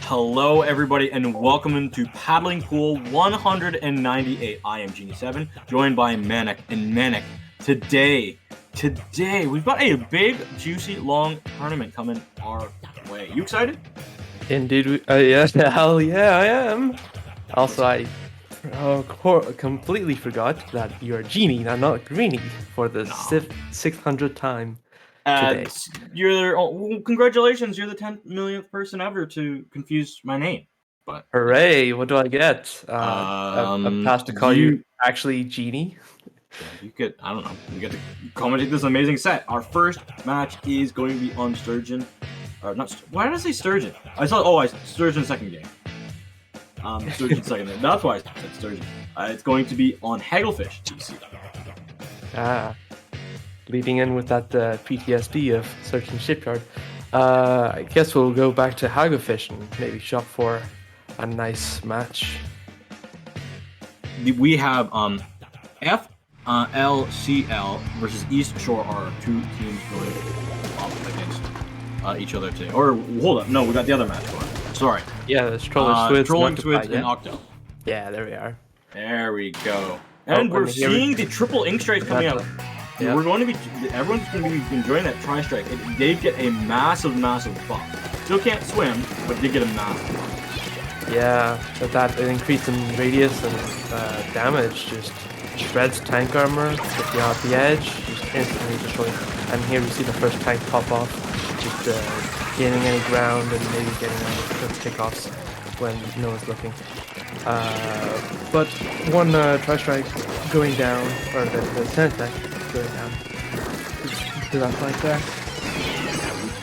Hello, everybody, and welcome to Paddling Pool 198. I am Genie7, joined by Manic. And Manic, today, we've got a big, juicy, long tournament coming our way. You excited? Indeed, yeah, hell yeah, I am. Also, I completely forgot that you're Genie and not Greenie for the 600th time today. Congratulations, you're the 10 millionth person ever to confuse my name. But hooray! What do I get? A pass to call you actually Genie? Yeah, you get, I don't know, you get to commentate this amazing set. Our first match is going to be on Sturgeon. Or not, why did I say Sturgeon? Sturgeon second game. Sturgeon second game. That's why I said Sturgeon. It's going to be on Hagglefish TC. Leading in with that PTSD of Searching Shipyard. I guess we'll go back to Hagglefish and maybe shop for a nice match. We have FLCL versus East Shore are two teams going up against each other today. Or hold up, no, we got the other match going. Sorry. Yeah, there's Trollige, Squids, and Octo. Yeah, there we are. There we go. And we're seeing the triple ink strikes coming out. Yeah. Everyone's going to be enjoying that tri-strike. They get a massive buff. Still can't swim, but they get a massive buff. Yeah, but that increase in radius and damage just shreds tank armor, gets you off the edge, just instantly destroying. And here we see the first tank pop off, just gaining any ground and maybe getting the kickoffs when no one's looking. But one tri-strike going down, or the Centopia going down. To that flank there.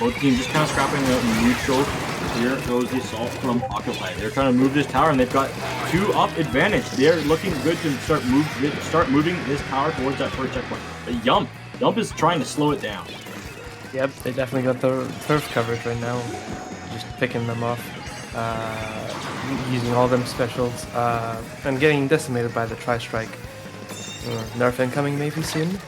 Both teams just kind of scrapping out neutral. Here goes the assault from OctoPie. They're trying to move this tower, and they've got 2-up advantage. They're looking good to start moving this tower towards that first checkpoint. But Yump is trying to slow it down. Yep, they definitely got the turf coverage right now. Just picking them off, using all them specials, and getting decimated by the tri-strike. Nerf incoming maybe soon.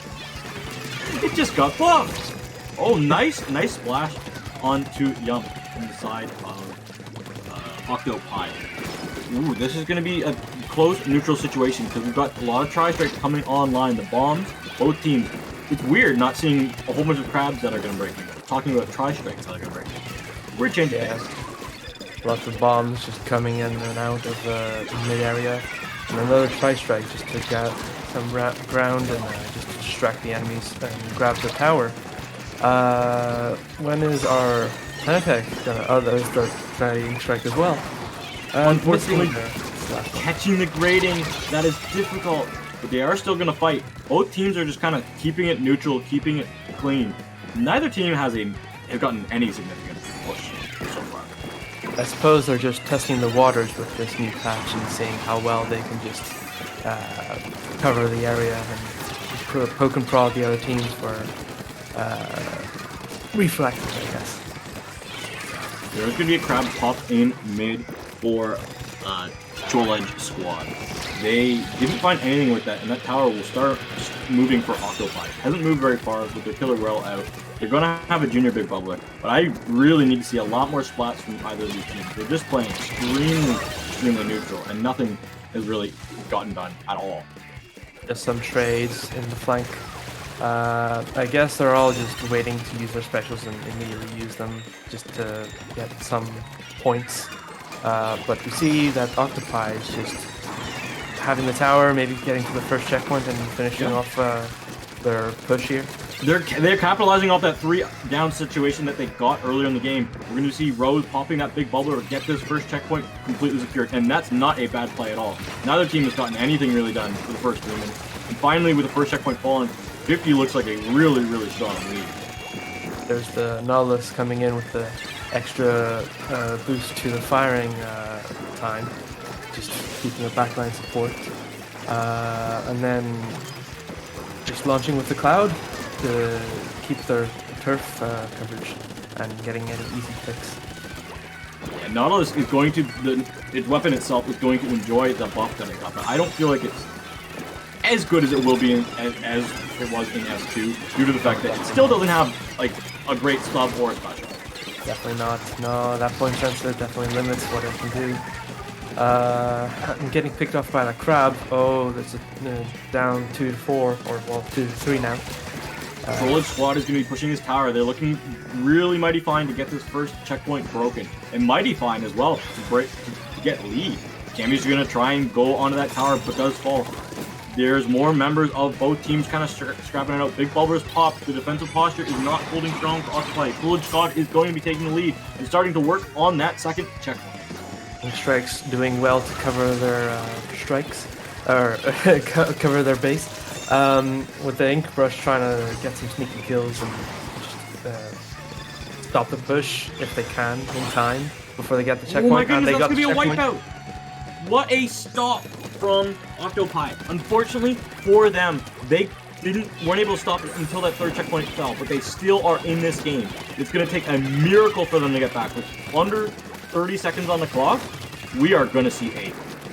It just got buffed. Oh, nice splash onto Yump from the side of OctoPie. Ooh, this is going to be a close neutral situation because we've got a lot of tri-strikes coming online. The bombs, both teams. It's weird not seeing a whole bunch of crabs that are going to break. Talking about tri-strikes that are going to break. We're changing things. Lots of bombs just coming in and out of the mid-area. And another tri-strike just to get some ground and just distract the enemies and grab the tower. When is our Centopia gonna? Oh, there's the trying strike as well. Unfortunately, catching the grading, that is difficult. But they are still gonna fight. Both teams are just kind of keeping it neutral, keeping it clean. Neither team has gotten any significant push so far. I suppose they're just testing the waters with this new patch and seeing how well they can just cover the area and poke and prod the other teams for reflexes, I guess. There's going to be a crab pop in mid for Trollige squad. They didn't find anything with that, and that tower will start moving for OctoPie. Hasn't moved very far with their killer well out. They're going to have a junior big bubbler, but I really need to see a lot more splats from either of these teams. They're just playing extremely neutral, and nothing has really gotten done at all. Just some trades in the flank. I guess they're all just waiting to use their specials and immediately use them just to get some points. But we see that OctoPie is just having the tower, maybe getting to the first checkpoint and finishing off their push here. They're capitalizing off that 3-down situation that they got earlier in the game. We're going to see Rose popping that big bubbler to get this first checkpoint completely secured, and that's not a bad play at all. Neither team has gotten anything really done for the first 3 minutes. And finally, with the first checkpoint fallen, 50 looks like a really strong lead. There's the Nautilus coming in with the extra boost to the firing time, just keeping a backline support. And then just launching with the Cloud to keep their turf coverage and getting any easy picks. Yeah, Nautilus is going to, its weapon itself is going to enjoy the buff that it got, but I don't feel like it's as good as it will be as it was in S2, due to the fact that it still doesn't have like a great sub or a special. Definitely not. No, that point sensor definitely limits what it can do. I'm getting picked off by the crab. Oh, there's a down 2 to 4, or well, 2 to 3 now. Trollige squad is going to be pushing his tower. They're looking really mighty fine to get this first checkpoint broken, and mighty fine as well to get lead. Cammy's going to try and go onto that tower, but does fall. There's more members of both teams kind of scrapping it out. Big Bulber's popped. The defensive posture is not holding strong for OctoPie. Trollige squad is going to be taking the lead and starting to work on that second checkpoint. And Strike's doing well to cover their strikes, or cover their base. With the ink brush trying to get some sneaky kills and just stop the push if they can in time before they get the checkpoint. Oh my goodness, and they that's got going to be a checkpoint. wipeout! What a stop from OctoPie. Unfortunately for them, they weren't able to stop it until that third checkpoint fell, but they still are in this game. It's going to take a miracle for them to get back. With under 30 seconds on the clock, we are going to see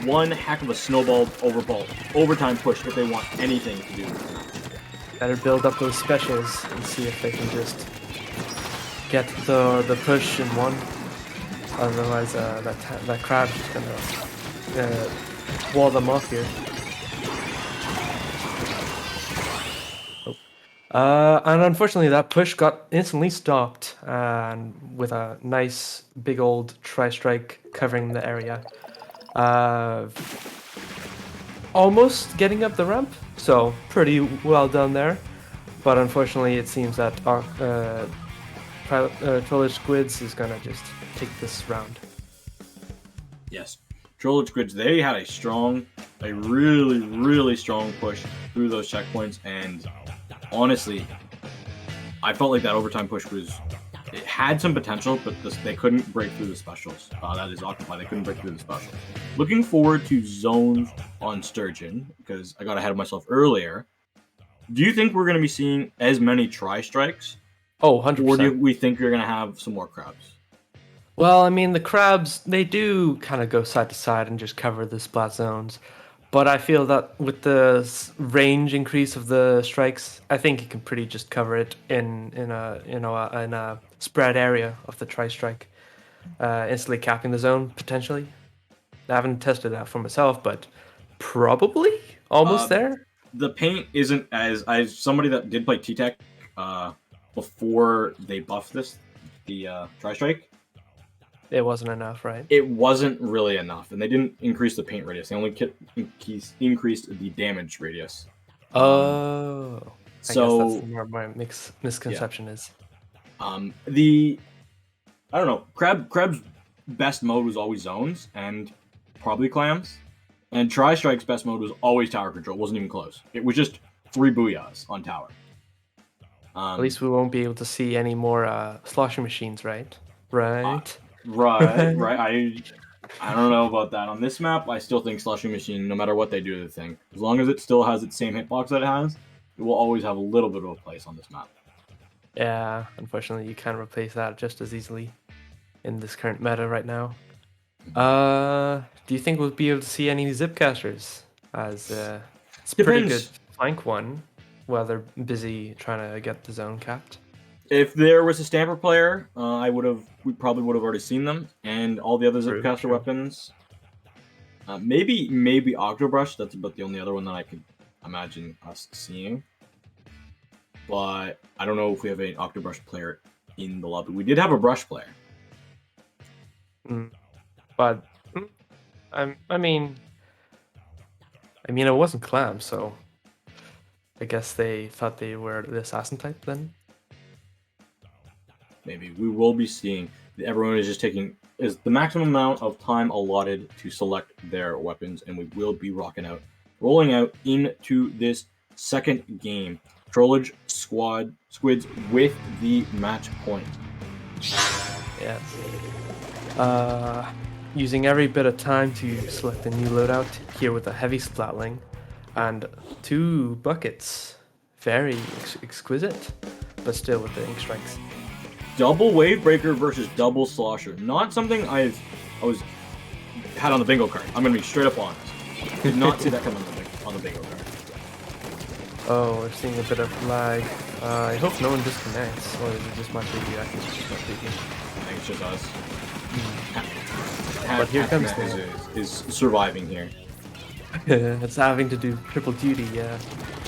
one heck of a snowballed overtime push if they want anything to do with this match. Better build up those specials and see if they can just get the push in one. Otherwise, that crab's just gonna wall them off here. And unfortunately, that push got instantly stopped, and with a nice big old tri-strike covering the area. Almost getting up the ramp, so pretty well done there. But unfortunately, it seems that Trollige Squids is gonna just take this round. Yes, Trollige Squids, they had a really, really strong push through those checkpoints, and honestly, I felt like that overtime push it had some potential, but they couldn't break through the specials. That is OctoPie, they couldn't break through the specials. Looking forward to zones on Sturgeon, because I got ahead of myself earlier. Do you think we're going to be seeing as many tri-strikes? Oh, 100%. Or do we think you're going to have some more crabs? Well, I mean, the crabs, they do kind of go side to side and just cover the splat zones. But I feel that with the range increase of the strikes, I think you can pretty just cover it in a spread area of the tri-strike, instantly capping the zone potentially. I haven't tested that for myself, but probably almost there. The paint isn't as somebody that did play T-Tech before they buffed the tri-strike. It wasn't enough, right? It wasn't really enough, and they didn't increase the paint radius. They only increased the damage radius. Oh, so I guess that's where my misconception is. I don't know. Crab's best mode was always zones and probably clams, and Tri-Strike's best mode was always tower control. It wasn't even close. It was just 3 booyahs on tower. At least we won't be able to see any more sloshing machines, right? Right. Right. I don't know about that. On this map, I still think Slushing Machine, no matter what they do to the thing, as long as it still has its same hitbox that it has, it will always have a little bit of a place on this map. Yeah, unfortunately, you can't replace that just as easily in this current meta right now. Do you think we'll be able to see any Zipcasters? As it's a pretty good flank one, while they're busy trying to get the zone capped. If there was a Stamper player, we probably would have already seen them, and all the other Zipcaster weapons. Maybe Octobrush. That's about the only other one that I could imagine us seeing. But I don't know if we have an Octobrush player in the lobby. We did have a Brush player. But I mean, it wasn't Clam, so I guess they thought they were the assassin type then. Maybe we will be seeing. Everyone is just taking the maximum amount of time allotted to select their weapons, and we will be rolling out into this second game. Trollige Squids with the match point. Yes. Using every bit of time to select a new loadout here with a heavy splatling and 2 buckets. Very exquisite, but still with the ink strikes. Double Wave Breaker versus double Slosher. Not something I had on the bingo card. I'm gonna be straight up honest. Did not see that coming on the bingo card. Oh, we're seeing a bit of lag. I hope no one disconnects, or is it just my preview? I think it's just my preview. I think it's just us. But here comes is surviving here. It's having to do triple duty, yeah.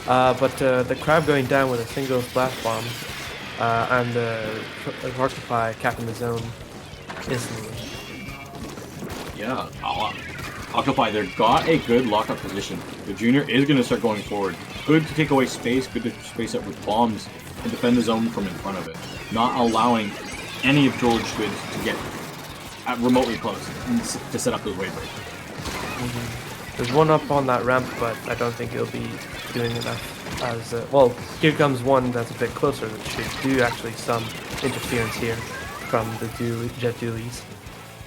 But the crab going down with a single splash bomb, and the OctoPie capping the zone instantly. Yeah, OctoPie, they've got a good lockup position. The junior is going to start going forward. Good to take away space, good to space up with bombs and defend the zone from in front of it. Not allowing any of Trollige Squids to get remotely close to set up those wave breaks. There's one up on that ramp, but I don't think it'll be doing enough. As well, here comes one that's a bit closer that should do actually some interference here from the jet dualies.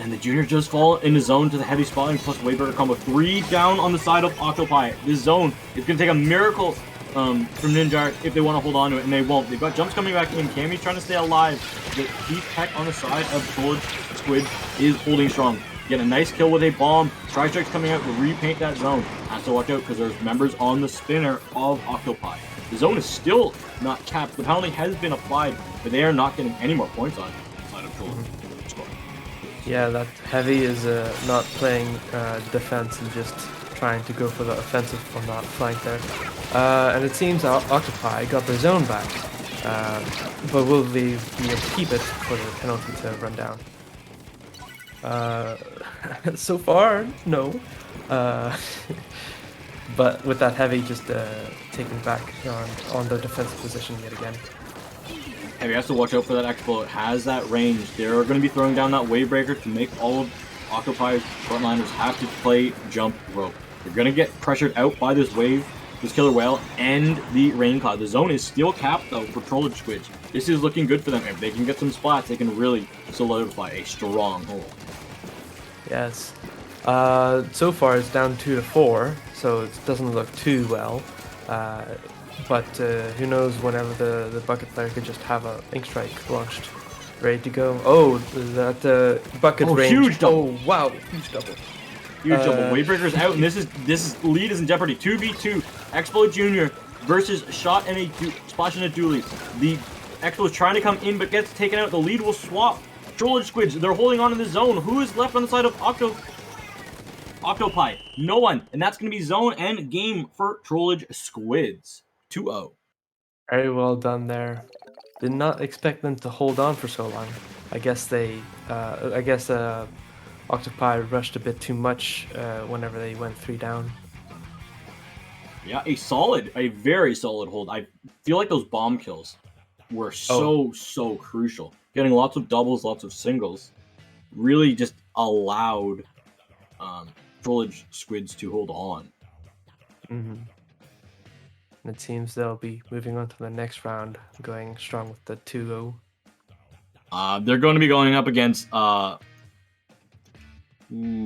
And the junior just fall in the zone to the heavy spotting plus Wayburger combo. 3 down on the side of OctoPie. This zone is going to take a miracle from Ninja if they want to hold on to it, and they won't. They've got jumps coming back in. Cammy's trying to stay alive. The Thief Tech on the side of Trollige Squid is holding strong. Get a nice kill with a bomb. Tri-Strike's coming out to repaint that zone. Has to watch out because there's members on the spinner of OctoPie. The zone is still not capped. The penalty has been applied, but they are not getting any more points on the side of Trollige. Yeah, that heavy is not playing defense and just trying to go for the offensive on that flank there. And it seems OctoPie got their zone back, but will they be able to keep it for the penalty to run down? So far, no. But with that heavy just taking back on the defensive position yet again. Heavy has to watch out for that Expo. It has that range. They're going to be throwing down that wave breaker to make all of OctoPie's frontliners have to play jump rope. They're going to get pressured out by this wave, this killer whale, and the rain cloud. The zone is still capped though for Trollige Squids. This is looking good for them. If they can get some splats, they can really solidify a strong hold. Yes. So far it's down 2-4, so it doesn't look too well. But who knows, whenever the bucket player could just have a Ink Strike launched, ready to go. Oh, that bucket range. Huge double. Oh, wow, huge double. Huge double. Wavebreaker's out, and this lead is in jeopardy. 2v2. Expo Junior versus Shot and a Splash and a Dually. The Expo is trying to come in, but gets taken out. The lead will swap. Trollige Squids, they're holding on in the zone. Who is left on the side of OctoPie? No one. And that's going to be zone and game for Trollige Squids. 2-0. Very well done there. Did not expect them to hold on for so long. I guess OctoPie rushed a bit too much whenever they went 3 down. Yeah, a very solid hold. I feel like those bomb kills were so crucial. Getting lots of doubles, lots of singles, really just allowed Trollige Squids to hold on. Mm-hmm. It seems they'll be moving on to the next round, going strong with the 2-0. They're going to be going up against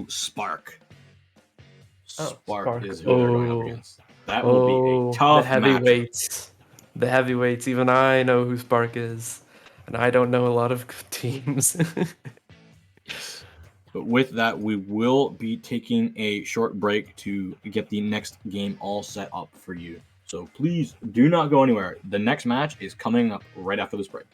Spark. Spark is who they're going up against. That will be a tough match. The heavyweights. Even I know who Spark is, and I don't know a lot of good teams. Yes. But with that, we will be taking a short break to get the next game all set up for you. So please do not go anywhere. The next match is coming up right after this break.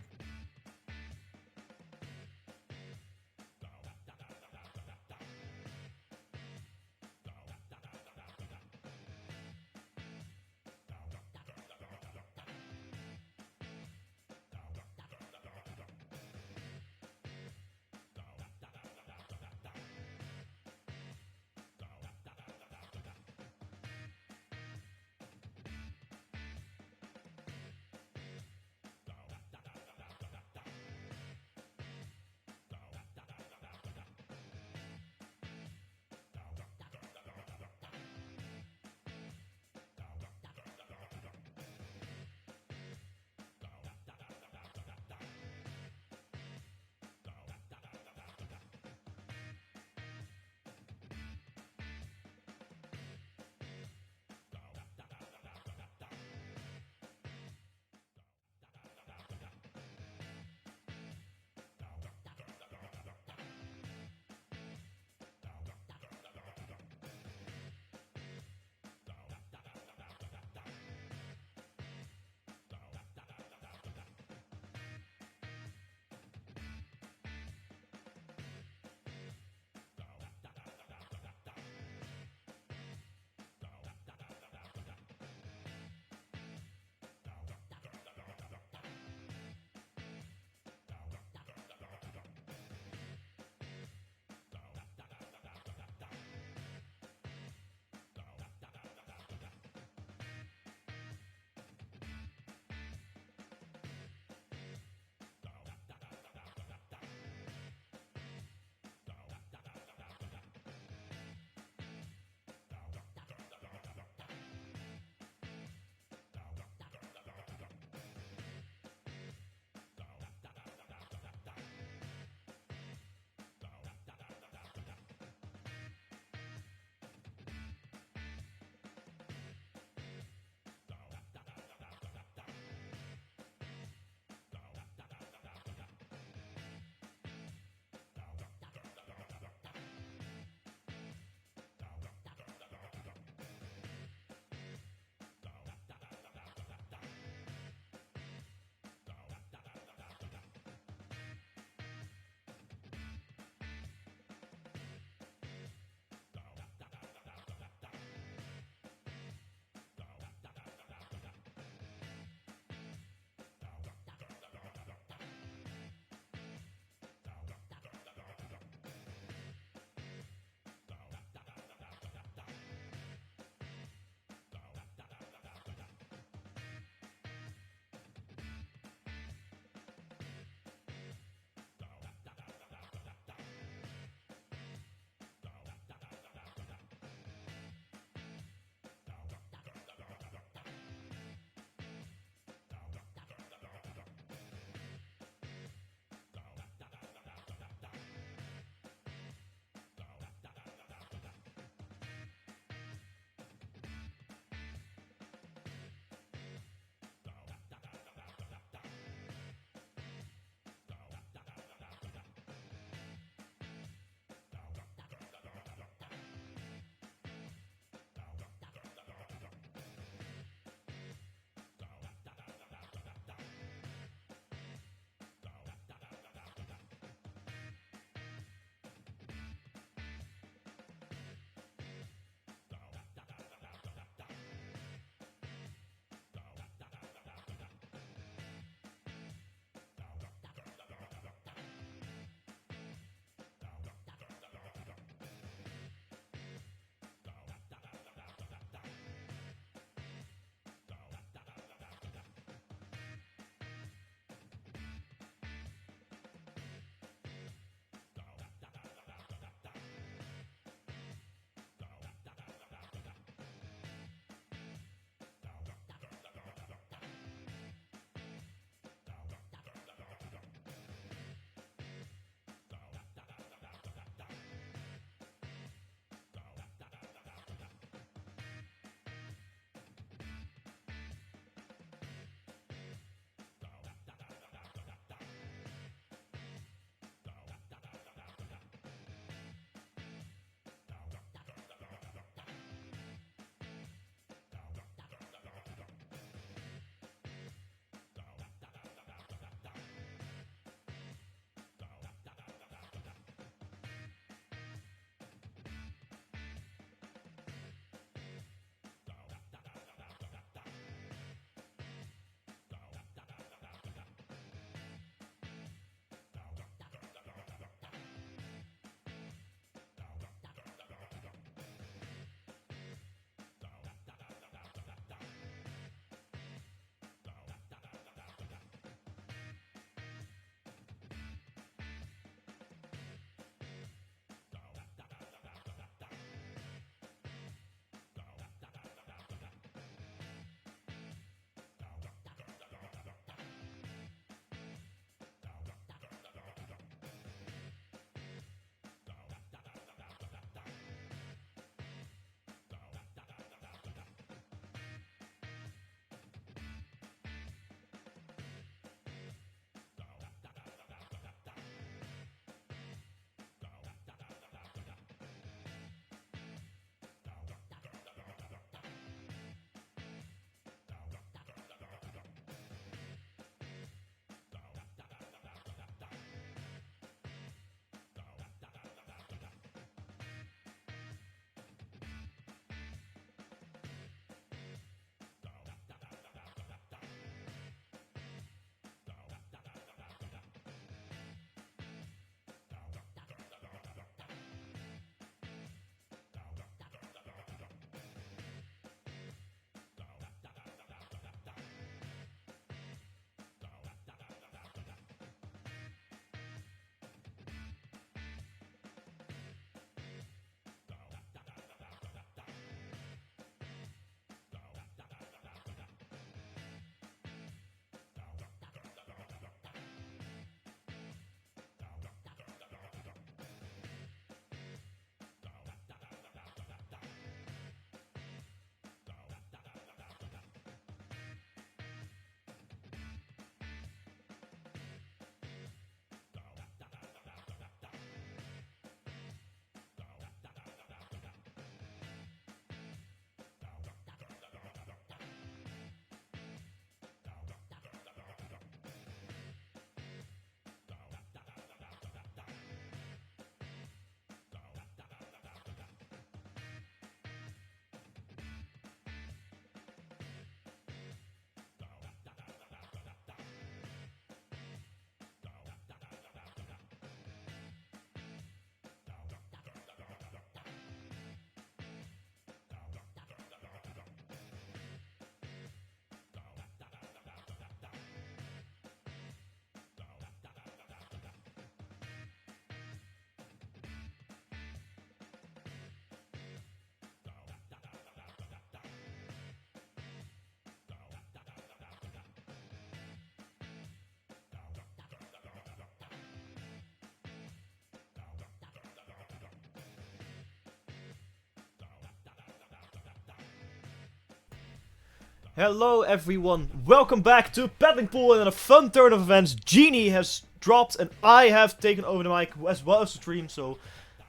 Hello everyone, welcome back to Paddling Pool and a fun turn of events. Genie has dropped and I have taken over the mic as well as the stream, so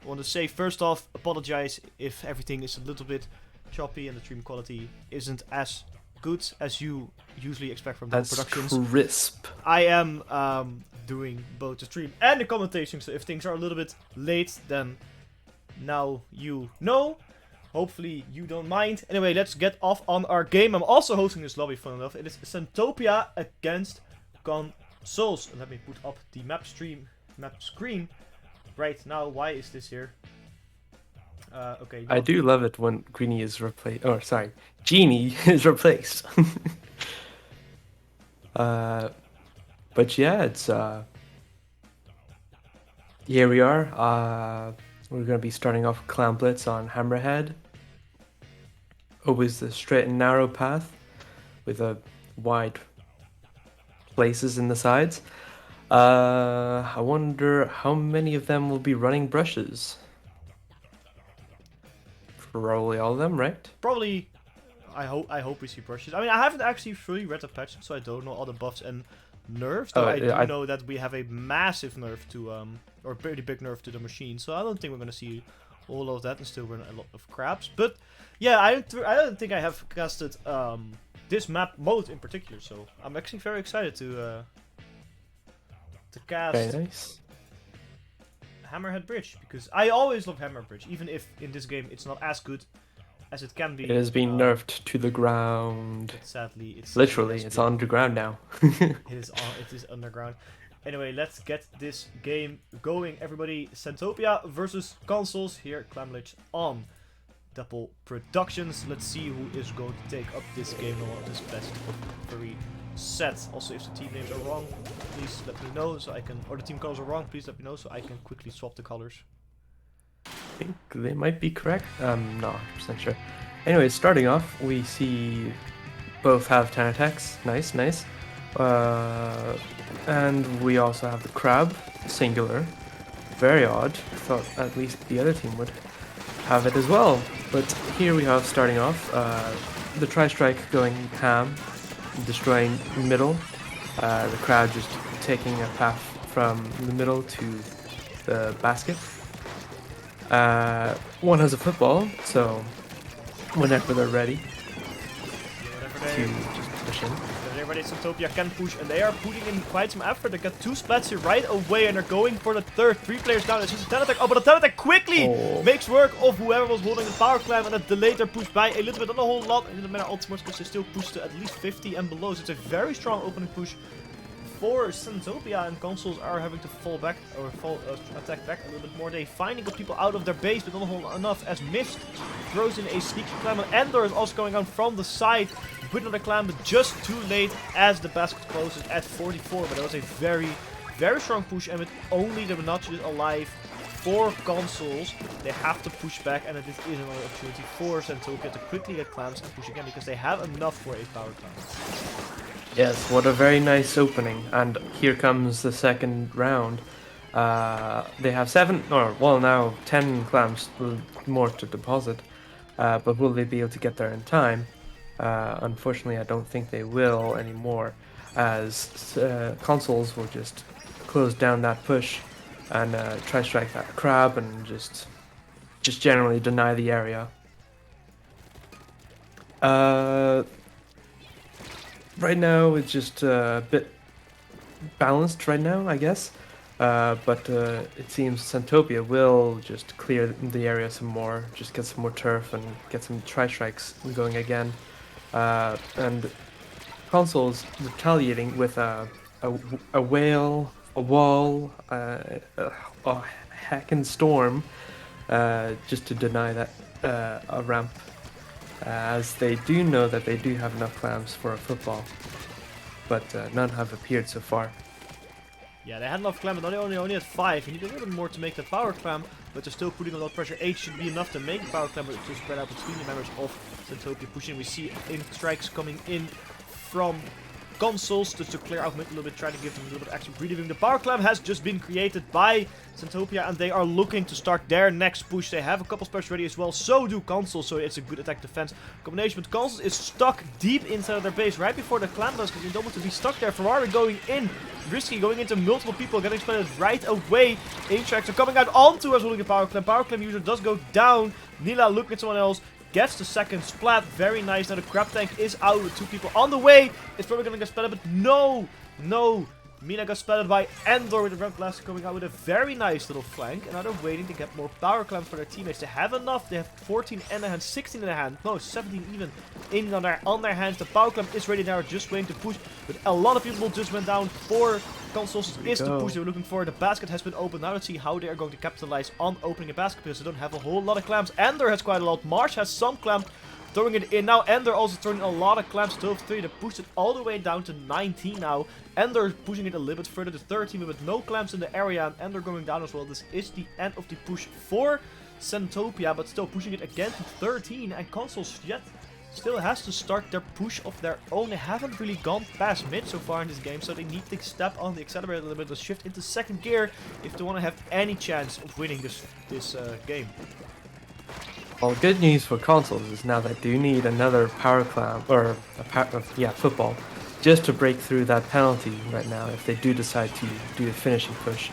I want to say first off, apologize if everything is a little bit choppy and the stream quality isn't as good as you usually expect from Dapple Productions. Crisp. I am doing both the stream and the commentation, so if things are a little bit late, then now you know. Hopefully you don't mind. Anyway, let's get off on our game. I'm also hosting this lobby, fun enough. It is Centopia against Consuls. And let me put up the map screen right now. Why is this here? Okay. I do love it when Greenie is replaced. Or sorry, Genie is replaced. But yeah, it's here we are. We're gonna be starting off Clown Blitz on Hammerhead. Always the straight and narrow path with a wide places in the sides. I wonder how many of them will be running brushes. Probably all of them, right? Probably. I hope we see brushes. I mean, I haven't actually fully read the patch, so I don't know all the buffs and nerfs. Though I do know that we have a massive nerf to or a pretty big nerf to the machine. So I don't think we're gonna see all of that and still run a lot of crabs. But yeah, I don't think I have casted this map mode in particular. So I'm actually very excited to cast. Very nice. Hammerhead Bridge, because I always love Hammerhead Bridge, even if in this game it's not as good as it can be. It has been nerfed to the ground. Sadly, it's literally it's underground now. It is underground. Anyway, let's get this game going, everybody. Centopia versus Consuls here at Trollige on Dapple Productions. Let's see who is going to take up this game on this best of 3 set. Also, if the team names are wrong, please let me know so I can, or the team colors are wrong, please let me know so I can quickly swap the colors. I think they might be correct. I'm not 100% sure. Anyway, starting off, we see both have 10 attacks. Nice, nice. And we also have the crab, singular. Very odd. Thought at least the other team would have it as well. But here we have, starting off, the tri-strike going ham, destroying middle. The crowd just taking a path from the middle to the basket. One has a football, so whenever they're ready to just push in. They're ready, Centopia can push, and they are putting in quite some effort. They got 2 splats here right away, and they're going for the third. 3 players down. It's just a 10 attack. Oh, but the 10 attack quickly makes work of whoever was holding the power climb, and it delayed their push by a little bit, not a whole lot. It doesn't matter ultimates because they still push to at least 50 and below. So it's a very strong opening push for Centopia, and Consuls are having to fall back or attack back a little bit more. They finally got people out of their base, but not a whole enough, as Mist throws in a sneaky climb. And Endor is also going on from the side with another climb, but just too late as the basket closes at 44. But that was a very, very strong push, and with only the Menachus alive for Consuls, they have to push back, and this is another opportunity for Centopia to quickly get clams and push again, because they have enough for a power climb. Yes, what a very nice opening. And here comes the second round. They have 7, or well now 10 clams more to deposit. But will they be able to get there in time? Unfortunately, I don't think they will anymore, as Consuls will just close down that push and try to strike that crab and just generally deny the area. Right now it's just a bit balanced right now, I guess. But it seems Centopia will just clear the area some more, just get some more turf and get some tri-strikes going again. And Consuls retaliating with a whale, a wall, a heckin' storm, just to deny that a ramp. As they do know that they do have enough clams for a football, but none have appeared so far. Yeah, they had enough clam, but only had 5. You need a little bit more to make the power clam, but they're still putting a lot of pressure. 8 should be enough to make the power clam, but to spread out between the members of Centopia pushing. We see in strikes coming in from Consuls just to clear out mid a little bit, try to give them a little bit extra breathing. The power clamp has just been created by Centopia, and they are looking to start their next push. They have a couple specials ready as well, so do Consuls, so it's a good attack defense combination. But Consuls is stuck deep inside of their base right before the clamp does, because you don't want to be stuck there. Ferrari going in, risky, going into multiple people, getting spotted right away. Atrax are coming out onto us holding the power clamp. Power clamp user does go down. Nila looking at someone else. Gets the second splat. Very nice. Now the crab tank is out with 2 people on the way. It's probably going to get splatted, but no. No. Mina got splatted by Endor with the red blaster coming out with a very nice little flank. And now they're waiting to get more power clamps for their teammates. They have enough. They have 14 in their hand, 16 in their hand. No, 17 even in on their hands. The power clamp is ready now. Just waiting to push. But a lot of people just went down for Consuls is the push they were looking for. The basket has been opened. Now let's see how they are going to capitalize on opening a basket, because they don't have a whole lot of clamps. Ender has quite a lot. Marsh has some clamp. Throwing it in now. Ender also throwing a lot of clamps. 12-3. They pushed it all the way down to 19 now. Ender pushing it a little bit further to 13 with no clamps in the area. And Ender going down as well. This is the end of the push for Centopia, but still pushing it again to 13. And Consuls yet still has to start their push of their own. They haven't really gone past mid so far in this game, so they need to step on the accelerator a little bit to shift into second gear if they want to have any chance of winning this game. Well, good news for Consuls is now they do need another power clamp, or football, just to break through that penalty right now if they do decide to do the finishing push.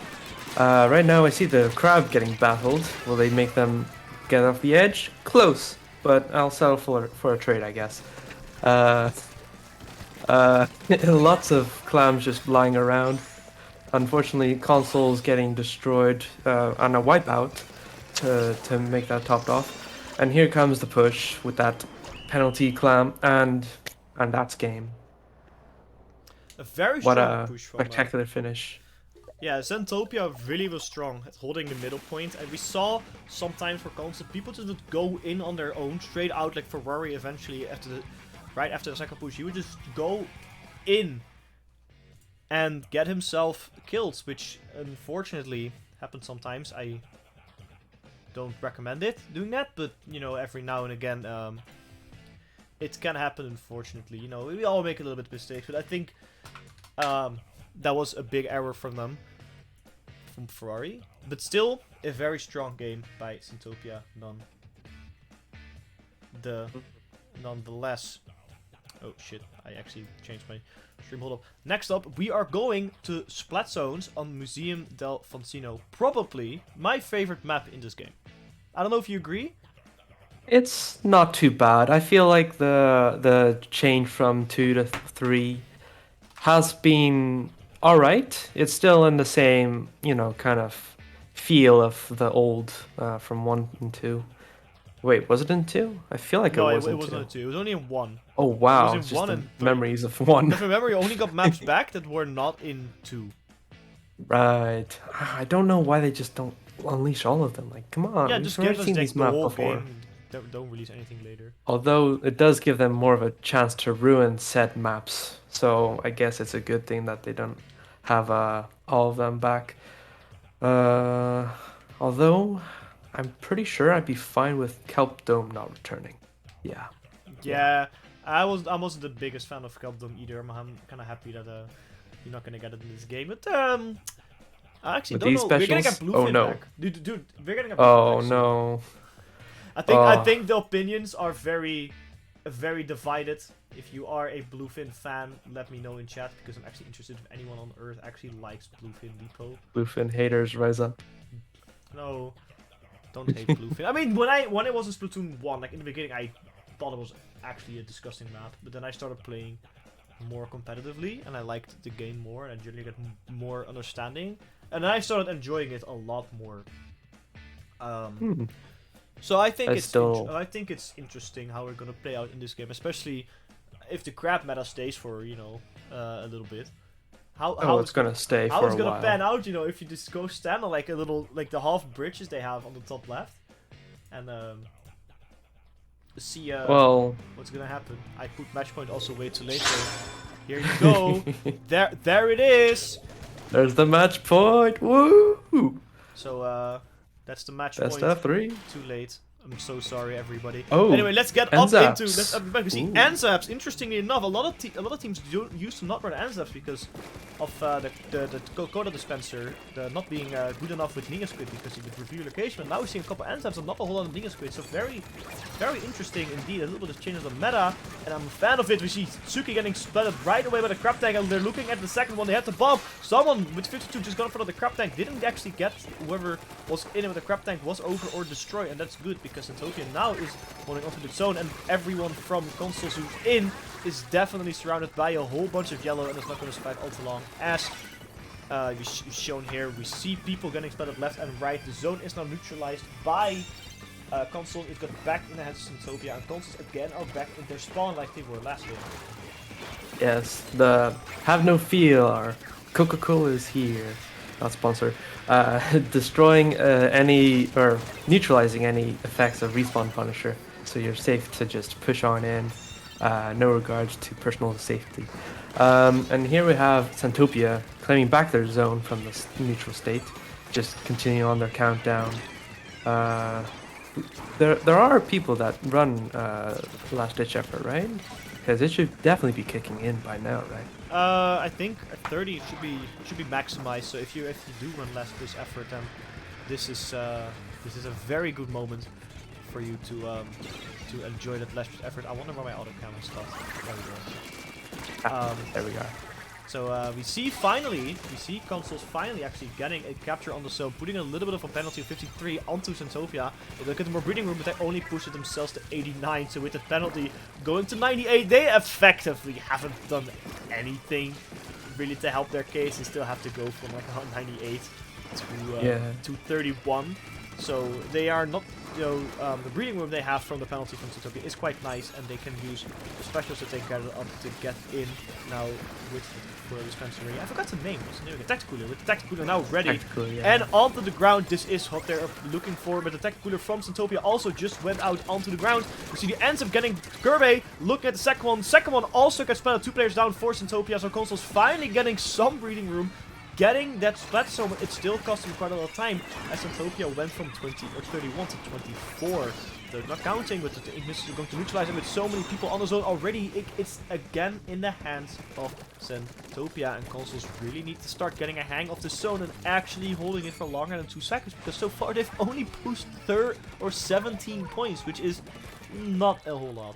Right now I see the crab getting battled. Will they make them get off the edge? Close, but I'll settle for a trade, I guess. Lots of clams just lying around. Unfortunately, Consuls getting destroyed on a wipeout to make that topped off. And here comes the push with that penalty clam, and that's game. A very what strong a push from spectacular finish. Yeah, Centopia really was strong at holding the middle point, and we saw sometimes for Consuls people just would go in on their own straight out, like Ferrari eventually right after the second push. He would just go in and get himself killed, which unfortunately happens sometimes. I don't recommend it doing that, but you know, every now and again it can happen, unfortunately. You know, we all make a little bit of mistakes, but I think that was a big error from them, from Ferrari. But still, a very strong game by Centopia nonetheless. Oh shit, I actually changed my stream. Hold up. Next up, we are going to Splat Zones on Museum del Foncino. Probably my favorite map in this game. I don't know if you agree. It's not too bad. I feel like the change from 2 to 3 has been alright. It's still in the same, you know, kind of feel of the old from 1 and 2. Wait, was it in 2? I feel like no, it was in 2. No, it wasn't in 2. It was only in 1. Oh wow, It was in 1 and 3. Memories of 1. If I remember, you only got maps back that were not in 2. Right. I don't know why they just don't unleash all of them. Like, come on. Yeah, just give us seen these the maps whole before. game. Don't release anything later. Although it does give them more of a chance to ruin set maps, so I guess it's a good thing that they don't have all of them back. Although I'm pretty sure I'd be fine with Kelp Dome not returning. Yeah. Yeah, I wasn't the biggest fan of Kelp Dome either. I'm kind of happy that you're not gonna get it in this game. But I actually don't know. We're gonna get Bluefin back. Dude, we're gonna get Bluefin back. No. I think the opinions are very divided. If you are a Bluefin fan, let me know in chat, because I'm actually interested if anyone on Earth actually likes Bluefin Depot. Bluefin haters rise up. No, don't hate Bluefin. I mean, when it was in Splatoon 1, like in the beginning, I thought it was actually a disgusting map, but then I started playing more competitively, and I liked the game more, and I generally got more understanding, and then I started enjoying it a lot more. So I think it's interesting how we're gonna play out in this game, especially if the crab meta stays for, you know, a little bit. How it's gonna stay for a while. How it's gonna pan out, you know, if you just go stand on like a little, like the half bridges they have on the top left, and see what's gonna happen. I put match point also way too late, so here you go. there it is. There's the match point. Woo! So that's the match Best point. of 3. Too late. I'm so sorry, everybody. Oh, anyway, let's get Enzaps. up into. Let's up back. We see Ooh. Enzaps. Interestingly enough, a lot of teams used to not run Enzaps because of the Coda dispenser not being good enough with Ninja Squid because it would reveal location. But now we're seeing a couple Enzaps and not a whole lot of Ninja Squid. So very, very interesting indeed. A little bit of change of the meta, and I'm a fan of it. We see Tsuki getting splattered right away by the crab tank, and they're looking at the second one. They had the bomb. Someone with 52 just got in front of the crab tank. Didn't actually get whoever was in it with the crab tank was over or destroyed, and that's good because Centopia now is holding onto the zone, and everyone from Consuls who's in is definitely surrounded by a whole bunch of yellow, and it's not going to survive all too long. As shown here, we see people getting splattered left and right. The zone is now neutralized by Consuls. It's got back in the hands of Centopia, and Consuls again are back in their spawn like they were last game. Yes, the have no fear. Our Coca-Cola is here. Not sponsored. Destroying any or neutralizing any effects of respawn Punisher, so you're safe to just push on in. No regards to personal safety. And here we have Centopia claiming back their zone from the neutral state, just continuing on their countdown. There are people that run last ditch effort, right? Because it should definitely be kicking in by now, right? I think at 30 it should be maximized. So if you do run last ditch effort, then this is a very good moment for you to enjoy that last ditch effort. I wonder where my auto camera stuff. There we are. So we see Consuls finally actually getting a capture on the zone, putting a little bit of a penalty of 53 onto Centopia. They look at the more breeding room, but they only pushed it themselves to 89. So with the penalty going to 98, they effectively haven't done anything really to help their case. They still have to go from like 98 to 31. So they are not, the breeding room they have from the penalty from Centopia is quite nice, and they can use the specials that they gathered up to get in now for the dispensary. I forgot the name. What's the name? The tactical cooler. With the tactical cooler now ready. And onto the ground. This is what they're looking for. But the tactical cooler from Centopia also just went out onto the ground. You see the ends up getting Kirby. Looking at the second one. Second one also gets splattered. 2 players down for Centopia. So Consuls finally getting some breeding room. Getting that splat zone, but it still cost them quite a lot of time, as Centopia went from 31 to 24. They're not counting, but the English are going to neutralize them with so many people on the zone already. It's again in the hands of Centopia, and Consuls really need to start getting a hang of the zone and actually holding it for longer than 2 seconds, because so far they've only pushed 17 points, which is not a whole lot.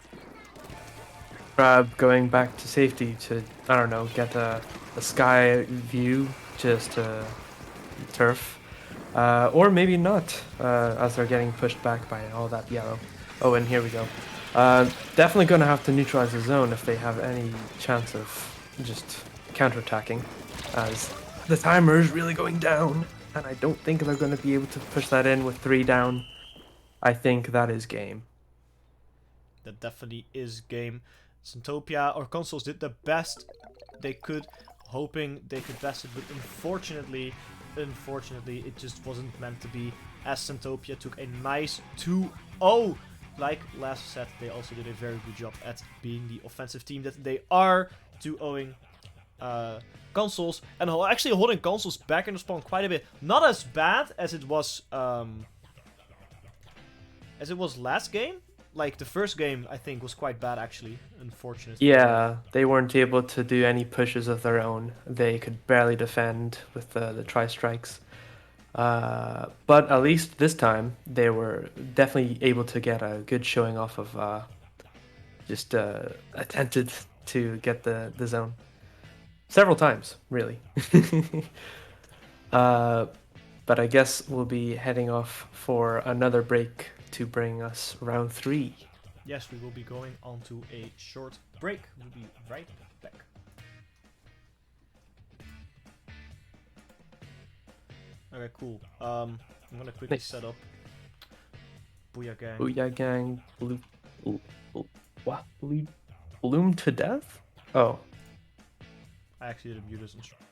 Crab going back to safety to, I don't know, get a sky view, just turf. Or maybe not, as they're getting pushed back by all that yellow. Oh, and here we go. Definitely going to have to neutralize the zone if they have any chance of just counterattacking, as the timer is really going down, and I don't think they're going to be able to push that in with 3 down. I think that is game. That definitely is game. Centopia or Consuls did the best they could, hoping they could best it, but unfortunately it just wasn't meant to be, as Centopia took a nice 2-0. Like last set, they also did a very good job at being the offensive team that they are, 2-0ing Consuls, and actually holding Consuls back in the spawn quite a bit. Not as bad as it was last game. Like the first game, I think, was quite bad actually, unfortunately. Yeah, they weren't able to do any pushes of their own. They could barely defend with the tri-strikes. But at least this time, they were definitely able to get a good showing off of just attempted to get the zone. Several times, really. But I guess we'll be heading off for another break to bring us round 3. Yes, we will be going on to a short break. We'll be right back. Okay, cool. I'm gonna quickly set up Booyah Gang. Booyah Gang, bloom to death? Oh. I actually didn't mute this instruction.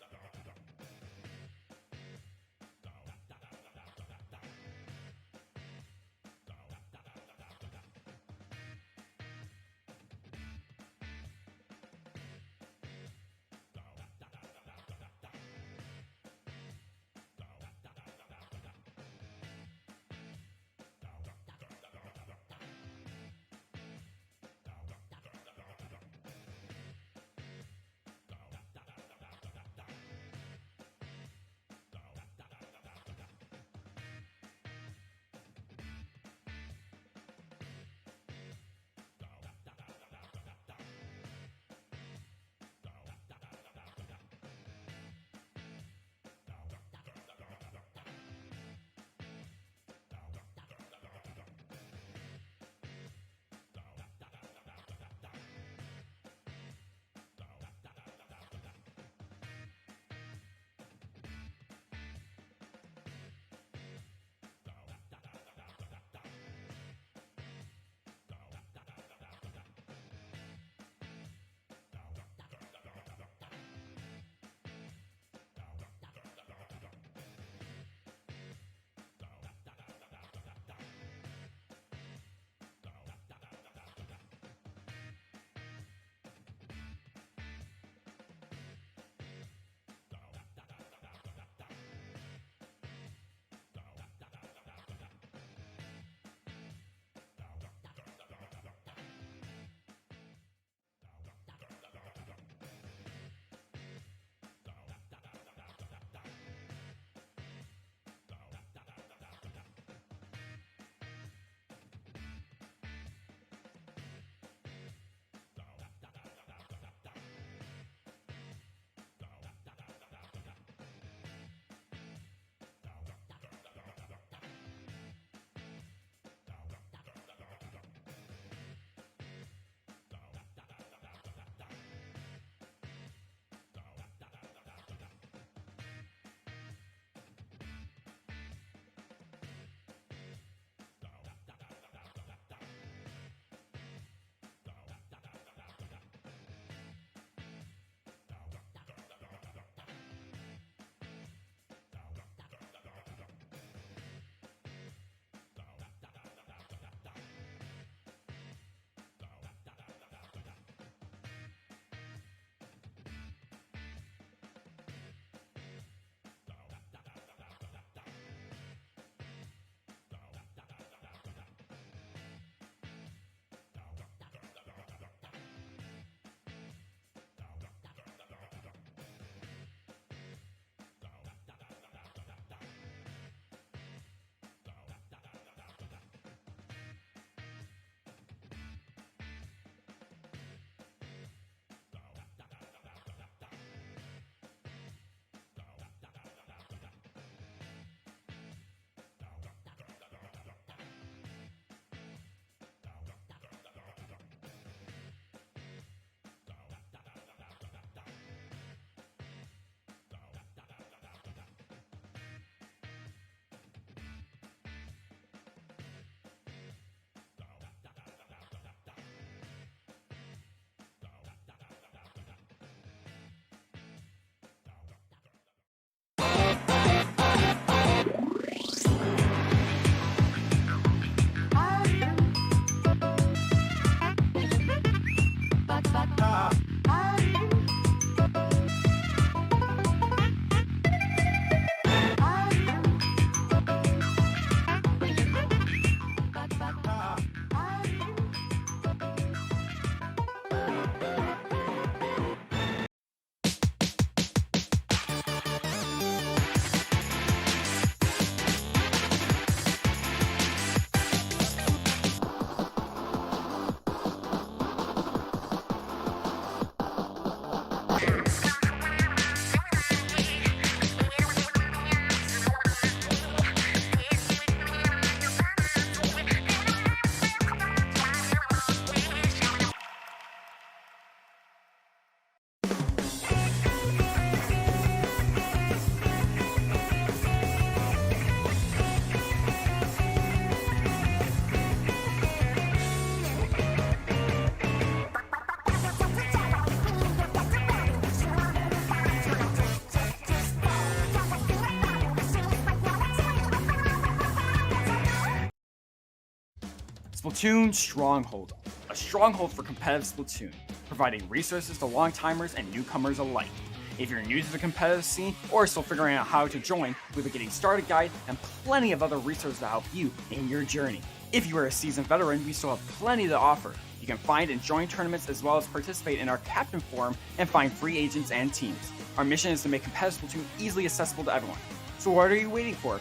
Splatoon Stronghold, a stronghold for competitive Splatoon, providing resources to long-timers and newcomers alike. If you're new to the competitive scene or still figuring out how to join, we have a getting started guide and plenty of other resources to help you in your journey. If you are a seasoned veteran, we still have plenty to offer. You can find and join tournaments as well as participate in our Captain Forum and find free agents and teams. Our mission is to make competitive Splatoon easily accessible to everyone. So what are you waiting for?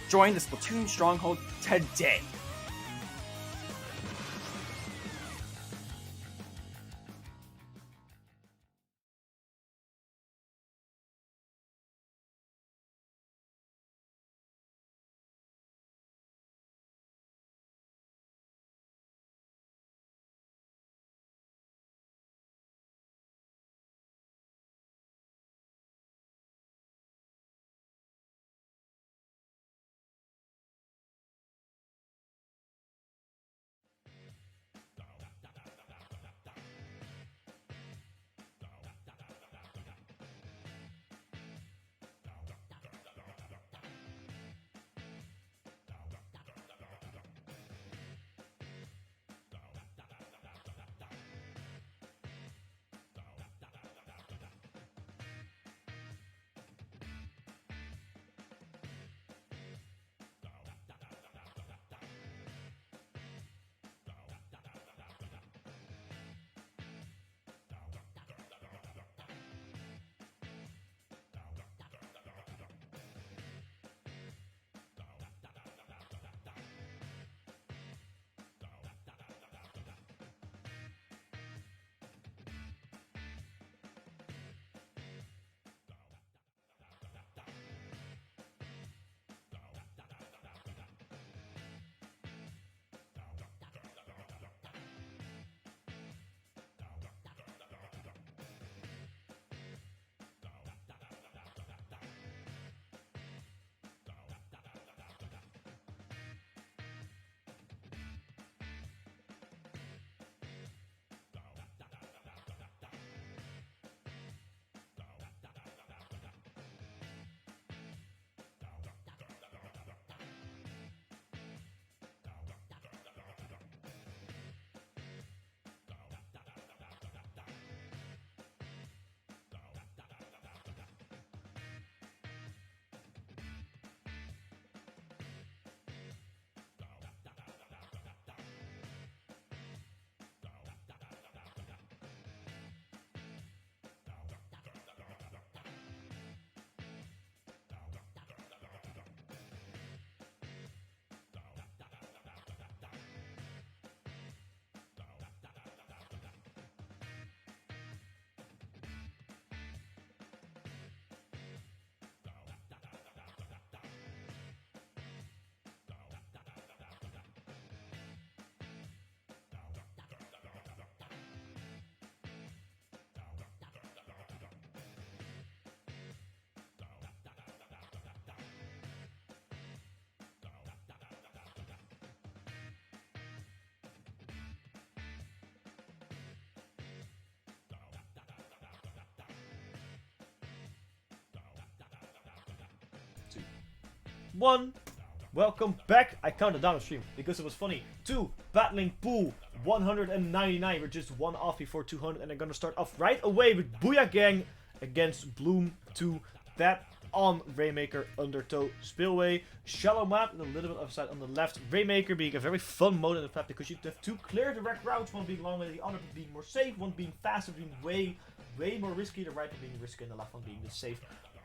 Join the Splatoon Stronghold today! One. Welcome back. I counted down the stream because it was funny. 2. Battling pool 199. We're just one off before 200, and I'm gonna start off right away with Booyah Gang against bloomtodeath on Rainmaker, Undertow, Spillway. Shallow map with a little bit of upside on the left. Rainmaker being a very fun mode in the map because you have two clear direct routes, one being longer, the other being more safe, one being faster, being way more risky, the right one being risky, and the left one being the safe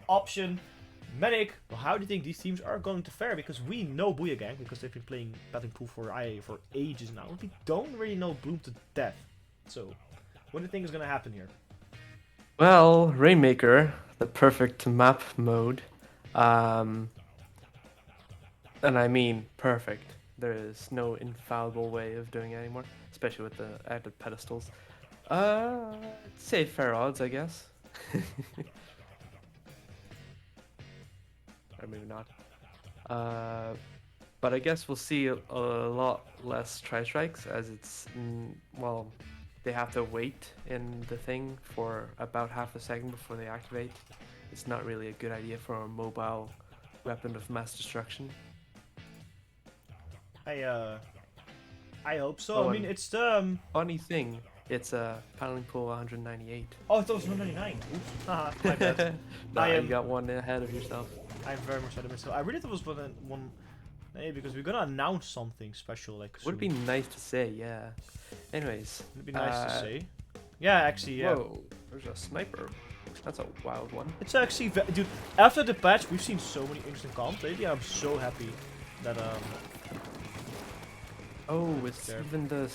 option. Medic, well, how do you think these teams are going to fare? Because we know Booyah Gang, because they've been playing Battling Pool for ages now. We don't really know Bloomtodeath. So, what do you think is going to happen here? Well, Rainmaker, the perfect map mode. And I mean perfect. There is no infallible way of doing it anymore, especially with the added pedestals. Say fair odds, I guess. Or maybe not. But I guess we'll see a lot less tri-strikes, as it's, well, they have to wait in the thing for about half a second before they activate. It's not really a good idea for a mobile weapon of mass destruction. I I hope so. Oh, I mean, and- it's the... Funny thing, it's a paneling pool 198. Oh, I thought it was 199. Oops. Haha, my bad. Nah, I you am... got one ahead of yourself. I'm very much ahead of myself. I really thought it was one... Hey, because we're gonna announce something special, like, Would be nice to say, yeah. Anyways. It'd be nice to say. Yeah, actually, yeah. Whoa, there's a sniper. That's a wild one. It's actually... Dude, after the patch, we've seen so many interesting comps lately. I'm so happy that, Oh, it's there. even the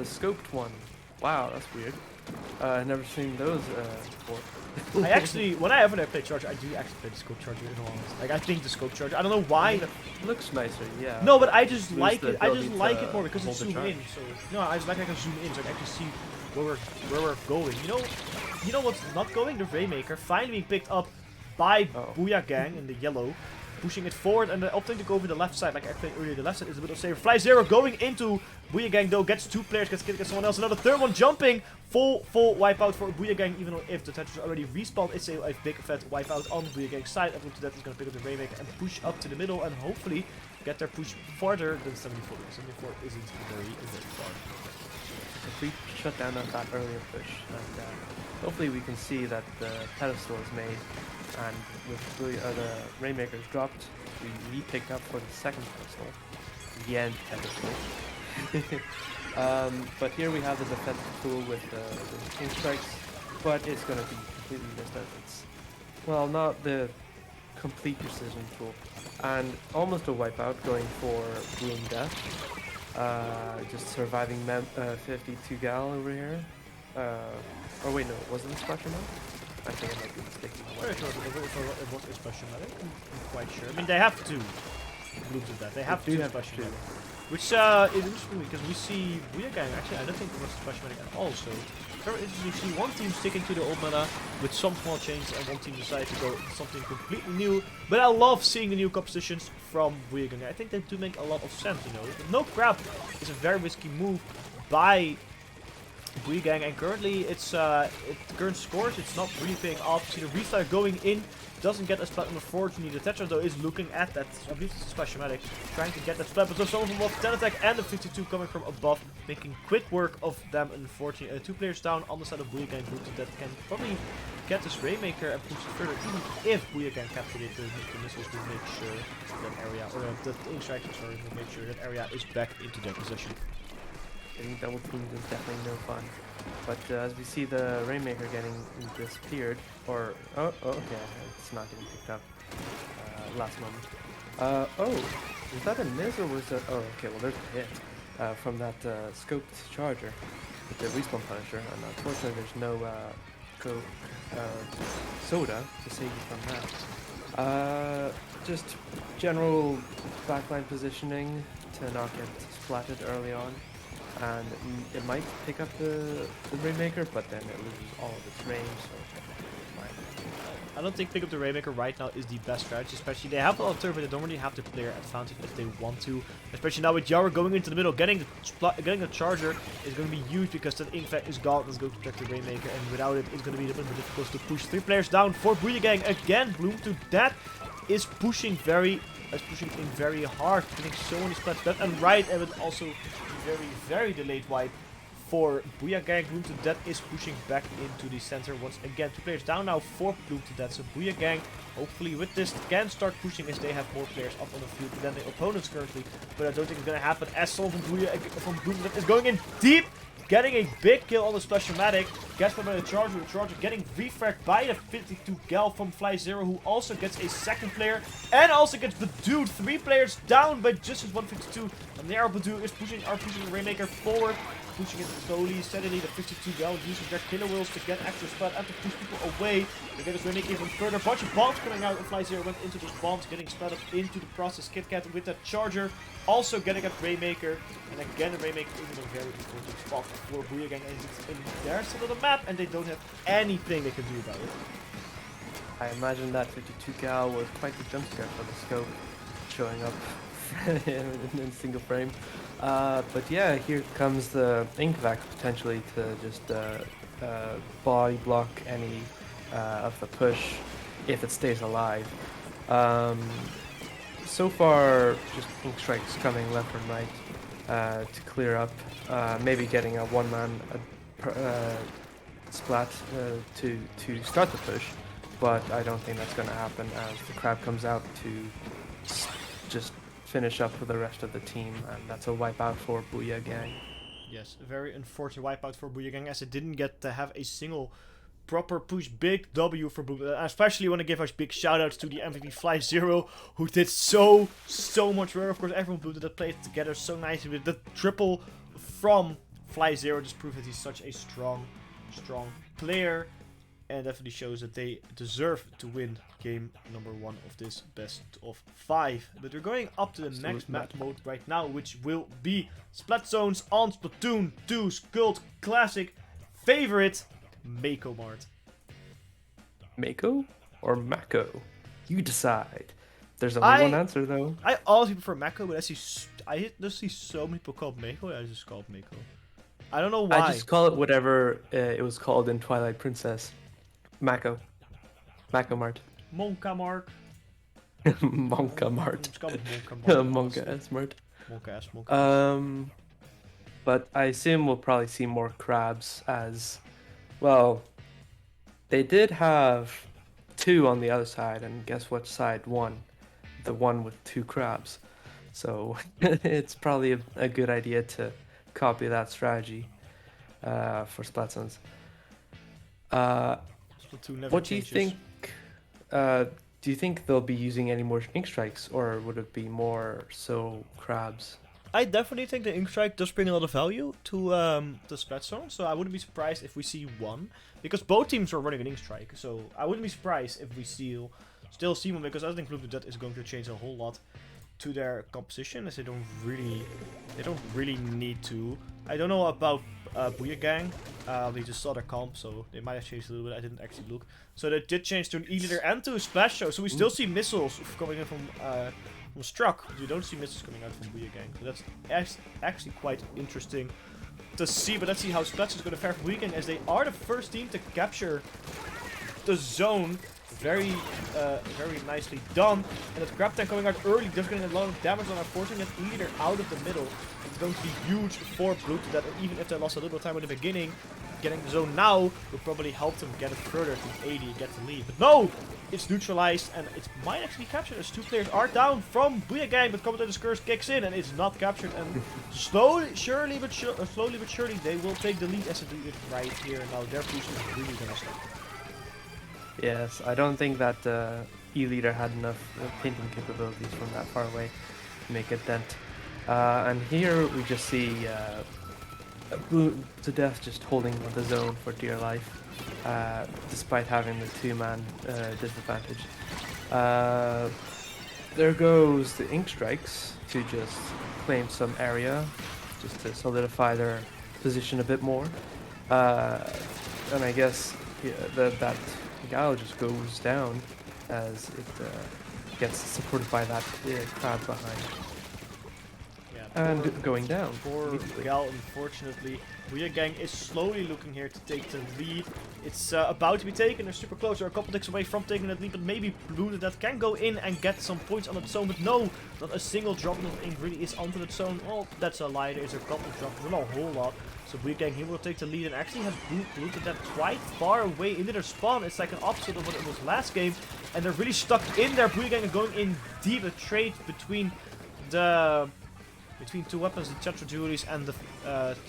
scoped one. Wow, that's weird. I've never seen those before. I actually, whenever I play Charger, I do actually play the Scope Charger, in all honesty. Like, I think the Scope Charger, I don't know why. It looks nicer, yeah. No, but I just Lose like the it. I just ability like to it more because it's hold the zoom in. charge. So no, I just like I can zoom in, so I can see where we're going. You know what's not going? The Raymaker finally being picked up by Booyah Gang in the yellow, pushing it forward and opting to go over the left side, like I played earlier. The left side is a bit of safer. Fly Zero going into Booyah Gang though, gets two players, gets killed, gets someone else. Another third one jumping. Full wipeout for Booyah Gang, even though if the Tetris already respawned, it's a big fat wipeout on Booyah Gang's side. And that is going to pick up the Raymaker and push up to the middle and hopefully get their push farther than 74. 74 isn't very far. If we shut down that earlier push, and hopefully we can see that the pedestal is made, and with the Rainmaker's dropped, we picked up for the second pedestal, the end pedestal. But here we have the defensive tool with the king strikes, but it's going to be completely missed out. It's, well, not the complete precision tool, and almost a wipeout going for bloom death. Just surviving 52 gal over here. Oh wait, no, wasn't it Splatoon? I think I might be mistaken. Very sure it was a special medic. I'm quite sure. I mean, they have two blooms of that. They have two special medic. Which is interesting because we see Booyah Gang. Actually, I don't think it was a special medic at all. So very interesting to see one team sticking to the old meta with some small changes, and one team decided to go something completely new. But I love seeing the new compositions from Booyah Gang. I think they do make a lot of sense. You know, no grab is a very risky move by Booyah Gang, and currently it's current scores, it's not really paying off. See the restart going in, doesn't get a splat. Unfortunately, the Tetra though is looking at that. I believe it's a special medic, trying to get that splat, but there's someone from above 10 attack and the 52 coming from above, making quick work of them. Unfortunately, two players down on the side of Booyah Gang, that can probably get this Raymaker and push it further. Even if Booyah Gang captured it, the missiles will make sure that area, or the extraction, sorry, will make sure that area is back into their possession. Getting double teamed is definitely no fun. But as we see the Rainmaker getting disappeared, or okay, it's not getting picked up last moment. Oh, is that a miss or was that? Oh, okay, well there's a hit from that scoped charger with the respawn punisher, and unfortunately there's no soda to save you from that. Just general backline positioning to not get splatted early on. And it might pick up the Rainmaker, but then it loses all of its range, so I don't think pick up the Rainmaker right now is the best strategy, especially they have a lot of turbo, but they don't really have the player advantage if they want to. Especially now with Yara going into the middle, getting the charger is going to be huge because that Inkvet is gone. Let's go to protect the Rainmaker, and without it, it's going to be a little bit difficult to push. 3 players down for Booyah Gang again. Bloom to Death is pushing in very hard, getting so many splats left and right, and with also very delayed wipe for Booyah Gang. Bloom to Death is pushing back into the center once again. 2 players down now for Bloom to Death. So Booyah Gang, hopefully with this, can start pushing as they have more players up on the field than the opponents currently. But I don't think it's going to happen as someone from Bloom to Death is going in deep, getting a big kill on the Splashmatic. Gets by the Charger getting refragged by the 52 gal from Fly Zero, who also gets a second player and also gets Badooed. 3 players down by just his 152. And there Badoo is pushing the Rainmaker forward, pushing it slowly, steadily. The 52 gal using their killer wheels to get extra spot and to push people away. They get his Rainmaker even further. A bunch of bombs coming out, and Fly Zero went into those bombs, getting split up into the process. Kit Kat with that Charger, also getting a Rainmaker, and again the Rainmaker is in a very important spot for Booyah Gang, and it's in their side of the map, and they don't have anything they can do about it. I imagine that 52 cal was quite the jump scare for the scope, showing up in single frame. But yeah, here comes the Inkvac potentially to just body block any of the push if it stays alive. So far, just Ink Strikes coming left and right. to clear up, maybe getting a one-man splat to start the push, but I don't think that's going to happen as the crab comes out to just finish up with the rest of the team, and that's a wipeout for Booyah Gang. Yes, a very unfortunate wipeout for Booyah Gang, as it didn't get to have a single proper push. Big W for Booyah. I especially want to give a big shout outs to the MVP Fly Zero, who did so much work. Of course, everyone Booyah that played together so nicely with the triple from Fly Zero. Just proves that he's such a strong player, and definitely shows that they deserve to win game number 1 of this best of 5. But we're going up to the next map mode right now, which will be Splat Zones on Splatoon 2's Cult Classic favorite, Mako Mart. Mako or Mako? You decide. There's only one answer though. I honestly prefer Mako, but I just see so many people called Mako. I just call it Mako. I don't know why. I just call it whatever it was called in Twilight Princess. Mako. Mako Mart. Monka Mark. Monka Mart. Monka S Mart. Monka S. Monka. But I assume we'll probably see more crabs as well. They did have 2 on the other side, and guess what side won? The one with 2 crabs. So it's probably a good idea to copy that strategy for Splat Zones. What do you think? Do you think they'll be using any more ink strikes, or would it be more so crabs? I definitely think the ink strike does bring a lot of value to the Splat Zone, so I wouldn't be surprised if we see one, because both teams are running an ink strike. So I wouldn't be surprised if we still see one, because I think that is going to change a whole lot to their composition, as they don't really need to. I don't know about Booyah Gang. We just saw their comp, so they might have changed a little bit. I didn't actually look. So they did change to an E-leader and to a splash show. So we still see missiles coming in from Struck. You don't see missiles coming out from Booyah Gang. So that's actually quite interesting to see. But let's see how Splats is going to fare for Booyah Gang, as they are the first team to capture the zone. Very nicely done. And that grab tank coming out early, just getting a lot of damage on, forcing that E-leader out of the middle. It's going to be huge for bloomtodeath, and even if they lost a little time at the beginning, getting the zone now will probably help them get it further to 80 and get the lead. But no! It's neutralized, and it might actually be captured, as 2 players are down from Booyah Gang, but Commentator's Curse kicks in and it's not captured. And slowly but surely they will take the lead, as they do it right here. Now their push is really gonna stop. Yes, I don't think that E-leader had enough painting capabilities from that far away to make a dent. And here we just see bloomtodeath just holding the zone for dear life, despite having the 2-man disadvantage. There goes the ink strikes to just claim some area, just to solidify their position a bit more. And I guess that Gal just goes down as it gets supported by that crowd behind. Yeah, and going down. Poor Gal, unfortunately. Booyah Gang is slowly looking here to take the lead. It's about to be taken. They're super close. They're a couple ticks away from taking that lead, but maybe bloomtodeath can go in and get some points on that zone. But no, not a single drop of ink really is onto that zone. Well, that's a lie. There's a couple drops, but not a whole lot. So Booyah Gang here will take the lead and actually has bloomtodeath quite far away into their spawn. It's like an opposite of what it was last game, and they're really stuck in there. Booyah Gang are going in deep. A trade between 2 weapons, the Tetra Jewelries and the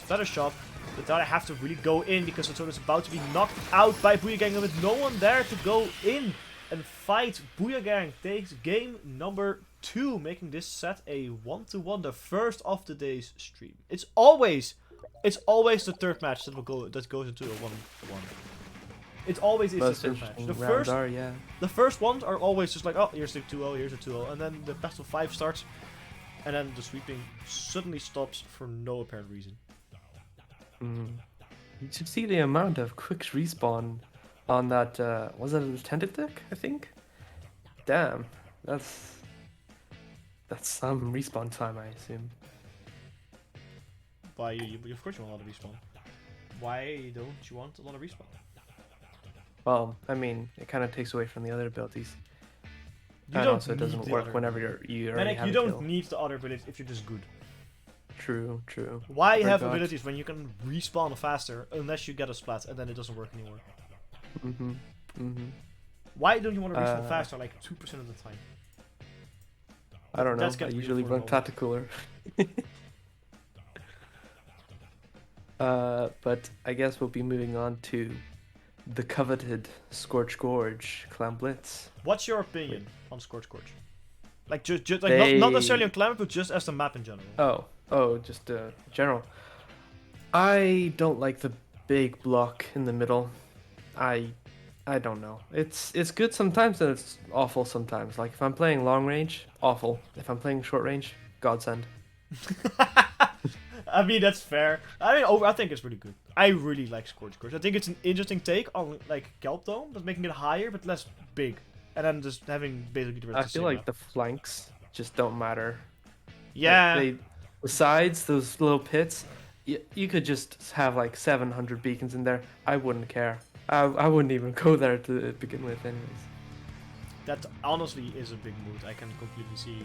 Feather Shop. But now I have to really go in, because the zone is about to be knocked out by Booyah Gang, and with no one there to go in and fight. Booyah Gang takes game number 2, making this set a 1-1, the first of the day's stream. It's always the third match that goes into a 1-1. It always is the third match. The first ones are always just like, oh, here's the 2-0, here's the 2-0, and then the best of 5 starts, and then the sweeping suddenly stops for no apparent reason. You should see the amount of quick respawn on that, was it a attentive deck, I think? Damn, that's some respawn time, I assume. Why, of course you want a lot of respawn. Why don't you want a lot of respawn? Well, I mean, it kind of takes away from the other abilities. And also it doesn't work whenever you already have you don't need the other abilities if you're just good. True, true. Why have Forgot. abilities when you can respawn faster unless you get a splat and then it doesn't work anymore? Why don't you want to respawn faster like 2% of the time? I don't know. That's I getting usually really run tacticaler. But I guess we'll be moving on to the coveted Scorch Gorge Clan Blitz. What's your opinion on Scorch Gorge? Like just like not necessarily on Clan, but just as the map in general. Just general. I don't like the big block in the middle. I don't know. It's good sometimes and it's awful sometimes. Like if I'm playing long range, awful. If I'm playing short range, godsend. I mean that's fair. I mean I think it's pretty good. I really like Scorch Gorge. I think it's an interesting take on like Kelp Dome, but making it higher but less big. And then just having basically the rest I of the feel same like map. the flanks just don't matter. Yeah. Like the sides, those little pits, you could just have like 700 beacons in there. I wouldn't care. I wouldn't even go there to begin with anyways. That honestly is a big mood. I can completely see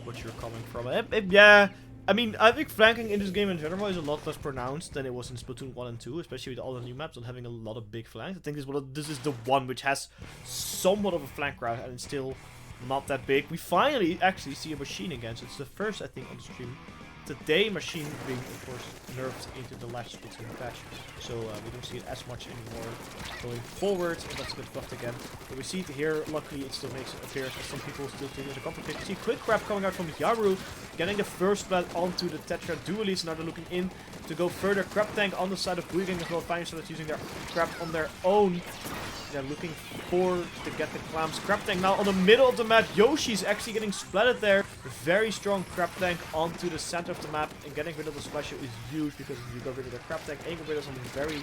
what you're coming from. Yeah, I mean, I think flanking in this game in general is a lot less pronounced than it was in Splatoon 1 and 2, especially with all the new maps and having a lot of big flanks. I think this is the one which has somewhat of a flank route and it's still not that big. We finally actually see a machine again, so it's the first, I think, on the stream today. Machine being, of course, nerfed into the last Splatoon patch, so we don't see it as much anymore going forward, and that's a bit buffed again. But we see it here, luckily it still makes it appear, as some people still think it's a complicated. We see quick grab coming out from Yaru, getting the first splat onto the Tetra Dualies. Now they're looking in to go further. Crab Tank on the side of Booyah Gang as well, finally started using their crab on their own. They're looking to get the clams. Crab Tank now on the middle of the map. Yoshi's actually getting splatted there. Very strong Crab Tank onto the center of the map, and getting rid of the splasher is huge because if you got rid of the Crab Tank and get rid of some very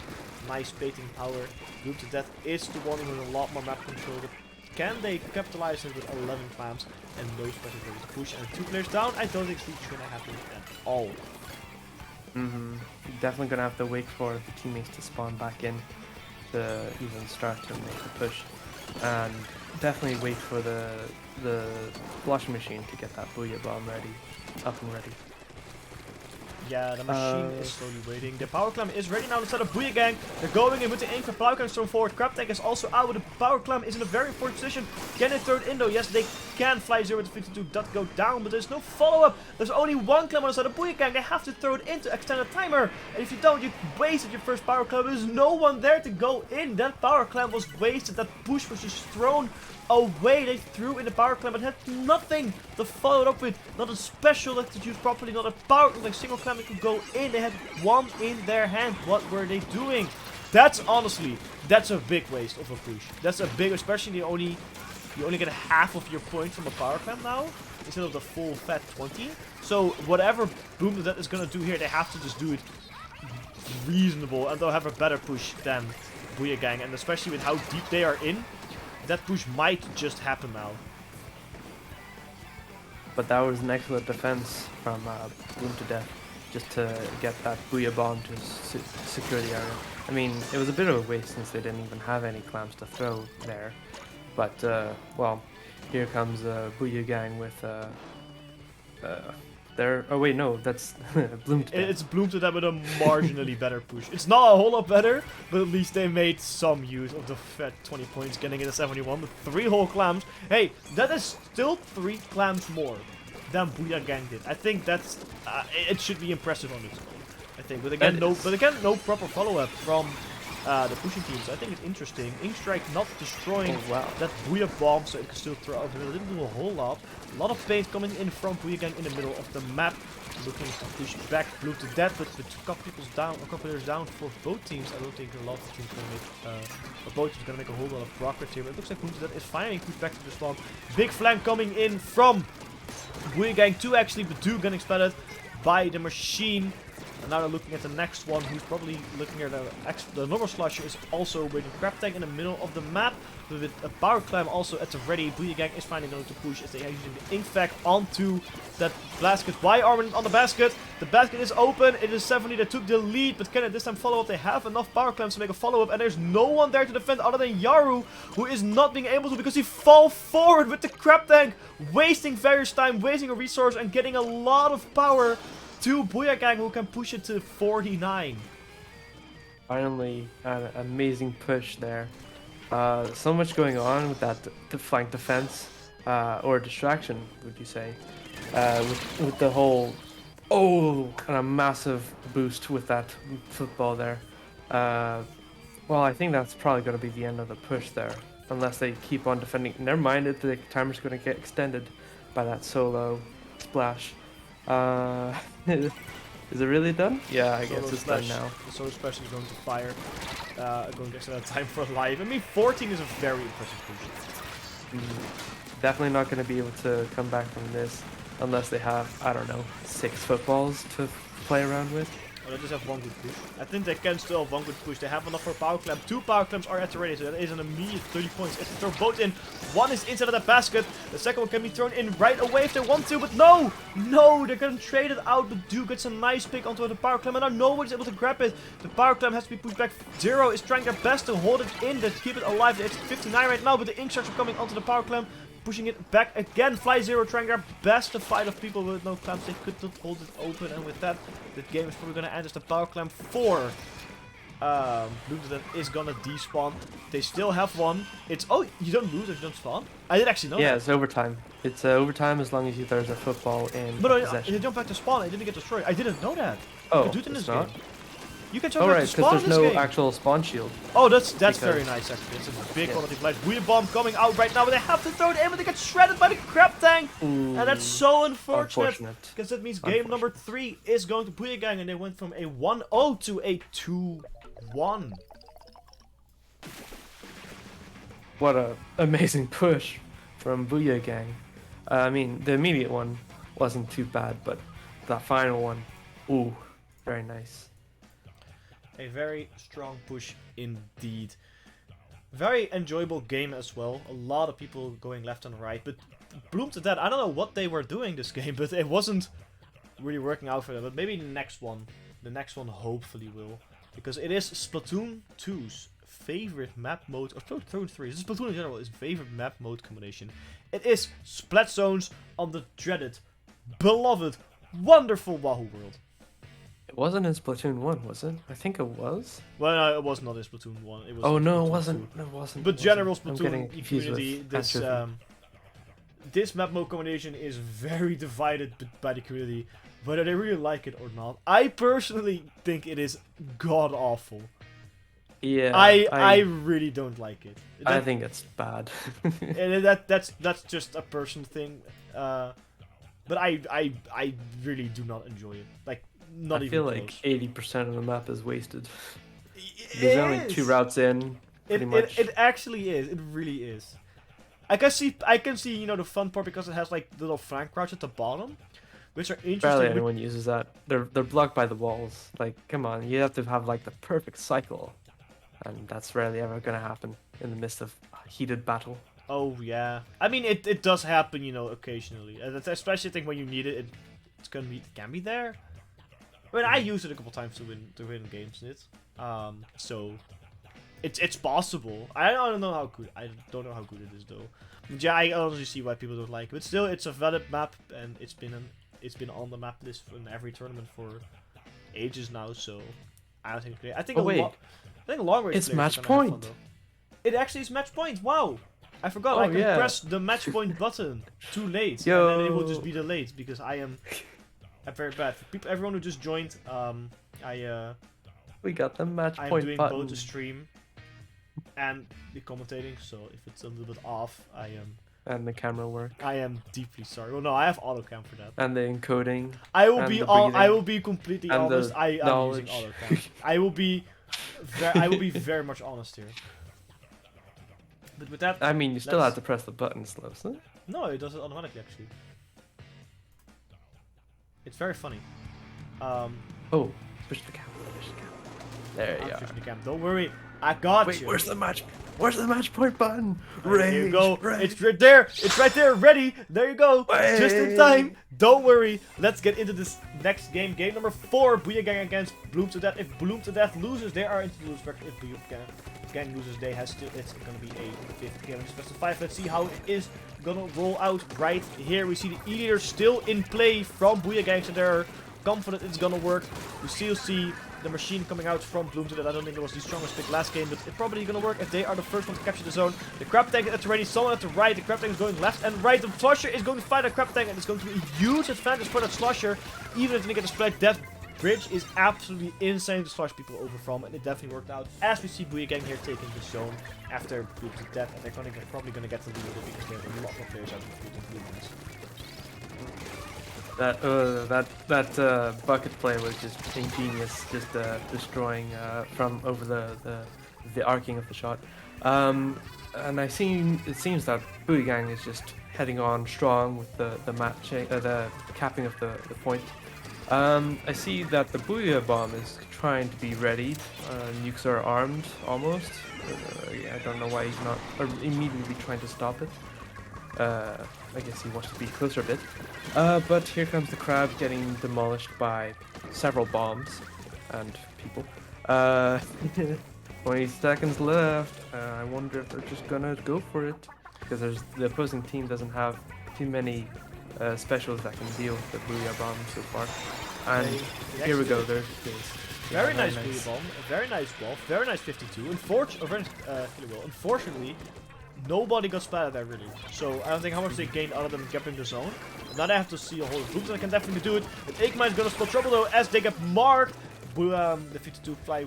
nice baiting power, bloomtodeath is the one with a lot more map control. But can they capitalize it with 11 clams and no splashes ready to push and 2 players down? I don't think it's going to happen at all. Definitely gonna have to wait for the teammates to spawn back in to even start to make the push, and definitely wait for the flush machine to get that Booyah bomb ready, up and ready. Yeah, the machine is slowly waiting. The power clam is ready now instead of Booyah Gang. They're going in with the aim for power clam storm forward. Crab Tank is also out with the power clam, is in a very important position. Can they throw it in though? Yes, they can. Fly 0 to 52 does go down, but there's no follow-up. There's only one clam on the side of Booyah Gang. They have to throw it in to extend the timer. And if you don't, you wasted your first power clam. There's no one there to go in. That power clam was wasted. That push was just thrown away. They threw in the power clam but had nothing to follow it up with. Not a special that could use properly, not a power like single clam that could go in. They had one in their hand. What were they doing? That's honestly, that's a big waste of a push. That's a big, especially you only get half of your point from a power clam now instead of the full fat 20. So whatever bloomtodeath is gonna do here, they have to just do it reasonable and they'll have a better push than Booyah Gang, and especially with how deep they are in, that push might just happen now. But that was an excellent defense from bloomtodeath, just to get that Booyah bomb to secure the area. I mean, it was a bit of a waste since they didn't even have any clams to throw there. But, well, here comes Booyah Gang with oh wait, no, that's bloomtodeath. It's bloomtodeath with a marginally better push. It's not a whole lot better, but at least they made some use of the fat 20 points, getting in a 71 with 3 whole clams. Hey, that is still 3 clams more than Booyah Gang did. I think that's it should be impressive on its own. I think, but again, no proper follow-up from the pushing team. So I think it's interesting. Inkstrike not destroying that Booyah bomb, so it can still throw out. It didn't do a whole lot. A lot of paint coming in from Booyah Gang in the middle of the map, looking to push back bloomtodeath, but with a couple players down for both teams. I don't think a lot of teams gonna make, both teams gonna make a whole lot of progress here. But it looks like bloomtodeath is finally pushed back to the spawn. Big flank coming in from Booyah Gang 2 actually, but 2 getting splatted by the machine. And now they're looking at the next one, who's probably looking at the normal slasher is also waiting. Crab Tank in the middle of the map, but with a power clam also at the ready. Booyah Gang is finally going to push as they are using the Inkfact onto that basket. Why Armin on the basket? The basket is open. It is 70 that took the lead, but can it this time follow up? They have enough power clams to make a follow-up, and there's no one there to defend other than Yaru, who is not being able to because he fall forward with the Crab Tank, wasting various time, wasting a resource, and getting a lot of power to Booyah Gang, who can push it to 49. Finally, an amazing push there. So much going on with that flank defense, or distraction, would you say? With the whole, and a massive boost with that football there. Well, I think that's probably going to be the end of the push there, unless they keep on defending. Never mind, the timer's going to get extended by that solo splash. Is it really done? Yeah, I guess it's done now. The solo splash is going to fire. Going to extend that time for life. I mean, 14 is a very impressive push. Definitely not going to be able to come back from this unless they have, I don't know, 6 footballs to play around with. Oh, they just have one good push. I think they can still have one good push. They have enough for a power clamp. 2 power clamps are at the ready, so that is an immediate 30 points. If they throw both in, one is inside of the basket. The second one can be thrown in right away if they want to, but no! No, they're gonna trade it out, but Duke gets a nice pick onto the power clamp, and now nobody's able to grab it. The power clamp has to be pushed back. Zero is trying their best to hold it in, to keep it alive. It's 59 right now, but the ink sharks are coming onto the power clamp. Pushing it back again. Fly Zero trying their best to fight off people with no clamps. They could not hold it open, and with that, the game is probably gonna end as the power clamp 4. Bloomtodeath is gonna despawn. They still have one. It's you don't lose if you don't spawn. I did actually know that. Yeah, it's overtime. It's overtime as long as there's a football in possession. They jump back to spawn. It didn't get destroyed. I didn't know that. Oh, you can do it in this game. You can jump oh, back right, to spawn in because this there's no game. actual spawn shield. Oh, that's very nice actually. It's a big quality flight. Booyah bomb coming out right now, but they have to throw it in, but they get shredded by the crab tank. Ooh, and that's so unfortunate. Because that means game number 3 is going to Booyah Gang, and they went from a 1-0 to a 2-1. What a amazing push from Booyah Gang. I mean, the immediate one wasn't too bad, but that final one, ooh, very nice. A very strong push indeed. Very enjoyable game as well. A lot of people going left and right, but Bloomtodeath, I don't know what they were doing this game, but it wasn't really working out for them. But maybe the next one hopefully will, because it is Splatoon 2's favorite map mode, or Splatoon 3, this is Splatoon in general, is favorite map mode combination. It is Splat Zones on the dreaded, beloved, wonderful Wahoo World. It wasn't in Splatoon 1, was it? I think it was. Well, no, it was not in Splatoon 1. It was oh no, Splatoon it wasn't. 2. It wasn't. But general Splatoon community, community, this map mode combination is very divided by the community, whether they really like it or not. I personally think it is god awful. Yeah. I really don't like it. I think it's bad. And that's just a personal thing. But I really do not enjoy it. Like, not even close. I feel like 80% of the map is wasted. There's only 2 routes in, pretty much. It actually is. It really is. I can see, you know, the fun part because it has like little flank routes at the bottom, which are interesting. Barely anyone uses that. They're blocked by the walls. Like, come on, you have to have like the perfect cycle, and that's rarely ever gonna happen in the midst of a heated battle. Oh yeah, I mean it does happen, you know, occasionally, especially I think when you need it, it can be there. I mean, I used it a couple times to win games in it, so it's possible. I don't know how good it is though. But yeah, I honestly see why people don't like it. But still, it's a valid map, and it's been on the map list in every tournament for ages now. So I don't think it's great. I think long range. It's match point. It actually is match point. Wow. I forgot, I can press the match point button too late, Yo. and then it will just be delayed because I'm very bad. For everyone who just joined, we got the match point I'm doing button. both the stream and the commentating, so if it's a little bit off, and the camera work. I am deeply sorry. Well, no, I have autocam for that. And the encoding. I will be completely and honest. I am using autocam. I will be very much honest here. But with that, I mean, you still have to press the buttons, though. No, it does it automatically, actually. It's very funny. Oh, push the camera. There you are. The cam. Don't worry, I got you. Where's the match point button? There you go. It's right there. It's right there. Ready. There you go. Rage. Just in time. Don't worry. Let's get into this next game. Game number 4. Booyah Gang against Bloomtodeath. If Bloomtodeath loses, they are into the lose record. If Booyah Gang loses, it's gonna be a 5th game. Best of 5. Let's see how it is gonna roll out right here. We see the E-leader still in play from Booyah Gang, so they're confident it's gonna work. You still see the machine coming out from bloomtodeath. I don't think it was the strongest pick last game, but it's probably gonna work if they are the first one to capture the zone. The crab tank at the ready, someone at the right. The crab tank is going left and right. The slusher is going to fight a crab tank, and it's going to be a huge advantage for that slusher, even if they get a split. That bridge is absolutely insane to slush people over from, and it definitely worked out. As we see Booyah Gang here taking the zone after bloomtodeath, and they're probably gonna get the lead because they have a lot more players out of the That bucket play was just ingenious, just destroying from over the arcing of the shot. And it seems that Booyah Gang is just heading on strong with the capping of the point. I see that the Booyah bomb is trying to be readied. Nukes are armed almost. I don't know why he's not immediately trying to stop it. I guess he wants to be closer a bit. But here comes the crab getting demolished by several bombs and people. 20 seconds left. I wonder if they're just gonna go for it, because the opposing team doesn't have too many specials that can deal with the Booyah bomb so far. And here we go. There's very nice Booyah bomb, a very nice wolf, very nice 52. Unfortunately, nobody got splattered there really. So I don't think how much they gained other than capping the zone. Now they have to see a whole group, and I can definitely do it. But Igma is gonna spot trouble though as they get marked. The 52 fly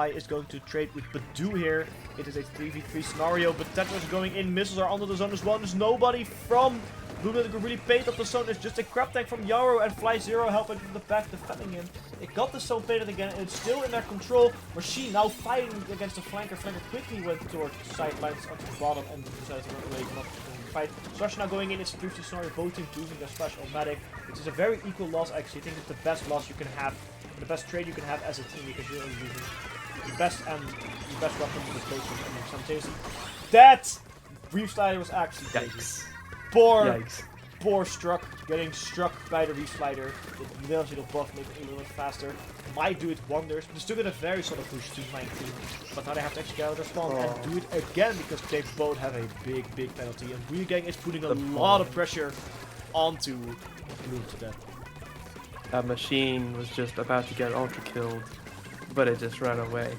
is going to trade with Badu here. It is a 3v3 scenario, but Tetris going in. Missiles are under the zone as well. There's nobody from bloomtodeath could really paint up the zone. There's just a crab tank from Yarrow and Fly Zero helping from the back, defending him. It got the zone painted again, and it's still in their control. Machine now fighting against the flanker. Flanker quickly went towards the sidelines onto the bottom and decided to run away, not to fight. Slash now going in. It's a 3v3 scenario. Both teams using their Slash automatic, which is a very equal loss. Actually, I think it's the best loss you can have. The best trade you can have as a team, because you're only using the best weapon to the closest and simultaneously. That Reef Slider was actually crazy. Poor getting struck by the Reef Slider. It nails it above, making it a little bit faster. Might do it wonders, but they're still gonna very sort of push to 19. But now they have to actually get out of their spawn and do it again, because they both have a big penalty. And Booyah Gang is putting a lot of pressure onto bloomtodeath. That machine was just about to get ultra killed, but it just ran away.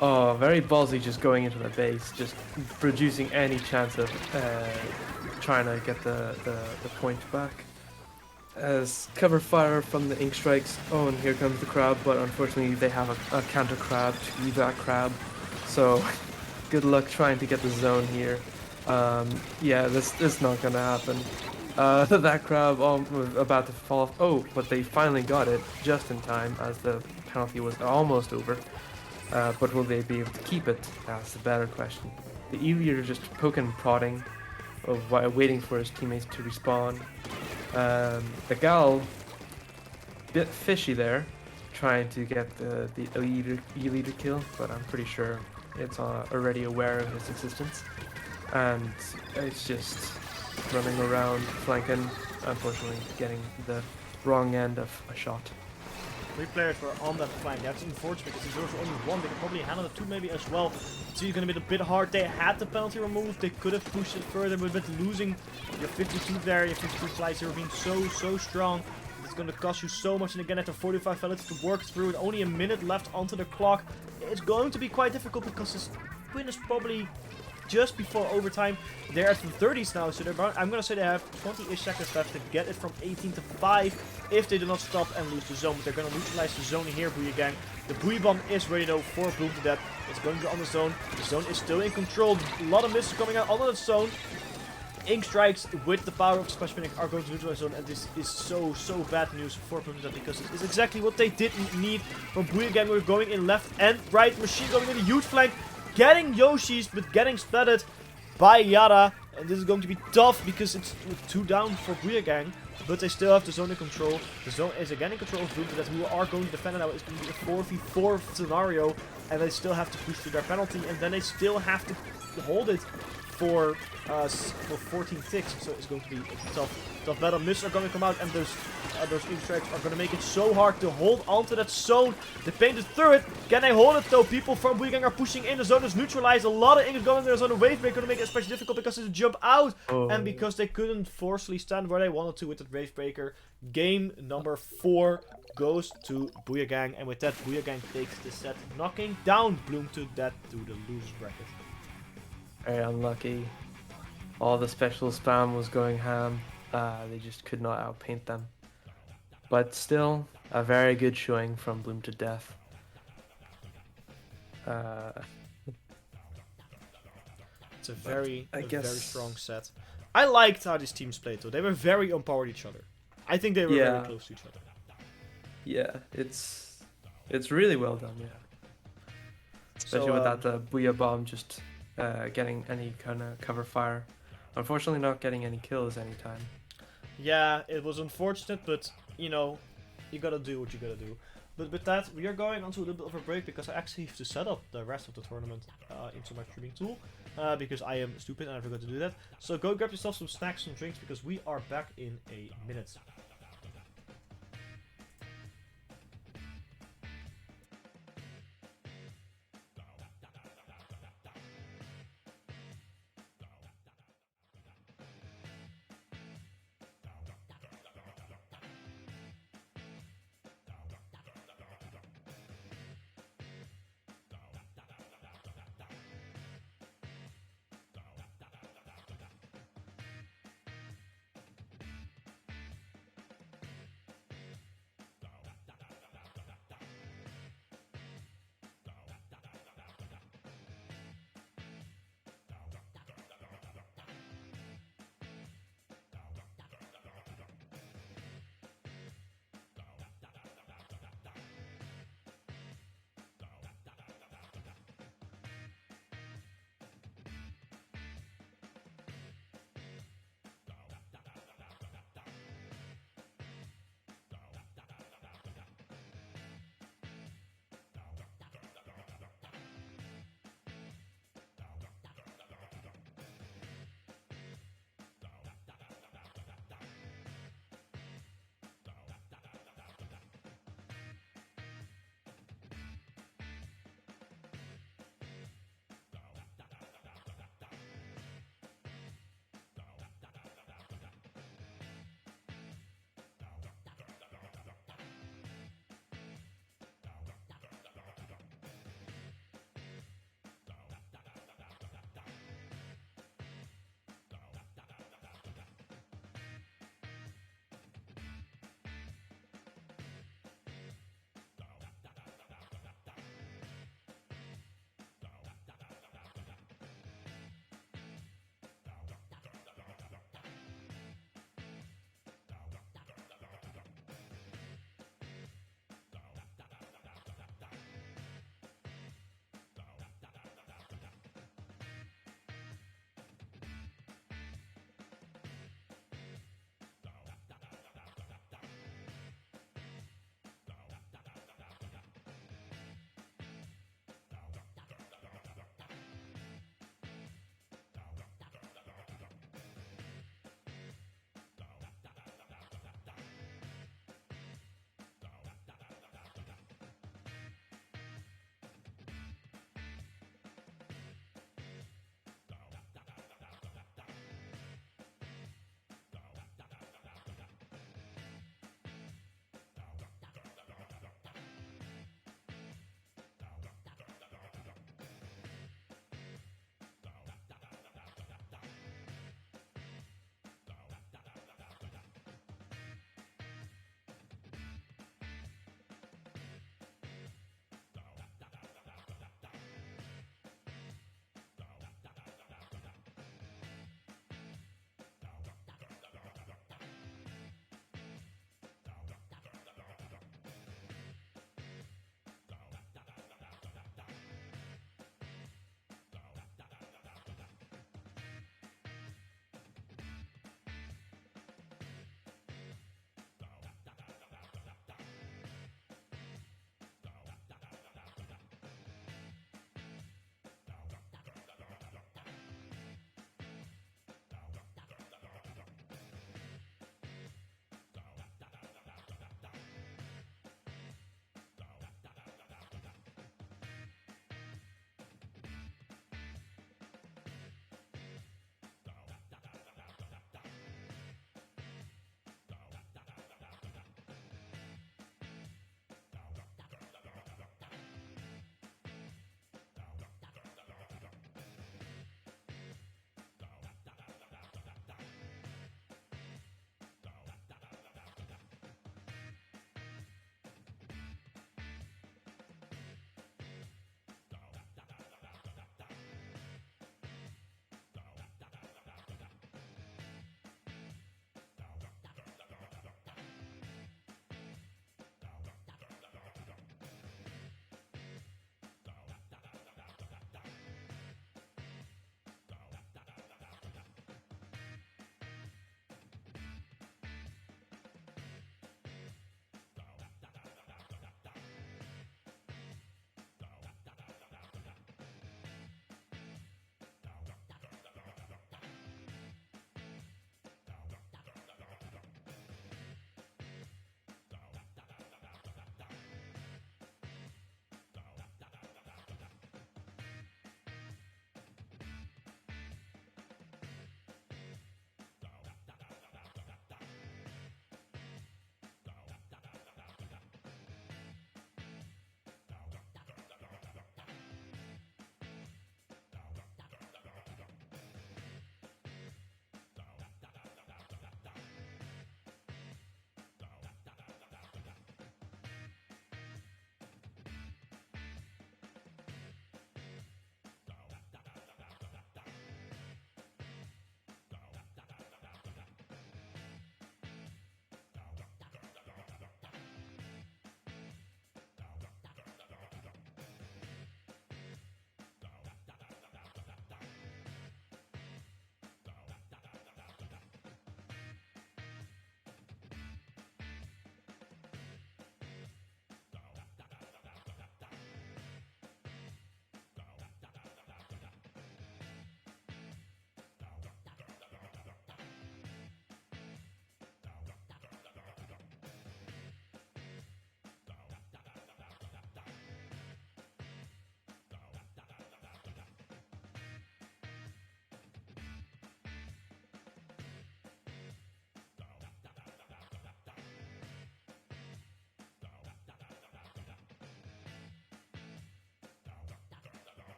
Oh, very ballsy, just going into the base, just producing any chance of trying to get the point back. As cover fire from the ink strikes. Oh, and here comes the crab, but unfortunately they have a counter crab to evac crab. So good luck trying to get the zone here. Yeah, this is not gonna happen. That crab was about to fall off. Oh, but they finally got it just in time as the penalty was almost over. But will they be able to keep it? That's the better question. The Eevee are just poking and prodding, waiting for his teammates to respawn. The Gal, bit fishy there, trying to get the E-leader kill, but I'm pretty sure it's already aware of his existence. And it's just running around, flanking, unfortunately getting the wrong end of a shot. 3 players were on that flank. That's unfortunate because if there was only 1, they could probably handle the 2 maybe as well. It's going to be a bit hard. They had the penalty removed. They could have pushed it further, but with losing your 52 there, your 52 Fly Zero being so strong, it's going to cost you so much. And again, after 45 fellas to work through and only a minute left onto the clock, it's going to be quite difficult because this win is probably just before overtime. They're at the 30s now, so I'm gonna say they have 20-ish seconds left to get it from 18 to 5 if they do not stop and lose the zone. But they're gonna neutralize the zone here, Booyah Gang. The Booyah Bomb is ready though for bloomtodeath. It's going to go on the zone. The zone is still in control. A lot of missiles coming out on the zone. Ink strikes with the power of Splash Panic are going to neutralize the zone, and this is so bad news for bloomtodeath because it is exactly what they didn't need from Booyah Gang. We're going in left and right. Machine going in a huge flank, getting Yoshi's, but getting splattered by Yara. And this is going to be tough because it's 2 down for Booyah Gang, but they still have the zone in control. The zone is again in control of bloomtodeath, who are going to defend it now. It's going to be a 4v4 scenario, and they still have to push through their penalty, and then they still have to hold it for 14 ticks, so it's going to be a tough battle. Mists are going to come out, and those Easter eggs are going to make it so hard to hold onto that zone. The painted turret, can they hold it though? People from Booyah Gang are pushing in, the zone is neutralized, a lot of ingots going in the zone. The wave break going to make it especially difficult because it's a jump out, and because they couldn't forcefully stand where they wanted to with that wave breaker. Game number 4 goes to Booyah Gang, and with that, Booyah Gang takes the set, knocking down bloomtodeath to the losers bracket. Very unlucky. All the special spam was going ham. They just could not outpaint them. But still, a very good showing from bloomtodeath. It's a very guess... strong set. I liked how these teams played though. They were very on par with each other. I think they were very close to each other. Yeah, it's really well done, yeah. Especially without the Booyah Bomb just getting any kind of cover fire. Unfortunately not getting any kills anytime. Yeah, it was unfortunate, but you know, you gotta do what you gotta do. But with that, we are going on to a little bit of a break because I actually have to set up the rest of the tournament into my streaming tool. Because I am stupid and I forgot to do that. So go grab yourself some snacks and drinks because we are back in a minute.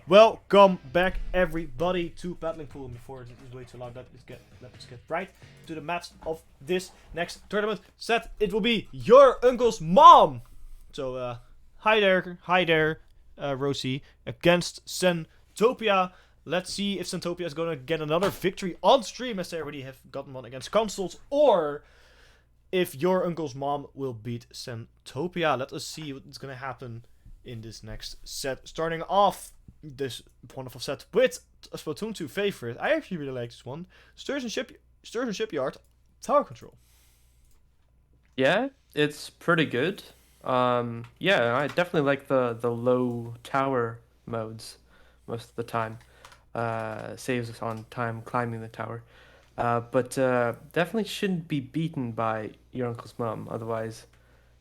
Welcome back, everybody, to Battling Pool. And before it is way too loud, let's get right to the maps of this next tournament set. It will be your uncle's mom. So, hi there, Rosie, against Centopia. Let's see if Centopia is gonna get another victory on stream, as they already have gotten one against Consuls, or if your uncle's mom will beat Centopia. Let us see what's gonna happen in this next set. Starting off this wonderful set with a Splatoon 2 favorite. I actually really like this one. Sturgeon Shipyard Tower Control. Yeah, it's pretty good. Yeah, I definitely like the low tower modes most of the time. Saves us on time climbing the tower. But definitely shouldn't be beaten by your uncle's mom, otherwise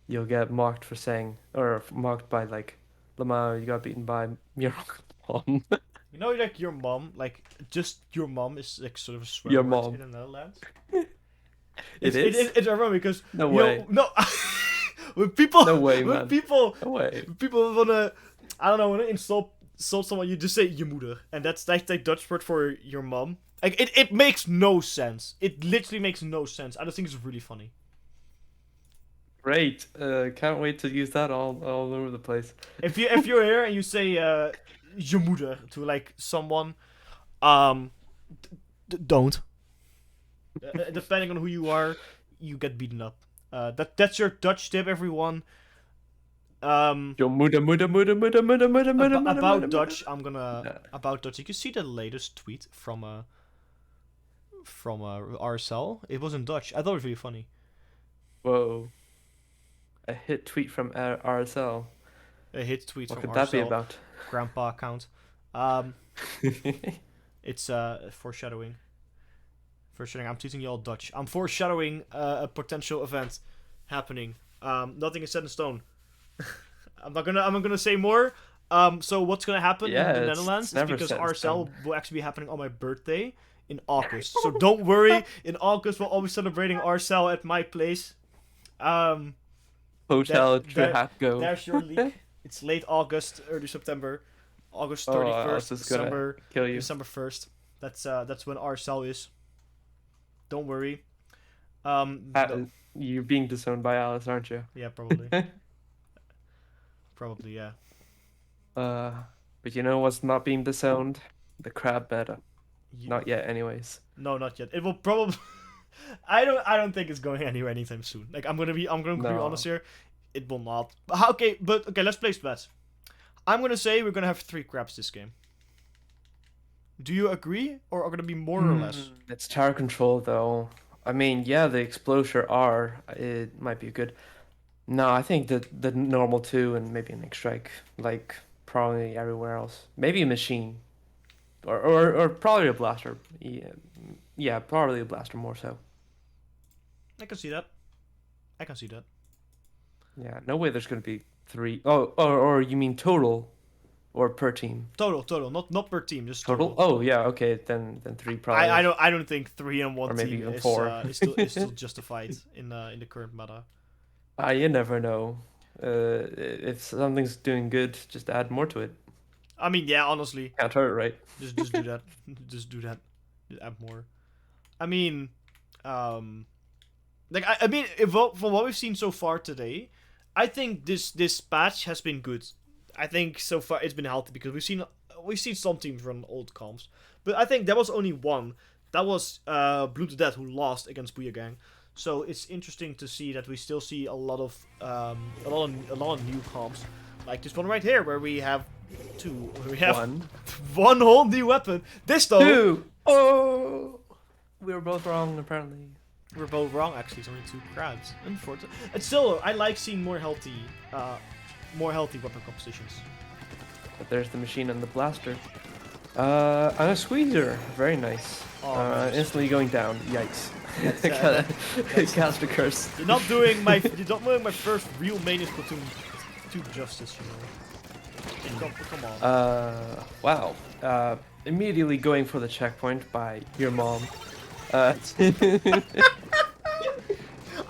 you'll get mocked for saying, or mocked by like, Lamau, you got beaten by your uncle's mom. You know, like your mom, like just your mom is like sort of a swear Your word mom. in the Netherlands. It's It's ironic because No you know, way. no, when people, No way, when man. people way. wanna, I don't know, wanna insult someone, you just say je moeder, and that's like the Dutch word for your mom. Like it makes no sense. It literally makes no sense. I just think it's really funny. Great. Can't wait to use that all over the place. If you're here and you say je moeder to like someone, don't. Depending on who you are, you get beaten up. That's your Dutch tip, everyone. Your muda. About Dutch, I'm gonna about Dutch. You can see the latest tweet from RSL. It was in Dutch. I thought it was really funny. Whoa. A hit tweet from RSL. A hit tweet What from could that be RSL about? grandpa account. It's foreshadowing. I'm teaching you all Dutch. I'm foreshadowing a potential event happening. Nothing is set in stone. I'm not gonna say more. So what's gonna happen in the Netherlands is because RSL will actually be happening on my birthday in August. So don't worry. In August we'll all be celebrating RSL at my place. Hotel Trihatgo. There's your leak. It's late August, early September. August 31st, December, kill you. December 1st. That's when RSL is. Don't worry. You're being disowned by Alice, aren't you? Yeah, probably. Probably, yeah. But you know what's not being disowned? The crab meta. Not yet, anyways. No, not yet. It will probably. I don't think it's going anywhere anytime soon. Like I'm gonna be honest here. It will not. Okay, let's place bets. I'm gonna say we're gonna have 3 crabs this game. Do you agree, or are gonna be more or less? It's tower control though. I mean, yeah, the Explosior R, it might be good. No, I think the normal 2 and maybe an X-Strike, like probably everywhere else. Maybe a machine, or probably a blaster. Yeah, probably a blaster more so. I can see that. Yeah, no way there's gonna be 3. Oh, or you mean total, or per team? Total, not per team, just Total. Oh yeah, okay, then 3 probably. I don't think 3 on one Or maybe team even is 4. is still justified in the current meta. You never know. If something's doing good, just add more to it. I mean, yeah, honestly, Can't hurt, right? just do that. Just do that. Just add more. I mean, like I mean, from what we've seen so far today, I think this patch has been good. I think so far it's been healthy because we've seen some teams run old comps, but I think there was only one. That was bloomtodeath who lost against Booyah Gang. So it's interesting to see that we still see a lot of new comps, like this one right here, where we have one whole new weapon. This though. 2. Oh, we were both wrong apparently. We're both wrong, actually. It's only 2 crabs. Unfortunately, it's still I like seeing more healthy weapon compositions. But there's the machine and the blaster. And a squeezer, very nice. Oh, Instantly going down. Yikes! Cast a curse. You're not doing my first real main Splatoon 2 justice, you know. Come on. Wow. Immediately going for the checkpoint by your mom.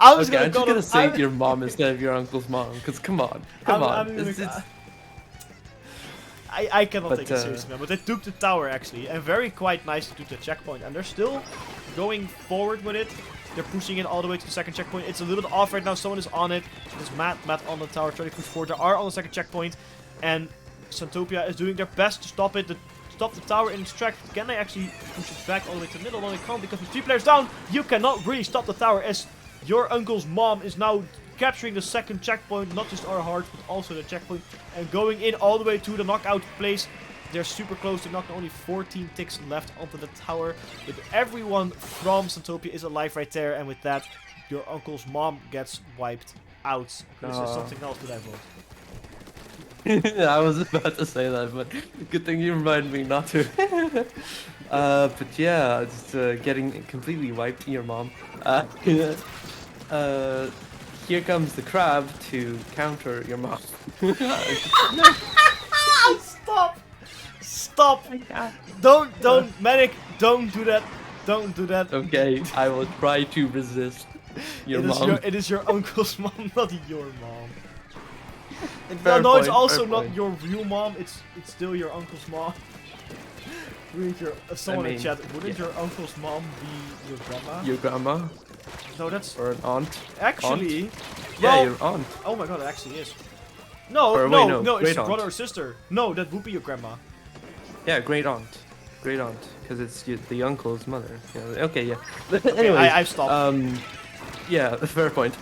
I was I'm just gonna say your mom instead of your uncle's mom, because come on. I cannot But, take it seriously, man. But they took the tower, actually. And very quite nicely took the checkpoint. And they're still going forward with it. They're pushing it all the way to the second checkpoint. It's a little bit off right now. Someone is on it. There's Matt on the tower trying to push forward. They are on the second checkpoint. And Centopia is doing their best to stop it. Stop the tower in its track. Can they actually push it back all the way to the middle? No, they can't, because with 3 players down, you cannot really stop the tower, as your uncle's mom is now capturing the second checkpoint, not just our hearts, but also the checkpoint, and going in all the way to the knockout place. They're super close to knocking, only 14 ticks left onto the tower, but everyone from Centopia is alive right there, and with that, your uncle's mom gets wiped out. This is something else that I vote. I was about to say that, but good thing you reminded me not to. But yeah, just getting completely wiped, your mom. Here comes the crab to counter your mom. Stop! Stop! Don't, medic, don't do that. Don't do that. Okay, I will try to resist your mom. It is your uncle's mom, not your mom. Fair No, it's point, also fair not point. your real mom, it's still your uncle's mom. Wouldn't your, someone in chat, wouldn't your uncle's mom be your grandma? Your grandma? No, that's... Or an aunt? Actually... Aunt? Well, Yeah, your aunt. oh my god, it actually is. No, Or, no, wait, no, no, it's great your aunt. brother or sister. No, that would be your grandma. Yeah, great aunt. Great aunt. Because it's the uncle's mother. Yeah, okay, yeah. Anyways, Okay, I've stopped. yeah, fair point.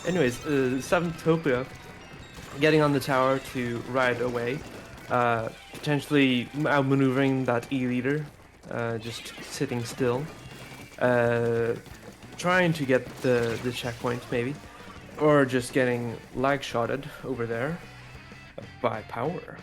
Anyways, Centopia getting on the tower to ride away. Potentially outmaneuvering that E leader. Just sitting still. Trying to get the checkpoint, maybe. Or just getting lag shotted over there by power.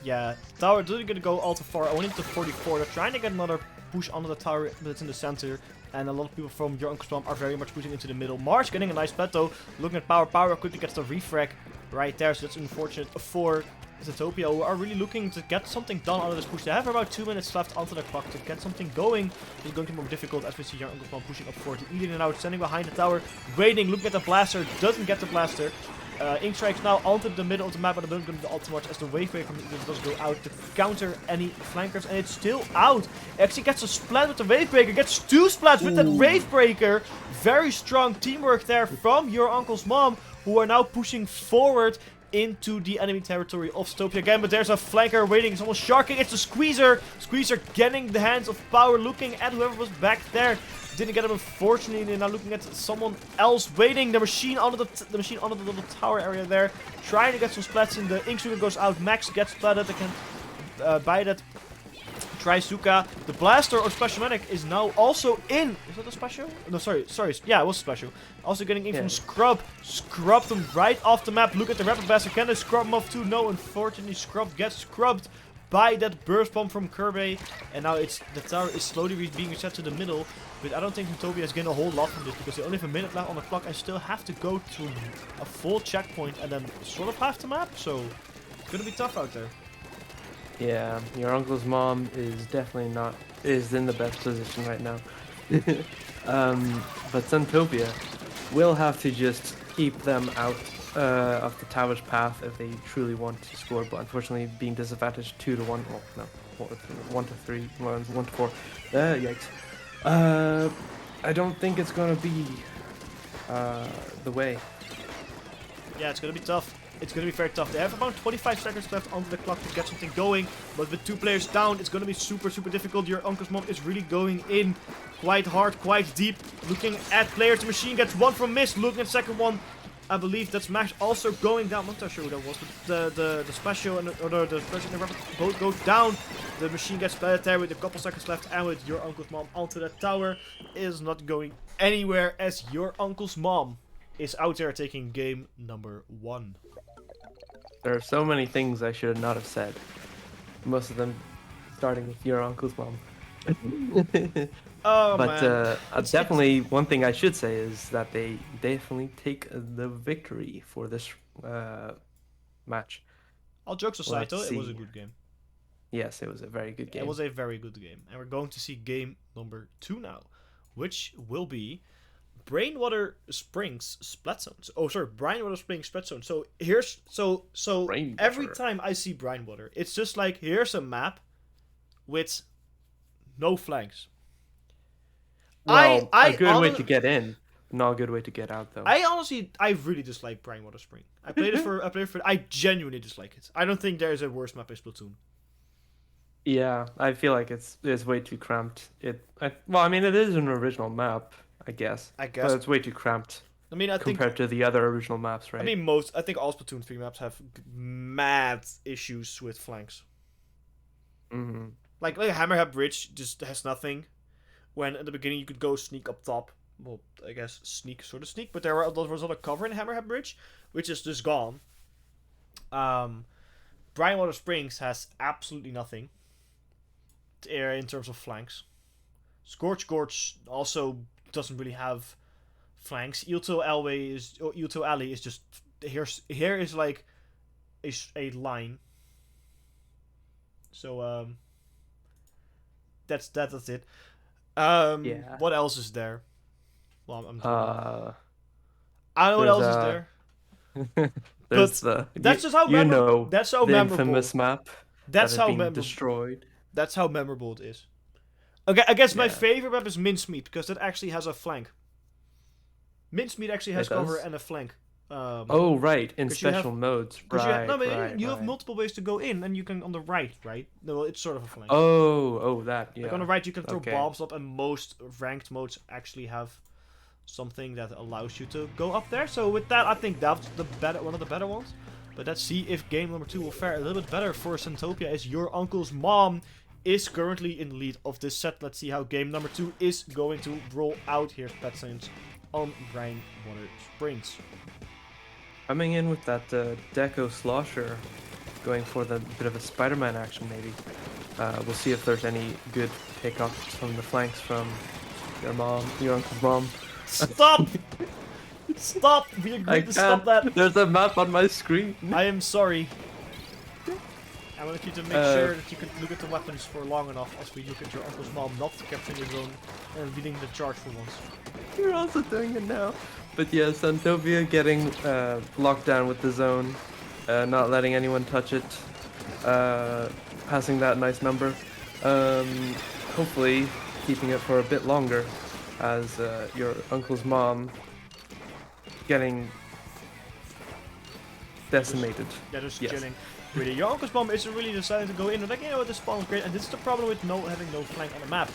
Yeah, tower doesn't gonna go all too far, only to 44. They're trying to get another push onto the tower, but it's in the center. And a lot of people from your uncle's mom are very much pushing into the middle. Mars getting a nice plateau. Looking at power. Power quickly gets the refrag right there, so that's unfortunate for Centopia, who are really looking to get something done out of this push. They have about 2 minutes left onto the clock to get something going. It's going to be more difficult as we see your uncle's mom pushing up forward. Eating it out, standing behind the tower, waiting, looking at the blaster, doesn't get the blaster. Ink strikes now onto the middle of the map, but I don't going to do all too much as the wave breaker from the Eagles does go out to counter any flankers, and it's still out. Actually gets a splat with the wave breaker, gets 2 splats with that wave breaker. Very strong teamwork there from your uncle's mom, who are now pushing forward into the enemy territory of Centopia again, but there's a flanker waiting. It's almost sharking. It's a Squeezer. Squeezer getting the hands of power, looking at whoever was back there. Didn't get him, unfortunately. They're now looking at someone else waiting. The machine onto the machine onto the little tower area there, trying to get some splats in. The ink shooter goes out. Max gets splatted. They can buy that. Trysuka, the blaster or special medic is now also in. Is that a special? No, sorry. Yeah, it was a special. Also getting in from Scrub. Scrubbed him right off the map. Look at the rapid blaster. Can they scrub him off too? No, unfortunately, Scrub gets scrubbed by that burst bomb from Kirby. And now the tower is slowly being reset to the middle. But I don't think Centopia is getting a whole lot from this, because they only have a minute left on the clock and still have to go to a full checkpoint and then sort of half the map. So it's gonna be tough out there. Yeah, your uncle's mom is definitely is in the best position right now. But Centopia will have to just keep them out of the tower's path if they truly want to score, but unfortunately being disadvantaged 2-1, well, no, 1-3, 1-4, yikes. I don't think it's gonna be the way. Yeah, it's gonna be tough. It's going to be very tough. They have about 25 seconds left on the clock to get something going. But with 2 players down, it's going to be super, super difficult. Your uncle's mom is really going in quite hard, quite deep. Looking at players. The machine gets 1 from Mist. Looking at second one. I believe that's Max also going down. I'm not sure who that was. But the special and the special and the rapid both go down. The machine gets splattered there with a couple seconds left. And with your uncle's mom onto that tower, is not going anywhere as your uncle's mom is out there taking game number 1. There are so many things I should not have said. Most of them starting with your uncle's mom. Oh, but man. Definitely one thing I should say is that they definitely take the victory for this match. All jokes aside, though, it was a good game. Yes, it was a very good game. It was a very good game. And we're going to see game number 2 now, which will be Brainwater Springs Splat Zone. Oh, sorry, Brainwater Springs Splat Zone. So here's so every Brainwater. time I see Brainwater, it's just like here's a map with no flanks. Well, I a good way to get in, not a good way to get out, though. I really dislike Brainwater Spring. I played it for. I genuinely dislike it. I don't think there is a worse map in Splatoon. Yeah, I feel like it's way too cramped. Well, I mean, it is an original map, I guess. But it's way too cramped. I mean, I think compared to the other original maps, right? I mean, I think all Splatoon 3 maps have mad issues with flanks. Mm-hmm. Like Hammerhead Bridge just has nothing. When at the beginning you could go sneak up top. Well, I guess sort of sneak, but there was a lot of cover in Hammerhead Bridge, which is just gone. Brainwater Springs has absolutely nothing in terms of flanks. Scorch Gorge also doesn't really have flanks. Eelto Alley is just here is like a line. So that's it. Yeah. What else is there? Well, I don't know what there's, else is there. There's That's just how memorable. That's how the memorable. infamous map. That's how memorable. Destroyed. That's how memorable it is. Okay, I guess my Yeah. favorite map is Mincemeat because that actually has a flank. Mincemeat actually has It does? cover and a flank. Oh right, in 'cause you have- special modes. Because Right. you have multiple ways to go in, and you can on the right. No, it's sort of a flank. Oh, that. Yeah. Like on the right, you can throw Okay. bombs up, and most ranked modes actually have something that allows you to go up there. So with that, I think that's one of the better ones. But let's see if game number 2 will fare a little bit better for Centopia, as your uncle's mom is currently in lead of this set. Let's see how game number 2 is going to roll out. Here's Pet Saints on Brainwater Springs. Coming in with that Deco Slosher, going for the bit of a Spider-Man action maybe. We'll see if there's any good pickups from the flanks from your uncle's mom. Stop! Stop! We agreed to stop that. There's a map on my screen. I am sorry. I want you to make sure that you can look at the weapons for long enough as we look at your uncle's mom not capturing the zone and leading the charge for once. You're also doing it now. But yeah, Centopia getting locked down with the zone, not letting anyone touch it, passing that nice number. Hopefully keeping it for a bit longer, as your uncle's mom getting decimated. Yeah, just Yes. chilling. Really, your uncle's mom isn't really deciding to go in. Like, you know what, this spawn is great, and this is the problem with having no flank on the map.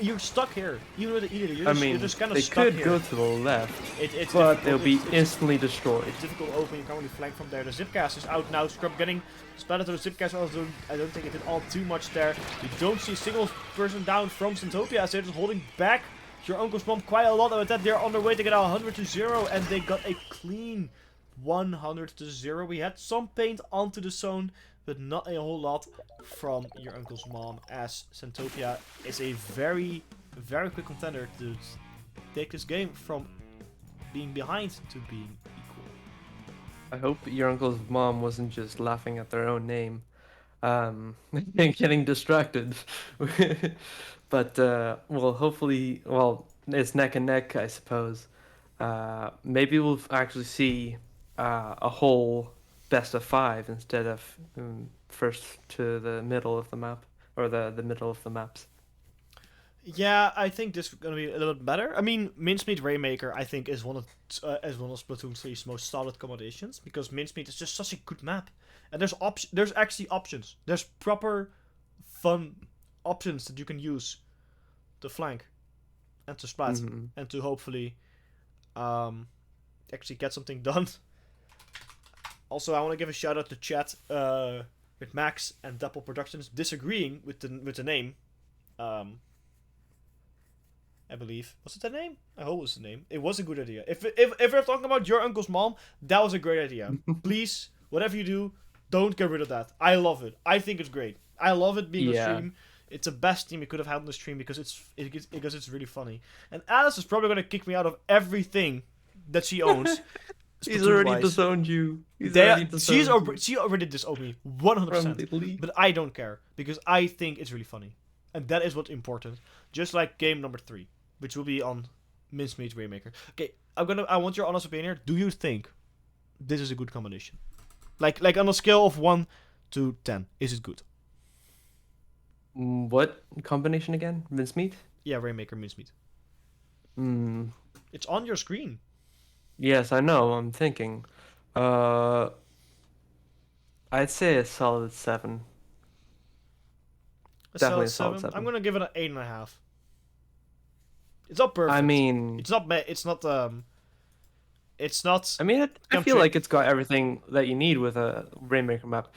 You're stuck here, even with the editor. You're just kind of they stuck could here. go to the left, It's but difficult. they'll be It's instantly destroyed. It's difficult to open. You can't really flank from there. The Zipcast is out now. Scrub getting splattered to the Zipcast. Also, I don't think it did all too much there. You don't see a single person down from Centopia, as they're just holding back your uncle's mom quite a lot. And with that, they're on their way to get 100-0, and they got a clean 100-0. We had some paint onto the zone, but not a whole lot from your uncle's mom, as Centopia is a very, very quick contender to take this game from being behind to being equal. I hope your uncle's mom wasn't just laughing at their own name, and getting distracted. But hopefully, it's neck and neck, I suppose. Maybe we'll actually see a whole best of 5 instead of first to the middle of the map, or the middle of the maps. Yeah, I think this is gonna be a little bit better. I mean, Mincemeat Rainmaker, I think, is one of Splatoon 3's most solid combinations, because Mincemeat is just such a good map, and there's actually options. There's proper, fun options that you can use to flank and to splat and to hopefully actually get something done. Also, I want to give a shout out to chat with Max and Dapple Productions disagreeing with the name. I believe. Was it the name? I hope it was the name. It was a good idea. If we're talking about your uncle's mom, that was a great idea. Please, whatever you do, don't get rid of that. I love it. I think it's great. I love it being on stream. It's the best theme we could have had on the stream because it's really funny. And Alice is probably gonna kick me out of everything that she owns. He's already disowned you. She already disowned me 100%. But I don't care because I think it's really funny, and that is what's important. Just like game number 3, which will be on Mincemeat Rainmaker. Okay, I want your honest opinion here. Do you think this is a good combination? Like on a scale of 1 to 10, is it good? What combination again? Mincemeat? Yeah, Rainmaker Mincemeat. Hmm. It's on your screen. Yes, I know. I'm thinking. I'd say a solid 7. Definitely a solid 7. I'm gonna give it an 8.5. It's not perfect. I mean, it's not. It's not. I mean, I feel like it's got everything that you need with a Rainmaker map.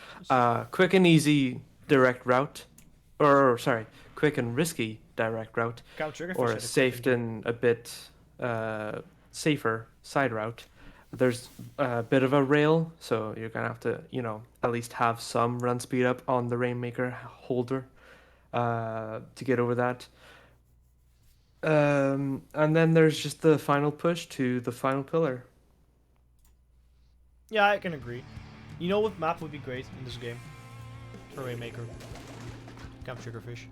Quick and easy direct route, or sorry, quick and risky direct route, or a safe and a bit safer side route. There's a bit of a rail, so you're gonna have to, at least have some run speed up on the Rainmaker holder to get over that. And then there's just the final push to the final pillar. Yeah, I can agree. You know what map would be great in this game? For Rainmaker. Camp Sugarfish.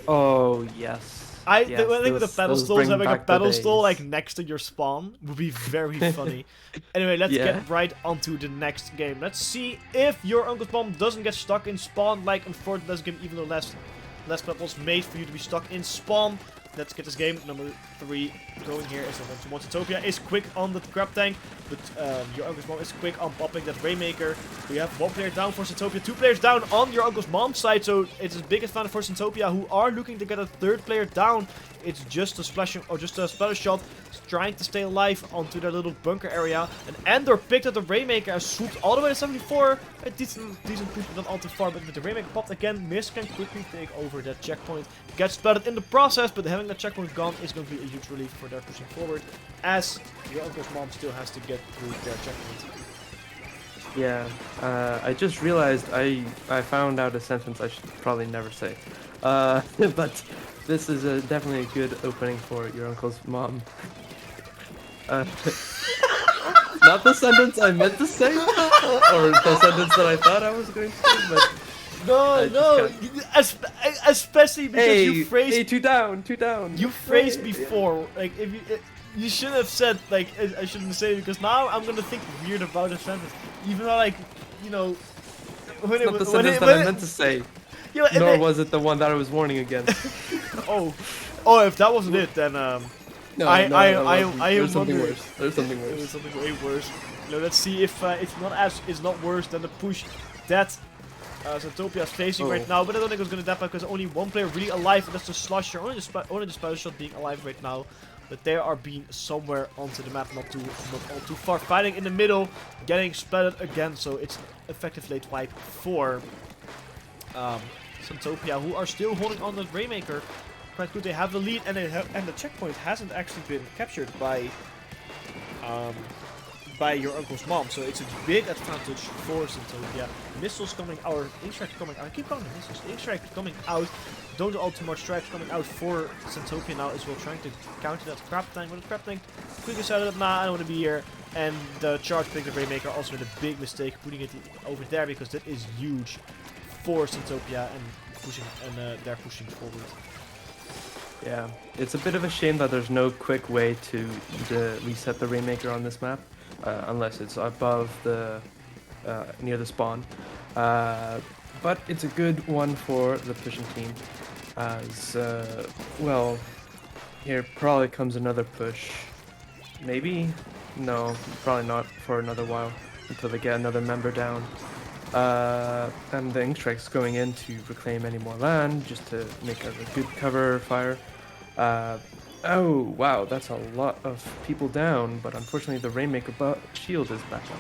Oh, yes. I think with the pedestals, having a pedestal like next to your spawn would be very funny. Anyway, let's get right onto the next game. Let's see if your uncle's mom doesn't get stuck in spawn like unfortunately this game, even though last map was made for you to be stuck in spawn. Let's get this game number 3 going here. As Centopia is quick on the crab tank, but your uncle's mom is quick on popping that Rainmaker. We have 1 player down for Centopia, 2 players down on your uncle's mom's side, so it's a big advantage for Centopia, who are looking to get a 3rd player down. It's just a splashing or just a splatter shot, trying to stay alive onto their little bunker area. And Endor picked up the Rainmaker and swooped all the way to 74. A decent push, but not all too far. But with the Rainmaker popped again, Mist can quickly take over that checkpoint. Gets splattered in the process, but having that checkpoint gone is going to be a huge relief for their pushing forward, as your uncle's mom still has to get through their checkpoint. Yeah, I just realized I found out a sentence I should probably never say. But this is definitely a good opening for your uncle's mom. Not the sentence I meant to say, or the sentence that I thought I was going to say, but... No, especially because you phrased... Hey, two down. You phrased before, like, if you shouldn't have said, like, I shouldn't say it, because now I'm gonna think weird about a sentence. Even though, like, when it's not the sentence that I meant to say. Yeah, nor was it the one that I was warning against. Oh, if that wasn't it, then there's something worse. There's something worse. There's something way worse. Let's see if it's not worse than the push that Centopia is facing right now. But I don't think it's gonna happen because only 1 player really alive, and that's the Slusher. Only the Spider Shot being alive right now. But they are being somewhere onto the map, not all too far. Fighting in the middle, getting splattered again. So it's effective late wipe for Centopia, who are still holding on the Rainmaker. Quite good. They have the lead, and the checkpoint hasn't actually been captured by your uncle's mom. So it's a big advantage for Centopia. Missiles coming out, Inkstrike coming out. I keep calling them missiles. Inkstrike coming out. Don't do all too much strikes coming out for Centopia now as well, trying to counter that crab tank. But the crab tank quickly decided, nah, I don't want to be here. And the charge pick the Rainmaker also made a big mistake putting it over there, because that is huge for Centopia and pushing, and they're pushing forward. Yeah, it's a bit of a shame that there's no quick way to reset the Rainmaker on this map, unless it's above the near the spawn. But it's a good one for the pushing team, as well. Here probably comes another push. Maybe? No, probably not for another while until they get another member down. And the Inkstrike's going in to reclaim any more land, just to make a good cover fire. Oh, wow, that's a lot of people down, but unfortunately the Rainmaker shield is back up.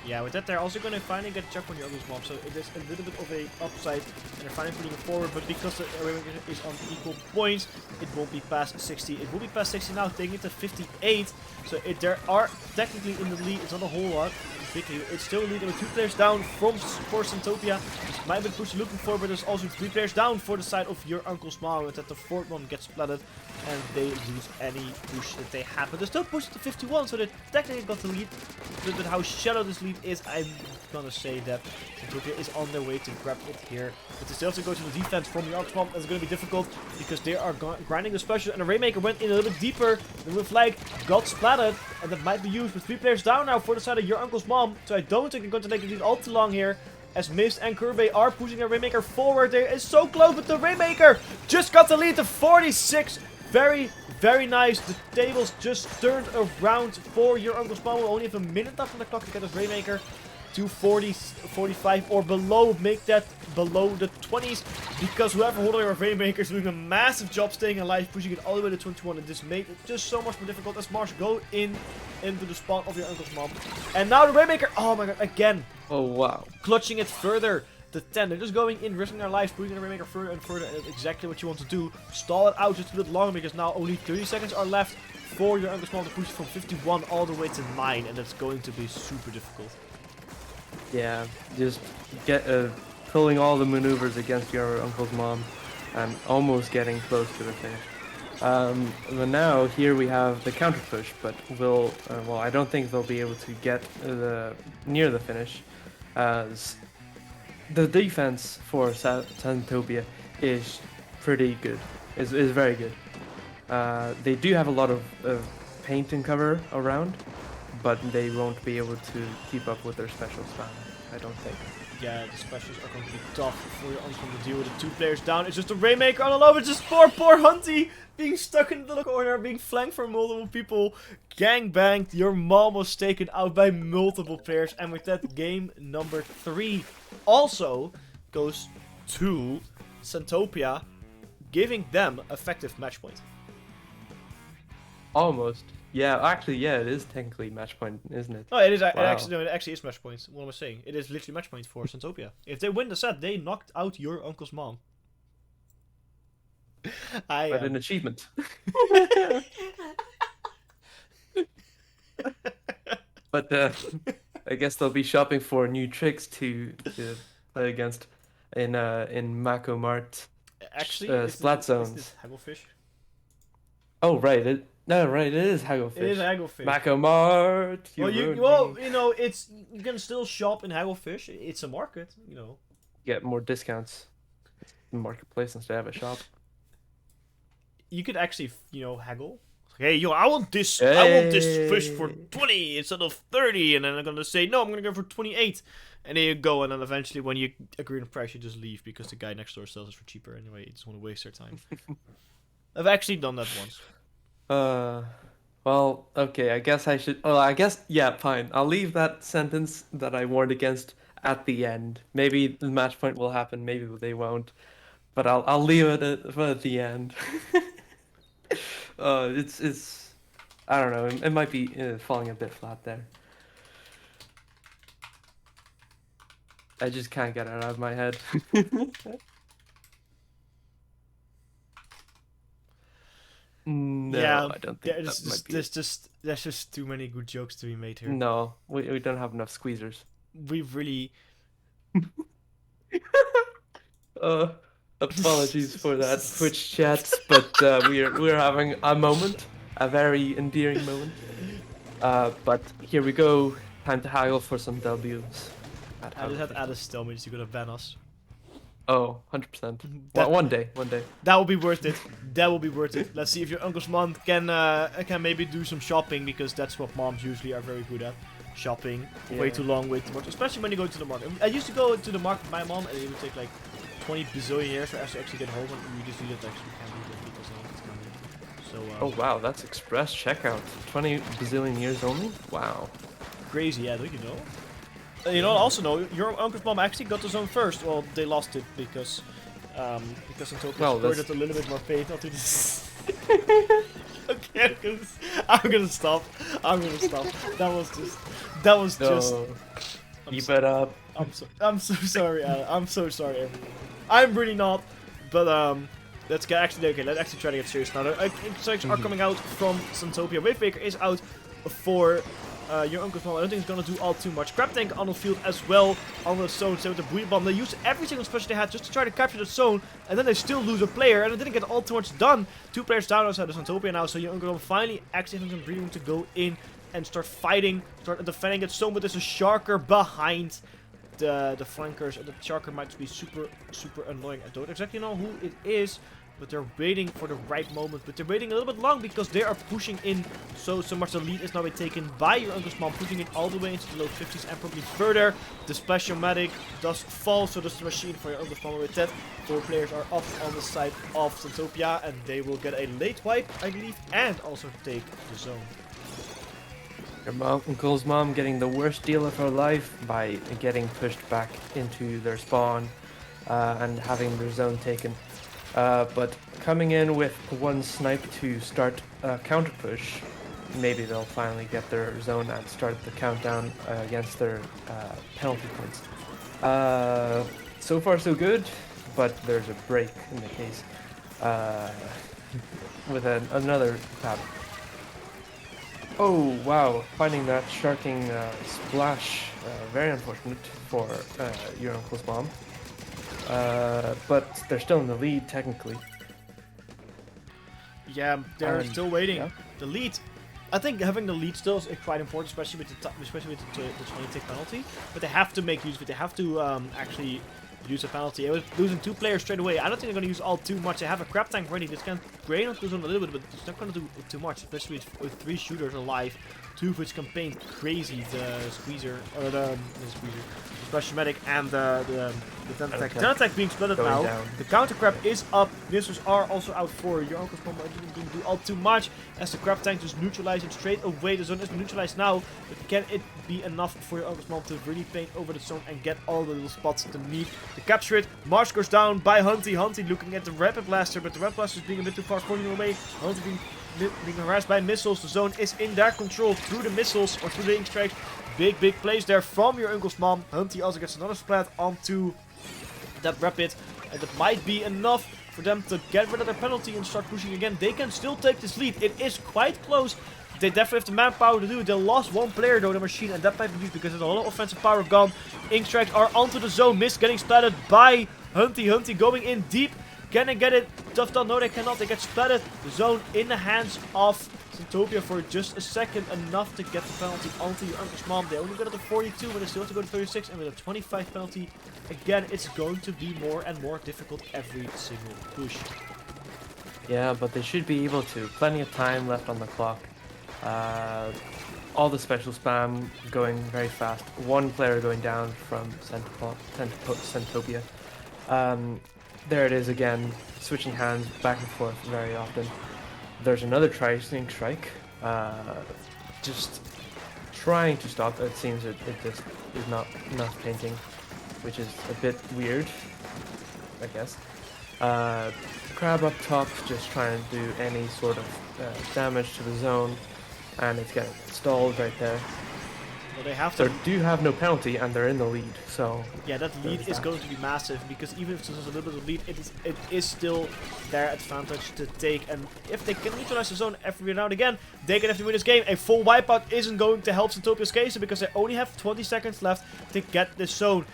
Yeah, with that they're also going to finally get a check on your uncle's mob, so it is a little bit of a upside, and they're finally putting it forward, but because the Rainmaker is on equal points, it won't be past 60. It will be past 60 now, taking it to 58, so there are technically in the lead, it's not a whole lot. It's still leading with 2 players down for Centopia. This might be the push you're looking for, but there's also 3 players down for the side of your uncle's mom, that the 4th one gets splattered and they lose any push that they have. But they still push it to 51, so they technically got the lead. But how shallow this lead is, I'm gonna say that Centopia is on their way to grab it here. But they still have to go to the defense from the Arc Swamp. That's gonna be difficult because they are grinding the special, and the Rainmaker went in a little bit deeper. The Wolf Flag got splattered, and that might be used with 3 players down now for the side of your uncle's mom. So I don't think they're going to take it all too long here. As Mist and Kirby are pushing their Rainmaker forward. They is so close, but the Rainmaker just got the lead to 46. Very, very nice. The tables just turned around for your uncle's mom. We'll only have a minute left on the clock to get this Rainmaker to 40, 45 or below. Make that below the 20s, because whoever holding our Rainmaker is doing a massive job staying alive, pushing it all the way to 21, and this made it just so much more difficult as Mars go into the spawn of your uncle's mom. And now the Rainmaker, oh my god, again. Oh wow. Clutching it further. The 10, they're just going in, risking their lives, pushing the Rainmaker further and further, and that's exactly what you want to do. Stall it out just a bit longer, because now only 30 seconds are left for your uncle's mom to push it from 51 all the way to 9, and that's going to be super difficult. Yeah, just pulling all the maneuvers against your uncle's mom and almost getting close to the finish. But now here we have the counter push, but well, I don't think they'll be able to get near the finish. The defense for Centopia is pretty good. Is very good. They do have a lot of paint and cover around, but they won't be able to keep up with their special spam, I don't think. Yeah, the specials are going to be tough for your uncle to deal with the 2 players down. It's just a Rainmaker on alone. It's just poor Hunty being stuck in the little corner, being flanked from multiple people. Gang banged. Your mom was taken out by multiple players. And with that, game number 3 also goes to Centopia, giving them effective match point. Almost. Yeah, actually, yeah, it is technically match point, isn't it? Oh, it is. Wow. It actually is match points. What am I saying? It is literally match point for Centopia. If they win the set, they knocked out your uncle's mom. But an achievement. But I guess they'll be shopping for new tricks to play against in Mako Mart. Actually, Splat zones. Is this Hagglefish? Oh right, it is Hagglefish. It is Hagglefish. Mako Mart. Well, you know, you can still shop in Hagglefish. It's a market, you know. Get more discounts. Marketplace instead of a shop. You could actually, you know, haggle. Hey, I want this. Hey. I want this fish for 20 instead of 30, and then I'm gonna say no. I'm gonna go for 28, and there you go. And then eventually, when you agree on the price, you just leave because the guy next door sells it for cheaper anyway. You just want to waste their time. I've actually done that once. Well, okay. I guess I should. Well, I guess yeah. Fine. I'll leave that sentence that I warned against at the end. Maybe the match point will happen. Maybe they won't. But I'll leave it at the end. It's I don't know. It might be falling a bit flat there. I just can't get it out of my head. No, yeah, I don't think there's just too many good jokes to be made here. No, we don't have enough squeezers. We really. Apologies for that, Twitch chat, but we're having a moment, a very endearing moment. But here we go. Time to haggle for some W's. I just had Alice tell me that you're gonna ban us. Oh, 100%. Well, one day. That will be worth it. That will be worth it. Let's see if your uncle's mom can maybe do some shopping, because that's what moms usually are very good at. Shopping way too long, way too much, especially when you go to the market. I used to go to the market with my mom, and it would take like 20 bazillion years for us to actually get home, and we just do that actually can't do that because it's coming. So. Oh wow, that's express checkout. 20 bazillion years only. Wow. Crazy, yeah. Don't you know? You know, also know your uncle's mom actually got the zone first. Well, they lost it because Centopia scored it a little bit more paid onto this. Okay, I'm gonna stop. That was just. Keep it up. I'm so sorry, Alan. I'm so sorry, everyone. I'm really not. But let's actually try to get serious now. Instructions are coming out from Centopia. Wavemaker is out for your uncle's mom. I don't think it's gonna do all too much. Crab Tank on the field as well on the zone. So with the Booyah Bomb, they used every single special they had just to try to capture the zone, and then they still lose a player, and it didn't get all too much done. 2 players down outside of Centopia now, so your uncle mom finally actually has some breathing room to go in and start fighting, start defending its zone, but there's a Sharker behind the flankers and the Charker might be super annoying. I don't exactly know who it is, but they're waiting for the right moment. But they're waiting a little bit long because they are pushing in so much. The lead is now being taken by your Uncle's Mom, pushing it all the way into the low 50s and probably further. The Splash-O-Matic does fall, so does the machine for your Uncle's Mom. With that, 4 players are up on the side of Centopia, and they will get a late wipe, I believe, and also take the zone. Your uncle's mom getting the worst deal of her life by getting pushed back into their spawn and having their zone taken. But coming in with one snipe to start a counter push, maybe they'll finally get their zone and start the countdown against their penalty points. So far so good, but there's a break in the case with another tab. Oh wow, finding that sharking splash, very unfortunate for your uncle's mom. But they're still in the lead technically. Yeah, they're still waiting. Yeah. The lead. I think having the lead still is quite important, especially with the 20-tick penalty. But they have to make use of it. They have to actually use a penalty. I was losing 2 players straight away. I don't think they're going to use all too much. They have a crab tank ready. This can drain onto zone a little bit, but it's not going to do too much, especially with 3 shooters alive. 2 of which can paint crazy. The Squeezer, or the Splash-O-Matic and the Centopia. Centopia being split now. Down. The counter crab is up. Missiles are also out for your uncle's mom. I didn't do all too much as the crab tank just neutralized it straight away. The zone is neutralized now, but can it be enough for your uncle's mom to really paint over the zone and get all the little spots to need to capture it? Marsh goes down by Hunty. Hunty looking at the Rapid Blaster, but the Rapid Blaster is being a bit too far, falling away. Hunty being harassed by missiles. The zone is in their control through the missiles or through the ink strikes. Big plays there from your uncle's mom. Hunty also gets another splat onto that Rapid, and that might be enough for them to get rid of their penalty and start pushing again. They can still take this lead. It is quite close. They definitely have the manpower to do it. They lost 1 player though, the machine, and that might be used because there's a lot of offensive power gone. Ink strikes are onto the zone. Miss getting splatted by Hunty. Hunty going in deep. Can they get it? Tough done. No, they cannot. They get splatted. The zone in the hands of Centopia for just a second. Enough to get the penalty onto your uncle's mom. They only got it to 42, but they still have to go to 36. And with a 25 penalty, again, it's going to be more and more difficult every single push. Yeah, but they should be able to. Plenty of time left on the clock. All the special spam going very fast. 1 player going down from Centopia. There it is again, switching hands back and forth very often. There's another tri-sting strike. Just trying to stop. It seems it just is not enough painting, which is a bit weird, I guess. Crab up top, just trying to do any sort of damage to the zone, and it's getting stalled right there. Well, they have to. They do have no penalty, and they're in the lead. So yeah, that lead is going to be massive because even if there's a little bit of lead, it is still their advantage to take. And if they can neutralize the zone every now and again, they can have to win this game. A full wipeout isn't going to help Centopia's case because they only have 20 seconds left to get this zone.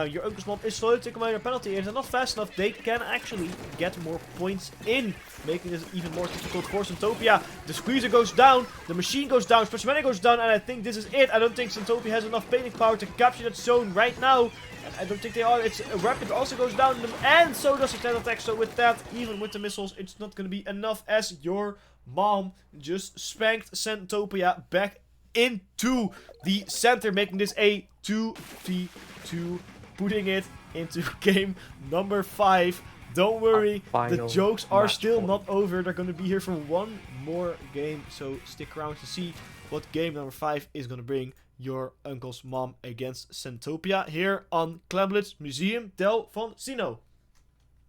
Your uncle's mom is slowly taking away their penalty. If they're not fast enough, they can actually get more points in, making this even more difficult for Centopia. The Squeezer goes down, the machine goes down, Splash-O-Matic goes down, and I think this is it. I don't think Centopia has enough painting power to capture that zone right now. And I don't think they are. It's Rapid also goes down, and so does the 10 attack. So with that, even with the missiles, it's not going to be enough as your mom just spanked Centopia back into the center, making this a 2v2. Putting it into game number 5. Don't worry, the jokes are still not over. They're going to be here for 1 more game. So stick around to see what game number 5 is going to bring your uncle's mom against Centopia here on Clamblitz Museum del Foncino.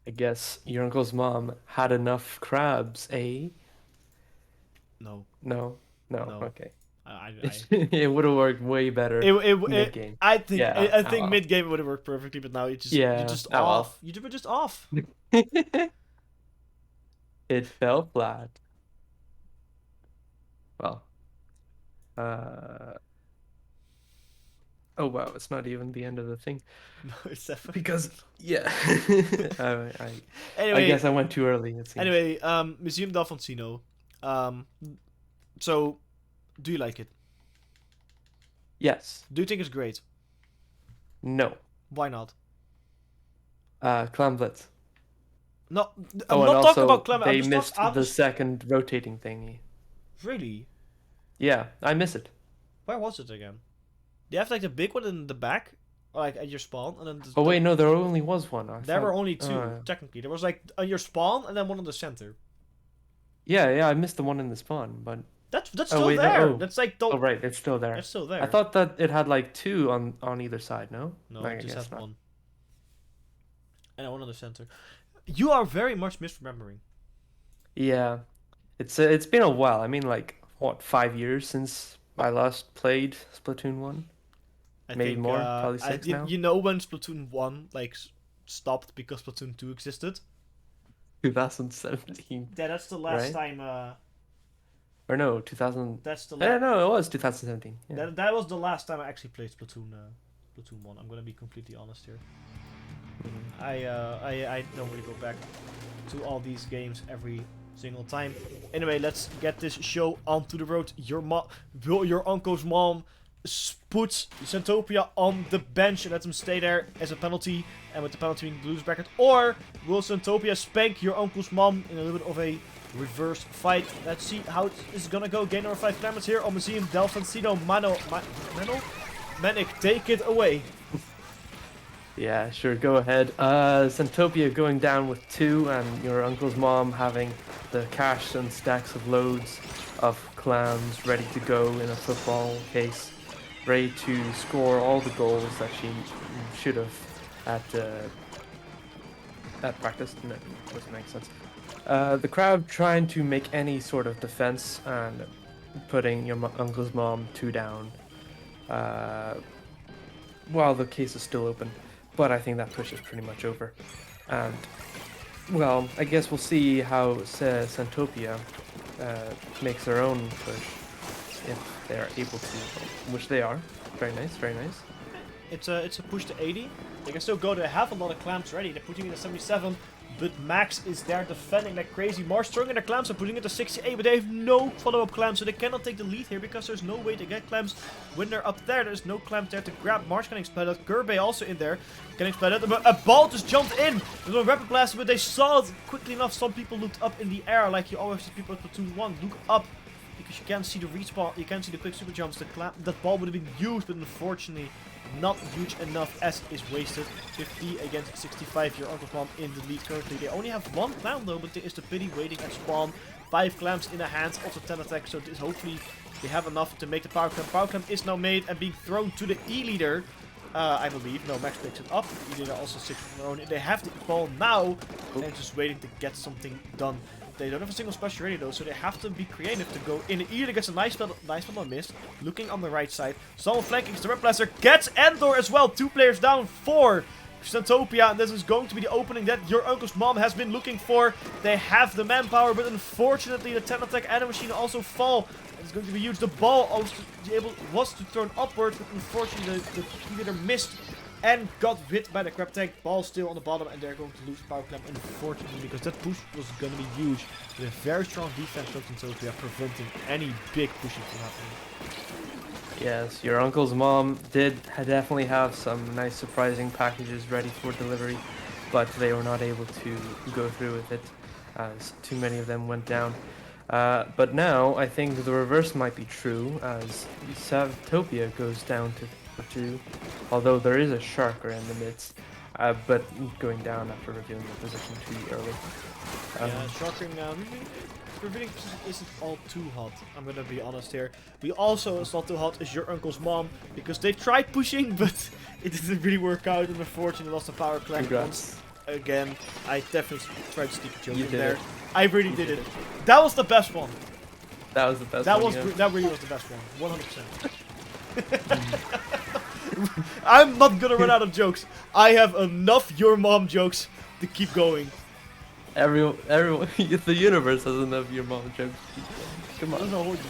I guess your uncle's mom had enough crabs, eh? No. No. Okay. It would have worked way better mid-game. I think mid-game it would have worked perfectly, but now you're just off. You were just off. It fell flat. Well. Oh wow, it's not even the end of the thing. No, it's definitely because yeah. Anyway, I guess I went too early. It seems. Anyway, Museum del Foncino. So, do you like it? Yes. Do you think it's great? No. Why not? Clan Blitz. No, Oh, I'm and not also talking about Clement. I'm they just missed talking. the second rotating thingy. Really? Yeah, I miss it. Where was it again? They have like the big one in the back, like at your spawn, and then. Oh wait, no, there only was one. There were only two technically. There was like on your spawn and then one on the center. Yeah, I missed the one in the spawn, but That's Oh, still wait, no, there. oh. That's like oh right, it's still there. It's still there. I thought that it had like two on either side. No, No, I it just guess had not. one. And one on the center. You are very much misremembering. Yeah, it's been a while. I mean, like what, 5 years since I last played Splatoon 1? I Maybe think, more, probably 6 now. You know when Splatoon 1 like stopped because Splatoon 2 existed? 2017. Yeah, that's the last Right? time. Or no, 2000. That's the Yeah, last. no, it was 2017. Yeah. That was the last time I actually played Splatoon. Splatoon 1. I'm gonna be completely honest here. Mhm. I don't really go back to all these games every single time. Anyway, let's get this show onto the road. Your uncle's mom puts Centopia on the bench and lets him stay there as a penalty, and with the penalty being the loser bracket. Or will Centopia spank your uncle's mom in a little bit of a reverse fight? Let's see how it is gonna go. Game number 5 Clemens here on Museum Del Francino. Manic, take it away. Yeah, sure, go ahead. Centopia going down with 2, and your uncle's mom having the cash and stacks of loads of clams ready to go in a football case, ready to score all the goals that she should have at practice. No, doesn't make sense. The crowd trying to make any sort of defense and putting your uncle's mom 2 down while the case is still open. But I think that push is pretty much over. And, well, I guess we'll see how Centopia makes their own push if they are able to, which they are. Very nice, very nice. It's a push to 80. They can still go. They have a lot of clamps ready. They're putting in a 77, but Max is there defending like crazy. Mars throwing in their clamps and putting it to 68, but they have no follow-up clamps, so they cannot take the lead here because there's no way to get clamps when they're up there. There's no clamps there to grab. Mars getting split out. Gerbe also in there getting split out. But a ball just jumped in. There's a rapid blast, but they saw it quickly enough. Some people looked up in the air, like you always see people at Splatoon 1 look up, because you can't see the respawn, you can't see the quick super jumps. That ball would have been used, but unfortunately not huge enough as is wasted. 50 against 65, your uncle's mom in the lead currently. They only have 1 clam though, but there is the pity waiting at spawn. 5 clams in their hands, also 10 attacks, so this hopefully they have enough to make the power clam. Power clam is now made and being thrown to the E-leader. I believe. No, Max picks it up. E-leader also 6 from their own. They have the ball now and just waiting to get something done. They don't have a single special ready though, so they have to be creative to go in. Either gets a nice one missed. Looking on the right side. Someone flanking the Red Blaster gets Endor as well. 2 players down for Centopia, and this is going to be the opening that your uncle's mom has been looking for. They have the manpower, but unfortunately the 10 attack and the machine also fall. It's going to be huge. The ball was to turn upwards, but unfortunately the leader missed and got hit by the crab tank. Ball still on the bottom, and they're going to lose power clamp, unfortunately, because that push was going to be huge. With a very strong defense from Centopia, preventing any big pushing from happening. Yes, your uncle's mom did definitely have some nice surprising packages ready for delivery, but they were not able to go through with it as too many of them went down. But now I think the reverse might be true as Centopia goes down to 2, although there is a shark in the midst, but going down after revealing the position too early. Yeah, shocking. Revealing position isn't all too hot. I'm gonna be honest here. We also, it's not too hot, is your uncle's mom, because they tried pushing, but it didn't really work out, and unfortunately lost the power clamp once again. I definitely tried to sneak a joke in there. I really did it. That was the best one. That was the best that one. That really was the best one. 100%. I'm not gonna run out of jokes. I have enough your mom jokes to keep going. Everyone, the universe has enough your mom jokes. Come on. There's no 100% of that.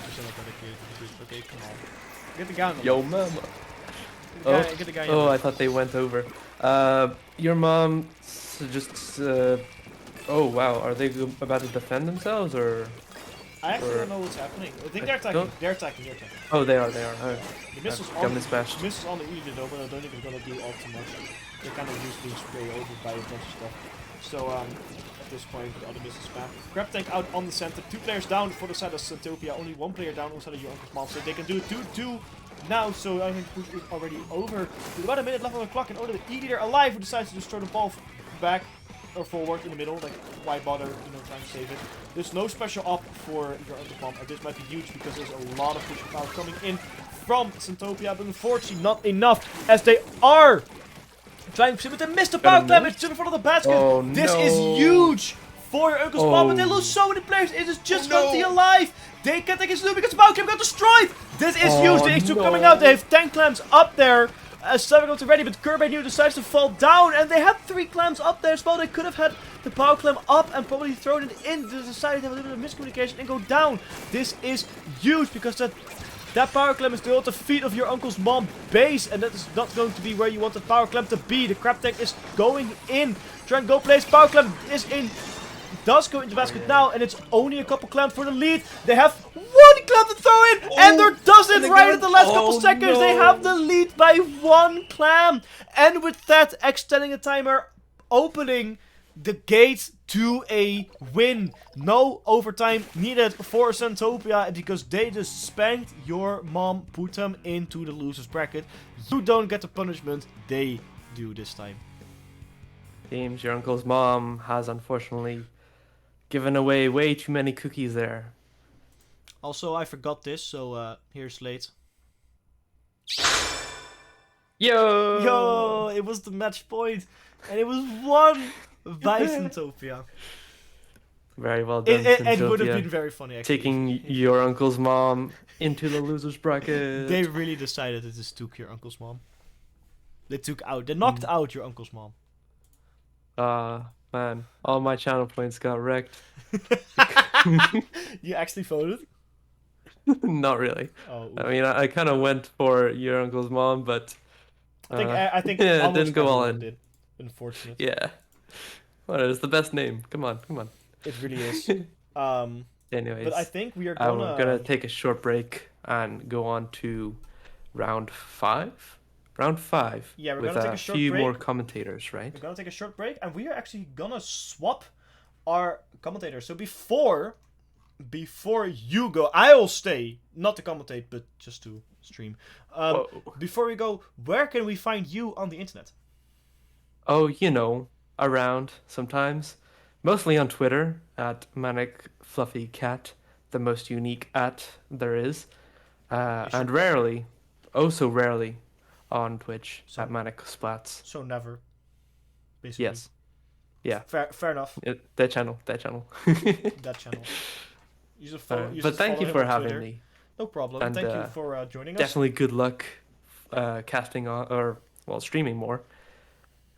Okay, come on. Get the guy on the Yo, mama. Get the guy oh, I thought they went over. Your mom just. Oh wow, are they about to defend themselves or? I actually Or- don't know what's happening. I think I they're attacking. don't- They're attacking. Oh, they are. Oh, The missiles got on mismatched. the missiles on the Eden though, but I don't think it's gonna do all too much. They're kind of used being sprayed over by a bunch of stuff. So at this point, the other missile spam. Crab tank out on the center. 2 players down for the side of Centopia. Only 1 player down on the side of your uncle's mom. So they can do 2-2 now. So I think push is already over. With about a minute left on the clock, and only the E-leader alive who decides to just throw the ball back or forward in the middle. Like, why bother, trying to save it? There's no special op for your uncle's mom, and this might be huge because there's a lot of pushing power coming in from Centopia, but unfortunately not enough as they are trying to, but they missed the power clamp. It's in front of the basket. Oh, This no. is huge for your uncle's mom, but they lose so many players. It is just going to be alive. They can't take his loot because the power clamp got destroyed. This is huge. The H2 coming out. They have 10 clamps up there. 7 goes ready, but Kirby decides to fall down, and they had 3 clamps up there as well. They could have had the power clamp up and probably thrown it in. They decided to have a little bit of miscommunication and go down. This is huge because that power clamp is still at the feet of your uncle's mom base, and that is not going to be where you want the power clamp to be. The crab tank is going in. Try and go place. Power clamp is in. Does go into the basket now, and it's only a couple clamps for the lead. They have 1 clamp to throw in, and they're doesn't right at the last couple seconds. They have the lead by 1 clamp, and with that, extending the timer, opening the gates to a win. No overtime needed for Centopia because they just spanked your mom, put them into the losers bracket. You don't get the punishment, they do this time. Teams, your uncle's mom has unfortunately given away way too many cookies there. Also, I forgot this, so here's Slate. Yo! It was the match point, and it was won by Centopia. Very well done, It would have Centopia. been very funny, actually. Taking your uncle's mom into the losers bracket. They really decided to just took your uncle's mom. They knocked out your uncle's mom. Man, all my channel points got wrecked. You actually voted? Not really. Oh, I mean, I kind of went for your uncle's mom, but I think yeah, it almost didn't go all everyone in. did. Unfortunate. Yeah. Well, it's the best name. Come on. It really is. Anyways, But I think we are I'm gonna... gonna take a short break and go on to round 5. Round 5. Yeah, we're with gonna take a a short few break. more commentators, right? We're gonna take a short break, and we are actually gonna swap our commentators. So before you go, I will stay, not to commentate, but just to stream. Before we go, where can we find you on the internet? Oh, around sometimes. Mostly on Twitter at ManicFluffyCat, the most unique @ there is. And rarely, so rarely, on Twitch at ManicSplats. So never, basically. Yes. Yeah. Fair enough. That channel. That channel. You just But thank follow you him for on having Twitter. me. No problem. And, Thank you for joining us. Definitely good luck casting on, streaming more.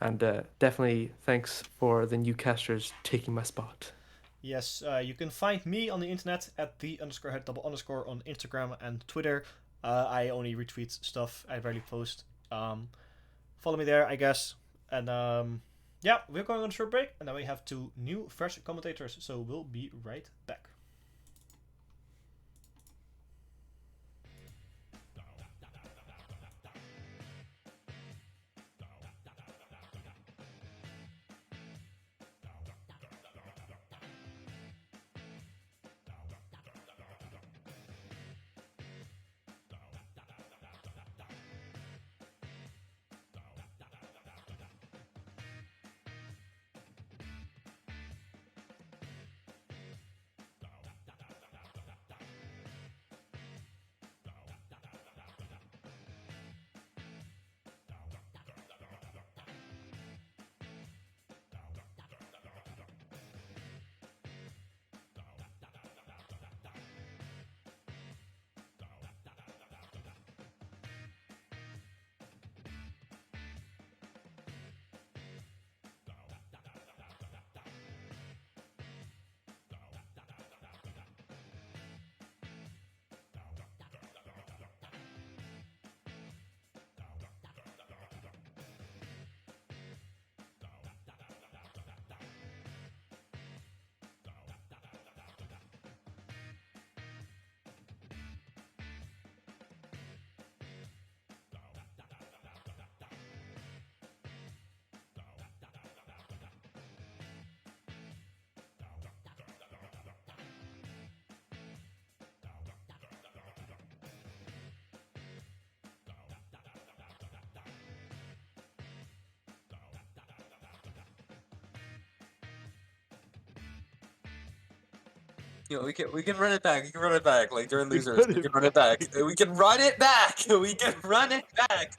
And definitely thanks for the new casters taking my spot. Yes, you can find me on the internet at _head_ on Instagram and Twitter. I only retweet stuff. I rarely post. Follow me there, I guess. And yeah, we're going on a short break, and then we have 2 new fresh commentators. So we'll be right back. Yo, we can run it back. We can run it back. Like during We losers, run we it can run it back. We can run it back. We can run it back.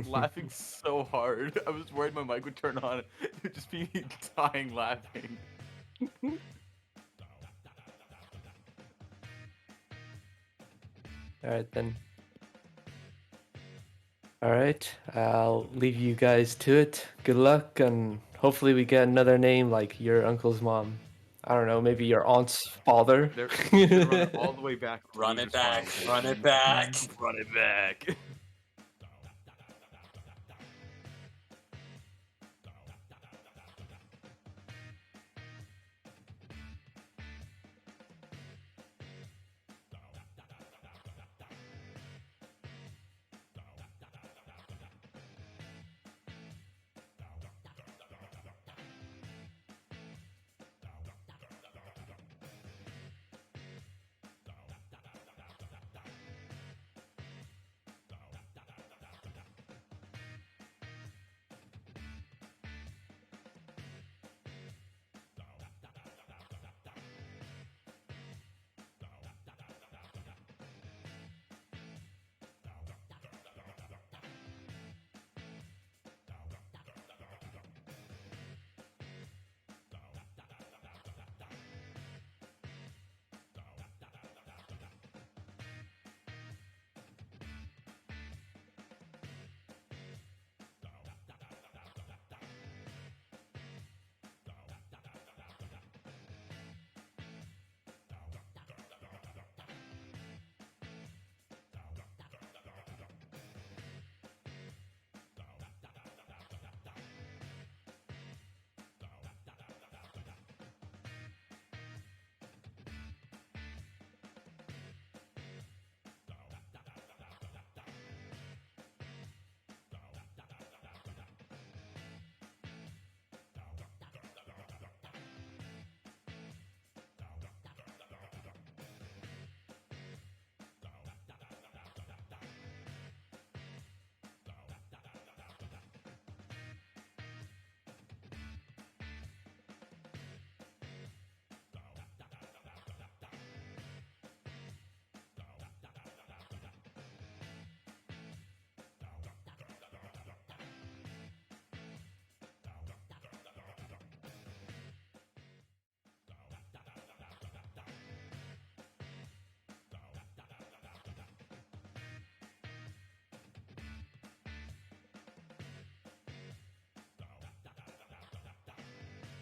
Laughing so hard. I was worried my mic would turn on. It would just be me dying laughing. Alright then. Alright, I'll leave you guys to it. Good luck, and hopefully we get another name like your uncle's mom. I don't know, maybe your aunt's father. They're gonna run it all the way back to Run it losers back. finals. Run it back. Run it back.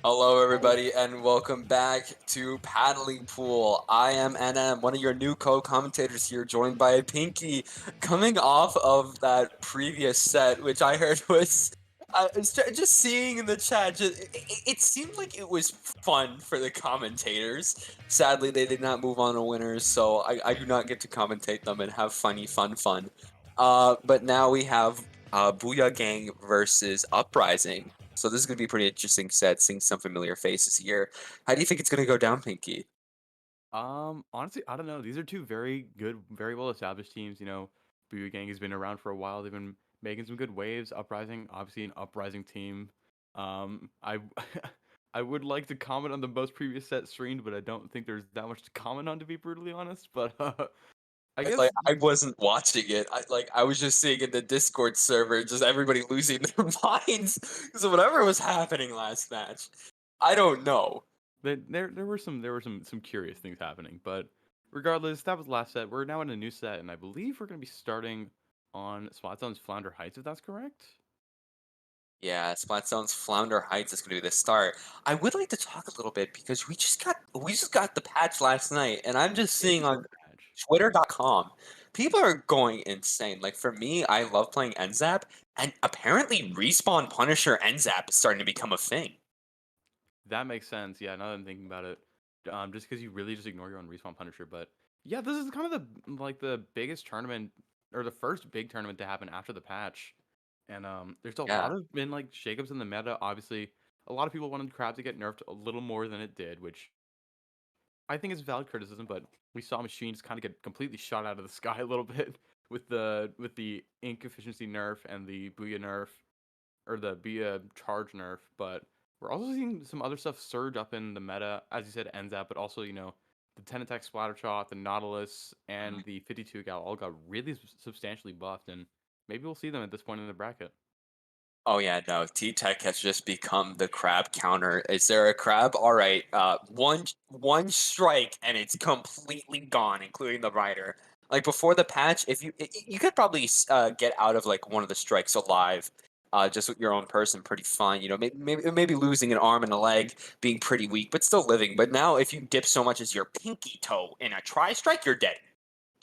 Hello, everybody, and welcome back to Paddling Pool. I am NM, one of your new co-commentators here, joined by Pinky. Coming off of that previous set, which I heard was just seeing in the chat, it seemed like it was fun for the commentators. Sadly, they did not move on to winners, so I do not get to commentate them and have funny fun. But now we have Booyah Gang versus Uprising. So this is going to be a pretty interesting set, seeing some familiar faces here. How do you think it's going to go down, Pinky? Honestly, I don't know. These are two very good, very well established teams. You know, Booyah Gang has been around for a while. They've been making some good waves. Uprising, obviously an uprising team. I I would like to comment on the most previous set streamed, but I don't think there's that much to comment on, to be brutally honest. But I guess I wasn't watching it. I was just seeing in the Discord server, just everybody losing their minds because of whatever was happening last match. I don't know. there were some curious things happening, but regardless, that was the last set. We're now in a new set, and I believe we're gonna be starting on Splatzone's Flounder Heights, if that's correct. Yeah, Splatzone's Flounder Heights is going to be the start. I would like to talk a little bit because we just got the patch last night, and I'm just seeing on Twitter.com, people are going insane. Like for me, I love playing NZAP, and apparently Respawn Punisher NZAP is starting to become a thing. That makes sense. Yeah, now that I'm thinking about it, just because you really just ignore your own respawn Punisher. But yeah, this is kind of the biggest tournament, or the first big tournament to happen after the patch. And there's a Yeah. lot of been like shakeups in the meta. Obviously, a lot of people wanted Crab to get nerfed a little more than it did, which I think is valid criticism. But we saw machines kind of get completely shot out of the sky a little bit with the ink efficiency nerf and the Booyah nerf. or the Booyah charge nerf, but we're also seeing some other stuff surge up in the meta. As you said, NZAP, but also, the 10 attack splatter shot, the Nautilus, and the 52 gal all got really substantially buffed, and maybe we'll see them at this point in the bracket. Oh yeah, no. T-Tech has just become the crab counter. Is there a crab? All right. One strike and it's completely gone, including the rider. Like before the patch, if you could probably get out of like one of the strikes alive, just with your own person, pretty fine. You know, maybe losing an arm and a leg, being pretty weak, but still living. But now, if you dip so much as your pinky toe in a tri strike, you're dead.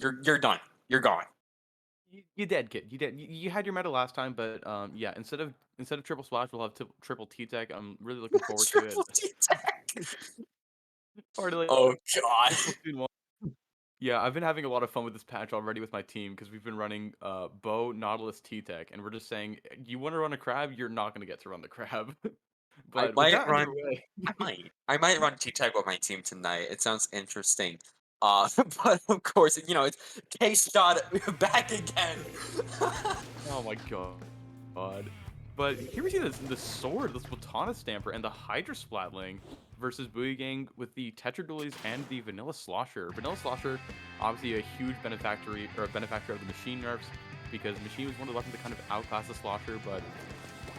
You're done. You're gone. You dead, kid. You dead. You had your meta last time, but yeah. Instead of triple splash, we'll have triple T Tech. I'm really looking forward to it. Triple T-Tech. Or like Oh god. Splatoon 1. Yeah, I've been having a lot of fun with this patch already with my team because we've been running Bow, Nautilus, T-Tech, and we're just saying, you want to run a crab, you're not going to get to run the crab. I But with might that out of run. the way, I might run T-Tech with my team tonight. It sounds interesting. But of course, it's K-Shot back again. oh my god. But here we see the sword, the Splatana Stamper, and the Hydra Splatling versus Booyah Gang with the Tetra Dualies and the Vanilla Slosher. Vanilla Slosher, obviously a huge benefactor of the Machine nerfs, because Machine was one of the weapons that kind of outclassed the Slosher, but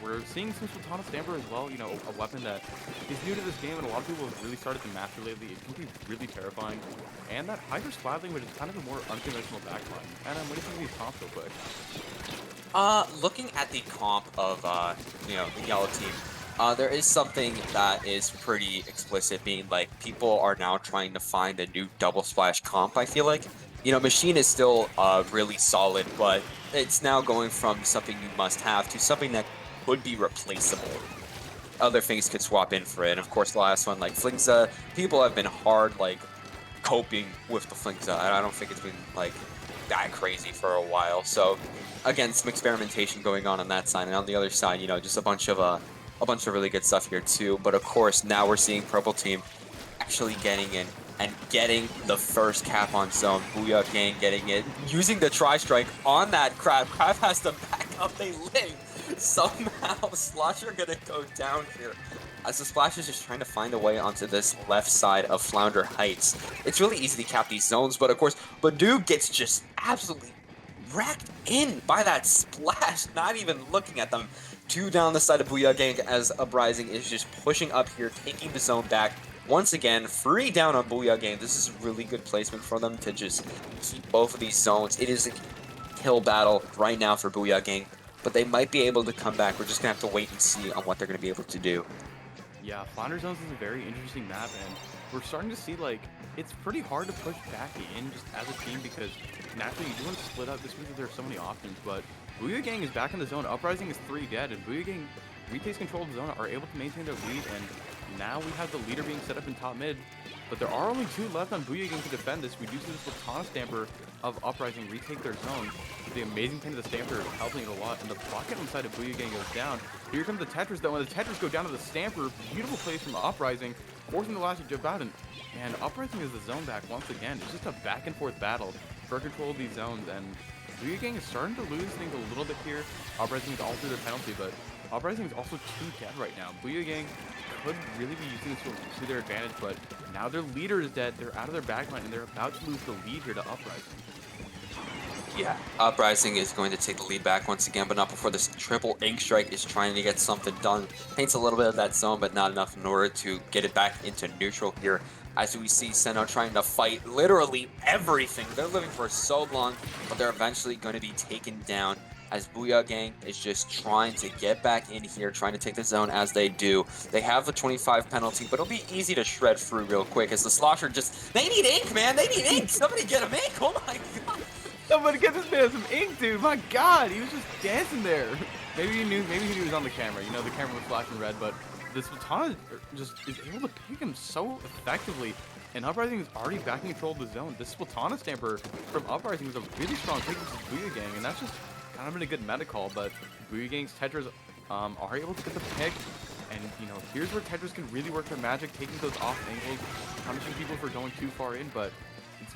we're seeing some Splatana Stamper as well, a weapon that is new to this game, and a lot of people have really started to master lately. It can be really terrifying. And that Hydra Splatling, which is kind of a more unconventional backline. And what do you think of these comps real quick? Looking at the comp of the yellow team, there is something that is pretty explicit, being like people are now trying to find a new double splash comp. I feel like, Machine is still really solid, but it's now going from something you must have to something that would be replaceable. Other things could swap in for it. And of course, the last one, like Flingza, people have been hard, like, coping with the Flingza. I don't think it's been, like, that crazy for a while. So, again, some experimentation going on that side. And on the other side, just a bunch of really good stuff here, too. But of course, now we're seeing Purple Team actually getting in and getting the first cap on zone. Booyah Gang getting it, using the tri-strike on that Crab. Crab has to back up. They live. Somehow, Slosher gonna go down here. As the Splash is just trying to find a way onto this left side of Flounder Heights. It's really easy to cap these zones, but of course, Badu gets just absolutely racked in by that splash, not even looking at them. 2 down the side of Booyah Gang as Uprising is just pushing up here, taking the zone back. Once again, 3 down on Booyah Gang. This is a really good placement for them to just keep both of these zones. It is a kill battle right now for Booyah Gang, but they might be able to come back. We're just going to have to wait and see on what they're going to be able to do. Yeah, Flounder Zones is a very interesting map, and we're starting to see, like, it's pretty hard to push back in just as a team, because naturally you do want to split up just because there are so many options, but Booyah Gang is back in the zone. Uprising is 3 dead, and Booyah Gang retakes control of the zone, are able to maintain their lead, and now we have the leader being set up in top mid, but there are only 2 left on Booyah Gang to defend this. We do see the Splatana Stamper of Uprising retake their zone. The amazing thing to the Stamper helping it a lot, and the pocket on the side of Booyah Gang goes down. Here comes the Tetris, though, and the Tetris go down to the Stamper. Beautiful plays from Uprising, forcing the last to jump out, and Uprising is the zone back once again. It's just a back and forth battle for control of these zones, and Booyah Gang is starting to lose things a little bit here. Uprising is all through their penalty, but Uprising is also 2 dead right now. Booyah Gang could really be using this to their advantage, but now their leader is dead. They're out of their backline, and they're about to lose the lead here to Uprising. Yeah, Uprising is going to take the lead back once again, but not before this triple ink strike is trying to get something done. Paints a little bit of that zone, but not enough in order to get it back into neutral here. As we see Seno trying to fight literally everything. They're living for so long, but they're eventually going to be taken down, as Booyah Gang is just trying to get back in here, trying to take the zone as they do. They have the 25 penalty, but it'll be easy to shred through real quick, as the Slosher just... They need ink, man! They need ink! Somebody get them ink! Oh my god! Somebody get this man some ink, dude! My god, he was just dancing there! Maybe he knew he was on the camera. The camera was flashing red, but this Splatana just is able to pick him so effectively. And Uprising is already back in control of the zone. This Splatana Stamper from Uprising was a really strong pick against Booyah Gang, and that's just kind of been a good meta call, but Booyah Gang's Tetras are able to get the pick, and here's where Tetras can really work their magic, taking those off angles, punishing people for going too far in, but it's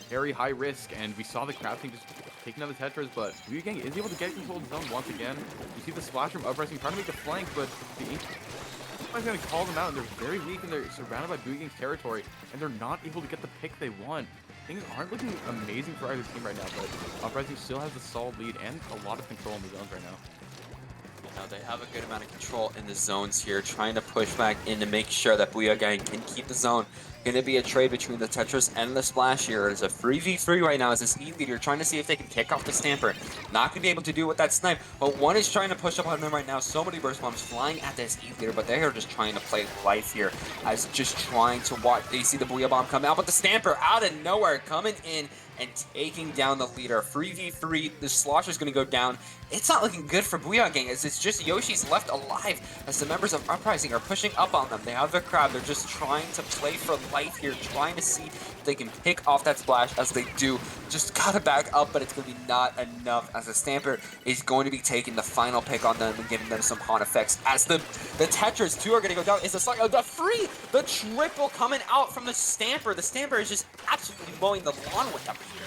very high risk, and we saw the crafting just taking down the Tetras, but Booyah Gang is able to get control of the zone once again. You see the splash from Uprising trying to make the flank, but the is going to call them out, and they're very weak, and they're surrounded by Booyah Gang's territory, and they're not able to get the pick they want. Things aren't looking amazing for either team right now, but Uprising still has a solid lead and a lot of control in the zones right now. They have a good amount of control in the zones here, trying to push back in to make sure that Booyah Gang can keep the zone. Going to be a trade between the Tetris and the Splash here. It's a 3v3 right now as this E leader trying to see if they can pick off the Stamper. Not going to be able to do it with that snipe, but one is trying to push up on them right now. So many burst bombs flying at this E leader, but they are just trying to play life here as just trying to watch. They see the Booyah Bomb come out, but the Stamper out of nowhere coming in and taking down the leader. 3v3, the Slosher's going to go down. It's not looking good for Booyah Gang as it's just Yoshi's left alive as the members of Uprising are pushing up on them. They have their crab. They're just trying to play for life here, trying to see if they can pick off that splash as they do. Just gotta back up, but it's going to be not enough as the Stamper is going to be taking the final pick on them and giving them some haunt effects as the Tetras too are going to go down. It's the free, the triple coming out from the Stamper. The Stamper is just absolutely mowing the lawn with them here.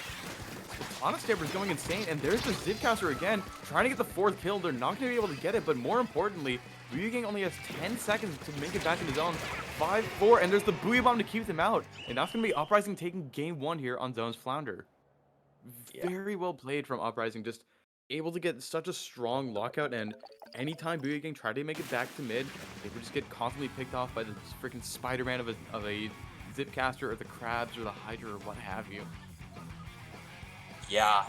Honest Stamper is going insane, and there's the Zipcaster again, trying to get the 4th kill. They're not going to be able to get it, but more importantly, Booyah Gang only has 10 seconds to make it back in the zone. 5-4, and there's the Booyah Bomb to keep them out. And that's going to be Uprising taking game 1 here on Zone's Flounder. Very well played from Uprising, just able to get such a strong lockout, and anytime Booyah Gang tried to make it back to mid, they would just get constantly picked off by the freaking Spider-Man of a Zipcaster or the Crabs or the Hydra or what have you. Yeah,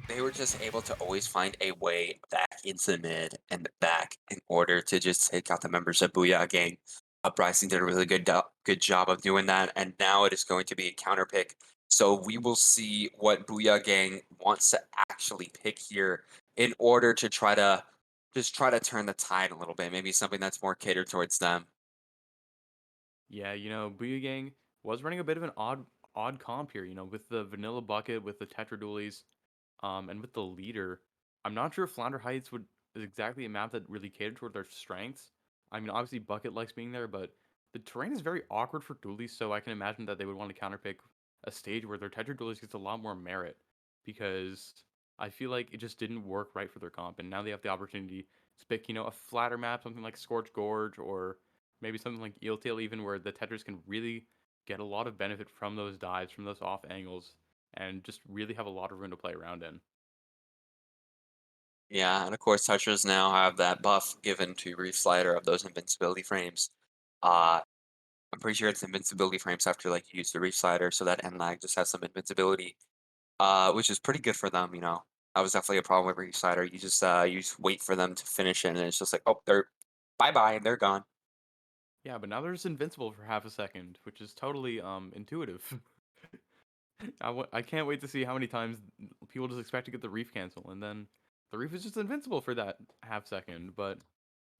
they were just able to always find a way back into the mid and back in order to just take out the members of Booyah Gang. Uprising did a really good job of doing that, and now it is going to be a counter pick. So we will see what Booyah Gang wants to actually pick here in order to try to turn the tide a little bit. Maybe something that's more catered towards them. Yeah, Booyah Gang was running a bit of an odd comp here, with the Vanilla Bucket, with the Tetra Dualies, and with the leader. I'm not sure if Flounder Heights is exactly a map that really catered toward their strengths. I mean, obviously Bucket likes being there, but the terrain is very awkward for Dualies, so I can imagine that they would want to counterpick a stage where their Tetra Dualies gets a lot more merit, because I feel like it just didn't work right for their comp, and now they have the opportunity to pick, a flatter map, something like Scorch Gorge, or maybe something like Eeltail even, where the Tetras can really get a lot of benefit from those dives, from those off angles, and just really have a lot of room to play around in. Yeah, and of course Tetras now have that buff given to Reef Slider of those invincibility frames. Uh, I'm pretty sure it's invincibility frames after like you use the Reef Slider, so that N-Lag just has some invincibility, which is pretty good for them. That was definitely a problem with Reef Slider. You just wait for them to finish it, and it's just like, oh, they're bye-bye, and they're gone. Yeah, but now they're just invincible for half a second, which is totally intuitive. I can't wait to see how many times people just expect to get the Reef cancel, and then the Reef is just invincible for that half second. But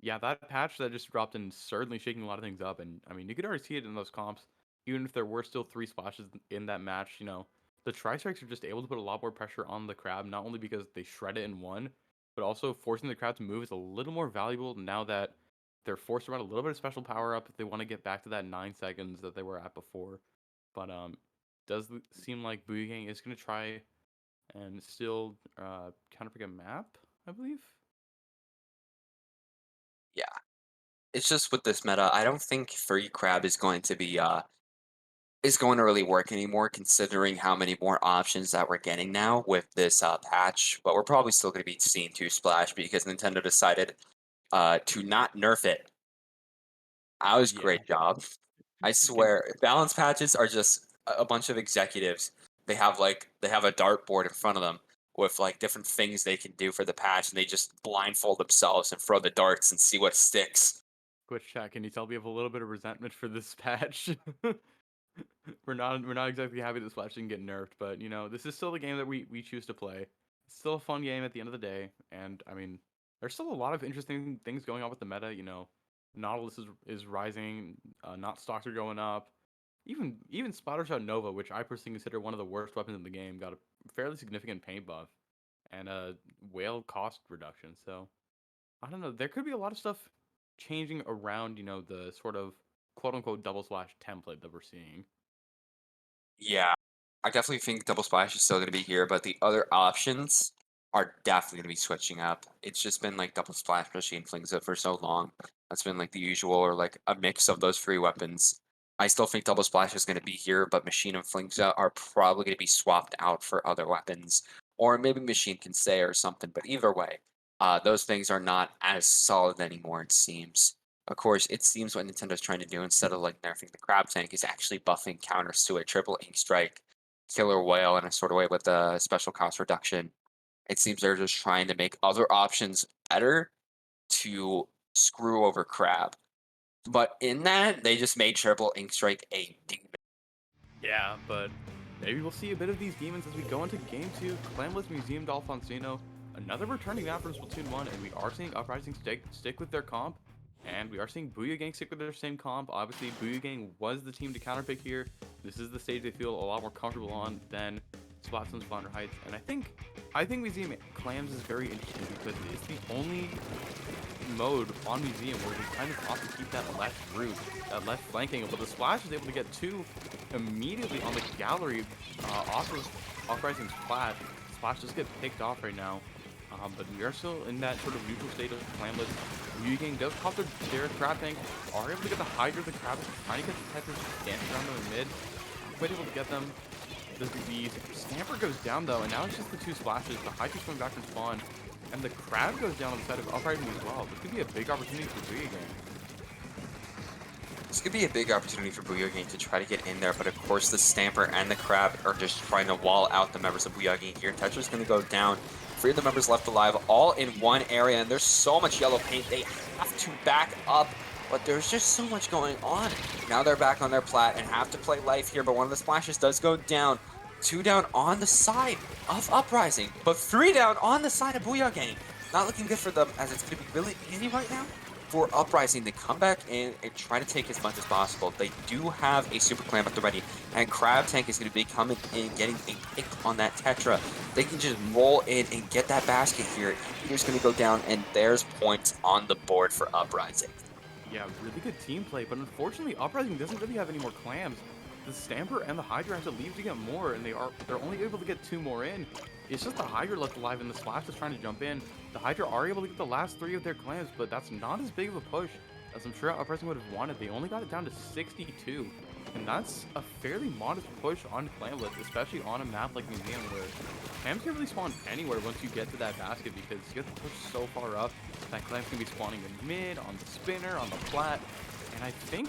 yeah, that patch that just dropped in certainly shaking a lot of things up, and I mean, you could already see it in those comps. Even if there were still 3 splashes in that match, the Tri-Strikes are just able to put a lot more pressure on the Crab, not only because they shred it and won, but also forcing the Crab to move is a little more valuable now that they're forced to run a little bit of special power up if they want to get back to that 9 seconds that they were at before. But does seem like Booyah Gang is going to try and still counterpick a map, I believe. Yeah, it's just with this meta, I don't think Free Crab is going to really work anymore, considering how many more options that we're getting now with this patch. But we're probably still going to be seeing 2 Splash because Nintendo decided to not nerf it. That was a Yeah. great job. I swear, balance patches are just a bunch of executives. They have a dartboard in front of them with like different things they can do for the patch, and they just blindfold themselves and throw the darts and see what sticks. Twitch chat, can you tell we have a little bit of resentment for this patch? we're not exactly happy that Splash didn't get nerfed, but this is still the game that we choose to play. It's still a fun game at the end of the day, and I mean, there's still a lot of interesting things going on with the meta. Nautilus is rising, not stocks are going up. Even Splattershot Nova, which I personally consider one of the worst weapons in the game, got a fairly significant paint buff and a whale cost reduction. So I don't know. There could be a lot of stuff changing around, the sort of quote unquote double slash template that we're seeing. Yeah, I definitely think Double Splash is still going to be here, but the other options are definitely going to be switching up. It's just been like Double Splash, Machine Flingza for so long. That's been like the usual, or like a mix of those three weapons. I still think Double Splash is going to be here, but Machine and Flingza are probably going to be swapped out for other weapons. Or maybe Machine can say or something, but either way, those things are not as solid anymore, it seems. Of course, it seems what Nintendo's trying to do, instead of like nerfing the Crab Tank, is actually buffing counters to it. Triple Ink Strike, Killer Whale in a sort of way with a special cost reduction. It seems they're just trying to make other options better to screw over Crab. But in that, they just made Triple Ink Strike a demon. Yeah, but maybe we'll see a bit of these demons as we go into Game 2. Clamless Museum D'Alfonsino, another returning map from Splatoon 1, and we are seeing Uprising stick with their comp, and we are seeing Booyah Gang stick with their same comp. Obviously, Booyah Gang was the team to counterpick here. This is the stage they feel a lot more comfortable on than Splatoon Spawner Heights, and I think Museum Clams is very interesting because it's the only mode on Museum where we kind of have to keep that left route, that left flanking, but the Splash is able to get two immediately on the gallery off of Uprising's plat. Splash just get picked off right now, but we are still in that sort of neutral state of Clamless. Booyah Gang does pop their Crab Tank, are able to get the Hydra, the Crab, trying to get the Tetris dancing around them in mid, quite able to get them. The Stamper goes down though, and now it's just the two Splashes. The Hydra's coming back from spawn, and the Crab goes down on the side of Uprising as well. This could be a big opportunity for Booyah Gang. This could be a big opportunity for Booyah Gang to try to get in there, but of course the Stamper and the Crab are just trying to wall out the members of Booyah Gang here. Tetra's going to go down. 3 of the members left alive, all in one area, and there's so much yellow paint. They have to back up, but there's just so much going on. Now they're back on their plat and have to play life here, but one of the Splashes does go down. 2 down on the side of Uprising, but 3 down on the side of Booyah Gang. Not looking good for them, as it's going to be really easy right now for Uprising to come back in and try to take as much as possible. They do have a Super Clam at the ready, and Crab Tank is going to be coming in, getting a pick on that Tetra. They can just roll in and get that basket here. Here's going to go down, and there's points on the board for Uprising. Yeah, really good team play, but unfortunately Uprising doesn't really have any more clams. The Stamper and the Hydra have to leave to get more, and they're only able to get 2 more in. It's just the Hydra left alive, and the Splash is trying to jump in. The Hydra are able to get the last 3 of their clams, but that's not as big of a push as I'm sure Uprising would have wanted. They only got it down to 62, and that's a fairly modest push on Clamless, especially on a map like Museum, where clams can really spawn anywhere once you get to that basket, because you have to push so far up that clams can be spawning in mid, on the spinner, on the plat, and I think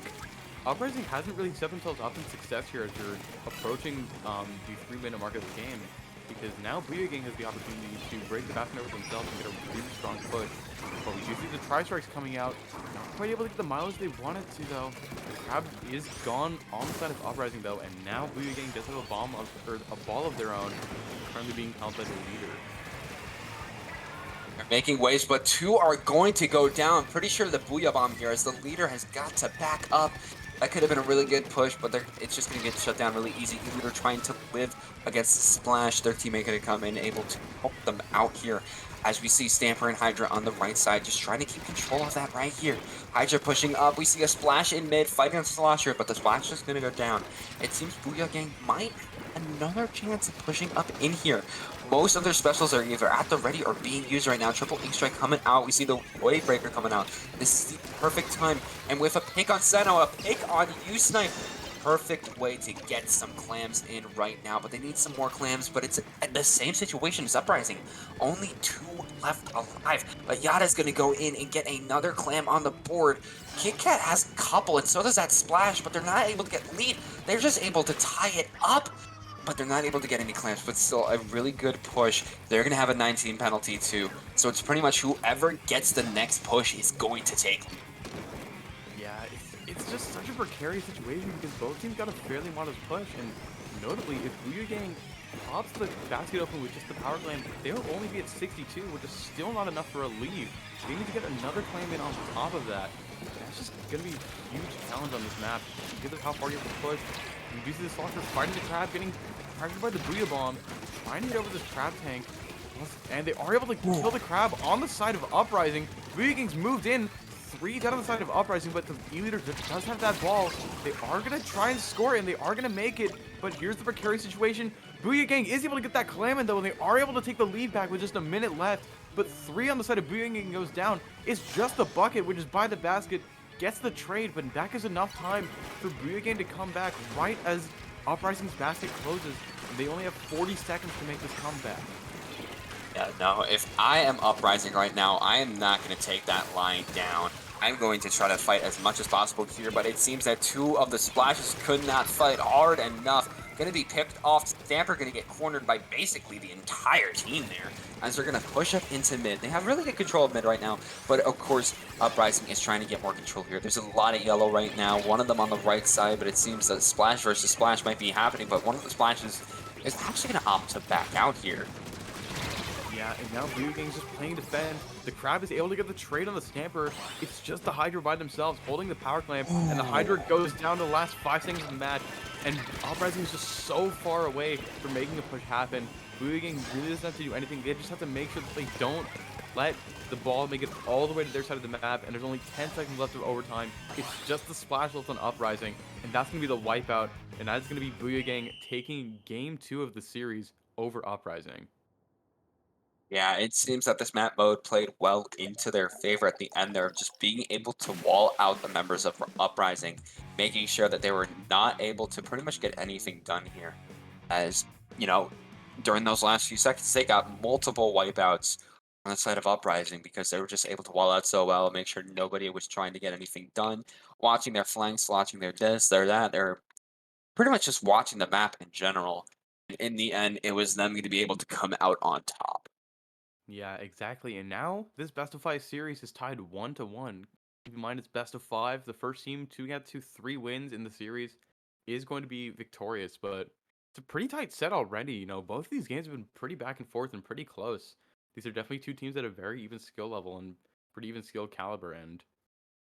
Uprising hasn't really set themselves up in success here as you're approaching the 3-minute mark of the game, because now Booyah Gang has the opportunity to break the basket over themselves and get a really strong push. But we do see the Tri-Strikes coming out, not quite able to get the mileage they wanted to though. The Crab is gone on the side of Uprising though, and now Booyah Gang does have a ball of their own, currently being held by the leader. They're making waves, but 2 are going to go down. Pretty sure the Booyah Bomb here, as the leader has got to back up. That could have been a really good push, but it's just going to get shut down really easy. Leader trying to live against the Splash. Their teammate going to come in, able to help them out here. As we see Stamper and Hydra on the right side, just trying to keep control of that right here. Hydra pushing up. We see a Splash in mid, fighting the Slosher, but the Splash is going to go down. It seems Booyah Gang might have another chance of pushing up in here. Most of their specials are either at the ready or being used right now. Triple Ink Strike coming out. We see the Wave Breaker coming out. This is the perfect time. And with a pick on Seno, a pick on U-Snipe, perfect way to get some clams in right now. But they need some more clams, but it's the same situation as Uprising. Only 2 left alive. But Yada's going to go in and get another clam on the board. Kit Kat has a couple, and so does that Splash, but they're not able to get lead. They're just able to tie it up, but they're not able to get any clams. But still, a really good push. They're going to have a 19 penalty too. So it's pretty much whoever gets the next push is going to take. Yeah, it's just such a precarious situation because both teams got a fairly modest push, and notably, if Booyah Gang pops the basket open with just the power clam, they'll only be at 62, which is still not enough for a lead. They need to get another clam in on top of that. That's just going to be a huge challenge on this map because of how far you have to push. You do see the Slosher fighting the Crab, getting pressured by the Booyah Bomb, trying to get over this Crab Tank, and they are able to kill the Crab on the side of Uprising. Booyah Gang's moved in, 3 down on the side of Uprising, but the E-Leader does have that ball. They are going to try and score it, and they are going to make it. But here's the precarious situation. Booyah Gang is able to get that Clam in, though, and they are able to take the lead back with just a minute left. But 3 on the side of Booyah Gang goes down. It's just the bucket, which is by the basket, gets the trade, but that is enough time for Booyah Gang to come back right as Uprising's basket closes. And they only have 40 seconds to make this comeback. Yeah, no, if I am Uprising right now, I am not going to take that line down. I'm going to try to fight as much as possible here, but it seems that 2 of the splashes could not fight hard enough. Going to be picked off. Stamper going to get cornered by basically the entire team there, as they're going to push up into mid. They have really good control of mid right now, but of course, Uprising is trying to get more control here. There's a lot of yellow right now, one of them on the right side, but it seems that splash versus splash might be happening, but one of the splashes is actually going to opt to back out here. Yeah, and now Booyah Gang's just playing defend. The Crab is able to get the trade on the Stamper. It's just the Hydra by themselves holding the power clamp, and the Hydra goes down to the last 5 seconds of the match, and Uprising is just so far away from making the push happen. Booyah Gang really doesn't have to do anything. They just have to make sure that they don't let the ball make it all the way to their side of the map, and there's only 10 seconds left of overtime. It's just the splash left on Uprising, and that's going to be the wipeout, and that's going to be Booyah Gang taking Game 2 of the series over Uprising. Yeah, it seems that this map mode played well into their favor at the end there, just being able to wall out the members of Uprising, making sure that they were not able to pretty much get anything done here. As, you know, during those last few seconds, they got multiple wipeouts on the side of Uprising because they were just able to wall out so well, make sure nobody was trying to get anything done, watching their flanks, watching their this, their that, they're pretty much just watching the map in general. In the end, it was them going to be able to come out on top. Yeah, exactly. And now this best of 5 series is tied 1-1. Keep in mind it's best of 5. The first team to get to 3 wins in the series is going to be victorious, but it's a pretty tight set already. You know, both of these games have been pretty back and forth and pretty close. These are definitely 2 teams that have very even skill level and pretty even skill caliber. And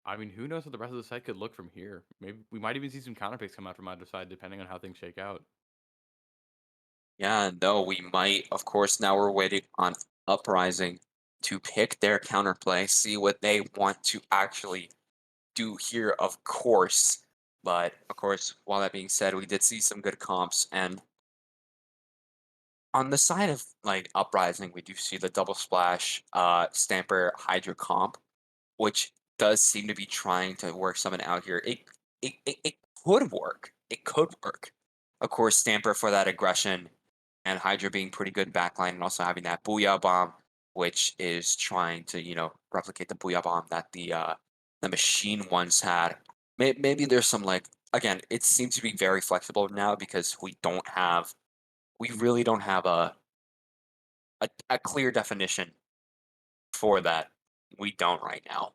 I mean, who knows what the rest of the set could look from here? Maybe we might even see some counter picks come out from either side, depending on how things shake out. Yeah, no, we might. Of course, now we're waiting on Uprising to pick their counterplay, see what they want to actually do here, of course. But, of course, while that being said, we did see some good comps. And on the side of, like, Uprising, we do see the double splash Stamper Hydra comp, which does seem to be trying to work something out here. It could work. It could work. Of course, Stamper for that aggression, and Hydra being pretty good backline, and also having that Booyah Bomb, which is trying to, you know, replicate the Booyah Bomb that the machine once had. Maybe there's some, like, again, it seems to be very flexible now because we really don't have a clear definition for that. We don't right now.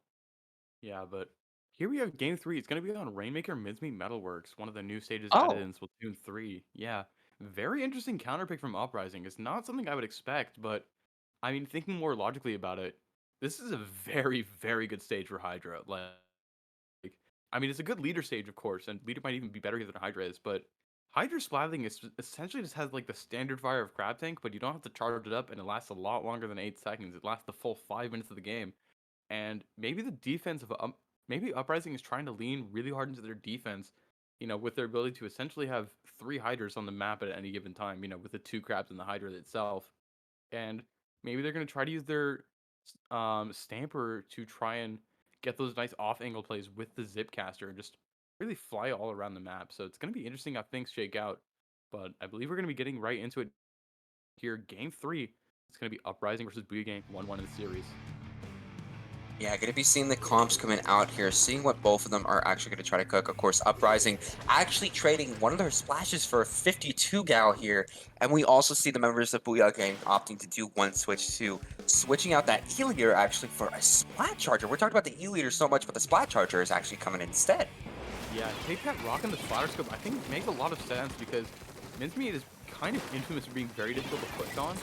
Yeah, but here we have Game 3. It's going to be on Rainmaker Mincemeat Metalworks, one of the new stages Oh. added in Splatoon 3. Yeah, very interesting counterpick from Uprising. It's not something I would expect, but I mean, thinking more logically about it, this is a very, very good stage for Hydra. Like, I mean, it's a good leader stage, of course, and leader might even be better here than Hydra is, but Hydra Splathing is essentially just has like the standard fire of Crab Tank, but you don't have to charge it up, and it lasts a lot longer than 8 seconds. It lasts the full 5 minutes of the game. And maybe the defense of maybe Uprising is trying to lean really hard into their defense, you know, with their ability to essentially have 3 Hydras on the map at any given time, you know, with the 2 Crabs and the Hydra itself. And maybe they're going to try to use their Stamper to try and get those nice off-angle plays with the Zipcaster and just really fly all around the map. So it's going to be interesting how things shake out. But I believe we're going to be getting right into it here. Game 3, it's going to be Uprising versus Booyah Gang, 1-1 in the series. Yeah, going to be seeing the comps coming out here, seeing what both of them are actually going to try to cook. Of course, Uprising actually trading one of their splashes for a 52 gal here. And we also see the members of Booyah Gang opting to do one switch too, switching out that E-Leader actually for a Splat Charger. We're talking about the E-Leader so much, but the Splat Charger is actually coming instead. Yeah, K-Pat rocking the Splatter Scope I think makes a lot of sense because Mincemeat is kind of infamous for being very difficult to put on,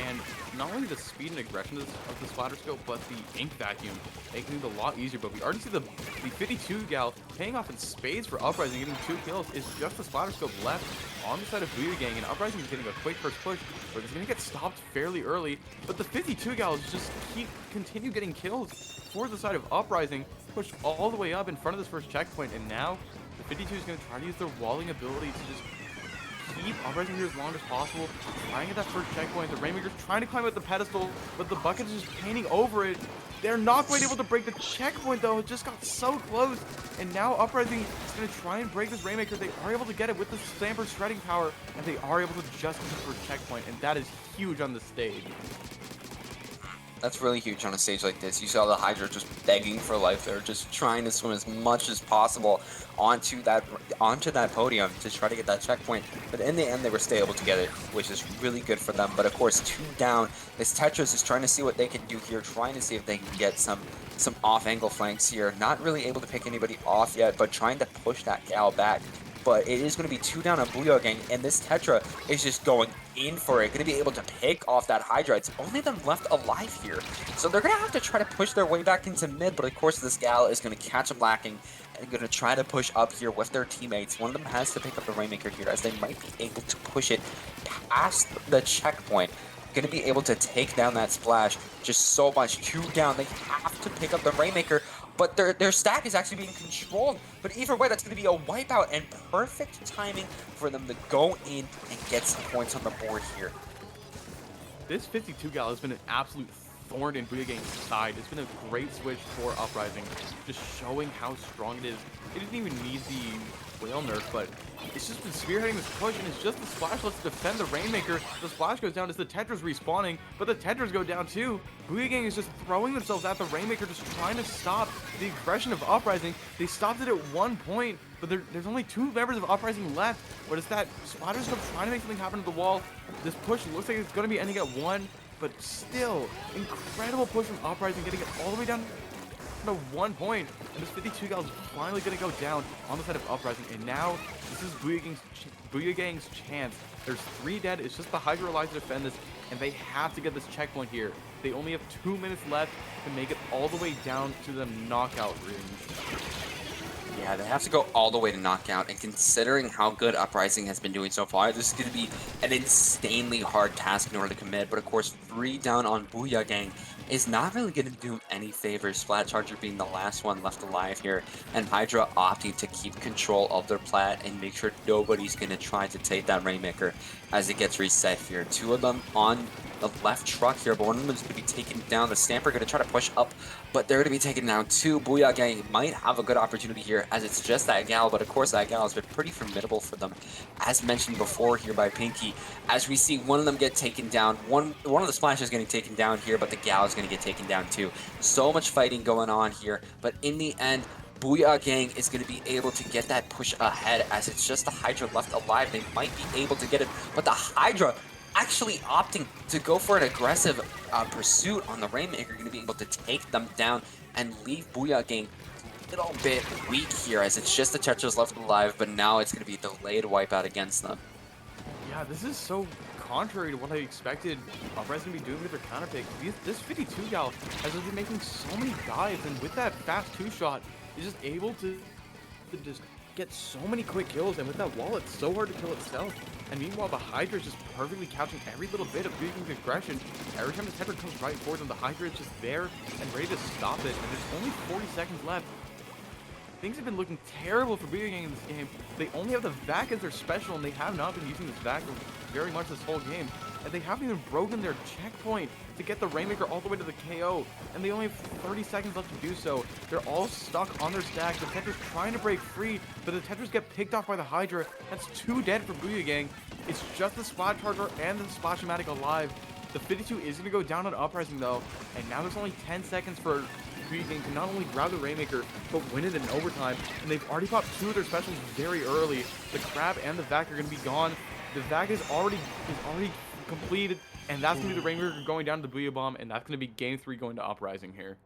and not only the speed and aggression of the Splatter Scope, but the ink vacuum making it a lot easier. But we already see the 52 gal paying off in spades for Uprising, getting 2 kills. It's just the Splatter Scope left on the side of Booyah Gang, and Uprising is getting a quick first push, but it's going to get stopped fairly early. But the 52 gals just continue getting kills for the side of Uprising, pushed all the way up in front of this first checkpoint, and now the 52 is going to try to use their walling ability to just keep Uprising here as long as possible, trying to get that first checkpoint. The Rainmaker's trying to climb up the pedestal, but the bucket is just painting over it. They're not quite able to break the checkpoint, though. It just got so close. And now Uprising is going to try and break this Rainmaker. They are able to get it with the Stamper shredding power, and they are able to just get the first checkpoint, and that is huge on the stage. That's really huge on a stage like this. You saw the Hydra just begging for life. They're just trying to swim as much as possible onto that podium to try to get that checkpoint. But in the end, they were still able to get it, which is really good for them. But of course, 2 down. This Tetris is trying to see what they can do here, trying to see if they can get some off-angle flanks here. Not really able to pick anybody off yet, but trying to push that Gal back. But it is going to be 2 down on Booyah Gang, and this Tetra is just going in for it. Going to be able to pick off that Hydra. It's only them left alive here. So they're going to have to try to push their way back into mid, but of course this Gal is going to catch them lacking and going to try to push up here with their teammates. One of them has to pick up the Rainmaker here, as they might be able to push it past the checkpoint. Going to be able to take down that splash just so much. 2 down. They have to pick up the Rainmaker, but their stack is actually being controlled. But either way, that's going to be a wipeout and perfect timing for them to go in and get some points on the board here. This 52 Gal has been an absolute thorn in Booyah Gang's side. It's been a great switch for Uprising, just showing how strong it is. It didn't even need the whale nerf, but it's just been spearheading this push, and it's just the splash lets defend the Rainmaker. The splash goes down as the Tetras respawning, but the Tetras go down too. Booyah Gang is just throwing themselves at the Rainmaker, just trying to stop the aggression of Uprising. They stopped it at one point, but there's only 2 members of Uprising left. But it's that Splatterscope trying to make something happen to the wall. This push looks like it's going to be ending at 1, but still, incredible push from Uprising, getting it all the way down to 1 point, and this 52 Gal is finally going to go down on the side of Uprising, and now this is Booyah Gang's chance. There's 3 dead. It's just the Hydra alive to defend this, and they have to get this checkpoint here. They only have 2 minutes left to make it all the way down to the knockout range. Yeah, they have to go all the way to knockout, and considering how good Uprising has been doing so far, this is going to be an insanely hard task in order to commit. But of course, 3 down on Booyah Gang is not really going to do any favors. Splat Charger being the last one left alive here, and Hydra opting to keep control of their plat and make sure nobody's going to try to take that Rainmaker as it gets reset here. 2 of them on the left truck here, but one of them is going to be taken down. The Stamper going to try to push up, but they're going to be taken down too. Booyah Gang might have a good opportunity here, as it's just that Gal, but of course that Gal has been pretty formidable for them, as mentioned before here by Pinky. As we see one of them get taken down, one of the splashes getting taken down here, but the Gal is going to get taken down too. So much fighting going on here, but in the end, Booyah Gang is going to be able to get that push ahead, as it's just the Hydra left alive. They might be able to get it, but the Hydra actually opting to go for an aggressive pursuit on the Rainmaker, going to be able to take them down and leave Booyah Gang a little bit weak here, as it's just the Tetras left alive, but now it's going to be a delayed wipeout against them. Yeah, this is so contrary to what I expected Uprising to be doing with their counter pick. This 52 Gal has been making so many dives, and with that fast 2-shot, is just able to just get so many quick kills, and with that wall, it's so hard to kill itself. And meanwhile, the Hydra is just perfectly couching every little bit of Booyah Gang's aggression. Every time the Tetra comes right forward, and the Hydra is just there and ready to stop it, and there's only 40 seconds left. Things have been looking terrible for Booyah Gang in this game. They only have the VAC as their special, and they have not been using this VAC very much this whole game. And they haven't even broken their checkpoint to get the Rainmaker all the way to the KO. And they only have 30 seconds left to do so. They're all stuck on their stack. The Tetra's trying to break free, but the Tetras get picked off by the Hydra. That's 2 dead for Booyah Gang. It's just the Splat Charger and the Splash-O-Matic alive. The 52 is going to go down on Uprising though, and now there's only 10 seconds for Booyah Gang to not only grab the Rainmaker, but win it in overtime. And they've already popped 2 of their specials very early. The Crab and the VAC are going to be gone. The VAC is already completed, and that's going to be the Rainmaker going down to the Booyah Bomb, and that's going to be game 3 going to Uprising here.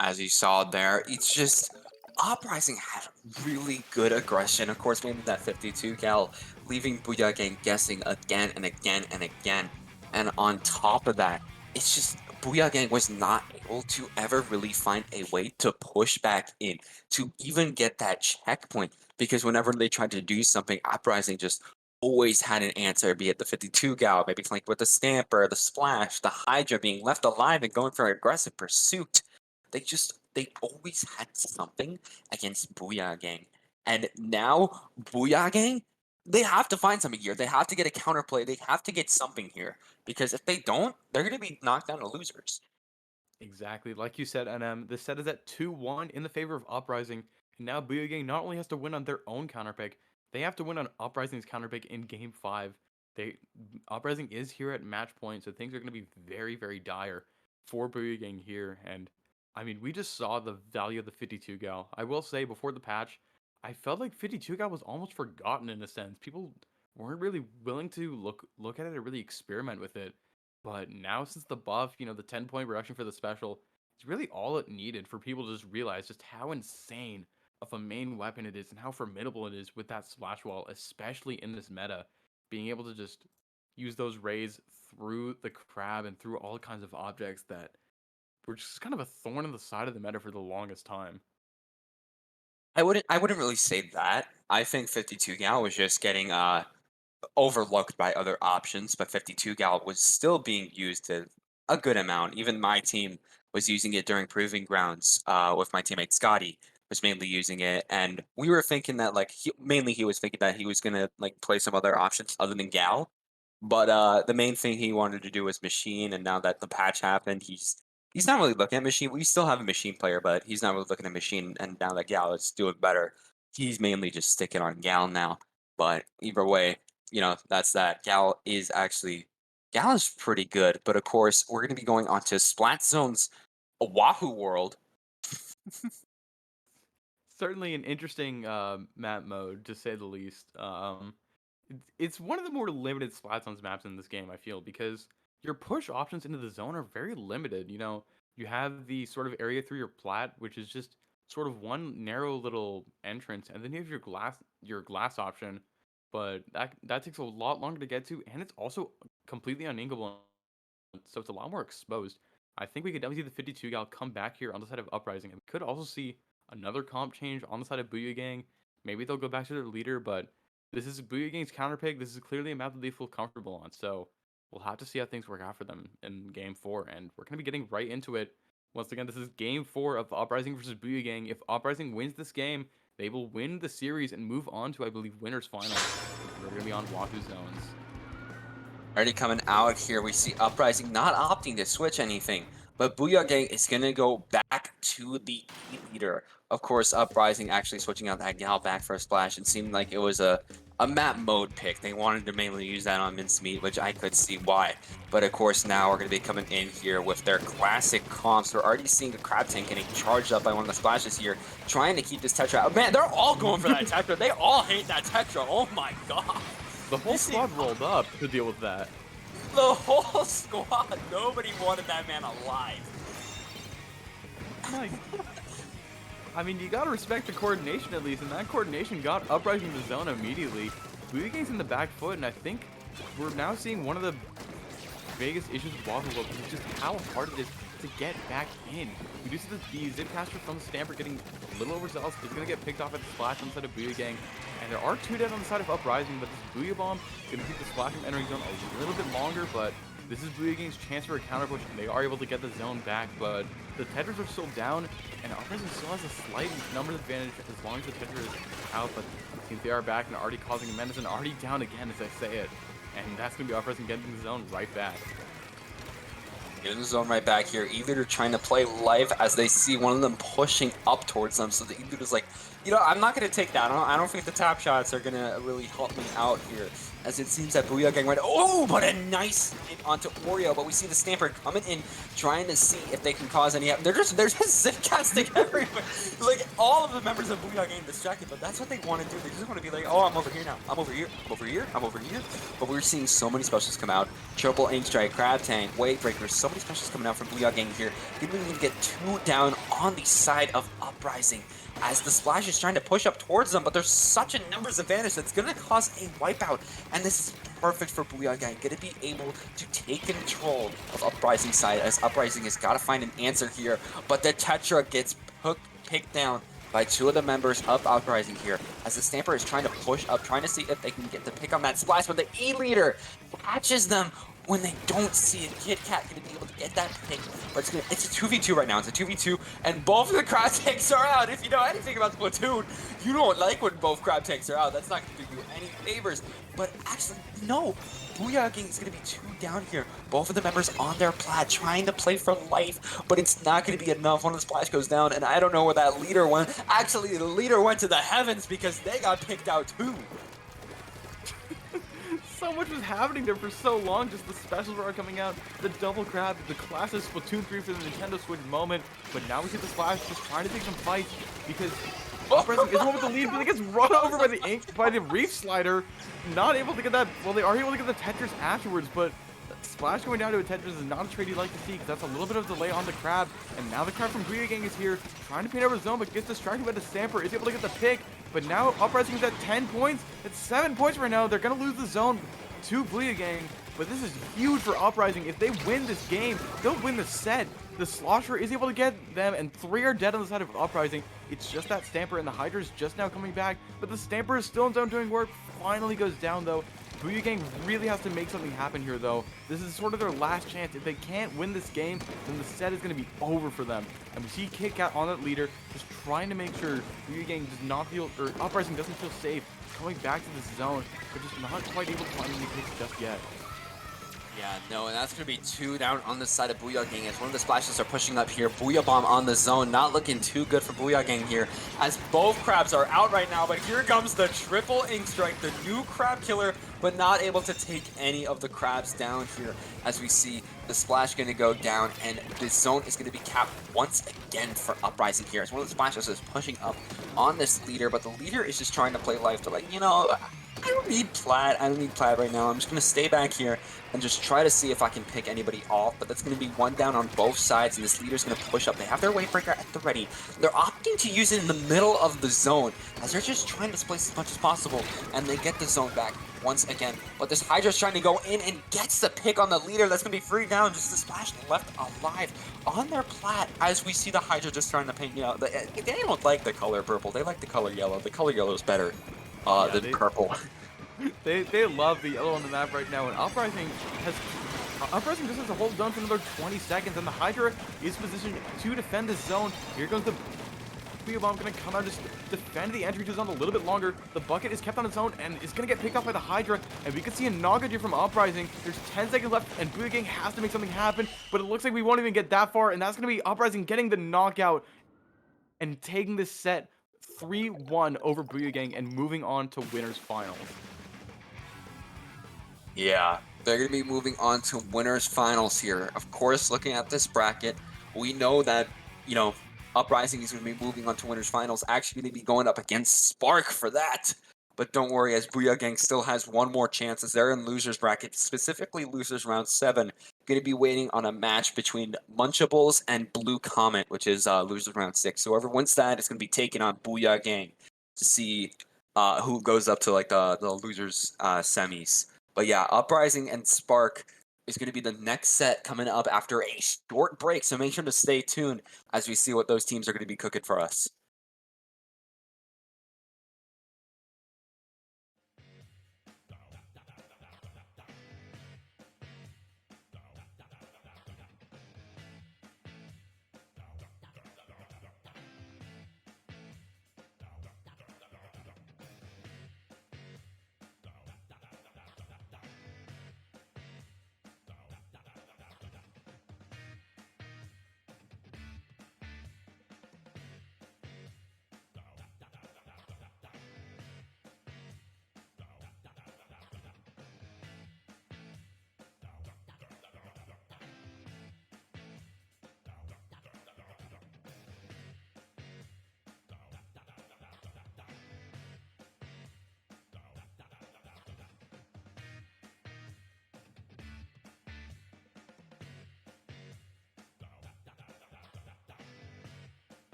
As you saw there, it's just Uprising had really good aggression. Of course, maybe that 52 Gal, leaving Booyah Gang guessing again and again and again. And on top of that, it's just Booyah Gang was not able to ever really find a way to push back in, to even get that checkpoint, because whenever they tried to do something, Uprising just always had an answer, be it the 52 Gal, maybe flanked with the Stamper, the Splash, the Hydra being left alive and going for an aggressive pursuit. They just they always had something against Booyah Gang. And now, Booyah Gang, they have to find something here. They have to get a counterplay. They have to get something here. Because if they don't, they're going to be knocked down to losers. Exactly. Like you said, NM, the set is at 2-1 in the favor of Uprising. And now Booyah Gang not only has to win on their own counterpick, they have to win on Uprising's counterpick in Game 5. Uprising is here at match point, so things are going to be very, very dire for Booyah Gang here. And I mean, we just saw the value of the 52 gal. I will say, before the patch, I felt like 52 gal was almost forgotten in a sense. People weren't really willing to look at it and really experiment with it. But now, since the buff, the 10-point reduction for the special, it's really all it needed for people to just realize just how insane of a main weapon it is and how formidable it is with that splash wall, especially in this meta. Being able to just use those rays through the crab and through all kinds of objects that were just kind of a thorn in the side of the meta for the longest time. I wouldn't really say that. I think 52 gal was just getting overlooked by other options, but 52 gal was still being used a good amount. Even my team was using it during proving grounds with my teammate Scotty was mainly using it, and we were thinking that like he was thinking that he was gonna like play some other options other than gal, but the main thing he wanted to do was machine, and now that the patch happened, he's not really looking at machine. We still have a machine player, but he's not really looking at machine, and now that gal is doing better, he's mainly just sticking on gal now. But either way, that's that. Gal is pretty good, but of course, we're going to be going on to Splat Zone's Oahu world. Certainly an interesting map mode, to say the least. It's one of the more limited Splat Zones maps in this game, I feel, because your push options into the zone are very limited. You have the sort of area through your plat, which is just sort of one narrow little entrance, and then you have your glass option, but that takes a lot longer to get to, and it's also completely uninkable, so it's a lot more exposed. I think we could definitely see the 52 gal come back here on the side of Uprising, and we could also see another comp change on the side of Booyah Gang. Maybe they'll go back to their leader, but this is Booyah Gang's counterpick. This is clearly a map that they feel comfortable on, so we'll have to see how things work out for them in Game 4, and we're going to be getting right into it. Once again, this is Game 4 of Uprising versus Booyah Gang. If Uprising wins this game, they will win the series and move on to, I believe, Winners Final. We're going to be on Wahoo zones. Already coming out here, we see Uprising not opting to switch anything, but Booyah Gang is going to go back to the leader. Of course, Uprising actually switching out that gal back for a splash. It seemed like it was a map mode pick. They wanted to mainly use that on Mincemeat, which I could see why. But of course, now we're going to be coming in here with their classic comps. We're already seeing the crab tank getting charged up by one of the splashes here, trying to keep this Tetra out. Man, they're all going for that Tetra. They all hate that Tetra. Oh my god. The whole squad rolled up to deal with that. The whole squad. Nobody wanted that man alive. I mean, you gotta respect the coordination at least, and that coordination got Uprising to the zone immediately. Booyah Gang's in the back foot, and I think we're now seeing one of the biggest issues with Wahoo World is just how hard it is to get back in. We do see the zip caster from Stamper getting a little overzealous. It's gonna get picked off at the splash on the side of Booyah Gang. And there are 2 dead on the side of Uprising, but this Booyah Bomb is going to keep the splash from entering zone a little bit longer, but this is Booyah Gang's chance for a counter push, and they are able to get the zone back, but the Tetras are still down, and Uprising still has a slight numbers advantage as long as the Tetra is out, but it seems they are back and already causing a menace and already down again as I say it. And that's going to be Uprising getting the zone right back. In the zone right back here, E-Leader trying to play life as they see one of them pushing up towards them, so the E-Leader's like, I'm not going to take that. I don't think the tap shots are going to really help me out here, as it seems that Booyah Gang but a nice hit onto Oreo, but we see the Stamper coming in, trying to see if they can cause any, there's just zip casting everywhere. Like, all of the members of Booyah Gang distracted, but that's what they want to do. They just want to be like, oh, I'm over here now. I'm over here. I'm over here. I'm over here. But we're seeing so many specials come out. Triple Ink Strike, Crab Tank, Wave Breakers, so many specials coming out from Booyah Gang here. People even get 2 down on the side of Uprising, as the splash is trying to push up towards them, but there's such a numbers advantage that's going to cause a wipeout, and this is perfect for Booyah Gang, going to be able to take control of Uprising's side, as Uprising has got to find an answer here, but the Tetra gets picked down by 2 of the members of Uprising here, as the Stamper is trying to push up, trying to see if they can get the pick on that splash, but the E-Leader catches them when they don't see a Kit Kat going to be able to get that pick. But it's a 2v2 right now. It's a 2v2, and both of the crab tanks are out. If you know anything about Splatoon, you don't like when both crab tanks are out. That's not going to do you any favors. But actually, no. Booyah Gang is going to be 2 down here. Both of the members on their plat trying to play for life, but it's not going to be enough when the splash goes down, and I don't know where that leader went. Actually, the leader went to the heavens because they got picked out too. So much was happening there for so long. Just the specials were coming out, the double grab, the classic Splatoon 3 for the Nintendo Switch moment. But now we see the Splash just trying to take some fights because Uprising is one with the lead, but he gets run over by the Reef Slider. Not able to get that. Well, they are able to get the Tetris afterwards, but Splash going down to a Tetris is not a trade you like to see because that's a little bit of delay on the crab. And now the crab from Booyah Gang is here, trying to paint over the zone, but gets distracted by the Stamper, is able to get the pick. But now Uprising is at 10 points. It's 7 points right now. They're going to lose the zone to Booyah Gang. But this is huge for Uprising. If they win this game, they'll win the set. The Slosher is able to get them, and 3 are dead on the side of Uprising. It's just that Stamper, and the Hydra is just now coming back. But the Stamper is still in zone doing work. Finally goes down, though. Booyah Gang really has to make something happen here, though. This is sort of their last chance. If they can't win this game, then the set is going to be over for them. And we see Kit Kat on that leader, just trying to make sure Booyah Gang does not feel, or Uprising doesn't feel safe coming back to this zone, but just not quite able to find any picks just yet. Yeah, no, and that's going to be 2 down on the side of Booyah Gang as one of the splashes are pushing up here. Booyah Bomb on the zone, not looking too good for Booyah Gang here as both crabs are out right now, but here comes the triple ink strike, the new crab killer, but not able to take any of the crabs down here as we see the splash going to go down, and the zone is going to be capped once again for Uprising here as one of the splashes is pushing up on this leader, but the leader is just trying to play life to like, you know, I don't need plat. I don't need plat right now. I'm just going to stay back here and just try to see if I can pick anybody off. But that's going to be 1 down on both sides, and this leader's going to push up. They have their Wavebreaker at the ready. They're opting to use it in the middle of the zone as they're just trying to displace as much as possible, and they get the zone back once again. But this Hydra's trying to go in and gets the pick on the leader. That's going to be 3 down. Just the splash left alive on their plat as we see the Hydra just trying to paint, you know, they don't like the color purple. They like the color yellow. The color yellow is better than purple. They love the yellow on the map right now, and Uprising just has to hold zone for another 20 seconds, and the Hydra is positioned to defend this zone. Here goes the Booyah Bomb, going to come out, just defend the entry to the zone a little bit longer. The bucket is kept on its own, and is going to get picked off by the Hydra, and we can see a Naga here from Uprising. There's 10 seconds left, and Booyah Gang has to make something happen, but it looks like we won't even get that far, and that's going to be Uprising getting the knockout and taking this set 3-1 over Booyah Gang and moving on to winners finals. Yeah, they're going to be moving on to winners finals here. Of course, looking at this bracket, we know that, you know, Uprising is going to be moving on to winners finals. Actually, going to be going up against Spark for that. But don't worry, as Booyah Gang still has one more chance as they're in losers bracket, specifically losers round 7. Going to be waiting on a match between Munchables and Blue Comet, which is losers round 6. So whoever wins that is going to be taking on Booyah Gang to see who goes up to like the losers semis. But yeah, Uprising and Spark is going to be the next set coming up after a short break. So make sure to stay tuned as we see what those teams are going to be cooking for us.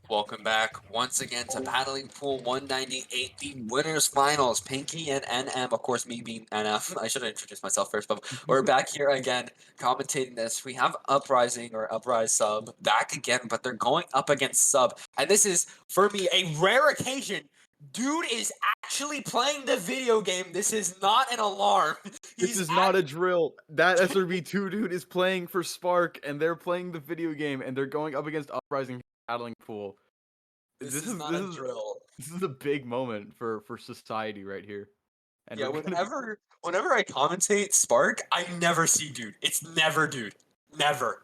Welcome back once again to Paddling Pool 198, the winners finals. Pinky and NM, of course, me being NF. I should have introduced myself first, but we're back here again commentating this. We have Uprising or Uprise Sub back again, but they're going up against Sub. And this is, for me, a rare occasion. Dude is actually playing the video game. This is not an alarm. This is not a drill. That SRB2 dude is playing for Spark, and they're playing the video game, and they're going up against Uprising Paddling Pool. This is not a drill. This is a big moment for society right here. And Yeah, whenever I commentate Spark, I never see dude. It's never dude. Never.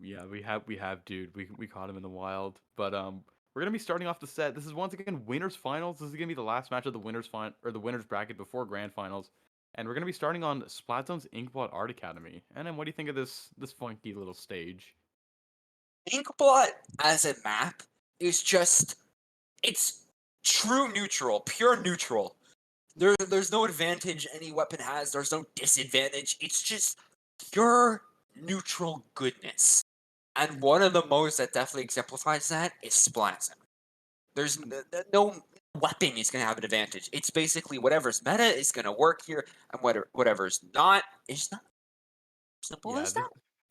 Yeah, we have dude. We caught him in the wild. But we're gonna be starting off the set. This is once again winners finals. This is gonna be the last match of the the winners bracket before grand finals. And we're gonna be starting on Splatoon's Inkblot Art Academy. And then what do you think of this funky little stage? Inkblot as a map is just, it's true neutral, pure neutral. There's no advantage any weapon has. There's no disadvantage. It's just pure neutral goodness. And one of the most that definitely exemplifies that is Splatoon. There's no weapon is going to have an advantage. It's basically whatever's meta is going to work here, and whatever's not is not. Simple as that.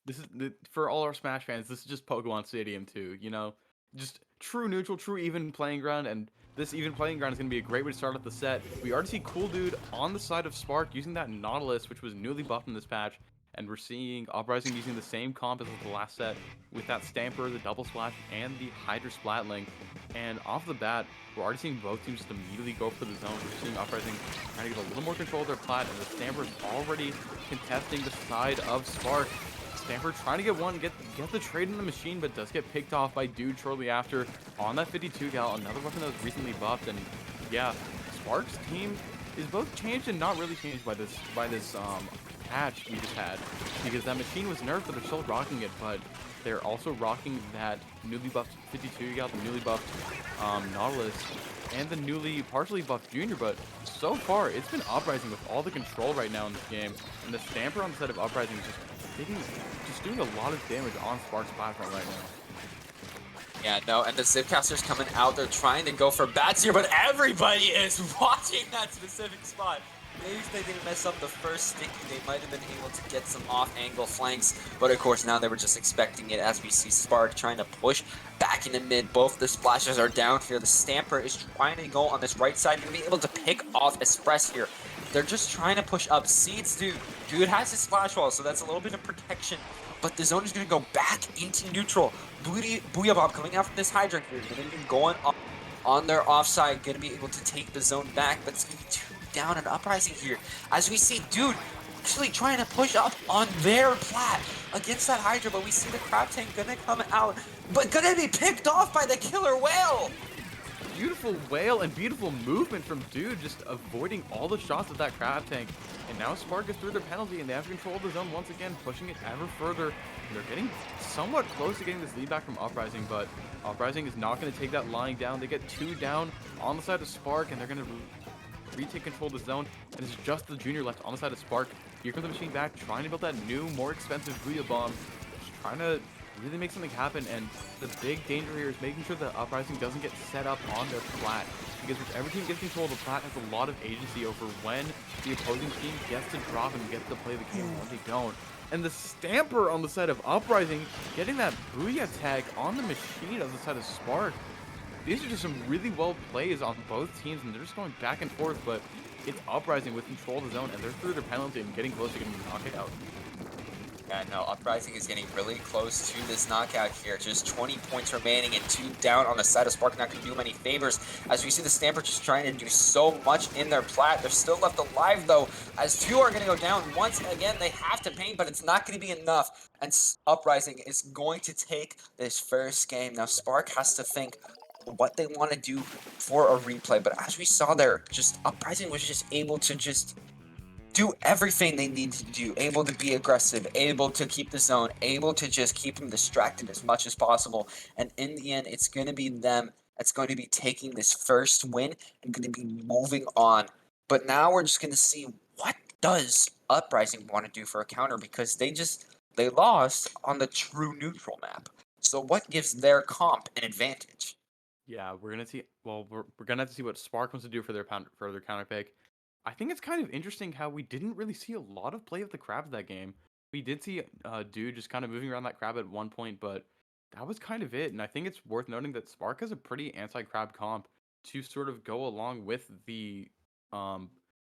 This is for all our Smash fans. This is just Pokemon Stadium 2. You know, just true neutral, true even playing ground, and this even playing ground is going to be a great way to start off the set. We already see Cool Dude on the side of Spark using that Nautilus, which was newly buffed in this patch, and we're seeing Uprising using the same comp as the last set with that Stamper, the Double Splash, and the Hydra Splatling. And off the bat, we're already seeing both teams just immediately go for the zone. We're seeing Uprising trying to get a little more control of their plat, and the Stamper is already contesting the side of Spark. Stamper trying to get one, get the trade in the machine, but does get picked off by Dude shortly after on that 52 gal, another weapon that was recently buffed. And yeah, Spark's team is both changed and not really changed by this patch we just had, because that machine was nerfed, but they're still rocking it. But they're also rocking that newly buffed 52 gal, the newly buffed Nautilus, and the newly partially buffed Junior. But so far, it's been Uprising with all the control right now in this game, and the Stamper on the side of Uprising is just doing a lot of damage on Spark's platform right now. Yeah, no, and the Zipcaster's coming out. They're trying to go for bats here, but everybody is watching that specific spot. Maybe if they didn't mess up the first sticky, they might have been able to get some off-angle flanks, but of course now they were just expecting it, as we see Spark trying to push back into mid. Both the splashes are down here. The Stamper is trying to go on this right side and be able to pick off Express here. They're just trying to push up. Seeds, dude has his splash wall, so that's a little bit of protection, but the zone is going to go back into neutral. Booyah Bomb coming out from this Hydra here, going to be going on their offside, going to be able to take the zone back, but it's going to be too down and Uprising here, as we see Dude actually trying to push up on their plat against that Hydra, but we see the Crab Tank gonna come out, but gonna be picked off by the Killer Whale. Beautiful whale and beautiful movement from Dude, just avoiding all the shots of that Crab Tank. And now Spark is through their penalty, and they have control of the zone once again, pushing it ever further. And they're getting somewhat close to getting this lead back from Uprising, but Uprising is not going to take that lying down. They get 2 down on the side of Spark, and they're going to retake control of the zone, and it's just the Junior left on the side of Spark. Here comes the machine back, trying to build that new, more expensive Booyah Bomb, just trying to really make something happen. And the big danger here is making sure that Uprising doesn't get set up on their plat, because whichever team gets control of the plat has a lot of agency over when the opposing team gets to drop and gets to play the game when they don't. And the Stamper on the side of Uprising getting that Booyah tag on the machine on the side of Spark. These are just some really well plays on both teams, and they're just going back and forth, but it's Uprising with control of the zone, and they're through their penalty and getting close to getting the knockout. Yeah, no, Uprising is getting really close to this knockout here. Just 20 points remaining and 2 down on the side of Spark. Not going to do many favors, as we see the Stamper just trying to do so much in their plat. They're still left alive, though, as 2 are going to go down. Once again, they have to paint, but it's not going to be enough, and Uprising is going to take this first game. Now, Spark has to think what they want to do for a replay, but as we saw there, just Uprising was just able to just do everything they need to do, able to be aggressive, able to keep the zone, able to just keep them distracted as much as possible, and in the end, it's going to be them that's going to be taking this first win and going to be moving on. But now we're just going to see, what does Uprising want to do for a counter, because they lost on the true neutral map. So what gives their comp an advantage? Yeah, we're gonna see. Well, we're gonna have to see what Spark wants to do for their counter pick. I think it's kind of interesting how we didn't really see a lot of play of the crabs that game. We did see dude just kind of moving around that crab at one point, but that was kind of it. And I think it's worth noting that Spark has a pretty anti-crab comp to sort of go along with the um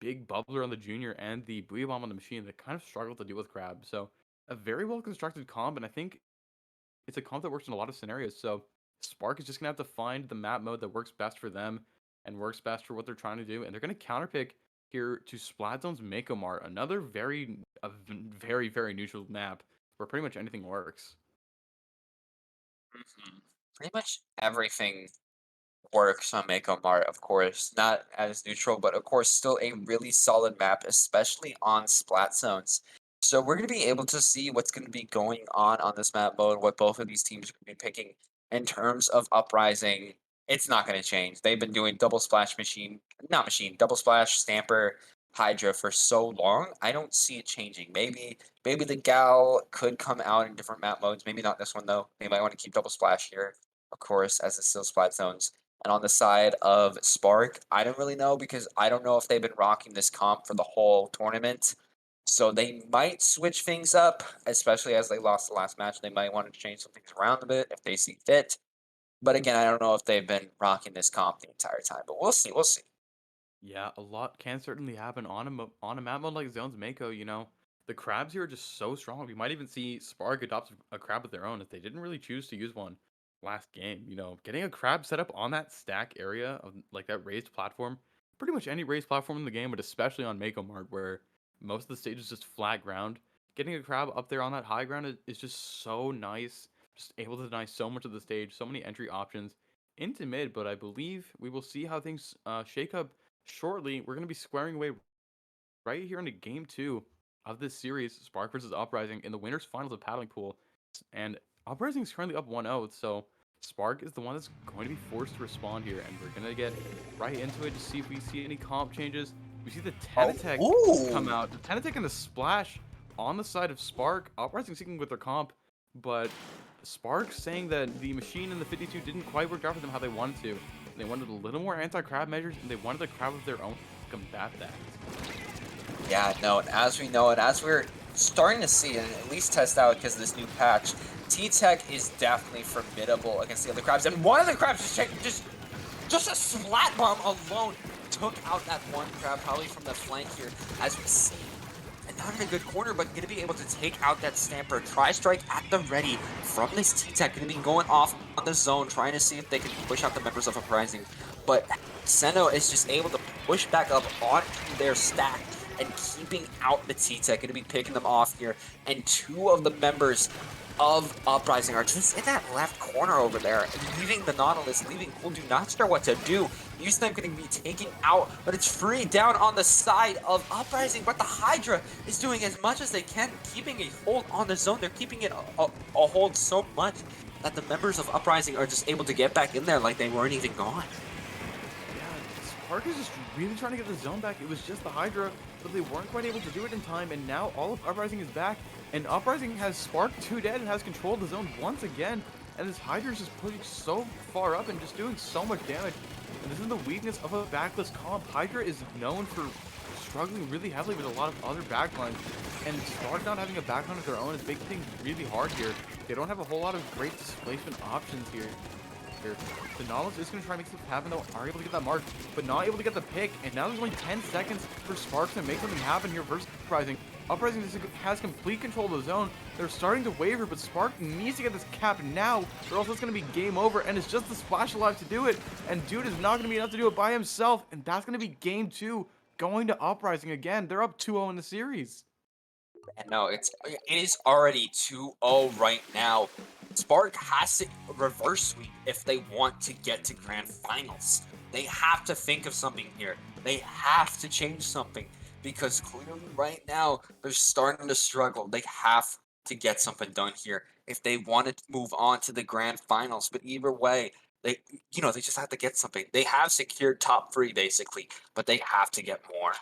big bubbler on the junior and the Booyah bomb on the machine that kind of struggle to deal with crab. So a very well constructed comp, and I think it's a comp that works in a lot of scenarios. So Spark is just gonna have to find the map mode that works best for them and works best for what they're trying to do, and they're gonna counterpick here to Splatzone's Mako Mart, another very neutral map where pretty much anything works. Pretty much everything works on Mako Mart, of course. Not as neutral, but of course still a really solid map, especially on Splat Zones. So we're going to be able to see what's going to be going on this map mode, what both of these teams are going to be picking in terms of Uprising. It's not going to change. They've been doing double splash double splash, Stamper, Hydra for so long. I don't see it changing. Maybe the Gal could come out in different map modes. Maybe not this one though. They might want to keep double splash here, of course, as it's still Splat Zones. And on the side of Spark, I don't really know because I don't know if they've been rocking this comp for the whole tournament. So they might switch things up, especially as they lost the last match. They might want to change some things around a bit if they see fit. But again, I don't know if they've been rocking this comp the entire time. But we'll see. We'll see. Yeah, a lot can certainly happen on on a map mode like Zones Mako. You know, the crabs here are just so strong. We might even see Spark adopt a crab of their own if they didn't really choose to use one last game. You know, getting a crab set up on that stack area of like that raised platform, pretty much any raised platform in the game, but especially on Mako Mart where most of the stage is just flat ground. Getting a crab up there on that high ground is just so nice. Just able to deny so much of the stage, so many entry options into mid. But I believe we will see how things shake up shortly. We're going to be squaring away right here into game two of this series, Spark versus Uprising, in the winners finals of Paddling Pool. And Uprising is currently up 1-0, so Spark is the one that's going to be forced to respond here. And we're going to get right into it to see if we see any comp changes. We see the Tenatech come out. The Tenatech and the Splash on the side of Spark. Uprising seeking with their comp, but Spark saying that the machine and the 52 didn't quite work out for them how they wanted to. They wanted a little more anti-crab measures, and they wanted a crab of their own to combat that. Yeah, no, and as we know, and as we're starting to see, and at least test out because of this new patch, T-Tech is definitely formidable against the other crabs. And one of the crabs just a splat bomb alone took out that one crab, probably from the flank here, as we see. And not in a good corner, but going to be able to take out that Stamper. Tri-Strike at the ready from this T-Tech. Going to be going off on the zone, trying to see if they can push out the members of Uprising. But Seno is just able to push back up onto their stack and keeping out the T-Tech. Going to be picking them off here. And two of the members of Uprising are just in that left corner over there, leaving the Nautilus, leaving Cool Do not sure what to do. Houston going to be taken out, but it's free down on the side of Uprising, but the Hydra is doing as much as they can, keeping a hold on the zone. They're keeping it a hold so much that the members of Uprising are just able to get back in there like they weren't even gone. Yeah, Spark is just really trying to get the zone back. It was just the Hydra, but they weren't quite able to do it in time, and now all of Uprising is back, and Uprising has Spark 2 dead and has control of the zone once again, and this Hydra is just pushing so far up and just doing so much damage. And this is the weakness of a backless comp. Hydra is known for struggling really heavily with a lot of other backlines, and Spark not having a backline of their own is making things really hard here. They don't have a whole lot of great displacement options here. The Nautilus is going to try and make something happen, though, are able to get that mark, but not able to get the pick, and now there's only 10 seconds for Spark to make something happen here versus Uprising. Uprising has complete control of the zone. They're starting to waver, but Spark needs to get this cap now, or else it's going to be game over, and it's just the Splash alive to do it, and Dude is not going to be enough to do it by himself, and that's going to be game 2, going to Uprising again. They're up 2-0 in the series. And no, it is already 2-0 right now. Spark has to reverse sweep if they want to get to grand finals. They have to think of something here. They have to change something because clearly right now they're starting to struggle. They have to get something done here if they want to move on to the grand finals. But either way, they just have to get something. They have secured top 3 basically, but they have to get more.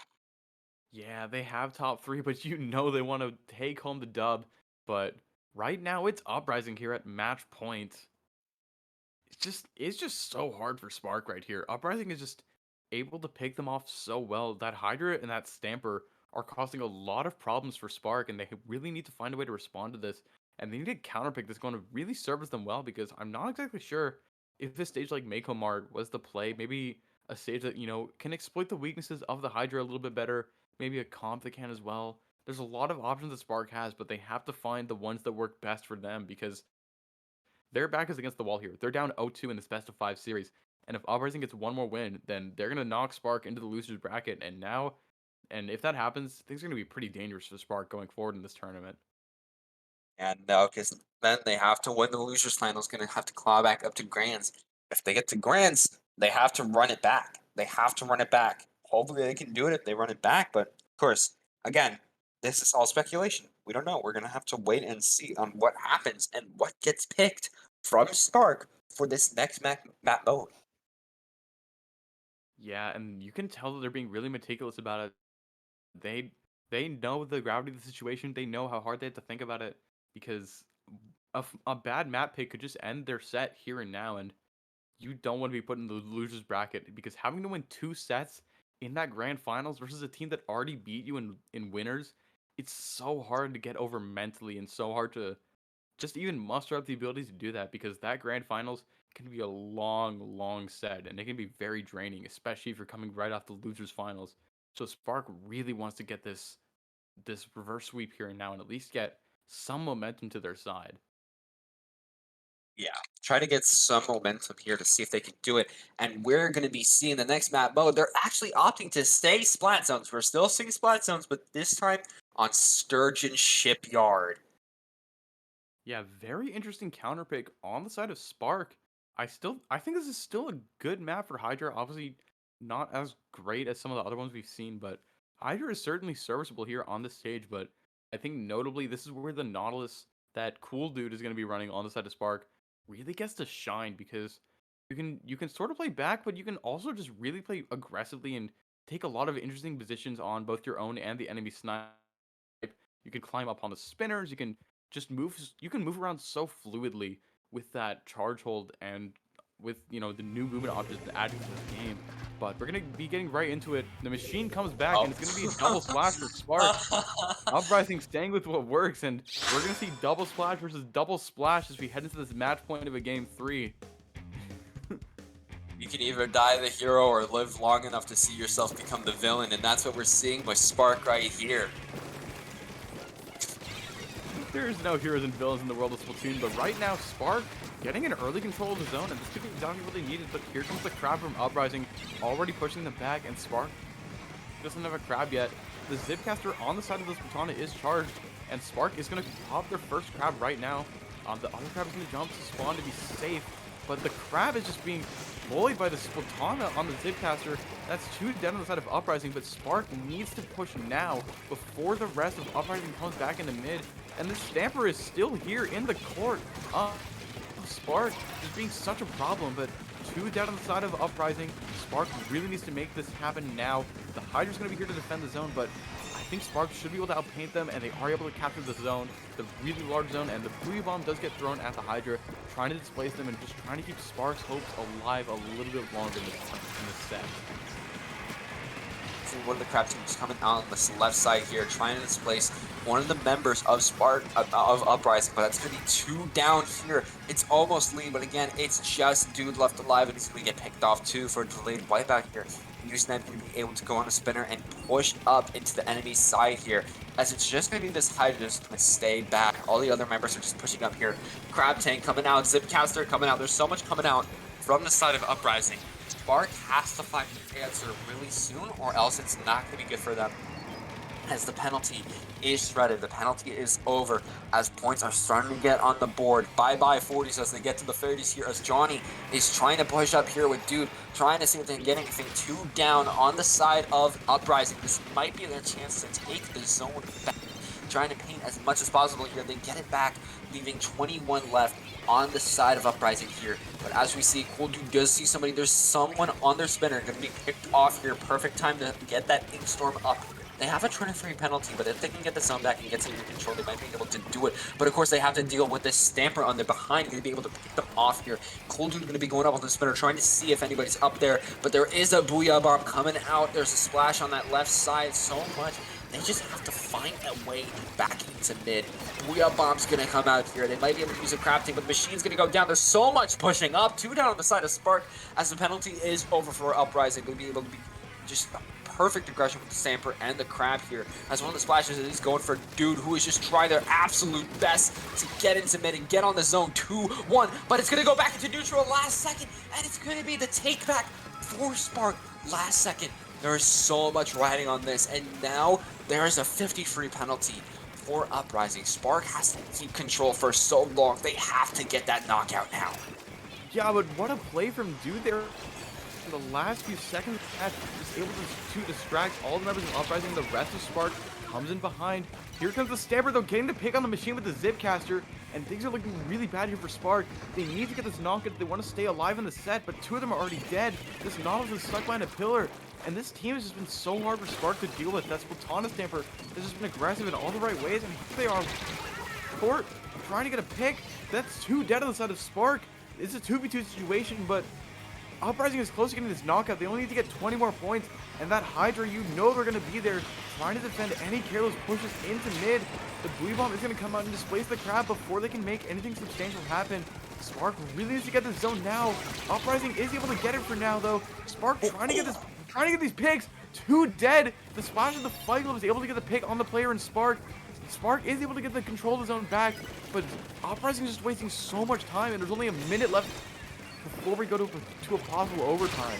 Yeah, they have top 3, but you know they want to take home the dub. But right now it's Uprising here at match point. It's just so hard for Spark right here. Uprising is just able to pick them off so well. That Hydra and that Stamper are causing a lot of problems for Spark, and they really need to find a way to respond to this. And they need a counterpick that's going to really service them well, because I'm not exactly sure if a stage like Mako Mart was the play. Maybe a stage that, can exploit the weaknesses of the Hydra a little bit better. Maybe a comp that can as well. There's a lot of options that Spark has, but they have to find the ones that work best for them, because their back is against the wall here. They're down 0-2 in this best of 5 series. And if Uprising gets one more win, then they're going to knock Spark into the loser's bracket. And if that happens, things are going to be pretty dangerous for Spark going forward in this tournament. And no, because then they have to win the losers finals, going to have to claw back up to Grands. If they get to Grands, they have to run it back. They have to run it back. Hopefully they can do it if they run it back, but of course, again, this is all speculation. We don't know. We're going to have to wait and see on what happens and what gets picked from Spark for this next map mode. Yeah, and you can tell that they're being really meticulous about it. They know the gravity of the situation. They know how hard they have to think about it, because a bad map pick could just end their set here and now, and you don't want to be put in the loser's bracket, because having to win 2 sets in that grand finals versus a team that already beat you in winners, it's so hard to get over mentally, and so hard to just even muster up the ability to do that, because that grand finals can be a long, long set, and it can be very draining, especially if you're coming right off the losers finals. So Spark really wants to get this reverse sweep here and now, and at least get some momentum to their side. Yeah, try to get some momentum here to see if they can do it. And we're going to be seeing the next map mode. They're actually opting to stay Splat Zones. We're still seeing Splat Zones, but this time on Sturgeon Shipyard. Yeah, very interesting counter pick on the side of Spark. I think this is still a good map for Hydra. Obviously, not as great as some of the other ones we've seen, but Hydra is certainly serviceable here on this stage. But I think notably, this is where the Nautilus, that cool dude, is going to be running on the side of Spark, really gets to shine, because you can sort of play back, but you can also just really play aggressively and take a lot of interesting positions on both your own and the enemy snipe. You can climb up on the spinners. You can just move. You can move around so fluidly with that charge hold, and with the new movement options added to this game. But we're gonna be getting right into it. The machine comes back, and it's gonna be a double splash for Spark. Uprising staying with what works, and we're gonna see double splash versus double splash as we head into this match point of a game 3. You can either die the hero or live long enough to see yourself become the villain, and that's what we're seeing with Spark right here. There's no heroes and villains in the world of Splatoon, but right now, Spark getting an early control of the zone, and this could be exactly what they needed. But here comes the crab from Uprising, already pushing them back, and Spark doesn't have a crab yet. The Zipcaster on the side of the Splatana is charged, and Spark is going to pop their first crab right now. The other crab is going to jump to spawn to be safe, but the crab is just being bullied by the Splatana on the Zipcaster. That's 2 down on the side of Uprising, but Spark needs to push now before the rest of Uprising comes back into mid. And the Stamper is still here in the court. Spark is being such a problem, but 2 down on the side of Uprising. Spark really needs to make this happen now. The Hydra's going to be here to defend the zone, but I think Spark should be able to outpaint them, and they are able to capture the zone, the really large zone, and the Booyah Bomb does get thrown at the Hydra, trying to displace them and just trying to keep Spark's hopes alive a little bit longer in this set. One of the crab teams coming out on this left side here, trying to displace one of the members of Spark of Uprising, but that's gonna be 2 down here. It's almost lead, but again, it's just dude left alive, and he's gonna get picked off too for a delayed wipeout here. Usenet gonna be able to go on a spinner and push up into the enemy side here, as it's just gonna be this Hydra just gonna stay back. All the other members are just pushing up here. Crab Tank coming out, Zipcaster coming out. There's so much coming out from the side of Uprising. Spark has to find the answer really soon, or else it's not going to be good for them. As the penalty is shredded, the penalty is over, as points are starting to get on the board. Bye-bye 40s as they get to the 30s here, as Johnny is trying to push up here with Dude, trying to see if they can get anything. 2 down on the side of Uprising. This might be their chance to take the zone back. Trying to paint as much as possible here. They get it back, leaving 21 left on the side of Uprising here. But as we see, Cool Dude does see somebody. There's someone on their spinner going to be picked off here. Perfect time to get that Ink Storm up They have a 23 penalty, but if they can get the zone back and get some control, they might be able to do it. But of course, they have to deal with this Stamper on their behind, going to be able to pick them off here. Cold Dude going to be going up on the spinner, trying to see if anybody's up there, but there is a Booyah Bomb coming out. There's a splash on that left side so much. They just have to find a way back into mid. Booyah Bomb's going to come out here. They might be able to use a crafting, but the machine's going to go down. There's so much pushing up. 2 down on the side of Spark as the penalty is over for Uprising. They'll be able to be just perfect aggression with the Stamper and the Crab here. As one of the splashes is going for Dude, who is just trying their absolute best to get into mid and get on the zone 2-1. But it's going to go back into neutral last second, and it's going to be the take back for Spark last second. There is so much riding on this, and now there is a 50 free penalty for Uprising. Spark has to keep control for so long. They have to get that knockout now. Yeah, but what a play from Dude there. In the last few seconds, is able to distract all the members of Uprising. The rest of Spark comes in behind. Here comes the Stamper, though, getting the pick on the machine with the Zipcaster, and things are looking really bad here for Spark. They need to get this knockout if they want to stay alive in the set, but 2 of them are already dead. This Nautilus is stuck behind a pillar, and this team has just been so hard for Spark to deal with. That's Platana Stamper has just been aggressive in all the right ways, and here they are, Court, trying to get a pick. That's 2 dead on the side of Spark. It's a 2v2 situation, but Uprising is close to getting this knockout. They only need to get 20 more points, and that Hydra, you know they're going to be there trying to defend any careless pushes into mid. The Booyah Bomb is going to come out and displace the Crab before they can make anything substantial happen. Spark really needs to get the zone now. Uprising is able to get it for now, though. Spark trying to get these picks. 2 dead. The splash of the Fight Glove is able to get the pick on the player in Spark. Spark is able to get the control of the zone back, but Uprising is just wasting so much time, and there's only a minute left before we go to a possible overtime.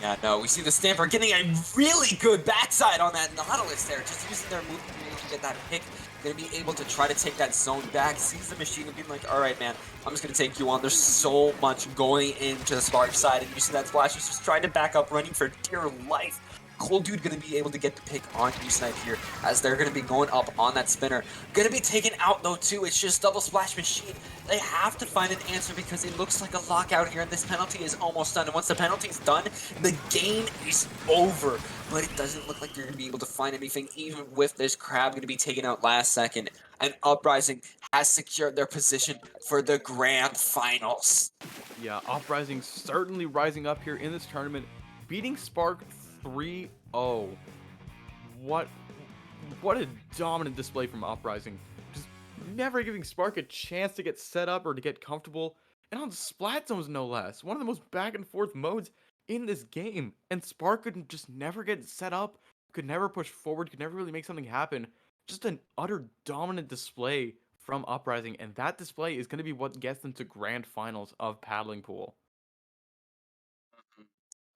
Yeah, no, we see the Stamper getting a really good backside on that Nautilus there, just using their move to get that pick. Gonna be able to try to take that zone back, sees the machine and being like, alright man, I'm just gonna take you on. There's so much going into the Spark side, and you see that Splash is just trying to back up, running for dear life. Cold Dude gonna be able to get the pick on U-Snipe here, as they're gonna be going up on that spinner. Gonna be taken out though too. It's just double splash machine. They have to find an answer because it looks like a lockout here, and this penalty is almost done. And once the penalty's done, the game is over. But it doesn't look like you're gonna be able to find anything, even with this Crab gonna be taken out last second. And Uprising has secured their position for the grand finals. Yeah, Uprising certainly rising up here in this tournament, beating Spark 3-0. What a dominant display from Uprising. Just never giving Spark a chance to get set up or to get comfortable. And on Splat Zones, no less. One of the most back and forth modes in this game. And Spark could just never get set up, could never push forward, could never really make something happen. Just an utter dominant display from Uprising. And that display is going to be what gets them to grand finals of Paddling Pool.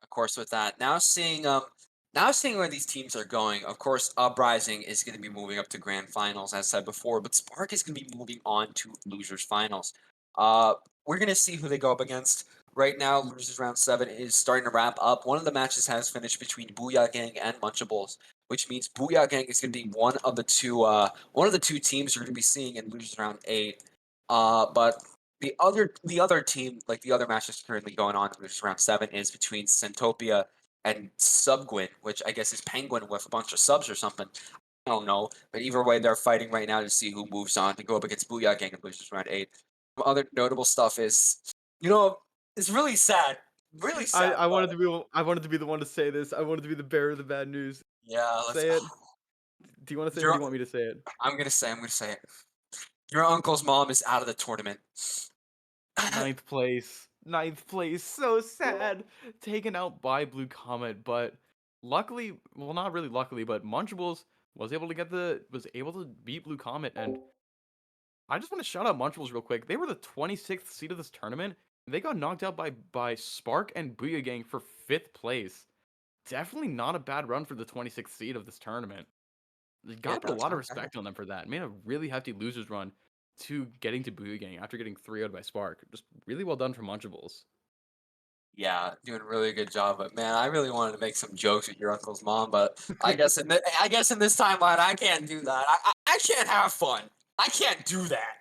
Of course, with that, now seeing where these teams are going. Of course, Uprising is going to be moving up to grand finals, as said before, but Spark is going to be moving on to losers finals. We're going to see who they go up against. Right now, losers round 7 is starting to wrap up. One of the matches has finished between Booyah Gang and Munchables, which means Booyah Gang is going to be one of the two teams you're going to be seeing in losers round 8. But the other team, like the other match that's currently going on, which is round 7, is between Centopia and Subguin, which I guess is Penguin with a bunch of subs or something. I don't know. But either way, they're fighting right now to see who moves on to go up against Booyah Gang in losers round 8. Some other notable stuff is, it's really sad. Really sad. I wanted to be the one to say this. I wanted to be the bearer of the bad news. Yeah, Say it. Do you want to say it or do you want me to say it? I'm gonna say it. Your uncle's mom is out of the tournament. Ninth place. So sad. Taken out by Blue Comet, but luckily, well, not really luckily, but Munchables was able to beat Blue Comet, and I just want to shout out Munchables real quick. They were the 26th seed of this tournament, and they got knocked out by Spark and Booyah Gang for 5th place. Definitely not a bad run for the 26th seed of this tournament. You gotta put a lot of respect on them for that. Made a really hefty losers run to getting to Booyah Gang after getting 3-0'd by Spark. Just really well done for Munchables. Yeah, doing a really good job. But man, I really wanted to make some jokes with your uncle's mom, but I guess in this timeline, I can't do that. I can't have fun. I can't do that.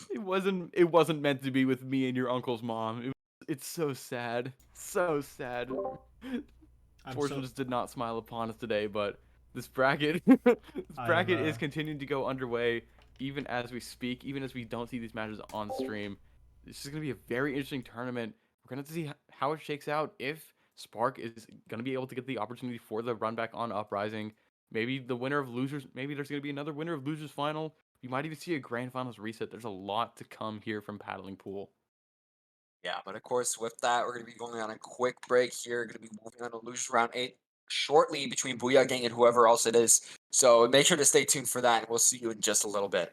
It wasn't meant to be with me and your uncle's mom. It's so sad. So sad. Fortune just did not smile upon us today, but this bracket is continuing to go underway even as we speak, even as we don't see these matches on stream. This is going to be a very interesting tournament. We're going to see how it shakes out, if Spark is going to be able to get the opportunity for the run back on Uprising. Maybe the winner of losers, maybe there's going to be another winner of losers final. You might even see a grand finals reset. There's a lot to come here from Paddling Pool. Yeah, but of course, with that, we're going to be going on a quick break here. Going to be moving on to losers round 8 shortly between Booyah Gang and whoever else it is. So make sure to stay tuned for that, and we'll see you in just a little bit.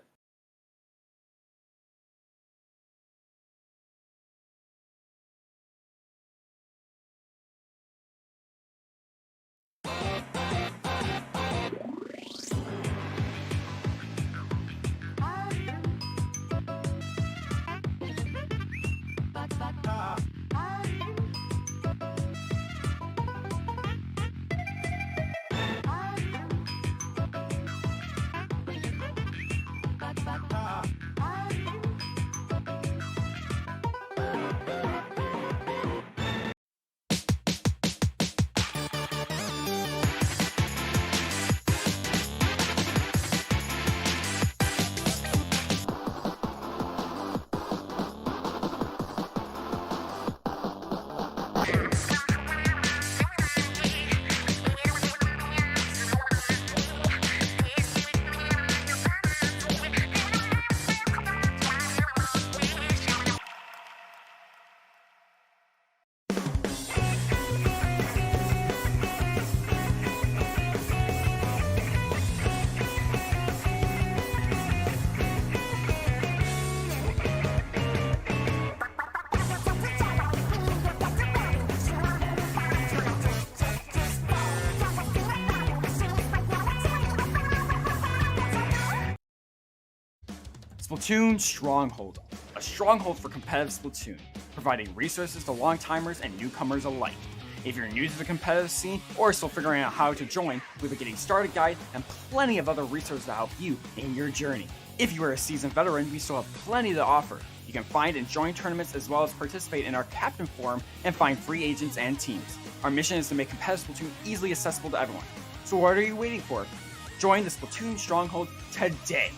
Splatoon Stronghold, a stronghold for competitive Splatoon, providing resources to long-timers and newcomers alike. If you're new to the competitive scene or still figuring out how to join, we have a getting started guide and plenty of other resources to help you in your journey. If you are a seasoned veteran, we still have plenty to offer. You can find and join tournaments as well as participate in our Captain Forum and find free agents and teams. Our mission is to make competitive Splatoon easily accessible to everyone. So what are you waiting for? Join the Splatoon Stronghold today!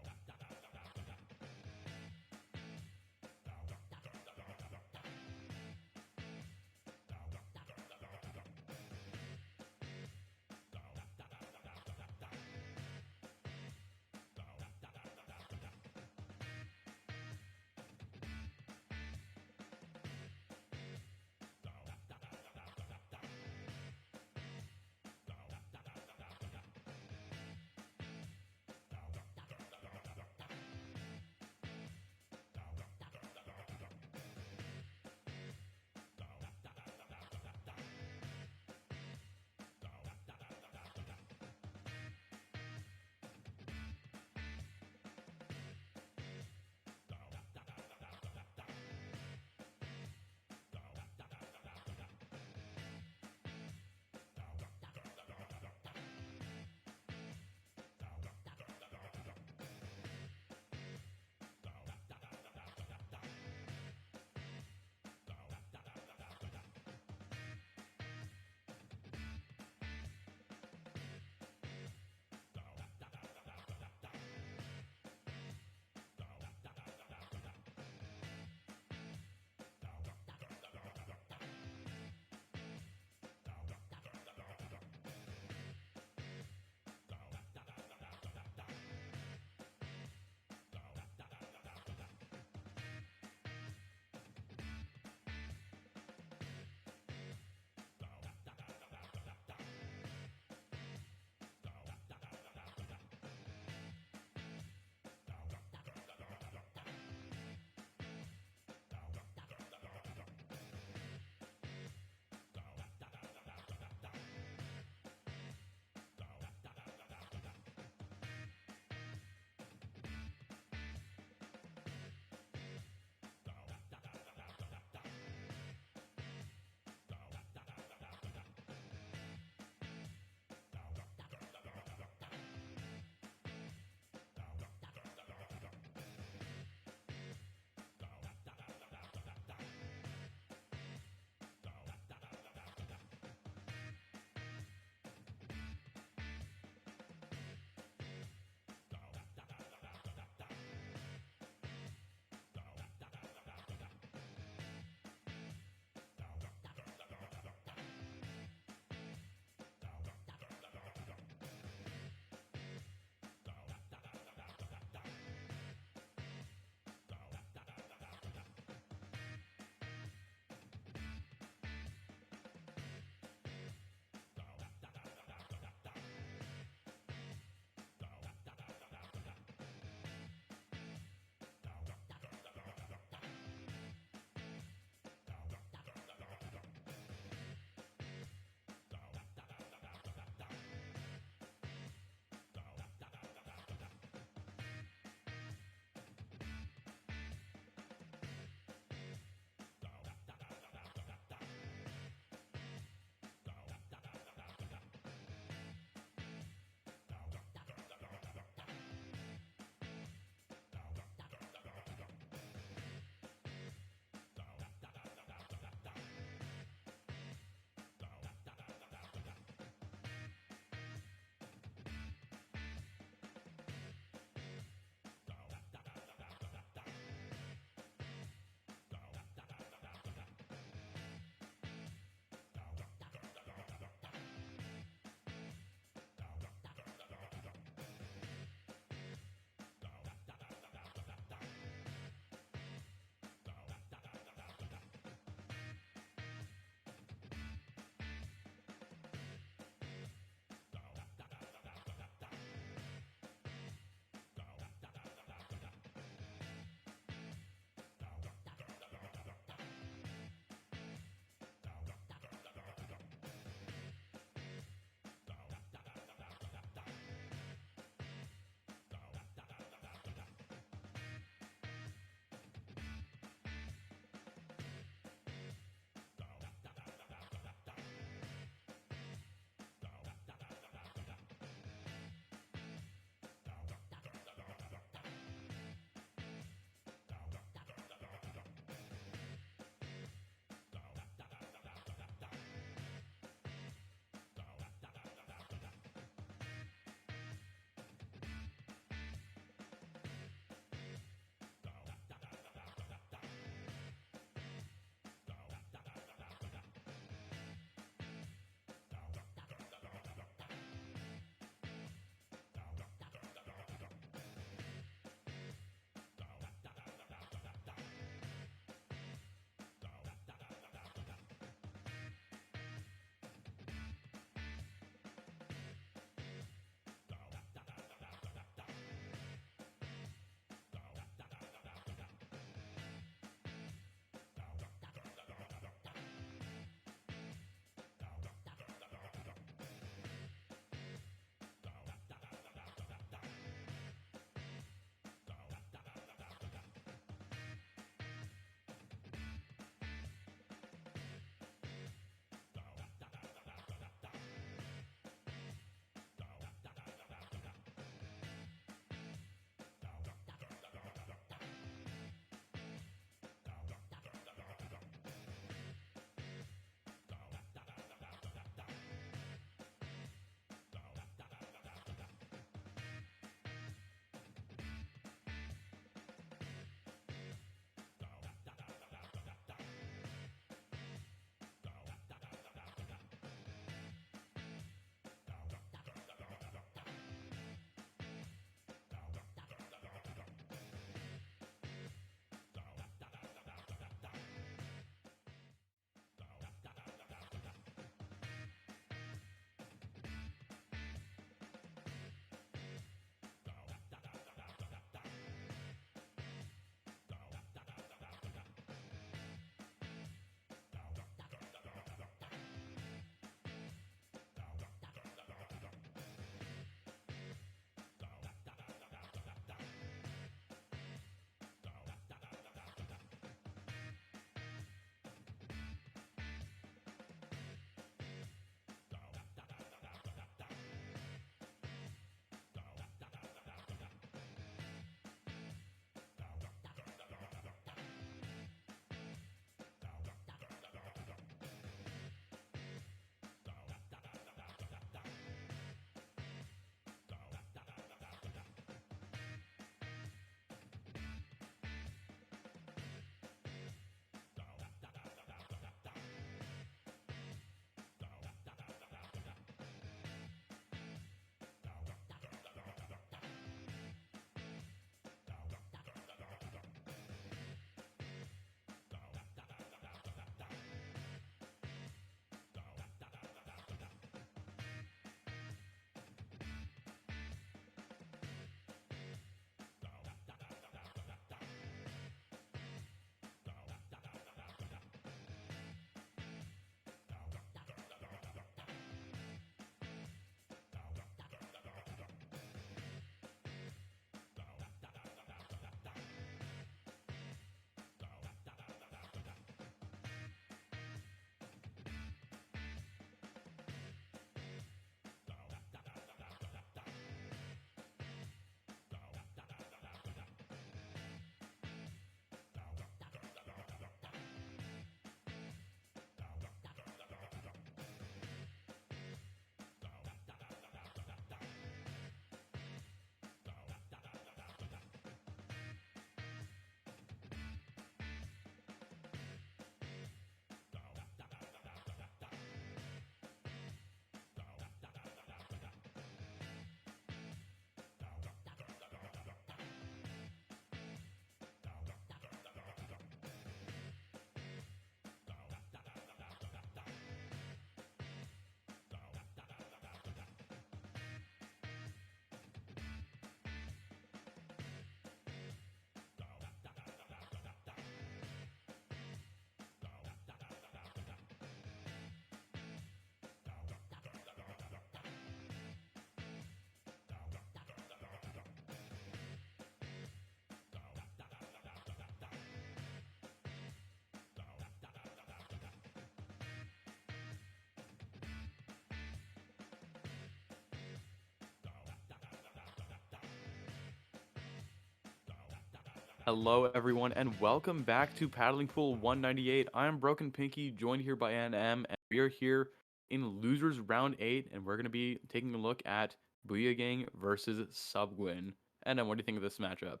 Hello, everyone, and welcome back to Paddling Pool 198. I am Broken Pinky, joined here by NM, and we are here in Losers Round 8, and we're going to be taking a look at Booyah Gang versus Subguin. NM, what do you think of this matchup?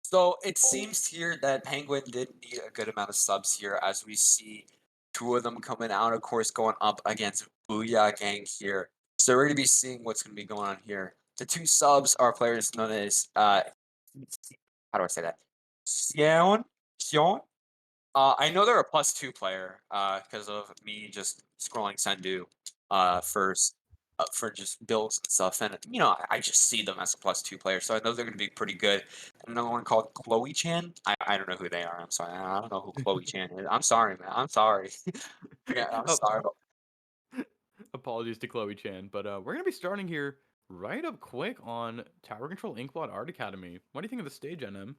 So it seems here that Penguin did need a good amount of subs here, as we see two of them coming out, of course, going up against Booyah Gang here. So we're going to be seeing what's going to be going on here. The two subs are players known as, how do I say that? Xion. I know they're a +2 player, because of me just scrolling Sendu, first, for just builds and stuff, and I just see them as a +2 player, so I know they're gonna be pretty good. Another one called Chloe Chan. I don't know who they are. I'm sorry. I don't know who Chloe Chan is. I'm sorry, man. I'm sorry. Yeah, I'm Oh, sorry. apologies to Chloe Chan, but we're going to be starting here right up quick on Tower Control Inkblot Art Academy. What do you think of the stage, NM?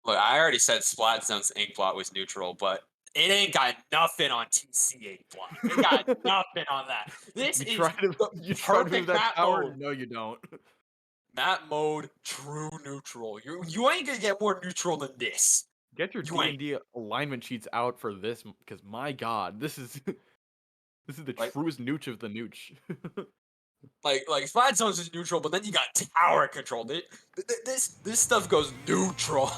Look, I already said Splat Zone's Inkblot was neutral, but it ain't got nothing on TC Inkblot. It got nothing on that. This You is try to the you try to move perfect that map tower? mode. No, you don't. Map mode, true neutral. You ain't gonna get more neutral than this. Get your You ain't. D&D alignment sheets out for this, because my god, this is this is the Like truest nooch of the nooch. like Splat Zones is neutral, but then you got tower control. This stuff goes neutral.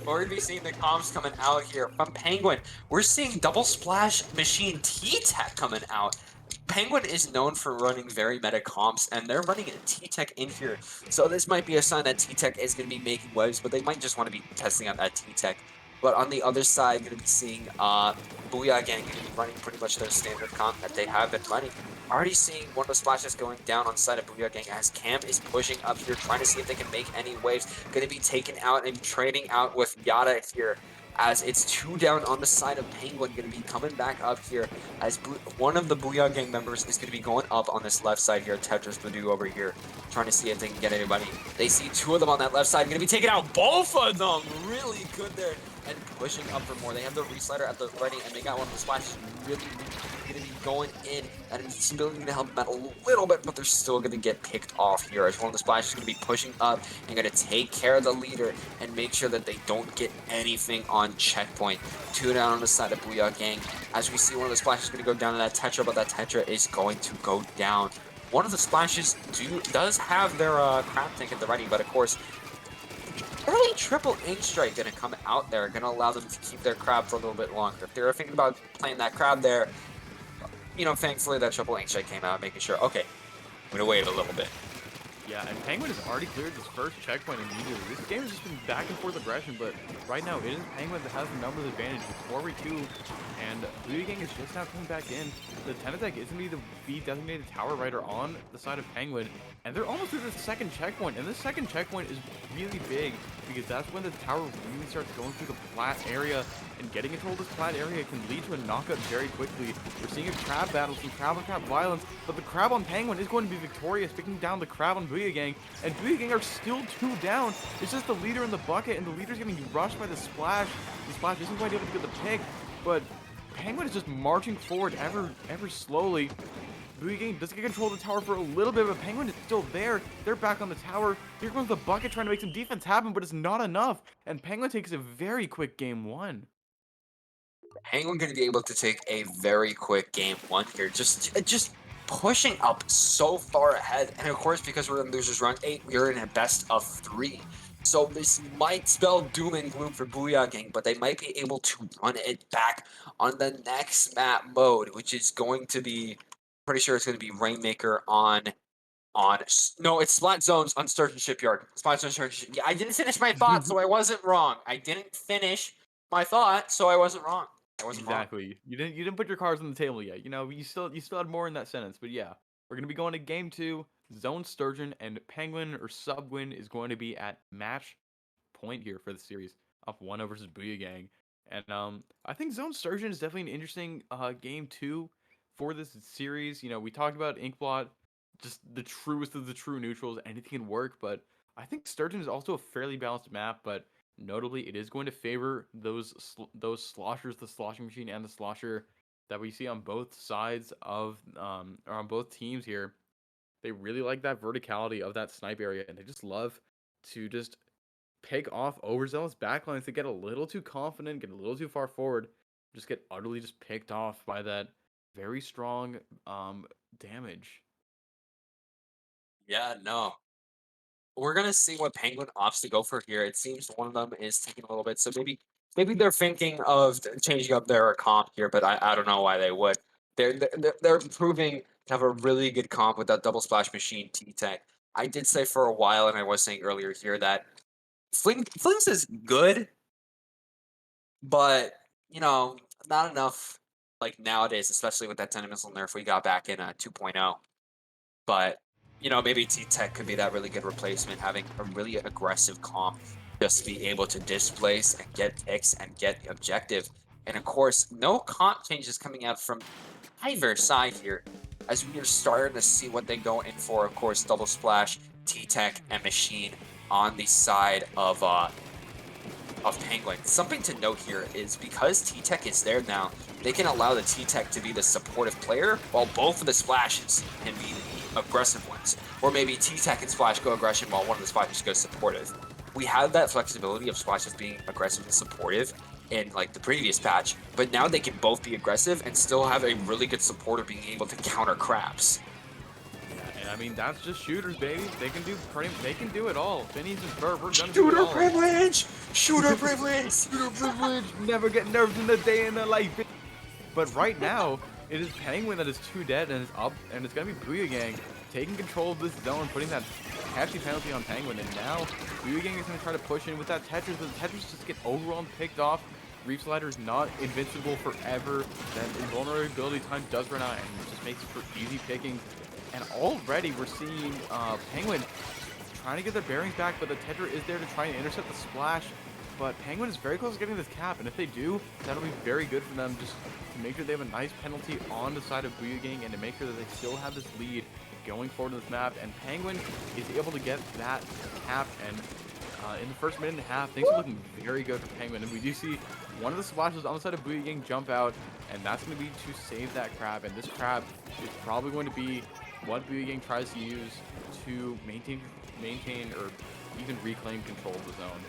We're gonna be seeing the comms coming out here from Penguin. We're seeing double splash machine T-Tech coming out. Penguin is known for running very meta comps, and they're running a T-Tech in here. So this might be a sign that T-Tech is going to be making waves, but they might just want to be testing out that T-Tech. But on the other side, going to be seeing Booyah Gang going to be running pretty much their standard comp that they have been running. Already seeing one of the splashes going down on the side of Booyah Gang as Cam is pushing up here, trying to see if they can make any waves. Going to be taken out and trading out with Yada here, as it's 2 down on the side of Penguin. Going to be coming back up here as one of the Booyah Gang members is going to be going up on this left side here. Tetris Badoo over here, trying to see if they can get anybody. They see 2 of them on that left side. Going to be taking out both of them. Really good there and pushing up for more. They have the reslider at the ready, and they got one of the splashes really going to be going in, and it's still going to help them out a little bit, but they're still going to get picked off here as one of the splashes is going to be pushing up and going to take care of the leader and make sure that they don't get anything on checkpoint. 2 down on the side of Booyah Gang as we see one of the splashes going to go down to that Tetra, but that Tetra is going to go down. One of the splashes does have their crab tank at the ready, but of course, early triple ink strike going to come out there, going to allow them to keep their crab for a little bit longer. If they're thinking about playing that crab there, thankfully that triple ink strike came out, making sure, okay, I'm going to wait a little bit. Yeah, and Penguin has already cleared his first checkpoint immediately. This game has just been back and forth aggression, but right now it is Penguin that has the numbers advantage with 4v2, and Booyah Gang is just now coming back in. The Tenatech is going to be the designated tower rider on the side of Penguin, and they're almost through the second checkpoint, and this second checkpoint is really big, because that's when the tower really starts going through the flat area, and getting control of this flat area can lead to a knockout very quickly. We're seeing a crab battle, some crab on crab violence, but the crab on Penguin is going to be victorious, picking down the crab on Booyah Gang, and Booyah Gang are still 2 down. It's just the leader in the bucket, and the leader's getting rushed by the splash. The splash isn't quite able to get the pick, but Penguin is just marching forward ever slowly. Booyah Gang does get control of the tower for a little bit, but Penguin is still there. They're back on the tower. Here comes the bucket trying to make some defense happen, but it's not enough, and Penguin takes a very quick game 1. Penguin going to be able to take a very quick game 1 here, just pushing up so far ahead. And of course, because we're in losers round 8, we're in a best of 3. So this might spell doom and gloom for Booyah Gang, but they might be able to run it back on the next map mode, which is going to be, pretty sure it's going to be Rainmaker no, it's Splat Zones on Sturgeon Shipyard. Splat Zones Sturgeon Shipyard. Yeah, I didn't finish my thought, so I wasn't wrong. I didn't finish my thought, so I wasn't wrong. I wasn't wrong. Exactly. You didn't put your cards on the table yet. You still had more in that sentence. But yeah, we're gonna be going to game 2. Zone Sturgeon and Penguin or Subguin is going to be at match point here for the series. Up 1-0 versus Booyah Gang. And I think Zone Sturgeon is definitely an interesting game 2 for this series. We talked about Inkblot, just the truest of the true neutrals. Anything can work, but I think Sturgeon is also a fairly balanced map, but notably, it is going to favor those sloshers, the sloshing machine and the slosher that we see on both sides of or on both teams here. They really like that verticality of that snipe area, and they just love to just pick off overzealous backlines that get a little too confident, get a little too far forward, just get utterly just picked off by that very strong damage. Yeah, no. We're gonna see what Penguin opts to go for here. It seems one of them is taking a little bit, so maybe they're thinking of changing up their comp here, but I don't know why they would. They're proving to have a really good comp with that double splash machine T-Tech. I did say for a while, and I was saying earlier here that Flings is good, but you know, not enough like nowadays, especially with that 10 missile nerf we got back in 2.0. But you know, maybe T-Tech could be that really good replacement, having a really aggressive comp just to be able to displace and get picks and get objective. And of course, no comp changes coming out from either side here, as we are starting to see what they go in for. Of course, double splash, T-Tech, and machine on the side of Penguin. Something to note here is because T-Tech is there now, they can allow the T-Tech to be the supportive player, while both of the splashes can be the aggressive ones. Or maybe T-Tech and Splash go aggression while one of the splashes goes supportive. We have that flexibility of splashes being aggressive and supportive in like the previous patch, but now they can both be aggressive and still have a really good support of being able to counter crabs. And I mean, that's just shooters, baby. They can do it all. Phineas and Ferb, we're gonna do it Shooter all. privilege! Shooter privilege! Shooter privilege. Never get nerfed in a day in their life. But right now, it is Penguin that is 2 dead and is up, and it's gonna be Booyah Gang taking control of this zone, putting that catchy penalty on Penguin, and now Booyah Gang is gonna try to push in with that Tetris, but the Tetris just get overwhelmed, picked off. Reef Slider is not invincible forever. That invulnerability time does run out, and it just makes for easy picking. And already we're seeing Penguin trying to get their bearings back, but the Tetra is there to try and intercept the splash. But Penguin is very close to getting this cap, and if they do, that'll be very good for them, just to make sure they have a nice penalty on the side of Booyah Gang and to make sure that they still have this lead going forward in this map. And Penguin is able to get that cap, and in the first minute and a half, things are looking very good for Penguin. And we do see one of the splashes on the side of Booyah Gang jump out, and that's going to be to save that crab. And this crab is probably going to be what Booyah Gang tries to use to maintain or even reclaim control of the zone.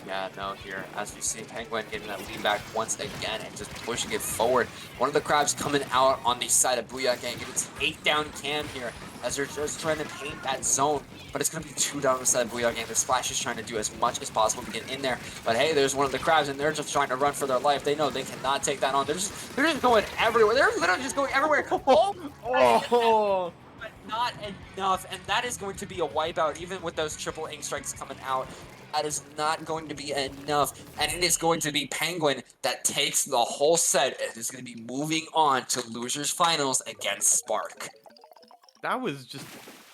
Yeah, no, here, as we see Penguin getting that lead back once again and just pushing it forward. One of the crabs coming out on the side of Booyah Gang, getting 8 down cam here as they're just trying to paint that zone. But it's going to be 2 down on the side of Booyah Gang. The Splash is trying to do as much as possible to get in there. But hey, there's one of the crabs, and they're just trying to run for their life. They know they cannot take that on. They're just going everywhere. They're literally just going everywhere. Oh! But not enough, and that is going to be a wipeout, even with those triple ink strikes coming out. That is not going to be enough, and it is going to be Penguin that takes the whole set and is going to be moving on to losers finals against Spark. That was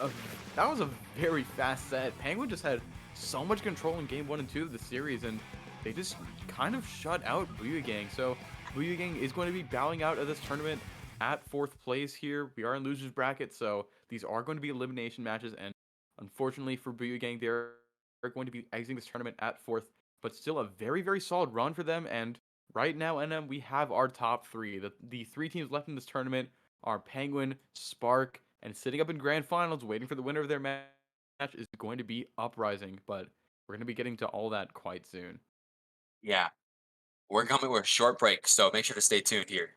a very fast set. Penguin just had so much control in game 1 and 2 of the series, and they just kind of shut out Booyah Gang. So Booyah Gang is going to be bowing out of this tournament at 4th place here. We are in losers bracket, so these are going to be elimination matches, and unfortunately for Booyah Gang, they're going to be exiting this tournament at 4th, but still a very, very solid run for them. And right now, NM, we have our top 3. The 3 teams left in this tournament are Penguin, Spark, and sitting up in grand finals, waiting for the winner of their match is going to be Uprising, but we're going to be getting to all that quite soon. Yeah, we're coming with a short break, so make sure to stay tuned here.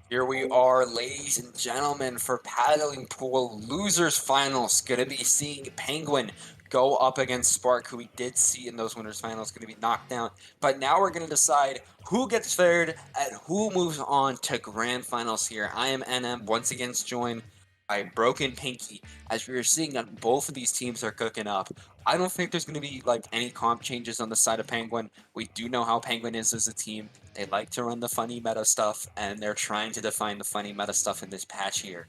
Here we are, ladies and gentlemen, for Paddling Pool Losers Finals. Gonna be seeing Penguin go up against Spark, who we did see in those winners finals, gonna be knocked down. But now we're gonna decide who gets third and who moves on to grand finals here. I am NM, once again joined by Broken Pinky. As we are seeing that both of these teams are cooking up. I don't think there's gonna be like any comp changes on the side of Penguin. We do know how Penguin is as a team. They like to run the funny meta stuff, and they're trying to define the funny meta stuff in this patch here.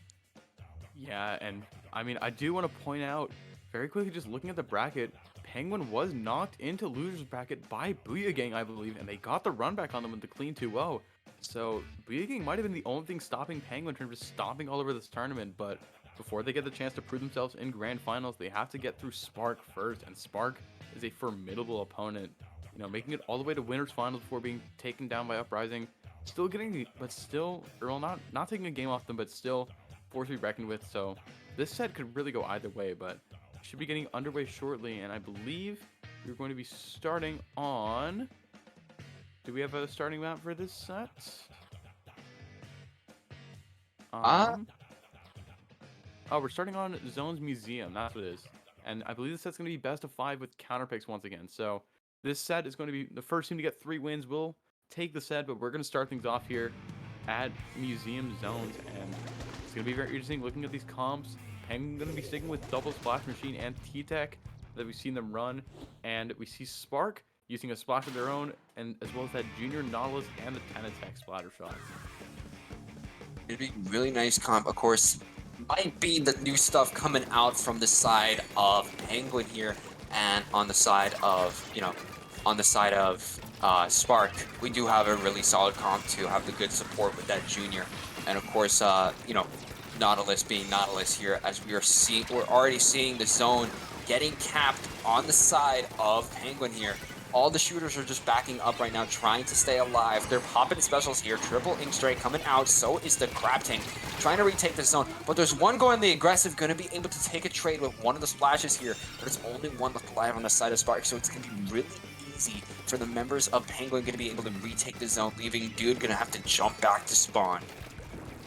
Yeah, and I mean, I do want to point out very quickly, just looking at the bracket, Penguin was knocked into losers bracket by Booyah Gang, I believe, and they got the run back on them with the clean 2-0. So Booyah Gang might have been the only thing stopping Penguin in terms of stomping all over this tournament, but before they get the chance to prove themselves in grand finals, they have to get through Spark first, and Spark is a formidable opponent. You know, making it all the way to winners finals before being taken down by Uprising, still getting, but still, well, not taking a game off them, but still force to be reckoned with. So this set could really go either way, but should be getting underway shortly, and I believe we're going to be starting on. Do we have a starting map for this set? Oh, we're starting on Zones Museum. That's what it is, and I believe this set's going to be best of 5 with counter picks once again. So this set is going to be the first team to get 3 wins. We'll take the set, but we're going to start things off here at Museum Zones, and it's going to be very interesting looking at these comps. Penguin going to be sticking with double splash machine and T-Tech that we've seen them run, and we see Spark using a splash of their own, and as well as that Junior Nautilus and the 10-attack splatter shot. It'd be really nice comp, of course. Might be the new stuff coming out from the side of Penguin here, and on the side of, Spark, we do have a really solid comp to have the good support with that Junior, and of course, Nautilus being Nautilus here, as we're already seeing the zone getting capped on the side of Penguin here. All the shooters are just backing up right now, trying to stay alive. They're popping specials here. Triple ink strike coming out. So is the Crab Tank, trying to retake the zone. But there's one going the aggressive, going to be able to take a trade with one of the splashes here. But it's only one left alive on the side of Spark, so it's going to be really easy for the members of Penguin going to be able to retake the zone, leaving Dude going to have to jump back to spawn.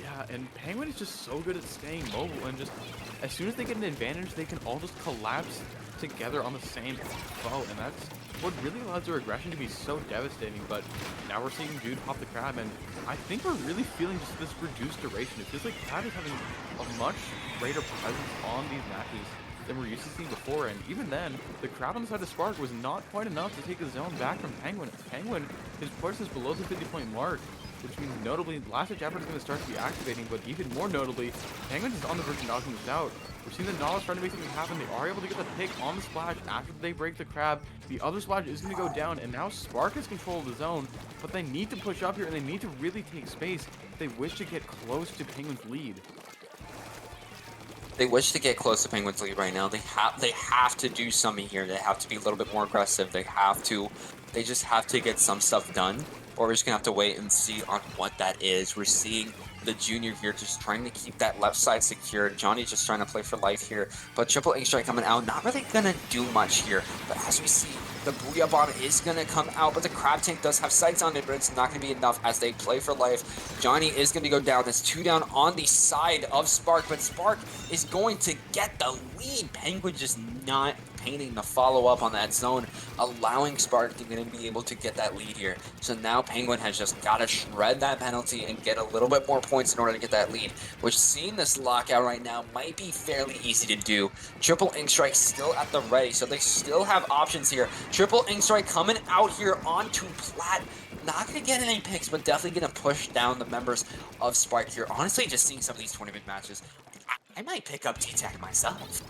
Yeah, and Penguin is just so good at staying mobile, and just as soon as they get an advantage, they can all just collapse together on the same foe, and that's what really allows their aggression to be so devastating. But now we're seeing Dude pop the Crab, and I think we're really feeling just this reduced duration. It feels like Crab is having a much greater presence on these matches than we're used to seeing before, and even then, the Crab on the side of Spark was not quite enough to take the zone back from Penguin. Penguin, his push is below the 50-point mark, which means notably, Last Ditch Effort is going to start to be activating, but even more notably, Penguin is on the verge of knocking this out. We're seeing the Nautilus trying to make something happen. They are able to get the pick on the splash after they break the Crab. The other splash is going to go down, and now Spark has control of the zone, but they need to push up here, and they need to really take space if they wish to get close to Penguin's lead. They wish to get close to Penguin's lead right now. They have to do something here. They have to be a little bit more aggressive. They just have to get some stuff done, or we're just gonna have to wait and see on what that is. We're seeing the Junior here just trying to keep that left side secure. Johnny's just trying to play for life here, but triple ink strike coming out, not really gonna do much here. But as we see, the Booyah Bomb is gonna come out, but the Crab Tank does have sights on it, but it's not gonna be enough as they play for life. Johnny is gonna go down. There's 2 down on the side of Spark, but Spark is going to get the lead. Penguin just not painting the follow-up on that zone, allowing Spark to be able to get that lead here. So now Penguin has just got to shred that penalty and get a little bit more points in order to get that lead, which, seeing this lockout right now, might be fairly easy to do. Triple ink strike still at the ready, so they still have options here. Triple ink strike coming out here onto Plat. Not going to get any picks, but definitely going to push down the members of Spark here. Honestly, just seeing some of these tournament matches, I might pick up T-Tech myself.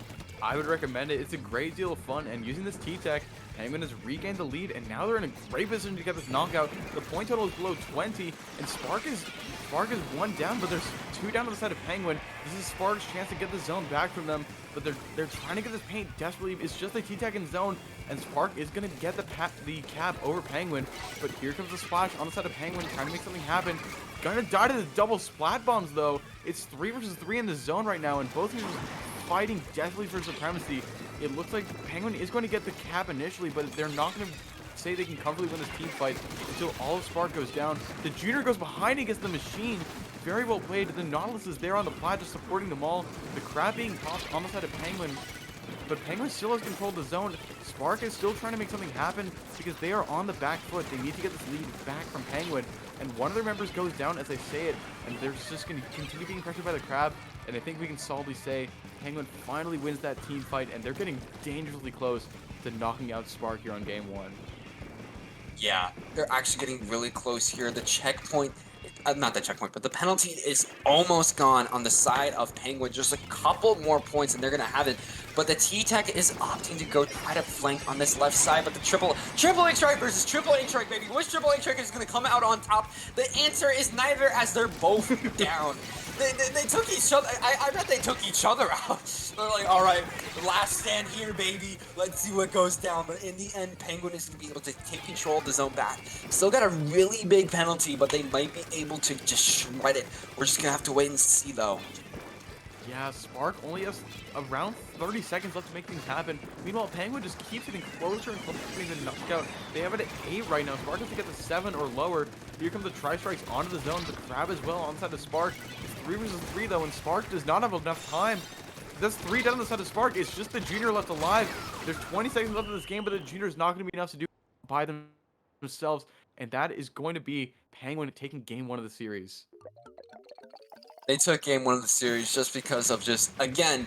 I would recommend it. It's a great deal of fun, and using this T-Tech, Penguin has regained the lead, and now they're in a great position to get this knockout. The point total is below 20, and Spark is 1 down, but there's 2 down on the side of Penguin. This is Spark's chance to get the zone back from them, but they're trying to get this paint desperately. It's just a T-Tech in zone, and Spark is going to get the cap over Penguin, but here comes the splash on the side of Penguin, trying to make something happen. Gonna die to the double splat bombs, though. It's 3 versus 3 in the zone right now, and both teams fighting desperately for supremacy. It looks like Penguin is going to get the cap initially, but they're not going to say they can comfortably win this team fight until all of Spark goes down. The Junior goes behind against the Machine. Very well played. The Nautilus is there on the plat just supporting them all. The Crab being popped on the side of Penguin. But Penguin still has control of the zone. Spark is still trying to make something happen because they are on the back foot. They need to get this lead back from Penguin. And one of their members goes down as they say it. And they're just going to continue being pressured by the Crab. And I think we can solidly say Penguin finally wins that team fight. And they're getting dangerously close to knocking out Spark here on game 1. Yeah, they're actually getting really close here. The checkpoint, not the checkpoint, but the penalty is almost gone on the side of Penguin. Just a couple more points and they're going to have it. But the T-Tech is opting to go try to flank on this left side. But the Triple H Strike versus Triple H Strike, baby. Which Triple H Strike is going to come out on top? The answer is neither, as they're both down. They took each other. I bet they took each other out. They're like, all right, last stand here, baby. Let's see what goes down. But in the end, Penguin is going to be able to take control of the zone back. Still got a really big penalty, but they might be able to just shred it. We're just going to have to wait and see, though. Yeah, Spark only has around 30 seconds left to make things happen. Meanwhile, Penguin just keeps getting closer and closer to the knockout. They have it at 8 right now. Spark has to get to 7 or lower. Here comes the Tri-Strikes onto the zone. The Crab as well on the side of Spark. It's 3 versus 3 though, and Spark does not have enough time. That's 3 down on the side of Spark. It's just the Junior left alive. There's 20 seconds left of this game, but the Junior is not going to be enough to do by themselves. And that is going to be Penguin taking game 1 of the series. They took game 1 of the series just because of again,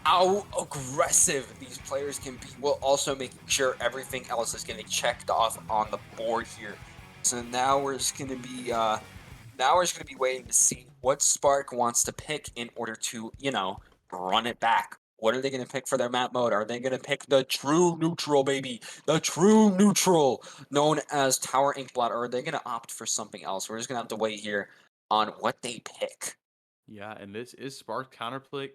how aggressive these players can be, while also making sure everything else is getting checked off on the board here. So now we're just gonna be waiting to see what Spark wants to pick in order to, run it back. What are they gonna pick for their map mode? Are they gonna pick the true neutral, baby? The true neutral, known as Tower Inkblot, or are they gonna opt for something else? We're just gonna have to wait here on what they pick. Yeah, and this is Spark's counterpick.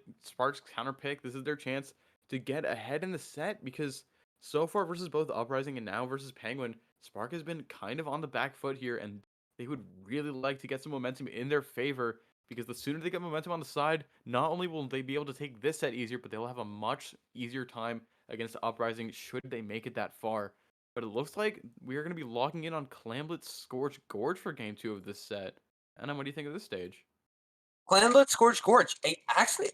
This is their chance to get ahead in the set because so far versus both Uprising and now versus Penguin, Spark has been kind of on the back foot here, and they would really like to get some momentum in their favor because the sooner they get momentum on the side, not only will they be able to take this set easier, but they'll have a much easier time against Uprising should they make it that far. But it looks like we are going to be locking in on Clamblet's Scorch Gorge for game 2 of this set. Anna, what do you think of this stage? Clamblet Scorch Gorge. Actually,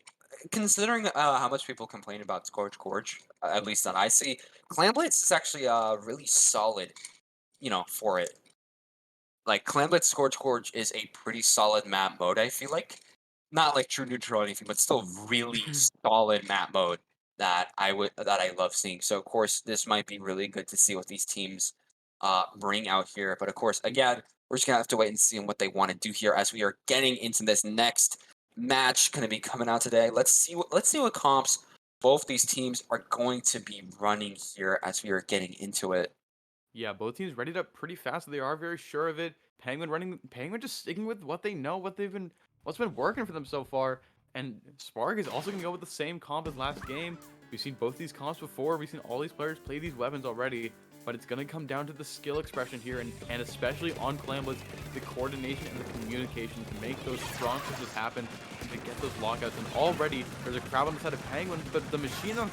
considering how much people complain about Scorch Gorge, at least that I see, Clamblet's is actually really solid, for it. Like, Clamblet Scorch Gorge is a pretty solid map mode, I feel like. Not like true neutral or anything, but still really solid map mode that I love seeing. So of course this might be really good to see what these teams bring out here. But of course, again, we're just gonna have to wait and see what they want to do here as we are getting into this next match gonna be coming out today. Let's see what comps both these teams are going to be running here as we are getting into it. Yeah, both teams readied up pretty fast. They are very sure of it. Penguin just sticking with what they know, what's been working for them so far. And Spark is also gonna go with the same comp as last game. We've seen both these comps before. We've seen all these players play these weapons already. But it's gonna come down to the skill expression here, and especially on Clamblets, the coordination and the communication to make those strong pushes happen and to get those lockouts. And already there's a crowd on the side of Penguin, but the machine on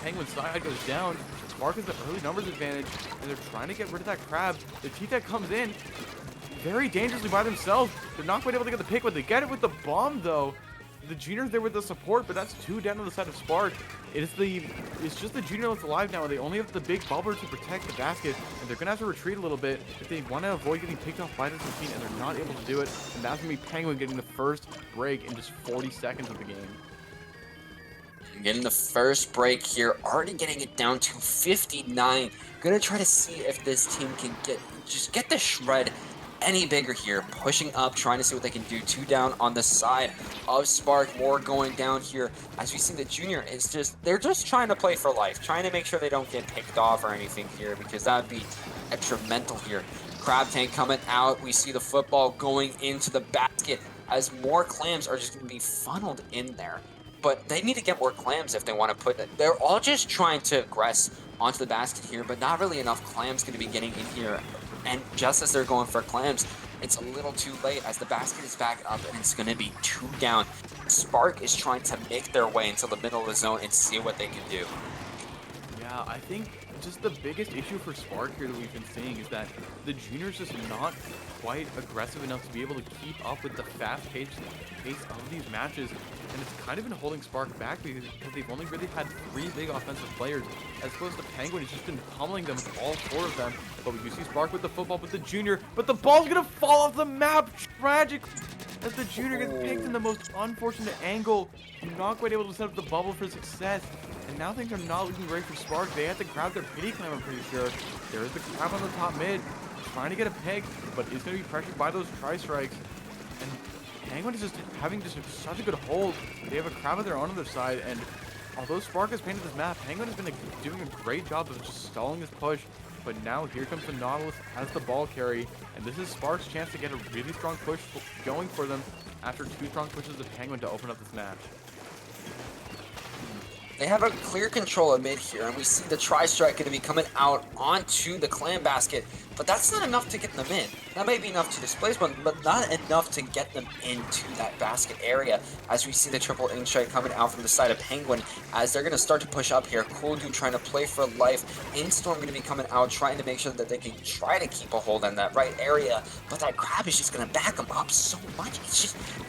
Penguin's side goes down. Spark has the early numbers advantage, and they're trying to get rid of that crab. The T-Tech comes in very dangerously by themselves. They're not quite able to get the pick, but they get it with the bomb though. The Junior's there with the support, but that's 2 down on the side of Spark. It's just the Junior that's alive now, and they only have the big bubbler to protect the basket, and they're gonna have to retreat a little bit if they want to avoid getting picked off by this machine, and they're not able to do it. And that's gonna be Penguin getting the first break in just 40 seconds of the game. Getting the first break here, already getting it down to 59. Gonna try to see if this team can get the shred any bigger here, pushing up, trying to see what they can do. 2 down on the side of Spark, more going down here. As we see, the Junior they're just trying to play for life, trying to make sure they don't get picked off or anything here, because that would be detrimental here. Crab Tank coming out, we see the football going into the basket as more clams are just going to be funneled in there. But they need to get more clams if they want to put it. They're all just trying to aggress onto the basket here, but not really enough clams going to be getting in here. And just as they're going for clams, it's a little too late as the basket is back up and it's going to be 2 down. Spark is trying to make their way into the middle of the zone and see what they can do. Yeah, I think just the biggest issue for Spark here that we've been seeing is that the junior's just not quite aggressive enough to be able to keep up with the fast pace of these matches, and it's kind of been holding Spark back because they've only really had 3 big offensive players, as opposed to Penguin has just been pummeling them, all 4 of them. But we do see Spark with the football with the junior, but the ball's gonna fall off the map, tragic, as the junior gets picked in the most unfortunate angle, not quite able to set up the bubble for success. And now things are not looking great for Spark. They have to grab their pity clam, I'm pretty sure. There is the crab on the top mid, trying to get a pick, but is going to be pressured by those tri-strikes. And Penguin is just having just such a good hold. They have a crab of their own on their side, and although Spark has painted this map, Penguin has been doing a great job of just stalling this push. But now here comes the Nautilus as the ball carry, and this is Spark's chance to get a really strong push going for them after 2 strong pushes of Penguin to open up this match. They have a clear control of mid here, and we see the tri-strike going to be coming out onto the clam basket, but that's not enough to get them in. That may be enough to displace one, but not enough to get them into that basket area, as we see the triple ink strike coming out from the side of Penguin, as they're going to start to push up here. Cool Dude trying to play for life. Instorm going to be coming out, trying to make sure that they can try to keep a hold on that right area, but that crab is just going to back them up so much.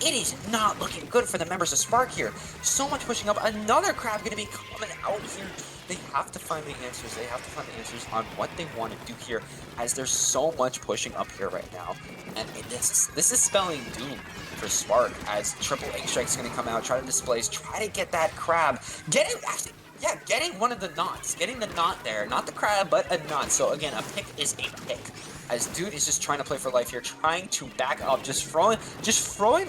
It is not looking good for the members of Spark here. So much pushing up. Another crab going to be coming out here. They have to find the answers. They have to find the answers on what they want to do here, as there's so much pushing up here right now. And this is spelling doom for Spark, as triple ink strike's going to come out, try to displace, try to get that crab. Getting one of the knots. Getting the knot there. Not the crab, but a knot. So again, a pick is a pick. As Dude is just trying to play for life here, trying to back up, just throwing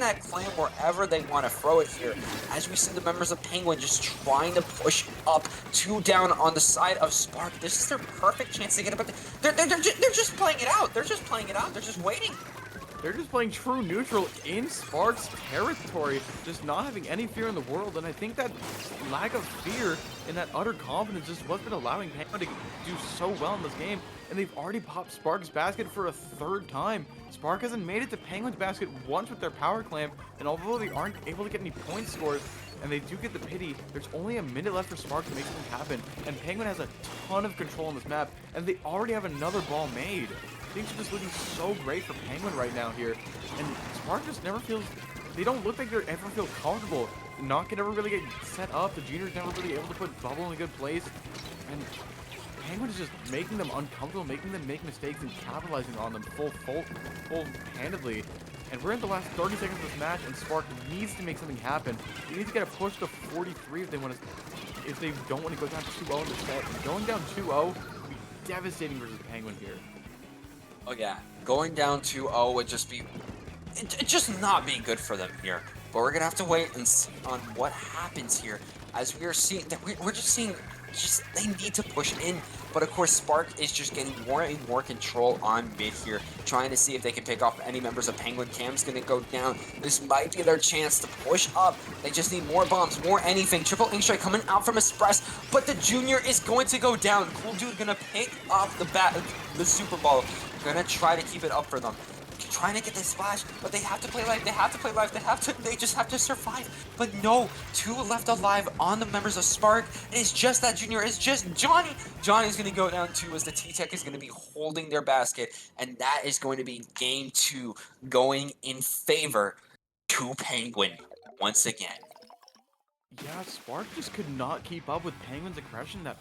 that clam wherever they want to throw it here. As we see the members of Penguin just trying to push up 2 down on the side of Spark. This is their perfect chance to get up. They're just playing it out. They're just playing it out. They're just waiting. They're just playing true neutral in Spark's territory, just not having any fear in the world, and I think that lack of fear and that utter confidence is what's been allowing Penguin to do so well in this game, and they've already popped Spark's basket for a 3rd time. Spark hasn't made it to Penguin's basket once with their power clamp, and although they aren't able to get any point scores, and they do get the pity, there's only a minute left for Spark to make something happen, and Penguin has a ton of control on this map, and they already have another ball made. Things are just looking so great for Penguin right now here, and Spark just never feels, they don't look like they ever feel comfortable. Knock can never really get set up, the junior's never really able to put Bubble in a good place, and Penguin is just making them uncomfortable, making them make mistakes and capitalizing on them full-handedly. And we're in the last 30 seconds of this match, and Spark needs to make something happen. They need to get a push to 43 if they don't want to go down 2-0 in the set. And going down 2-0 would be devastating versus Penguin here. Oh yeah, going down 2-0 would just be, just not be good for them here. But we're gonna have to wait and see on what happens here, as we are seeing that we're just seeing, they need to push in. But of course, Spark is just getting more and more control on mid here, trying to see if they can pick off any members of Penguin. Cam's gonna go down. This might be their chance to push up. They just need more bombs, more anything. Triple ink strike coming out from Express, but the junior is going to go down. Cool Dude gonna pick up the Super Ball. Gonna try to keep it up for them. Trying to get this splash, but they have to play life. They just have to survive. But no, 2 left alive on the members of Spark. It's just that junior. It's just Johnny. Johnny's gonna go down 2, as the T-Tech is gonna be holding their basket, and that is going to be game 2 going in favor to Penguin once again. Yeah, Spark just could not keep up with Penguin's aggression that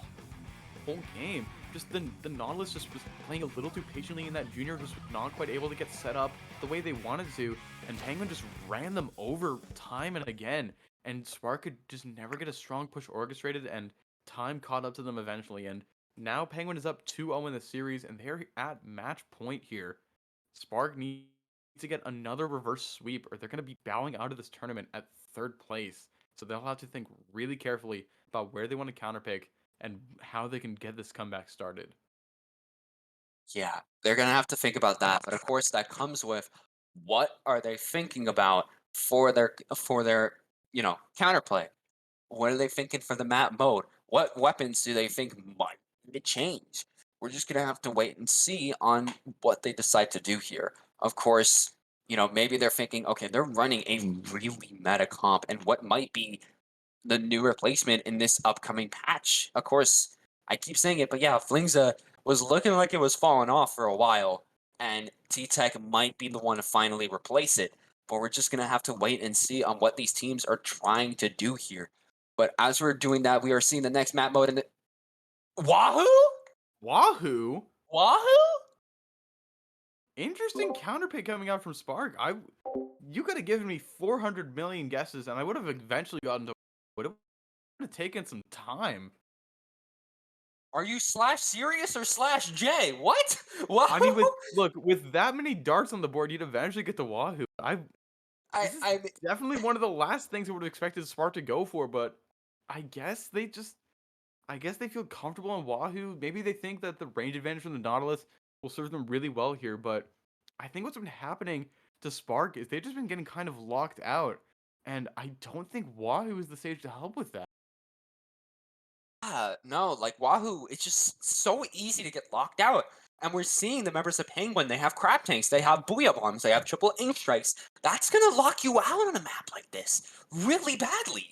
whole game. Just the Nautilus just was playing a little too patiently, and that junior was not quite able to get set up the way they wanted to, and Penguin just ran them over time and again, and Spark could just never get a strong push orchestrated, and time caught up to them eventually, and now Penguin is up 2-0 in the series, and they're at match point here. Spark needs to get another reverse sweep, or they're going to be bowing out of this tournament at 3rd place, so they'll have to think really carefully about where they want to counterpick and how they can get this comeback started. Yeah, they're gonna have to think about that, but of course that comes with, what are they thinking about for their counterplay? What are they thinking for the map mode? What weapons do they think might need to change? We're just gonna have to wait and see on what they decide to do here. Of course, maybe they're thinking, okay, they're running a really meta comp, and what might be the new replacement in this upcoming patch? Of course, I keep saying it, but yeah, Flingza was looking like it was falling off for a while, and T-Tech might be the one to finally replace it. But we're just gonna have to wait and see on what these teams are trying to do here. But as we're doing that, we are seeing the next map mode in the Wahoo? Wahoo! Wahoo? Interesting counterpick coming out from Spark. You could have given me 400 million guesses, and I would have eventually gotten to. Would have taken some time. Are you slash serious or slash J? What? Wahoo? I mean, with that many darts on the board, you'd eventually get to Wahoo. This is I mean, definitely one of the last things I would have expected Spark to go for, but I guess they feel comfortable on Wahoo. Maybe they think that the range advantage from the Nautilus will serve them really well here, but I think what's been happening to Spark is they've just been getting kind of locked out, and I don't think Wahoo is the stage to help with that. no, like Wahoo, it's just so easy to get locked out. And we're seeing the members of Penguin, they have crab tanks, they have Booyah Bombs, they have triple ink strikes. That's gonna lock you out on a map like this really badly.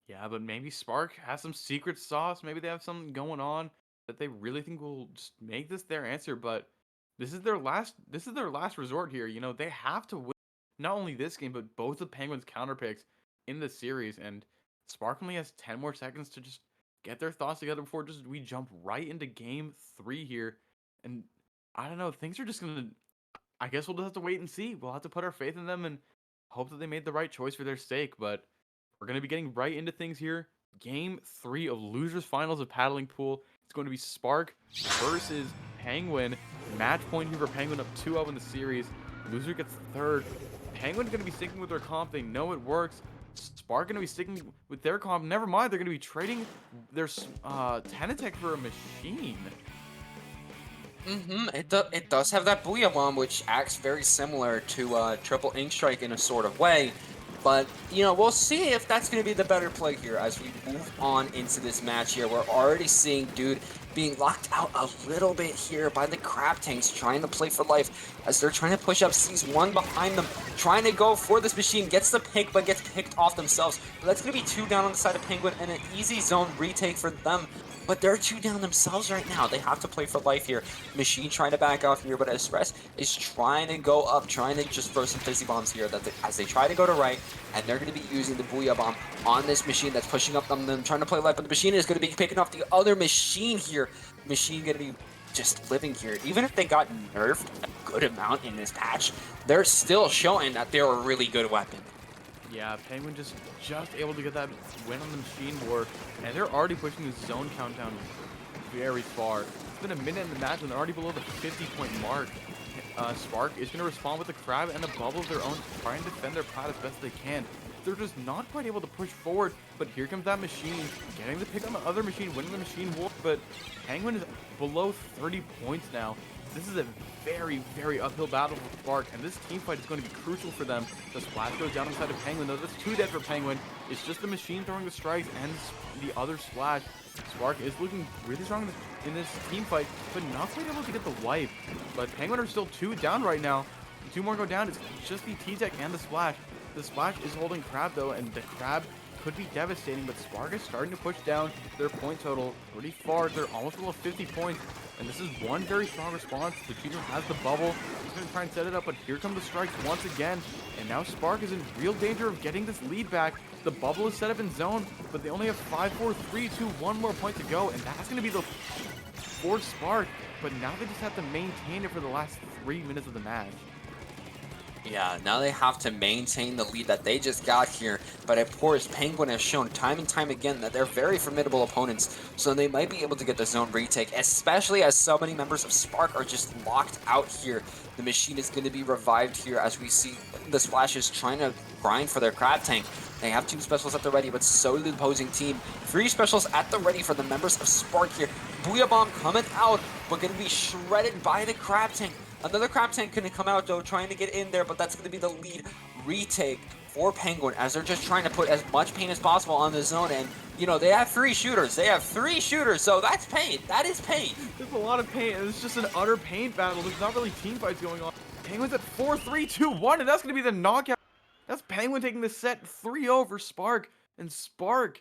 Yeah, but maybe Spark has some secret sauce. Maybe they have something going on that they really think will just make this their answer. But this is their last. This is their last resort here. You know, they have to win not only this game but both the Penguins' counter picks in the series. And Spark only has 10 more seconds to just get their thoughts together before just we jump right into game 3 here. And I don't know. Things are just gonna. I guess we'll just have to wait and see. We'll have to put our faith in them and hope that they made the right choice for their stake. But we're going to be getting right into things here. Game 3 of Losers Finals of Paddling Pool. It's going to be Spark versus Penguin. Match point here for Penguin up 2-0 in the series. Loser gets third. Penguin's going to be sticking with their comp. They know it works. Spark going to be sticking with their comp. Never mind, they're going to be trading their Tenatech for a machine. It does have that Booyah Bomb, which acts very similar to triple ink strike in a sort of way. But, you know, we'll see if that's going to be the better play here as we move on into this match here. We're already seeing Dude being locked out a little bit here by the crab tanks trying to play for life as they're trying to push up. Sees one behind them, trying to go for this machine, gets the pick but gets picked off themselves. But that's going to be 2 down on the side of Penguin and an easy zone retake for them. But they're 2 down themselves right now. They have to play for life here. Machine trying to back off here, but Express is trying to go up, trying to just throw some fizzy bombs here as they try to go to right, and they're going to be using the Booyah Bomb on this machine that's pushing up on them, trying to play life, but the machine is going to be picking off the other machine here. Machine going to be just living here. Even if they got nerfed a good amount in this patch, they're still showing that they're a really good weapon. Yeah, Penguin just able to get that win on the machine board, and they're already pushing the zone countdown very far. It's been a minute in the match, and they're already below the 50-point mark. Spark is going to respond with a crab and a bubble of their own, trying to defend their plat as best they can. They're just not quite able to push forward, but here comes that machine, getting the pick on the other machine, winning the machine war, but Penguin is below 30 points now. This is a very, very uphill battle for Spark, and this team fight is going to be crucial for them. The splash goes down inside of Penguin, though that's 2 dead for Penguin. It's just the machine throwing the strikes and the other splash. Spark is looking really strong in this team fight, but not quite able to get the wipe. But Penguin are still 2 down right now. 2 more go down. It's just the T-Tech and the splash. The splash is holding Crab, though, and the Crab could be devastating, but Spark is starting to push down their point total pretty far. They're almost below 50 points, and this is one very strong response. The cheater has the bubble. He's going to try and set it up, but here come the strikes once again, and now Spark is in real danger of getting this lead back. The bubble is set up in zone, but they only have 5, 4, 3, 2, 1 more point to go, and that's going to be the for Spark, but now they just have to maintain it for the last 3 minutes of the match. Yeah, now they have to maintain the lead that they just got here, but of course Penguin has shown time and time again that they're very formidable opponents, so they might be able to get the zone retake, especially as so many members of Spark are just locked out here. The machine is going to be revived here as we see the Splashes trying to grind for their crab tank. They have 2 specials at the ready, but so do the opposing team. 3 specials at the ready for the members of Spark here. Booyah Bomb coming out, but going to be shredded by the crab tank. Another crab tank couldn't come out though, trying to get in there, but that's going to be the lead retake for Penguin as they're just trying to put as much pain as possible on the zone. And, you know, they have 3 shooters. They have 3 shooters, so that's pain. That is pain. There's a lot of pain, and it's just an utter pain battle. There's not really team fights going on. Penguin's at 4, 3, 2, 1, and that's going to be the knockout. That's Penguin taking the set 3-0 for Spark, and Spark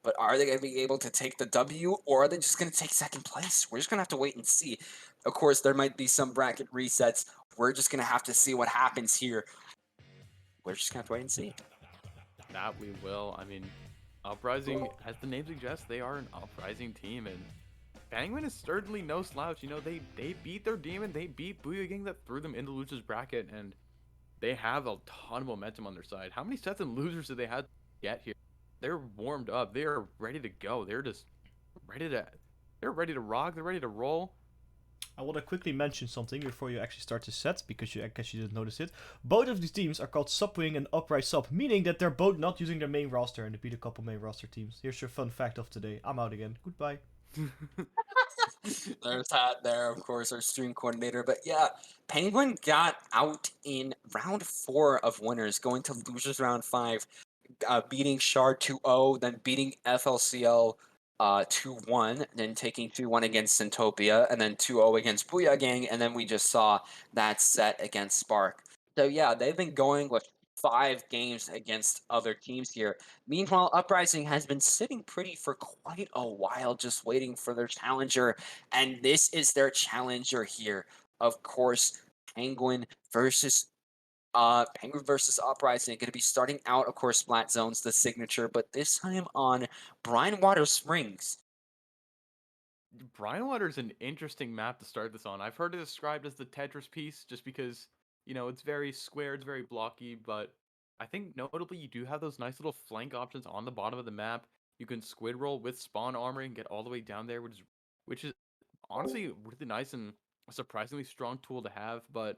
But are they going to be able to take the W, or are they just going to take second place? We're just going to have to wait and see. Of course, there might be some bracket resets. We're just going to have to see what happens here. We're just going to have to wait and see. That we will. I mean, Uprising, as the name suggests, they are an Uprising team, and Penguin is certainly no slouch. You know, they beat their demon, they beat Booyah Gang that threw them into losers bracket, and they have a ton of momentum on their side. How many sets and losers did they have to get here? They're warmed up. They are ready to go. They're just ready to. They're ready to rock. They're ready to roll. I want to quickly mention something before you actually start the set, because I guess you didn't notice it. Both of these teams are called Subwing and Uprise Sub, meaning that they're both not using their main roster and they beat a couple main roster teams. Here's your fun fact of today. I'm out again. Goodbye. There's that there, of course, our stream coordinator. But yeah, Penguin got out in round 4 of winners, going to losers round 5, beating Shard 2-0, then beating FLCL 2-1, then taking 2-1 against Centopia, and then 2-0 against Booyah Gang, and then we just saw that set against Spark. So yeah, they've been going with 5 games against other teams here. Meanwhile, Uprising has been sitting pretty for quite a while, just waiting for their challenger, and this is their challenger here. Of course, Penguin versus Uprising, going to be starting out, of course, Splat Zone's the signature, but this time on Brinewater Springs. Brinewater is an interesting map to start this on. I've heard it described as the Tetris piece just because, you know, it's very square, it's very blocky, but I think notably you do have those nice little flank options on the bottom of the map. You can squid roll with spawn armor and get all the way down there, which is honestly really nice and a surprisingly strong tool to have. But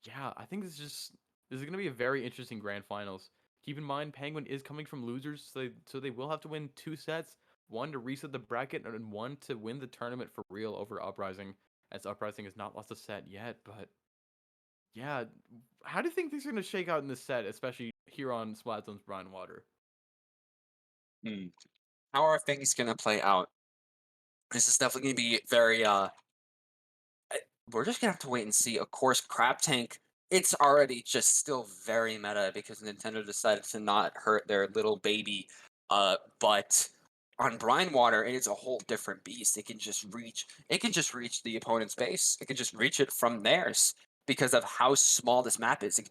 yeah, I think this is going to be a very interesting grand finals. Keep in mind, Penguin is coming from losers, so they will have to win 2 sets. One to reset the bracket, and one to win the tournament for real over Uprising, as Uprising has not lost a set yet. But yeah, how do you think things are going to shake out in this set, especially here on Splatzone's Brine Water? How are things going to play out? This is definitely going to be very, we're just going to have to wait and see. Of course, Crab Tank, it's already just still very meta because Nintendo decided to not hurt their little baby, but on Brine Water, it is a whole different beast. It can just reach the opponent's base. It can just reach it from theirs because of how small this map is. It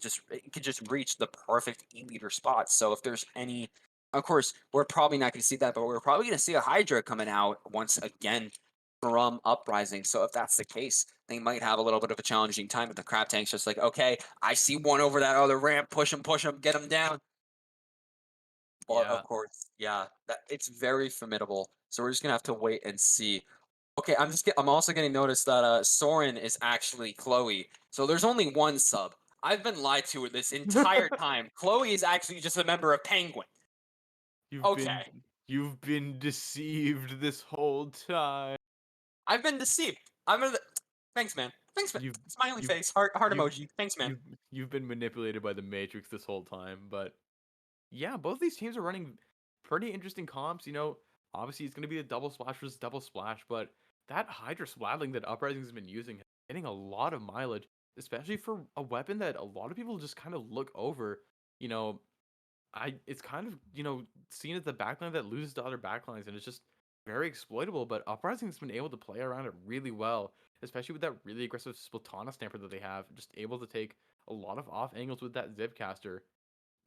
can just reach the perfect E-leader spot. So if there's any, of course, we're probably not going to see that, but we're probably going to see a Hydra coming out once again from Uprising. So if that's the case, they might have a little bit of a challenging time. But the Crab Tank's just like, okay, I see one over that other ramp. Push him, get him down. But Yeah. of course, yeah, it's very formidable. So we're just gonna have to wait and see. Okay, I'm also getting noticed that Soren is actually Chloe. So there's only one sub. I've been lied to this entire time. Chloe is actually just a member of Penguin. Okay. You've been deceived this whole time. I've been deceived. Thanks, man. Thanks, man. Smiley you've- face, heart you've- emoji. Thanks, man. You've been manipulated by the Matrix this whole time, but yeah, both these teams are running pretty interesting comps. You know, obviously it's going to be a double splash versus double splash, but that Hydra Splatling that Uprising has been using is getting a lot of mileage, especially for a weapon that a lot of people just kind of look over. You know, it's kind of, you know, seen as the backline that loses to other backlines, and it's just very exploitable. But Uprising's been able to play around it really well, especially with that really aggressive Splatana stamper that they have, just able to take a lot of off angles with that Zipcaster.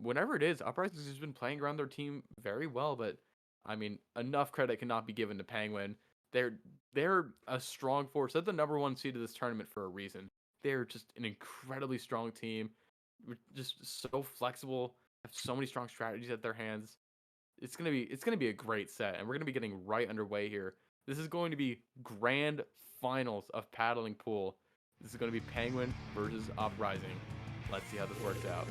Whenever it is, Uprising's just been playing around their team very well. But I mean, enough credit cannot be given to Penguin. They're a strong force. They're the #1 seed of this tournament for a reason. They're just an incredibly strong team, just so flexible, have so many strong strategies at their hands. It's gonna be a great set, and we're gonna be getting right underway here. This is going to be grand finals of paddling pool. This is going to be Penguin versus Uprising. Let's see how this works out.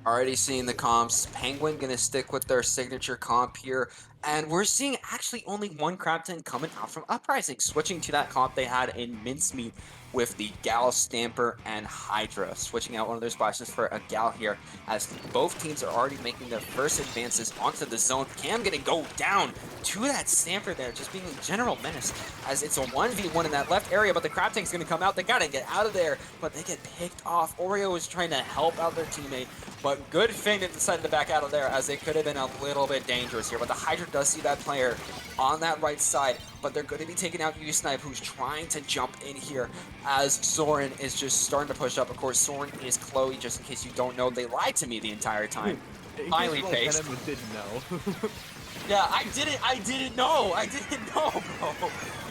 Already seeing the comps. Penguin gonna stick with their signature comp here. And we're seeing actually only one Crabton coming out from Uprising, switching to that comp they had in Mincemeat with the Gal, Stamper, and Hydra, switching out one of their splashes for a Gal here, as both teams are already making their first advances onto the zone. Cam gonna go down to that Stamper there, just being a general menace, as it's a 1v1 in that left area, but the Crab Tank's gonna come out. They gotta get out of there, but they get picked off. Oreo is trying to help out their teammate, but good thing they decided to back out of there, as they could have been a little bit dangerous here. But the Hydra does see that player on that right side, but they're going to be taking out U-Snipe, who's trying to jump in here, as Soren is just starting to push up. Of course, Soren is Chloe, just in case you don't know. They lied to me the entire time. Smiley face. Didn't know. Yeah, I didn't know, bro.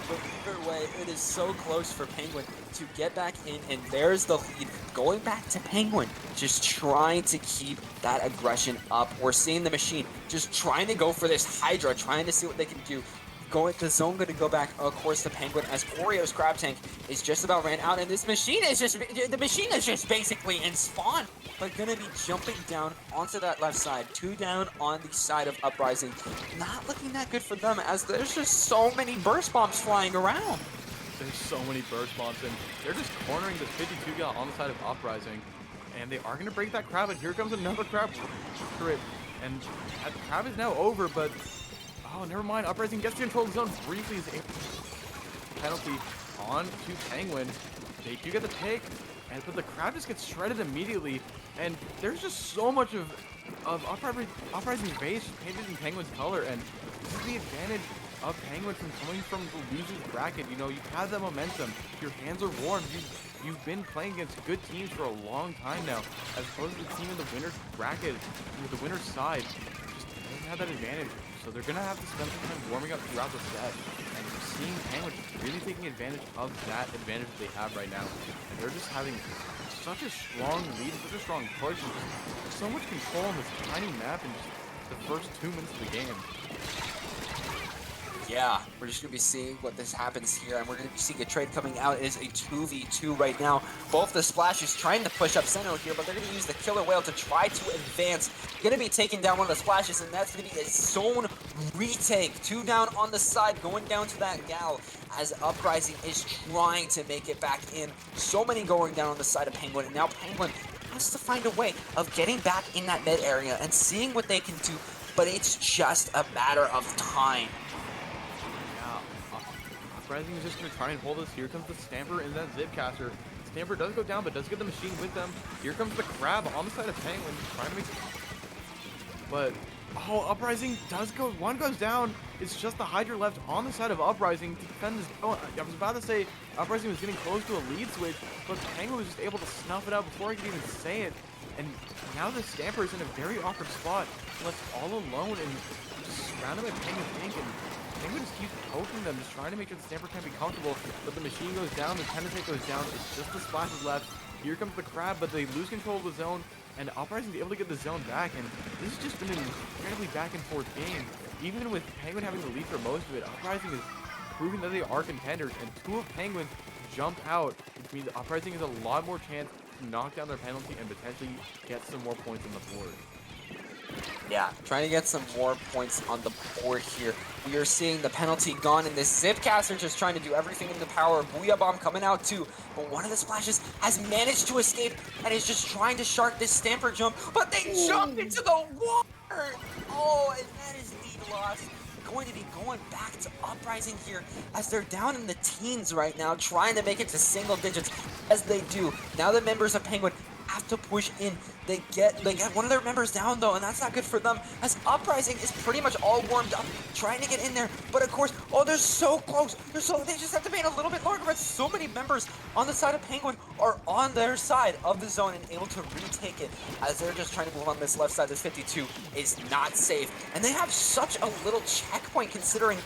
But either way, it is so close for Penguin to get back in, and there's the lead. Going back to Penguin, just trying to keep that aggression up. We're seeing the machine just trying to go for this Hydra, trying to see what they can do. The zone going to go back, of course, to Penguin, as Oreo's Crab Tank is just about ran out, and the machine is just basically in spawn, but going to be jumping down onto that left side. 2 down on the side of Uprising. Not looking that good for them, as there's just so many burst bombs flying around. There's so many burst bombs, and they're just cornering this 52 gal on the side of Uprising, and they are going to break that crab, and here comes another crab crit, and that crab is now over, but oh, never mind. Uprising gets to control the zone briefly. Is able penalty on to Penguin. They do get the pick, but the crab just gets shredded immediately. And there's just so much of Uprising's base painted in Penguin's color, and this is the advantage of Penguin from coming from the loser's bracket. You know, you've had that momentum. Your hands are warm. You've been playing against good teams for a long time now, as opposed to the team in the winner's bracket, with the winner's side, just doesn't have that advantage. So they're going to have to spend some time warming up throughout the set. And we're seeing Penguin really taking advantage of that advantage that they have right now. And they're just having such a strong lead, such a strong push, and just so much control on this tiny map in just the first 2 minutes of the game. Yeah, we're just going to be seeing what this happens here, and we're going to be seeing a trade coming out. It is a 2v2 right now. Both the Splashes trying to push up Sentinel here, but they're going to use the Killer Whale to try to advance. Going to be taking down one of the Splashes, and that's going to be a zone retake. 2 down on the side, going down to that Gal, as Uprising is trying to make it back in. So many going down on the side of Penguin, and now Penguin has to find a way of getting back in that mid area and seeing what they can do, but it's just a matter of time. Uprising is just going to try and hold us. Here comes the Stamper and that Zipcaster. Stamper does go down, but does get the machine with them. Here comes the Crab on the side of Penguin, trying to make... But, oh, Uprising does go... One goes down. It's just the Hydra left on the side of Uprising to defend this... Oh, I was about to say Uprising was getting close to a lead switch, but Penguin was just able to snuff it out before I could even say it. And now the Stamper is in a very awkward spot, left all alone and just surrounded by Penguin's tank, and Penguin just keeps poking them, just trying to make sure the Stamper can't be comfortable, but the machine goes down, the Tennis goes down, it's just the Splashes left. Here comes the Crab, but they lose control of the zone, and Uprising is able to get the zone back, and this has just been an incredibly back and forth game. Even with Penguin having the lead for most of it, Uprising is proving that they are contenders, and 2 of Penguin jump out, which means Uprising has a lot more chance to knock down their penalty and potentially get some more points on the board. Yeah, trying to get some more points on the board here. We are seeing the penalty gone, and this Zipcaster just trying to do everything in the power. Booyah Bomb coming out too, but one of the Splashes has managed to escape and is just trying to shark this Stamper jump, but they jump into the water! Oh, and that is lead loss. Going to be going back to Uprising here, as they're down in the teens right now, trying to make it to single digits as they do. Now the members of Penguin have to push in. They get one of their members down though, and that's not good for them, as Uprising is pretty much all warmed up, trying to get in there. But of course, oh, they're so close. They just have to wait a little bit longer, but so many members on the side of Penguin are on their side of the zone and able to retake it, as they're just trying to move on this left side. This 52 is not safe, and they have such a little checkpoint considering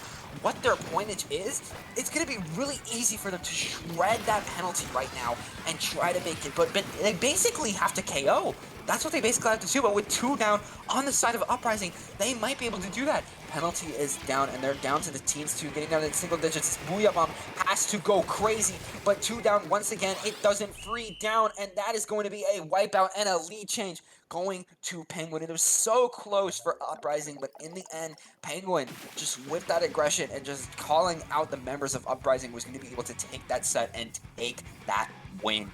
what their pointage is. It's going to be really easy for them to shred that penalty right now and try to make it, but they basically have to KO. That's what they basically have to do, but with 2 down on the side of Uprising, they might be able to do that. penalty is down, and they're down to the teens too, getting down in single digits. Booyah Bomb has to go crazy, but 2 down once again. It doesn't free down, and that is going to be a wipeout and a lead change going to Penguin. It was so close for Uprising, but in the end, Penguin, just with that aggression and just calling out the members of Uprising, was going to be able to take that set and take that win.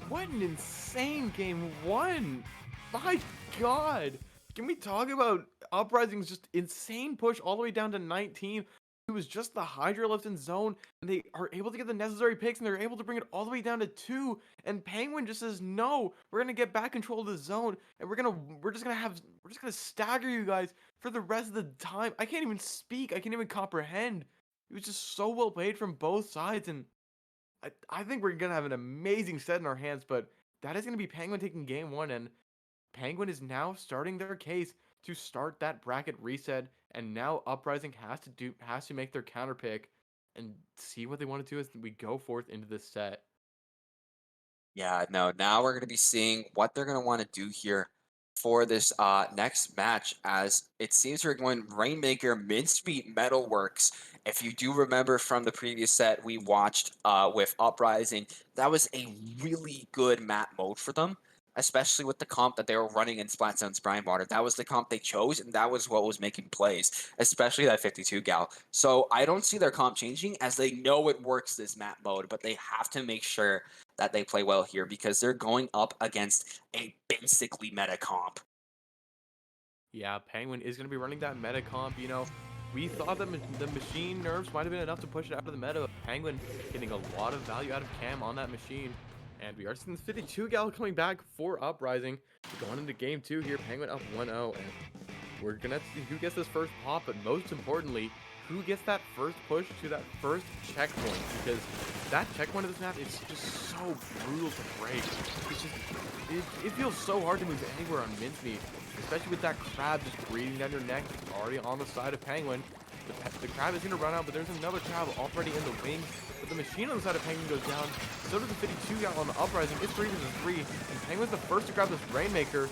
What an insane game one! My god! Can we talk about Uprising's just insane push all the way down to 19? It was just the Hydra left in zone, and they are able to get the necessary picks, and they're able to bring it all the way down to 2. And Penguin just says, "No, we're gonna get back control of the zone, and we're just gonna stagger you guys for the rest of the time." I can't even speak. I can't even comprehend. It was just so well played from both sides, and I think we're gonna have an amazing set in our hands. But that is gonna be Penguin taking game one, and Penguin is now starting their case to start that bracket reset, and now Uprising has to make their counter pick and see what they want to do as we go forth into this set. Yeah, no, now we're going to be seeing what they're going to want to do here for this next match, as it seems we're going Rainmaker, Midspeed, Metalworks. If you do remember from the previous set we watched with Uprising, that was a really good map mode for them, especially with the comp that they were running in Splatzone's Brine Water. That was the comp they chose, and that was what was making plays, especially that 52 gal. So I don't see their comp changing, as they know it works this map mode, but they have to make sure that they play well here, because they're going up against a basically meta comp. Yeah, Penguin is going to be running that meta comp. You know, we thought that the machine nerfs might have been enough to push it out of the meta. Penguin getting a lot of value out of Cam on that machine. And we are seeing this 52 gal coming back for Uprising. Going into game 2 here, Penguin up 1-0. And we're going to see who gets this first pop, but most importantly, who gets that first push to that first checkpoint, because that checkpoint of this map is just so brutal to break. It's just, it feels so hard to move anywhere on Mincemeat, especially with that crab just breathing down your neck already on the side of Penguin. The crab is going to run out, but there's another crab already in the wings. But the machine on the side of Penguin goes down. So does the 52 gal on the Uprising. It's 3 versus 3, and Penguin's the first to grab this Rainmaker.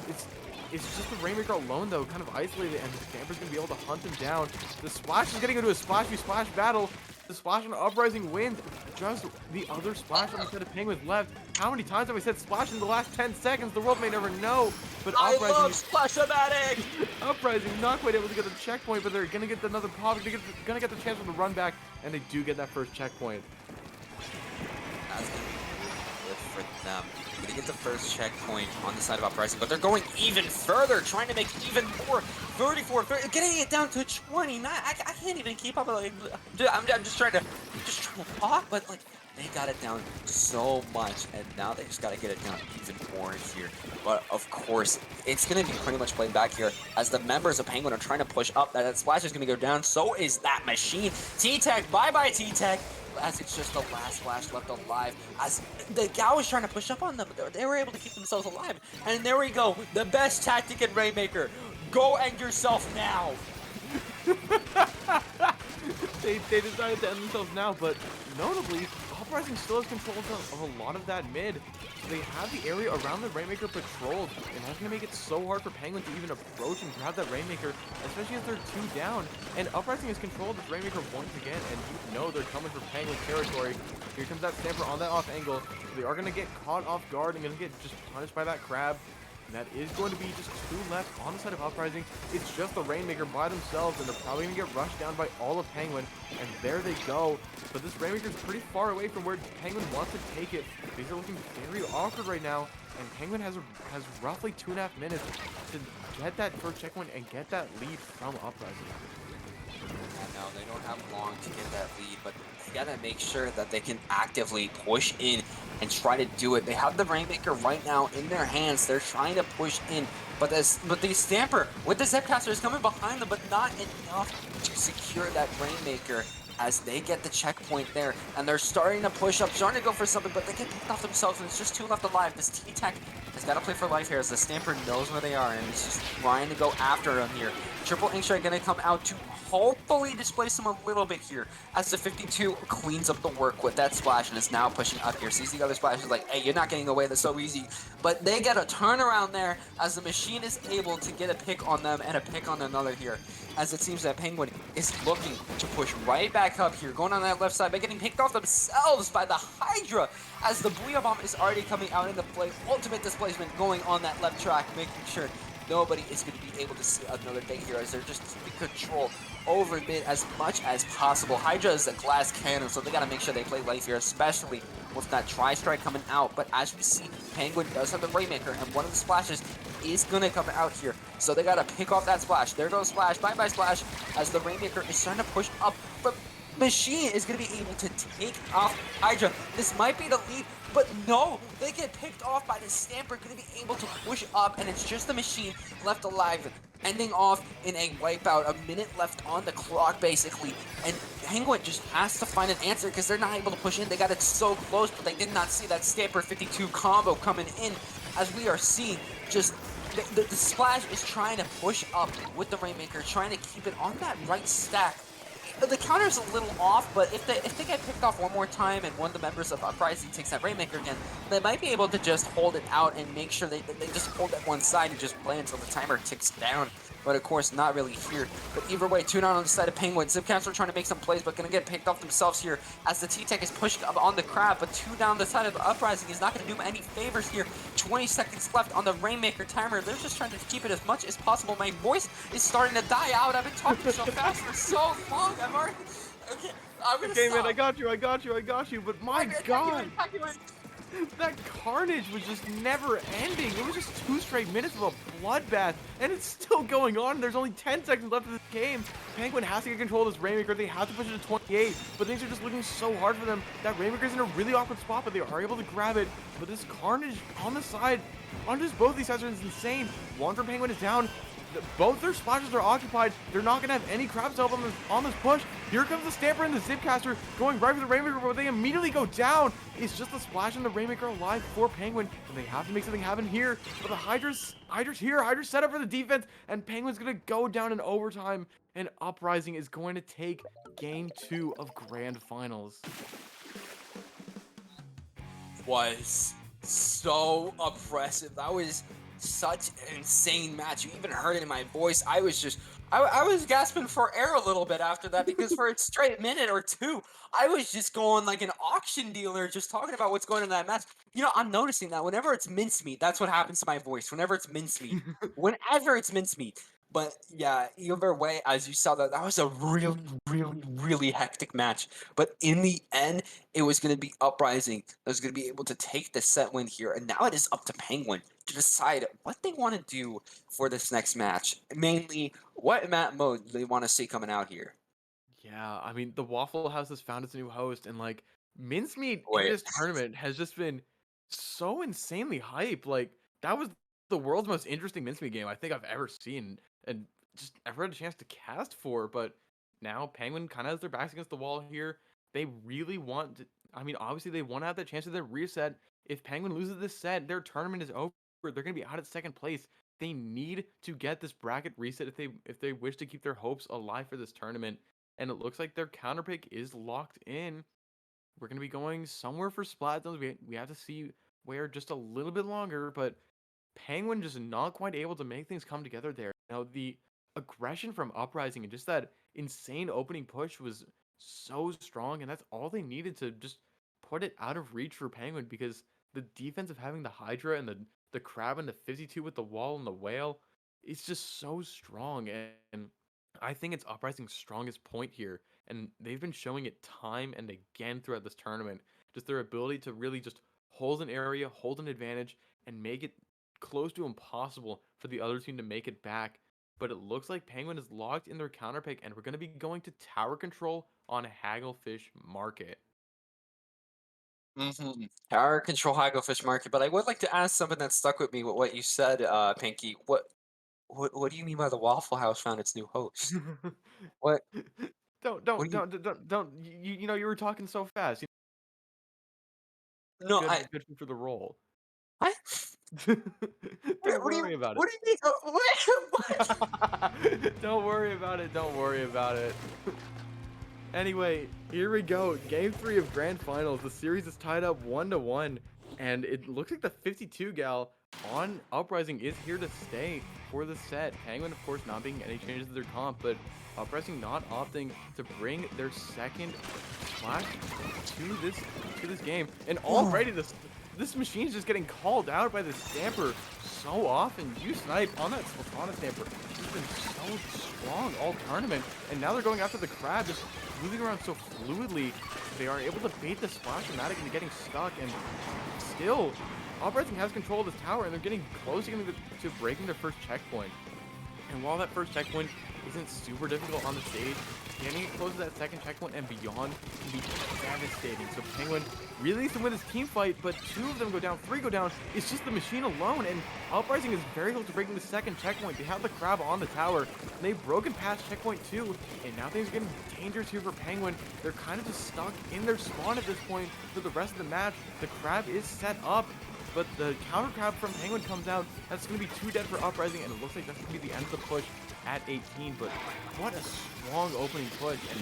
It's just the Rainmaker alone, though, kind of isolated, and the Stamper's going to be able to hunt him down. The Splash is getting into a Splash v Splash battle. The Splash on Uprising wins. Just the other Splash on the set of Penguins left. How many times have we said Splash in the last 10 seconds? The world may never know. But I Uprising, love Splash-O-Matic! Uprising not quite able to get the checkpoint, but they're going to get another pop. They're going to get the chance for the run back, and they do get that first checkpoint. That's going to be good for them. Going to get the first checkpoint on the side of Uprising, but they're going even further, trying to make even more. 34, 30, getting it down to 29. I can't even keep up. Like, I'm just trying to talk, but like they got it down so much, and now they just got to get it down even more here. But of course, it's going to be pretty much played back here as the members of Penguin are trying to push up. That Splash is going to go down. So is that machine. T-Tech, bye-bye T-Tech. As it's just the last Splash left alive, as the gal was trying to push up on them, but they were able to keep themselves alive. And there we go, the best tactic in Rainmaker. Go end yourself now. They decided to end themselves now, but notably, Uprising still has control of a lot of that mid. So they have the area around the Rainmaker patrolled, and that's going to make it so hard for Penguin to even approach and grab that Rainmaker, especially as they're 2 down. And Uprising has controlled this Rainmaker once again, and you know they're coming for Penguin territory. Here comes that Stamper on that off angle. So they are going to get caught off guard and going to get just punished by that crab. And that is going to be just 2 left on the side of Uprising. It's just the Rainmaker by themselves, and they're probably going to get rushed down by all of Penguin. And there they go. But this Rainmaker is pretty far away from where Penguin wants to take it. These are looking very awkward right now. And Penguin has roughly 2.5 minutes to get that first checkpoint and get that lead from Uprising. Yeah, no, they don't have long to get that lead, but they gotta make sure that they can actively push in and try to do it. They have the Rainmaker right now in their hands. They're trying to push in, but the Stamper with the Zepcaster is coming behind them, but not enough to secure that Rainmaker as they get the checkpoint there. And they're starting to push up, starting to go for something, but they get picked off themselves, and it's just 2 left alive. This T-Tech has got to play for life here as the Stamper knows where they are and is just trying to go after him here. Triple Inkshot going to come out to hopefully displace him a little bit here as the 52 cleans up the work with that splash and is now pushing up here. Sees the other splash is like, hey, you're not getting away, that's so easy. But they get a turnaround there as the machine is able to get a pick on them and a pick on another here. As it seems that Penguin is looking to push right back up here, going on that left side, but getting picked off themselves by the Hydra as the Booyah Bomb is already coming out into play. Ultimate displacement going on that left track, making sure nobody is going to be able to see another thing here as they're just keeping control over mid as much as possible. Hydra is a glass cannon, so they got to make sure they play life here, especially with that Tri-Strike coming out. But as we see, Penguin does have the Rainmaker, and one of the splashes is going to come out here. So they got to pick off that splash. There goes Splash. Bye-bye Splash as the Rainmaker is starting to push up. But Machine is going to be able to take off Hydra. This might be the lead, but no, they get picked off by the Stamper, going to be able to push up, and it's just the Machine left alive, ending off in a wipeout. A minute left on the clock, basically, and Penguin just has to find an answer because they're not able to push in. They got it so close, but they did not see that Stamper 52 combo coming in, as we are seeing just the Splash is trying to push up with the Rainmaker, trying to keep it on that right stack. The counter's a little off, but if they get picked off one more time and one of the members of Uprising takes that Rainmaker again, they might be able to just hold it out and make sure they just hold that one side and just play until the timer ticks down. But of course, not really here. But either way, 2 down on the side of Penguin. Zipcaster trying to make some plays, but going to get picked off themselves here as the T-Tech is pushed up on the Crab. But 2 down the side of Uprising is not going to do them any favors here. 20 seconds left on the Rainmaker timer. They're just trying to keep it as much as possible. My voice is starting to die out. I've been talking so fast for so long. I'm already... Okay, I'm going to stop. Man, I got you, but my God. That carnage was just never ending. It was just 2 straight minutes of a bloodbath, and it's still going on. There's only 10 seconds left of this game. Penguin has to get control of this Rainmaker. They have to push it to 28, but things are just looking so hard for them. That Rainmaker's in a really awkward spot, but they are able to grab it. But this carnage on the side, on just both these sides, is insane. One for Penguin is down. Both their splashes are occupied. They're not going to have any crabs help on this push. Here comes the Stamper and the Zipcaster going right for the Rainmaker, but they immediately go down. It's just the Splash and the Rainmaker alive for Penguin, and they have to make something happen here. But the Hydra's here. Hydra's set up for the defense, and Penguin's going to go down in overtime, and Uprising is going to take Game 2 of Grand Finals. Was so oppressive. That was such an insane match. You even heard it in my voice. I was gasping for air a little bit after that because for a straight minute or two, I was just going like an auction dealer, just talking about what's going on in that match. You know, I'm noticing that whenever it's mincemeat, that's what happens to my voice. Whenever it's mincemeat. Whenever it's mincemeat. But yeah, either way, as you saw, that was a really, really, really hectic match. But in the end, it was going to be Uprising that was going to be able to take the set win here. And now it is up to Penguin to decide what they want to do for this next match. Mainly, what map mode they want to see coming out here. Yeah, I mean, the Waffle House has found its new host, and like, mincemeat in Wait. this tournament has just been so insanely hype. Like, that was the world's most interesting mincemeat game I think I've ever seen, and just ever had a chance to cast for. But now Penguin kind of has their backs against the wall here. They really want to, I mean, obviously they want to have that chance of their reset. If Penguin loses this set, their tournament is over. They're going to be out at second place. They need to get this bracket reset if they wish to keep their hopes alive for this tournament. And it looks like their counter pick is locked in. We're going to be going somewhere for Splatoon. We have to see where just a little bit longer, but Penguin just not quite able to make things come together there. Now, the aggression from Uprising and just that insane opening push was so strong, and that's all they needed to just put it out of reach for Penguin, because the defense of having the Hydra and the Crab and the 52 with the wall and the Whale, it's just so strong. And I think it's Uprising's strongest point here, and they've been showing it time and again throughout this tournament. Just their ability to really just hold an area, hold an advantage, and make it close to impossible for the other team to make it back. But it looks like Penguin is locked in their counter pick, and we're going to be going to tower control on Hagglefish Market. Tower control Hagglefish Market, but I would like to ask something that stuck with me with what you said, Pinky. What do you mean by the Waffle House found its new host? What? Don't What do you? you know, you were talking so fast. No, Good for the role. I Don't worry about What do you mean? What? it. Don't worry about it. Don't worry about it. Anyway, here we go. Game 3 of Grand Finals. The series is tied up 1-1, and it looks like the 52 gal on Uprising is here to stay for the set. Penguin, of course, not making any changes to their comp, but Uprising not opting to bring their second splash to this game. And already this machine is just getting called out by the Stamper so often. You snipe on that Splatoon Stamper. He's been so strong all tournament, and now they're going after the crab, just moving around so fluidly. They are able to bait the Splash-O-Matic into getting stuck, and still, Uprising has control of this tower, and they're getting close to breaking their first checkpoint. And while that first checkpoint isn't super difficult on the stage, getting close to that second checkpoint and beyond can be devastating. So Penguin really needs to win this team fight, but 2 of them go down, 3 go down. It's just the machine alone, and Uprising is very close to breaking the second checkpoint. They have the crab on the tower, and they've broken past checkpoint 2, and now things are getting dangerous here for Penguin. They're kind of just stuck in their spawn at this point for the rest of the match. The crab is set up, but the counter crab from Penguin comes out. That's going to be 2 dead for Uprising, and it looks like that's going to be the end of the push at 18. But what a strong opening push, and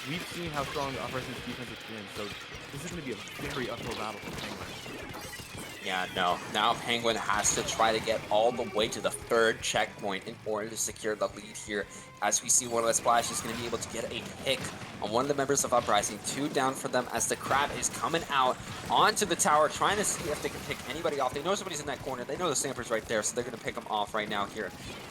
we've seen how strong Uprising's defense has been, so this is going to be a very uphill battle for Penguin. Yeah, no. Now Penguin has to try to get all the way to the 3rd checkpoint in order to secure the lead here. As we see, one of the splashes is going to be able to get a pick on one of the members of Uprising. 2 down for them as the crab is coming out onto the tower, trying to see if they can pick anybody off. They know somebody's in that corner. They know the Stamper's right there, so they're going to pick them off right now here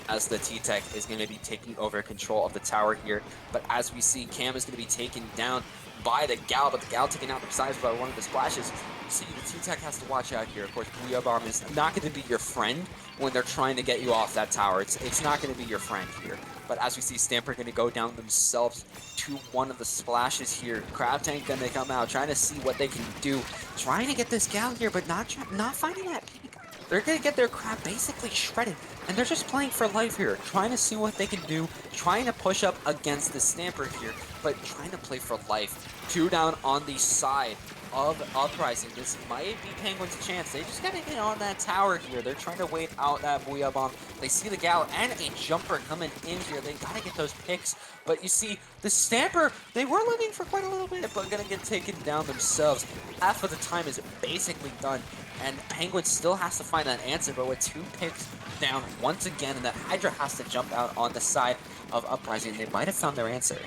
as the T-Tech is going to be taking over control of the tower here. But as we see, Cam is going to be taken down by the Gal, but the Gal taking out the sides by one of the splashes. See, the T-Tech has to watch out here. Of course, Booyah Bomb is not going to be your friend when they're trying to get you off that tower. It's not going to be your friend here. But as we see, Stamper going to go down themselves to one of the splashes here. Crab Tank going to come out, trying to see what they can do. Trying to get this Gal here, but not finding that peak. They're going to get their crab basically shredded, and they're just playing for life here, trying to see what they can do, trying to push up against the Stamper here, but trying to play for life. 2 down on the side of Uprising. This might be Penguin's chance. They just gotta get on that tower here. They're trying to wait out that Booyah Bomb. They see the Gal and a jumper coming in here. They gotta get those picks. But you see, the Stamper, they were living for quite a little bit, but gonna get taken down themselves. Half of the time is basically done, and Penguin still has to find that answer, but with 2 picks down once again, and that Hydra has to jump out on the side of Uprising, they might have found their answer.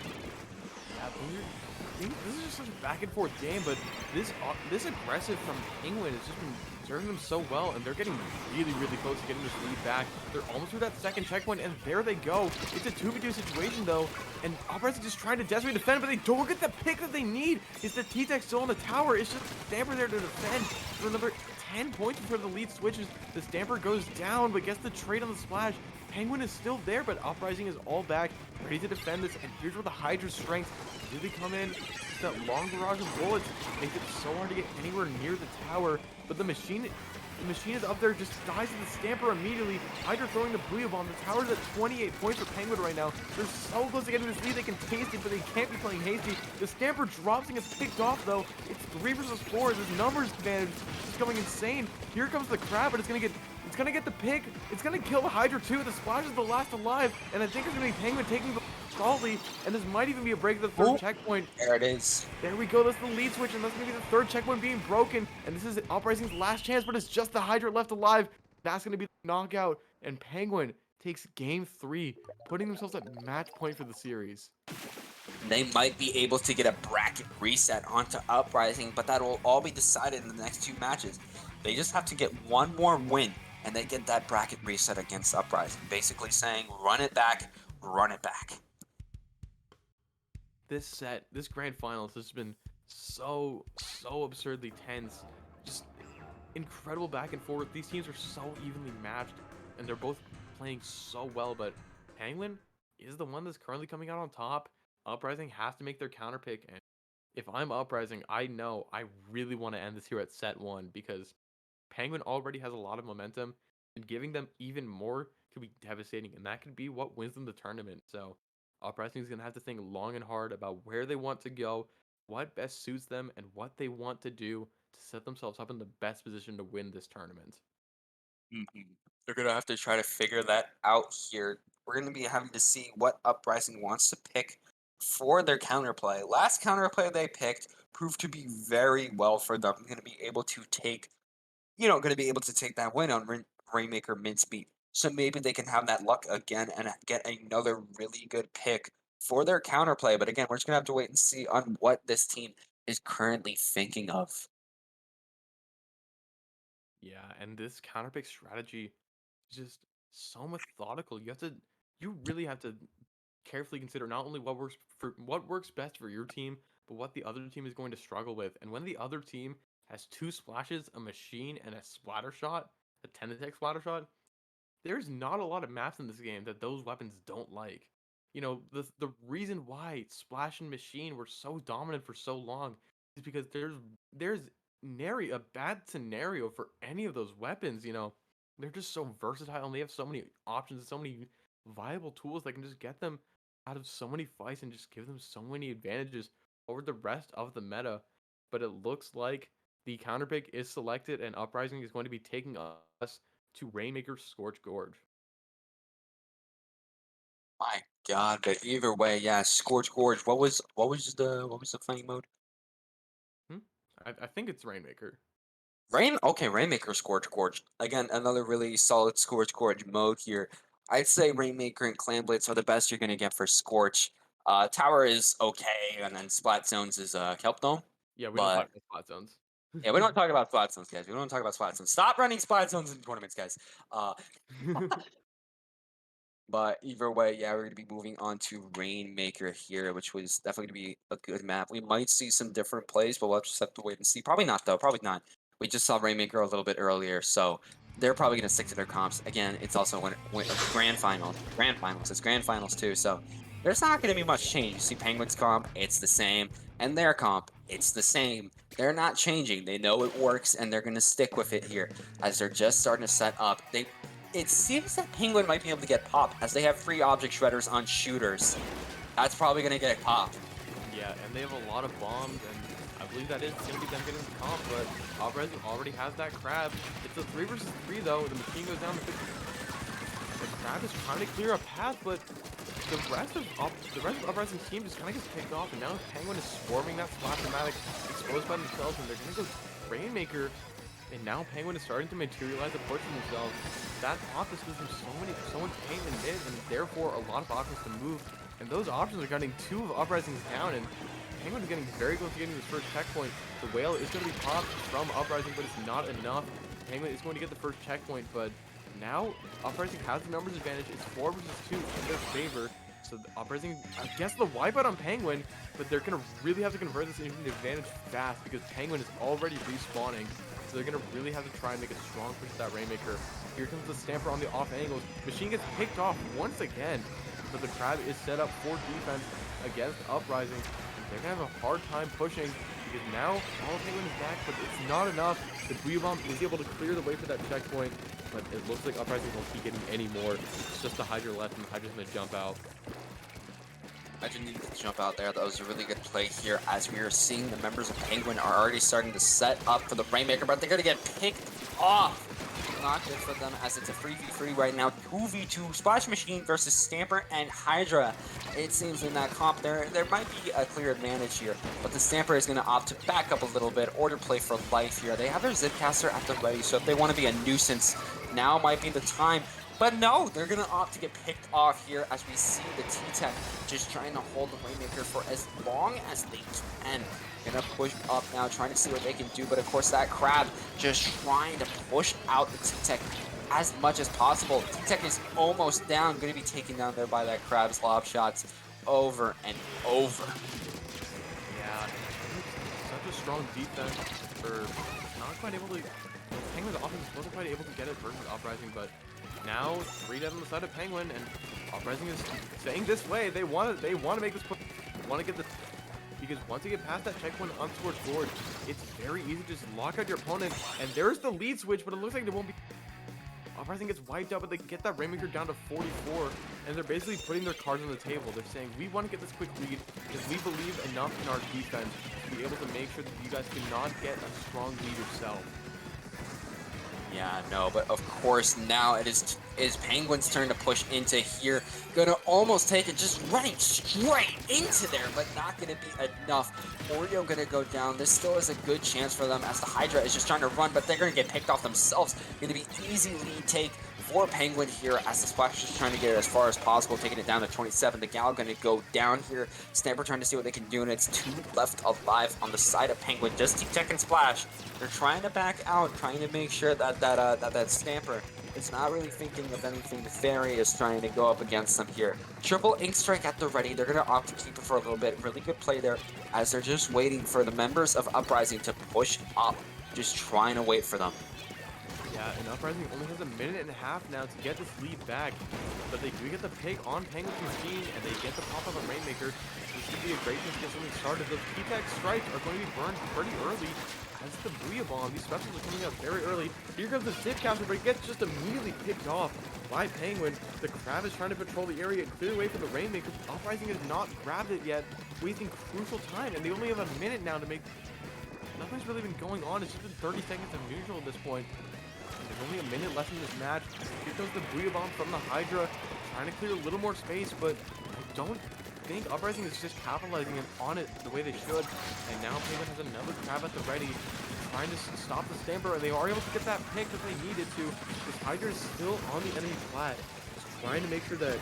Yeah, this is just such a back and forth game, but this aggressive from Penguin has just been serving them so well, and they're getting really, really close to getting this lead back. They're almost through that second checkpoint, and there they go. It's a 2v2 situation, though, and Uprising just trying to desperately defend, but they don't get the pick that they need. Is the T-Tech still on the tower? It's just Stamper there to defend for another 10 points before the lead switches. The Stamper goes down, but gets the trade on the splash. Penguin is still there, but Uprising is all back, ready to defend this, and here's where the Hydra's strength really come in. Just that long barrage of bullets makes it so hard to get anywhere near the tower, but the machine is up there, just dies to the Stamper immediately. Hydra throwing the Booyah Bomb. The tower's at 28 points for Penguin right now. They're so close to getting this lead, they can taste it, but they can't be playing hasty. The Stamper drops and gets picked off, though. It's 3 versus 4. This numbers advantage is going insane. Here comes the crab, but it's gonna get the pick. It's gonna kill the Hydra too. The Splash is the last alive, and I think it's gonna be Penguin taking the solidly, and this might even be a break of the 3rd checkpoint. There it is. There we go. That's the lead switch, and that's gonna be the 3rd checkpoint being broken. And this is Uprising's last chance, but it's just the Hydra left alive. That's gonna be the knockout, and Penguin takes game 3, putting themselves at match point for the series. They might be able to get a bracket reset onto Uprising, but that will all be decided in the next 2 matches. They just have to get one more win, and they get that bracket reset against Uprising. Basically saying, run it back, run it back. This grand finals has been so absurdly tense. Just incredible back and forth. These teams are so evenly matched, and they're both playing so well, but Penguin is the one that's currently coming out on top. Uprising has to make their counter pick, and if I'm Uprising, I know I really want to end this here at set 1, because Penguin already has a lot of momentum, and giving them even more could be devastating, and that could be what wins them the tournament. So Uprising is going to have to think long and hard about where they want to go, what best suits them, and what they want to do to set themselves up in the best position to win this tournament. They're gonna have to try to figure that out here. We're gonna be having to see what Uprising wants to pick for their counterplay. Last counterplay they picked proved to be very well for them. Going to be able to take, going to be able to take that win on Rainmaker Mincemeat. So maybe they can have that luck again and get another really good pick for their counterplay. But again, we're just gonna have to wait and see on what this team is currently thinking of. Yeah, and this counterpick strategy is just so methodical. You really have to carefully consider not only what works best for your team, but what the other team is going to struggle with. And when the other team has two splashes, a machine, and a splatter shot, a 10 attack splatter shot, there's not a lot of maps in this game that those weapons don't like. The reason why Splash and Machine were so dominant for so long is because there's nary a bad scenario for any of those weapons. They're just so versatile and they have so many options, so many viable tools that can just get them out of so many fights and just give them so many advantages over the rest of the meta. But it looks like the counterpick is selected and Uprising is going to be taking us to Rainmaker's Scorch Gorge. My God, but either way, yeah, Scorch Gorge. What was the fighting mode? Hmm? I think it's Rainmaker. Rainmaker Scorch Gorge. Again, another really solid Scorch Gorge mode here. I'd say Rainmaker and Clan Blitz are the best you're gonna get for Scorch. Tower is okay, and then Splat Zones is Kelp Dome. Yeah, we don't But talk about spot zones. yeah, we don't talk about Splat Zones, guys. We don't talk about Splat Zones. Stop running Splat Zones in tournaments, guys. Uh, But either way, yeah, we're going to be moving on to Rainmaker here, which was definitely going to be a good map. We might see some different plays, but we'll just have to wait and see. Probably not, though. Probably not. We just saw Rainmaker a little bit earlier, so they're probably going to stick to their comps. Again, it's also grand finals. Grand finals. It's grand finals, too, so there's not going to be much change. You see Penguin's comp, it's the same, and their comp, it's the same. They're not changing. They know it works, and they're going to stick with it here as they're just starting to set up. It seems that Penguin might be able to get popped, as they have 3 object shredders on shooters. That's probably going to get popped. Yeah, and they have a lot of bombs, and I believe that is going to be them getting the comp, but Uprising already has that crab. It's a 3 versus 3, though. The machine goes down to 50. The crab is trying to clear a path, but the rest of Uprising's team just kind of gets picked off, and now Penguin is swarming that Splash-O-Matic, exposed by themselves, and they're going to go Rainmaker. And now Penguin is starting to materialize a push for themselves. That office gives them so much pain in mid, and therefore a lot of options to move. And those options are getting 2 of Uprising's down, and Penguin is getting very close to getting this first checkpoint. The whale is going to be popped from Uprising, but it's not enough. Penguin is going to get the first checkpoint, but now Uprising has the numbers advantage. It's 4 versus 2 in their favor. So the Uprising, I guess the wipeout on Penguin, but they're going to really have to convert this into an advantage fast because Penguin is already respawning. So they're going to really have to try and make a strong push at that Rainmaker. Here comes the Stamper on the off angles. Machine gets picked off once again, but the Crab is set up for defense against Uprising. And they're going to have a hard time pushing because now all Penguin is back, but it's not enough. The Booyah Bomb is able to clear the way for that checkpoint, but it looks like Uprising won't keep getting any more. It's just the Hydra left, and the Hydra's going to jump out. Hydra needed to jump out there. That was a really good play here, as we are seeing the members of Penguin are already starting to set up for the Rainmaker, but they're going to get picked off. Not good for them, as it's a 3v3 right now. 2v2 Splash Machine versus Stamper and Hydra. It seems in that comp there might be a clear advantage here, but the Stamper is going to opt to back up a little bit or to play for life here. They have their Zipcaster at the ready, so if they want to be a nuisance, now might be the time. But no, they're going to opt to get picked off here, as we see the T-Tech just trying to hold the Rainmaker for as long as they can. Gonna push up now, trying to see what they can do, but of course that Crab just trying to push out the T-Tech as much as possible. T-Tech is almost down, gonna be taken down there by that Crab's lob shots over and over. Yeah, such a strong defense for not quite able to. Penguin's offense wasn't quite able to get it versus Uprising, but now 3 dead on the side of Penguin, and Uprising is staying this way. They want to make this push. They want to get the. Because once you get past that checkpoint on Scorch Gorge, it's very easy to just lock out your opponent. And there's the lead switch, but it looks like there won't be. Uprising gets wiped out, but they get that Rainmaker down to 44. And they're basically putting their cards on the table. They're saying, we want to get this quick lead because we believe enough in our defense to be able to make sure that you guys cannot get a strong lead yourself. Yeah, no, but of course now it is Penguin's turn to push into here. Gonna almost take it, just running straight into there, but not gonna be enough. Oreo gonna go down. This still is a good chance for them as the Hydra is just trying to run, but they're gonna get picked off themselves. Gonna be easy lead take for Penguin here as the Splash is trying to get it as far as possible, taking it down to 27. The Gal gonna go down here. Stamper trying to see what they can do, and it's 2 left alive on the side of Penguin. Just keep checking Splash. They're trying to back out, trying to make sure that Stamper is not really thinking of anything nefarious trying to go up against them here. Triple Ink Strike at the ready. They're going to opt to keep it for a little bit. Really good play there as they're just waiting for the members of Uprising to push up. Just trying to wait for them. Yeah, and Uprising only has a minute and a half now to get this lead back, but they do get the pick on Penguin's machine, and they get the pop on the Rainmaker. This should be a great chance to get something started. Those P-Tech strikes are going to be burned pretty early as the Booyah Bomb. These specials are coming out very early. Here comes the Zip Capture, but it gets just immediately picked off by Penguin. The Crab is trying to patrol the area and clear away from the Rainmaker. Uprising has not grabbed it yet, wasting crucial time, and they only have a minute now to make... Nothing's really been going on. It's just been 30 seconds of neutral at this point. There's only a minute left in this match. Here goes the Booyah Bomb from the Hydra, trying to clear a little more space, but I don't think Uprising is just capitalizing on it the way they should. And now Penguin has another Crab at the ready, trying to stop the Stamper, and they are able to get that pick that they needed to. This Hydra is still on the enemy flat, just trying to make sure that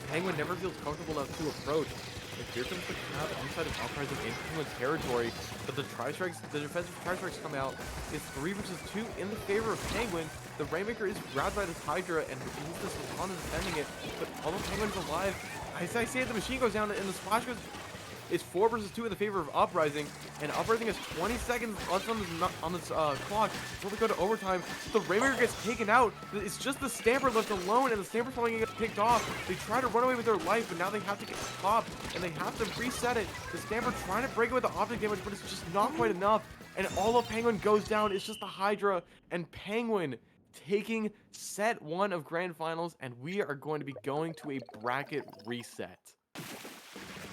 Penguin never feels comfortable enough to approach. But here comes the Crab inside of Uprising into Penguin's territory, but the defensive tri-strikes come out. It's 3 versus 2 in the favor of Penguin. The Rainmaker is grabbed by this Hydra, and he's the Sultana defending it, but although Penguin's alive, as I say, the machine goes down, and the Splash goes... It's 4 versus 2 in the favor of Uprising, and Uprising has 20 seconds left on this clock before we go to overtime. The Rainmaker gets taken out. It's just the Stamper left alone, and the Stamper's probably gonna get picked off. They try to run away with their life, but now they have to get popped, and they have to reset it. The Stamper trying to break it with the object damage, but it's just not quite enough. And all of Penguin goes down. It's just the Hydra, and Penguin taking set 1 of Grand Finals, and we are going to be going to a bracket reset.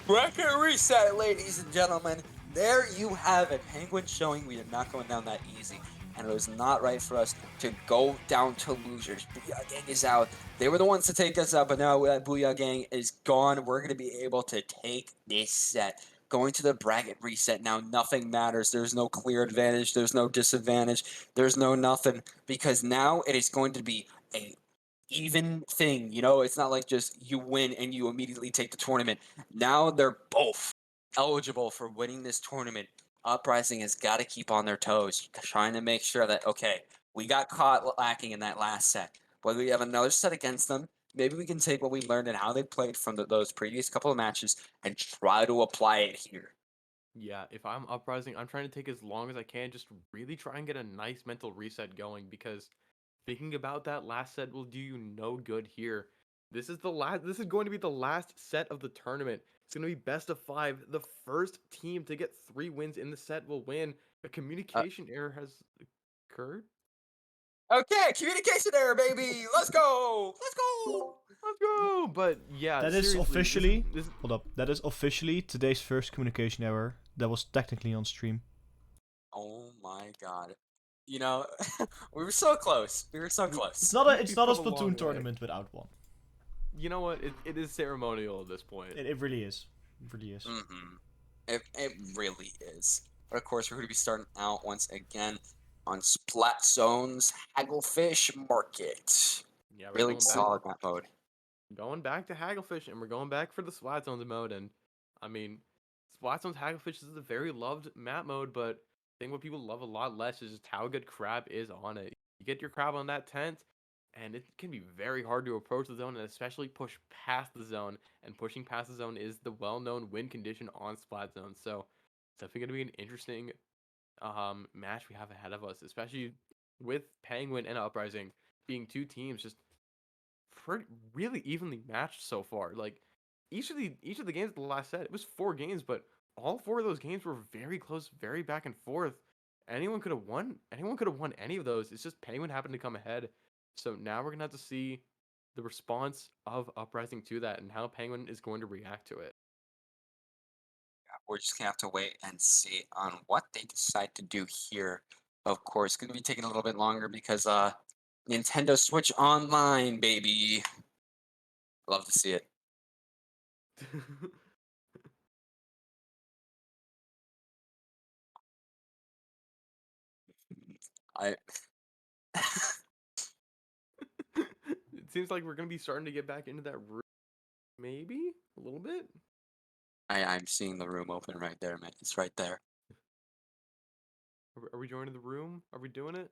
Bracket reset, ladies and gentlemen. There you have it. Penguin showing we are not going down that easy. And it was not right for us to go down to losers. Booyah Gang is out. They were the ones to take us out, but now that Booyah Gang is gone, we're going to be able to take this set. Going to the bracket reset now, nothing matters. There's no clear advantage. There's no disadvantage. There's no nothing. Because now it is going to be a even thing, you know. It's not like just you win and you immediately take the tournament. Now they're both eligible for winning this tournament. Uprising has got to keep on their toes, trying to make sure that, okay, we got caught lacking in that last set, but we have another set against them. Maybe we can take what we learned and how they played from those previous couple of matches and try to apply it here. Yeah, if I'm Uprising, I'm trying to take as long as I can, just really try and get a nice mental reset going, because thinking about that last set will do you no good here. This is going to be the last set of the tournament. It's going to be best of 5. The first team to get 3 wins in the set will win. A communication error has occurred. Okay, communication error, baby. Let's go. Let's go. Let's go. But yeah, That is seriously, officially... this is Hold up. That is officially today's first communication error that was technically on stream. Oh my god. You know, we were so close. We were so close. It's not a We've come a long Splatoon way. tournament without one. You know what? It is ceremonial at this point. It really is. It really is. It really is. But of course, we're going to be starting out once again on Splat Zone's Hagglefish Market. Yeah, we're Really going back. solid map mode. Going back to Hagglefish, and we're going back for the Splat Zones mode. And I mean, Splat Zones Hagglefish is a very loved map mode, but I think what people love a lot less is just how good Crab is on it. You get your Crab on that tent, and it can be very hard to approach the zone, and especially push past the zone. And pushing past the zone is the well-known win condition on Splat Zones. So it's definitely going to be an interesting match we have ahead of us, especially with Penguin and Uprising being 2 teams just really evenly matched so far. Like each of the games of the last set, it was 4 games, but all 4 of those games were very close, very back and forth. Anyone could have won any of those. It's just Penguin happened to come ahead. So now we're gonna have to see the response of Uprising to that and how Penguin is going to react to it. We're just going to have to wait and see on what they decide to do here. Of course, gonna be taking a little bit longer because Nintendo Switch Online, baby. Love to see it. I It seems like we're gonna be starting to get back into that room, maybe a little bit. I'm seeing the room open right there, man. It's right there. Are we joining the room? Are we doing it?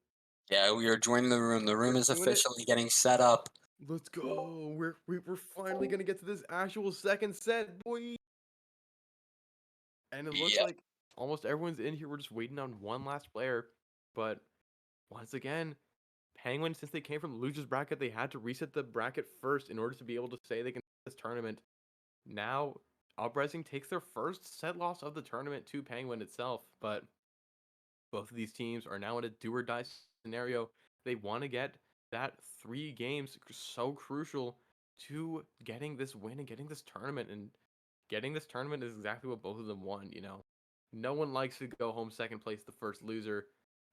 Yeah, we are joining the room. The room We're is doing it. officially getting set up. Let's go. We're finally gonna get to this actual second set, boy. And it looks Yeah. like almost everyone's in here. We're just waiting on one last player. But once again, Penguin, since they came from the losers bracket, they had to reset the bracket first in order to be able to say they can win this tournament. Now, Uprising takes their first set loss of the tournament to Penguin itself, but both of these teams are now in a do or die scenario. They want to get that 3 games so crucial to getting this win and getting this tournament. And getting this tournament is exactly what both of them want, you know. No one likes to go home second place, the first loser.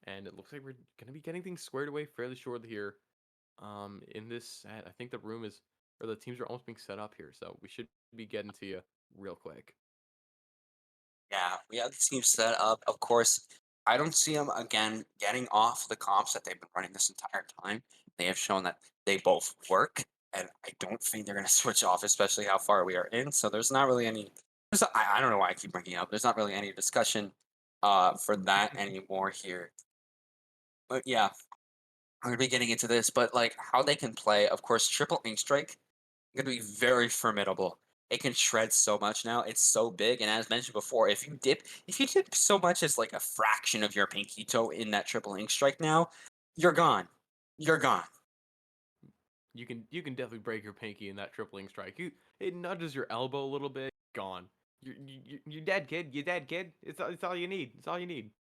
And it looks like we're going to be getting things squared away fairly shortly here. In this set, I think the room is, or the teams are almost being set up here. So we should be getting to you real quick. Yeah, we have the team set up. Of course, I don't see them again getting off the comps that they've been running this entire time. They have shown that they both work, and I don't think they're going to switch off, especially how far we are in. So there's not really any. I don't know why I keep bringing it up. There's not really any discussion for that anymore here. But yeah, I'm going to be getting into this. But like how they can play, of course, triple ink strike going to be very formidable. It can shred so much now. It's so big, and as mentioned before, if you dip so much as like a fraction of your pinky toe in that triple ink strike now, you're gone. You're gone. You can definitely break your pinky in that tripling strike. It nudges your elbow a little bit. Gone. You're dead, kid. You're dead, kid. It's all you need. It's all you need.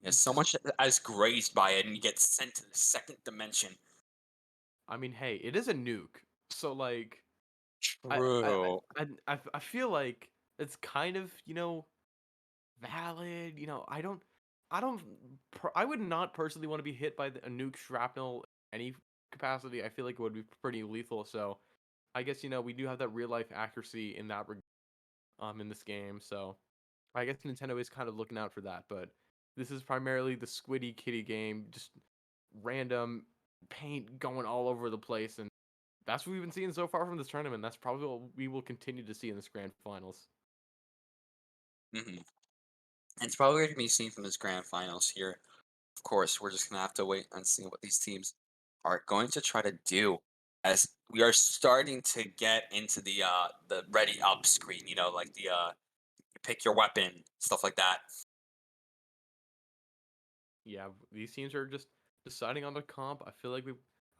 Yeah, so much as grazed by it, and you get sent to the second dimension. I mean, hey, it is a nuke, so like, True. I feel like it's kind of, you know, valid. You know, I would not personally want to be hit by a nuke shrapnel in any capacity. I feel like it would be pretty lethal. So I guess, you know, we do have that real life accuracy in that in this game. So I guess Nintendo is kind of looking out for that. But this is primarily the Squiddy Kitty game, just random paint going all over the place, and that's what we've been seeing so far from this tournament. That's probably what we will continue to see in this grand finals. hmm It's probably going to be seen from this grand finals here. Of course, we're just going to have to wait and see what these teams are going to try to do as we are starting to get into the ready up screen, you know, like the pick your weapon, stuff like that. Yeah, these teams are just deciding on the comp. I feel like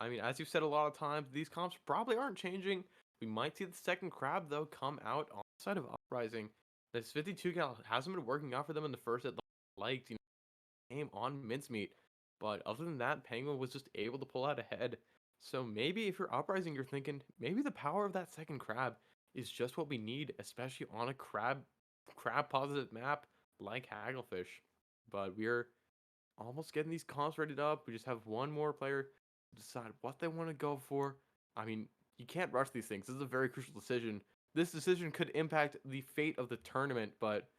I mean, as you've said a lot of times, these comps probably aren't changing. We might see the second crab, though, come out on the side of Uprising. This 52 cal hasn't been working out for them in the first set, liked, you know, game on Mincemeat. But other than that, Penguin was just able to pull out ahead. So maybe if you're Uprising, you're thinking, maybe the power of that second crab is just what we need, especially on a crab positive map like Hagglefish. But we're almost getting these comps readied up. We just have one more player to decide what they want to go for. I mean, you can't rush these things. This is a very crucial decision. This decision could impact the fate of the tournament, but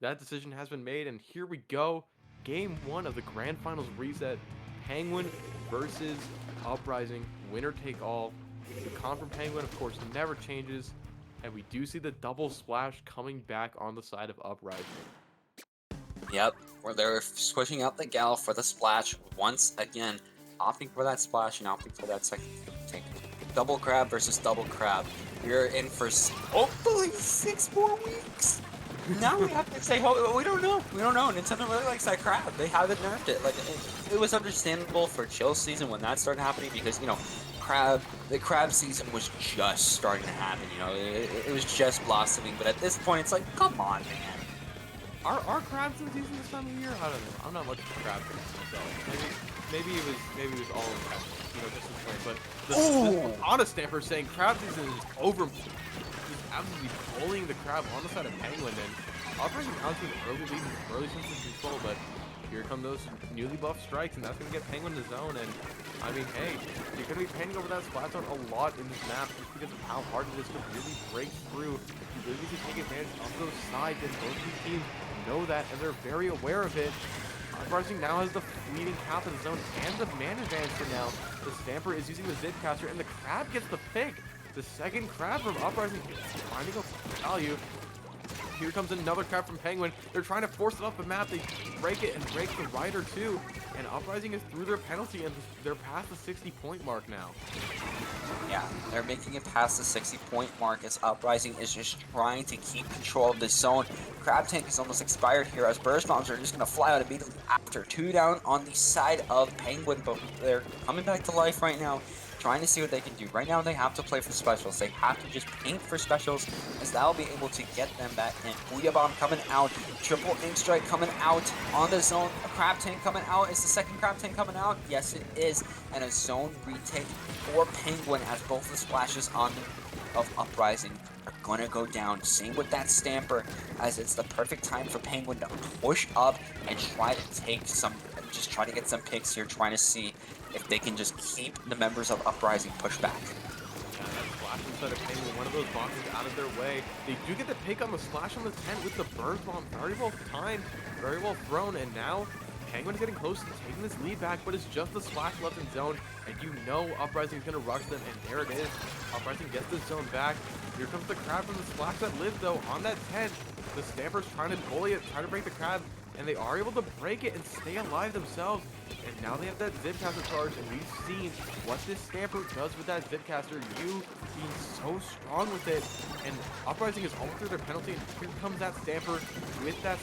that decision has been made, and here we go. Game 1 of the Grand Finals reset. Penguin versus Uprising. Winner take all. The comp from Penguin, of course, never changes, and we do see the double splash coming back on the side of Uprising. Yep, where they're switching out the gal for the splash once again, opting for that splash and opting for that second tank. Double crab versus double crab. We're in for hopefully 6 more weeks. Now we have to say, we don't know. We don't know. Nintendo really likes that crab. They haven't nerfed it. Like it was understandable for chill season when that started happening because, you know, the crab season was just starting to happen. You know, it was just blossoming. But at this point, it's like, come on, man. Are crabs in season this time of year? I don't know. I'm not much of a crab fan, so maybe it was all intentional, you know, just in point. But the honest stamper saying crab season is over. He's absolutely bullying the crab on the side of Penguin, and Uprising out to an early lead, early sense of control. But Here come those newly buffed strikes, and that's going to get Penguin in the zone. And I mean, hey, you're going to be painting over that splash zone a lot in this map just because of how hard it is to really break through. You really need to take advantage of those sides, and both two teams know that, and they're very aware of it. Uprising now has the fleeting path of the zone and the man advantage for now. The Stamper is using the Zipcaster, and the Crab gets the pick. The second Crab from Uprising is finding a value. Here comes another Crab from Penguin. They're trying to force it off the map. They break it and break the Rider too. And Uprising is through their penalty, and they're past the 60-point mark now. Yeah, they're making it past the 60-point mark as Uprising is just trying to keep control of this zone. Crab Tank is almost expired here as Burst Bombs are just going to fly out immediately after. 2 down on the side of Penguin, but they're coming back to life right now, trying to see what they can do. Right now, they have to play for specials. They have to just paint for specials, as that will be able to get them back in. Booyah Bomb coming out. Triple Ink Strike coming out on the zone. A Crab Tank coming out. Is the second Crab Tank coming out? Yes, it is. And a zone retake for Penguin as both the splashes on of Uprising are going to go down. Same with that Stamper, as it's the perfect time for Penguin to push up and try to take some, just try to get some picks here, trying to see if they can just keep the members of Uprising pushed back. Yeah, that splash inside of Penguin, one of those boxes out of their way. They do get the pick on the splash on the 10 with the Burst Bomb. Very well timed, very well thrown, and now Penguin is getting close to taking this lead back, but it's just the splash left in zone, and you know Uprising is going to rush them, and there it is. Uprising gets the zone back. Here comes the Crab from the splash that lives, though, on that 10. The Stamper's trying to bully it, trying to break the Crab, and they are able to break it and stay alive themselves. And now they have that Zipcaster charge, and we've seen what this Stamper does with that Zipcaster. You being so strong with it, and Uprising is almost through their penalty, and here comes that Stamper with that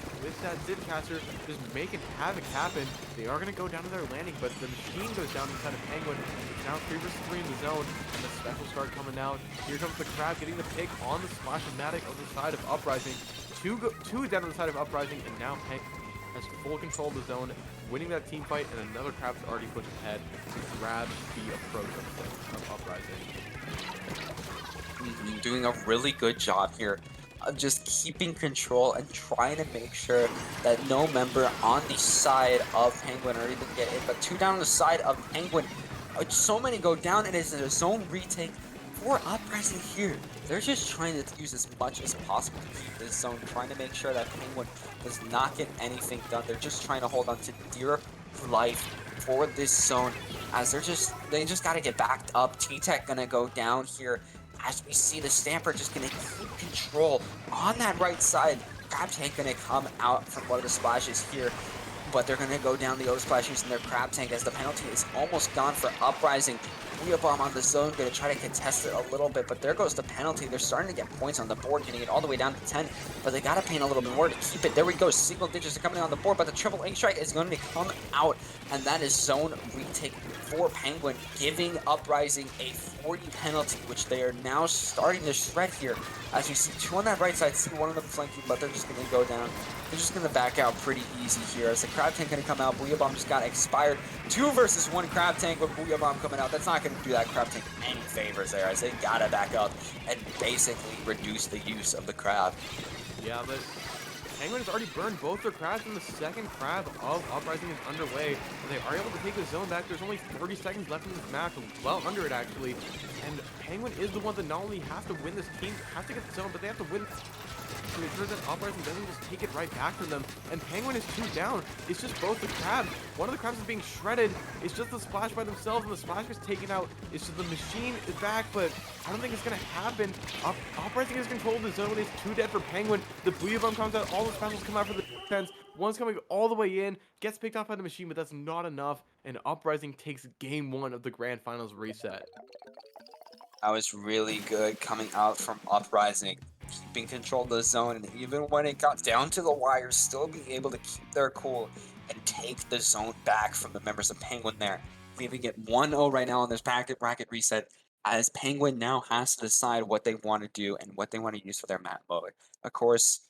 Zipcaster, just making havoc happen. They are going to go down to their landing, but the machine goes down inside of Penguin. It's now 3 versus 3 in the zone, and the special start coming out. Here comes the Crab getting the pick on the Splash-O-Matic on the side of Uprising. Two down on the side of Uprising, and now Penguin has full control of the zone, winning that team fight, and another Crab's already pushed ahead to grab the approach of Uprising. Doing a really good job here of just keeping control and trying to make sure that no member on the side of Penguin are even get hit, but 2 down on the side of Penguin. So many go down, and it's a zone retake for Uprising here. They're just trying to use as much as possible to keep this zone, trying to make sure that Penguin does not get anything done. They're just trying to hold on to dear life for this zone, as they just got to get backed up. T-Tech gonna go down here, as we see the Stamper just gonna keep control on that right side. Crab Tank gonna come out from one of the splashes here, but they're gonna go down the O-Splash using their Crab Tank, as the penalty is almost gone for Uprising. Booyah Bomb on the zone, gonna try to contest it a little bit, but there goes the penalty. They're starting to get points on the board, getting it all the way down to 10, but they gotta paint a little bit more to keep it. There we go, single digits are coming on the board, but the triple ink strike is going to come out, and that is zone retake for Penguin, giving Uprising a 40 penalty, which they are now starting to shred here. As you see 2 on that right side, see one of them flanking, but they're just gonna go down. They're just gonna back out pretty easy here, as the Crab Tank gonna come out. Booyah Bomb just got expired. 2 versus 1 Crab Tank with Booyah Bomb coming out. That's not gonna do that Crab Tank any favors there, as they gotta back up and basically reduce the use of the Crab. Yeah, but Penguin has already burned both their Crabs, and the second Crab of Uprising is underway, and they are able to take the zone back. There's only 30 seconds left in this match, well under it actually, and Penguin is the one that not only has to win this team, has to get the zone, but they have to win to make sure that Uprising doesn't just take it right back from them. And Penguin is 2 down. It's just both the Crabs. One of the Crabs is being shredded. It's just the Splash by themselves, and the Splash is taken out. It's just the machine is back, but I don't think it's going to happen. Uprising has controlled the zone. It's 2 dead for Penguin. The Booyah Bomb comes out. All the specials come out for the defense. One's coming all the way in. Gets picked off by the machine, but that's not enough. And Uprising takes game 1 of the Grand Finals reset. That was really good coming out from Uprising, keeping control of the zone, and even when it got down to the wire, still being able to keep their cool and take the zone back from the members of Penguin there. Leaving it 1-0 right now on this bracket reset, as Penguin now has to decide what they want to do and what they want to use for their map mode. Of course,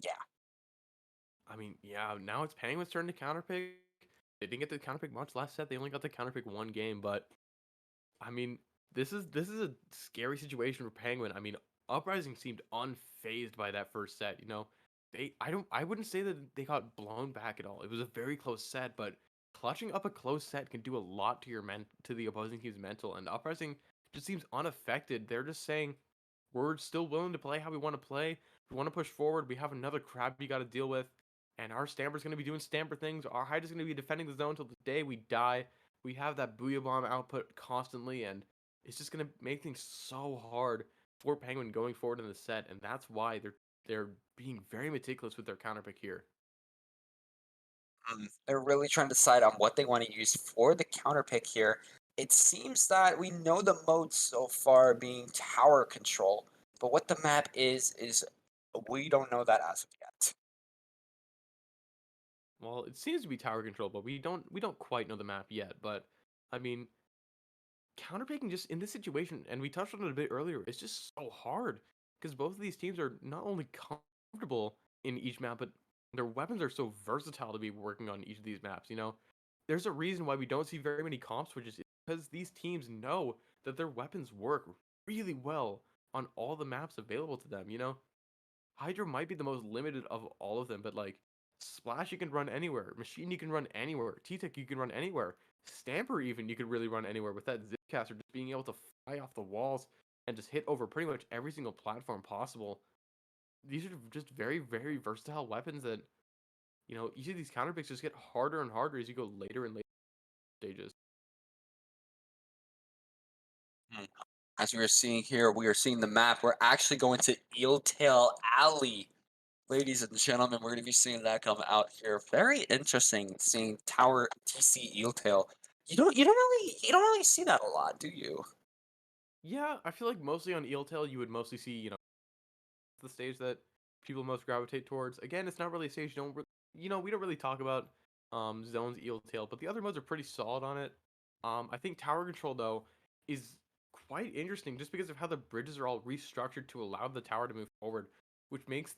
yeah. I mean, yeah, now it's Penguin's turn to counterpick. They didn't get the counterpick much last set. They only got the counterpick 1 game, but I mean, this is a scary situation for Penguin. I mean, Uprising seemed unfazed by that first set, you know. I wouldn't say that they got blown back at all. It was a very close set, but clutching up a close set can do a lot to to the opposing team's mental, and Uprising just seems unaffected. They're just saying, we're still willing to play how we want to play. We want to push forward. We have another crab we got to deal with, and our Stamper's going to be doing Stamper things. Our Hydra's going to be defending the zone until the day we die. We have that Booyah Bomb output constantly, and it's just going to make things so hard for Penguin going forward in the set, and that's why they're being very meticulous with their counter pick here. They're really trying to decide on what they want to use for the counter pick here. It seems that we know the mode so far being tower control, but what the map is we don't know that as of yet. Well, it seems to be tower control, but we don't quite know the map yet. But I mean, counterpicking just in this situation, and we touched on it a bit earlier, it's just so hard because both of these teams are not only comfortable in each map, but their weapons are so versatile to be working on each of these maps. There's a reason why we don't see very many comp switches because these teams know that their weapons work really well on all the maps available to them. Hydra might be the most limited of all of them, but like Splash you can run anywhere, Machine you can run anywhere, T-Tech you can run anywhere, Stamper even you could really run anywhere with that Zipcaster just being able to fly off the walls and just hit over pretty much every single platform possible. These are just very, very versatile weapons that, each of these counter picks just get harder and harder as you go later and later stages. As we are seeing here, we are seeing the map. We're actually going to Eeltail Alley. Ladies and gentlemen, we're going to be seeing that come out here. Very interesting seeing Tower TC Eeltail. You don't really see that a lot, do you? Yeah, I feel like mostly on Eeltail you would mostly see, the stage that people most gravitate towards. Again, it's not really a stage we don't really talk about zones Eeltail, but the other modes are pretty solid on it. I think tower control though is quite interesting just because of how the bridges are all restructured to allow the tower to move forward, which gives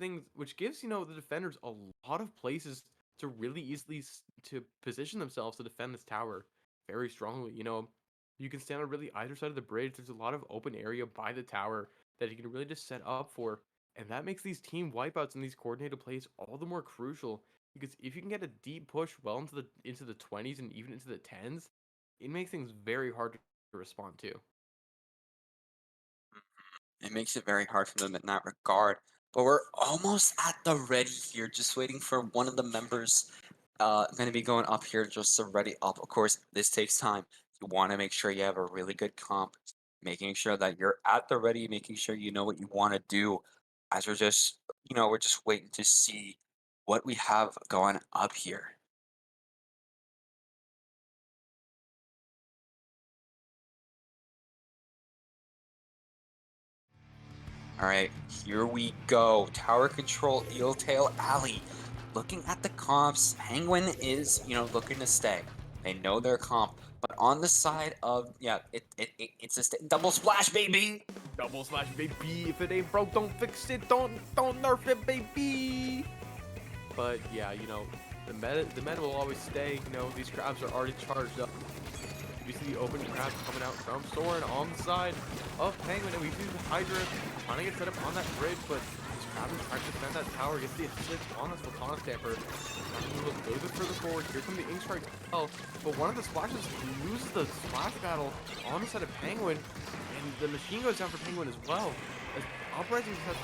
the defenders a lot of places to really easily to position themselves to defend this tower very strongly. You can stand on really either side of the bridge. There's a lot of open area by the tower that you can really just set up for, and that makes these team wipeouts and these coordinated plays all the more crucial because if you can get a deep push well into the 20s and even into the 10s, it makes things very hard to respond to. It makes it very hard for them in that regard. But we're almost at the ready here, just waiting for one of the members going to be going up here just to ready up. Of course, this takes time. You want to make sure you have a really good comp, making sure that you're at the ready, making sure you know what you want to do. As we're just waiting to see what we have going up here. All right, here we go. Tower control, Eeltail Alley. Looking at the comps, Penguin is, looking to stay. They know their comp, but on the side of, it's a double splash, baby. Double slash baby, if it ain't broke, don't fix it, don't nerf it, baby. But yeah, the meta will always stay. These crabs are already charged up. We see the open crabs coming out from Soren on the side of Penguin, and we see the Hydra trying to get set up on that bridge, but this crab is trying to defend that tower, gets the assist on the Sultana Stamper. Trying to move a little bit further forward. Here come the ink strikes as well, but one of the splashes loses the splash battle on the side of Penguin, and the machine goes down for Penguin as well. As Uprising has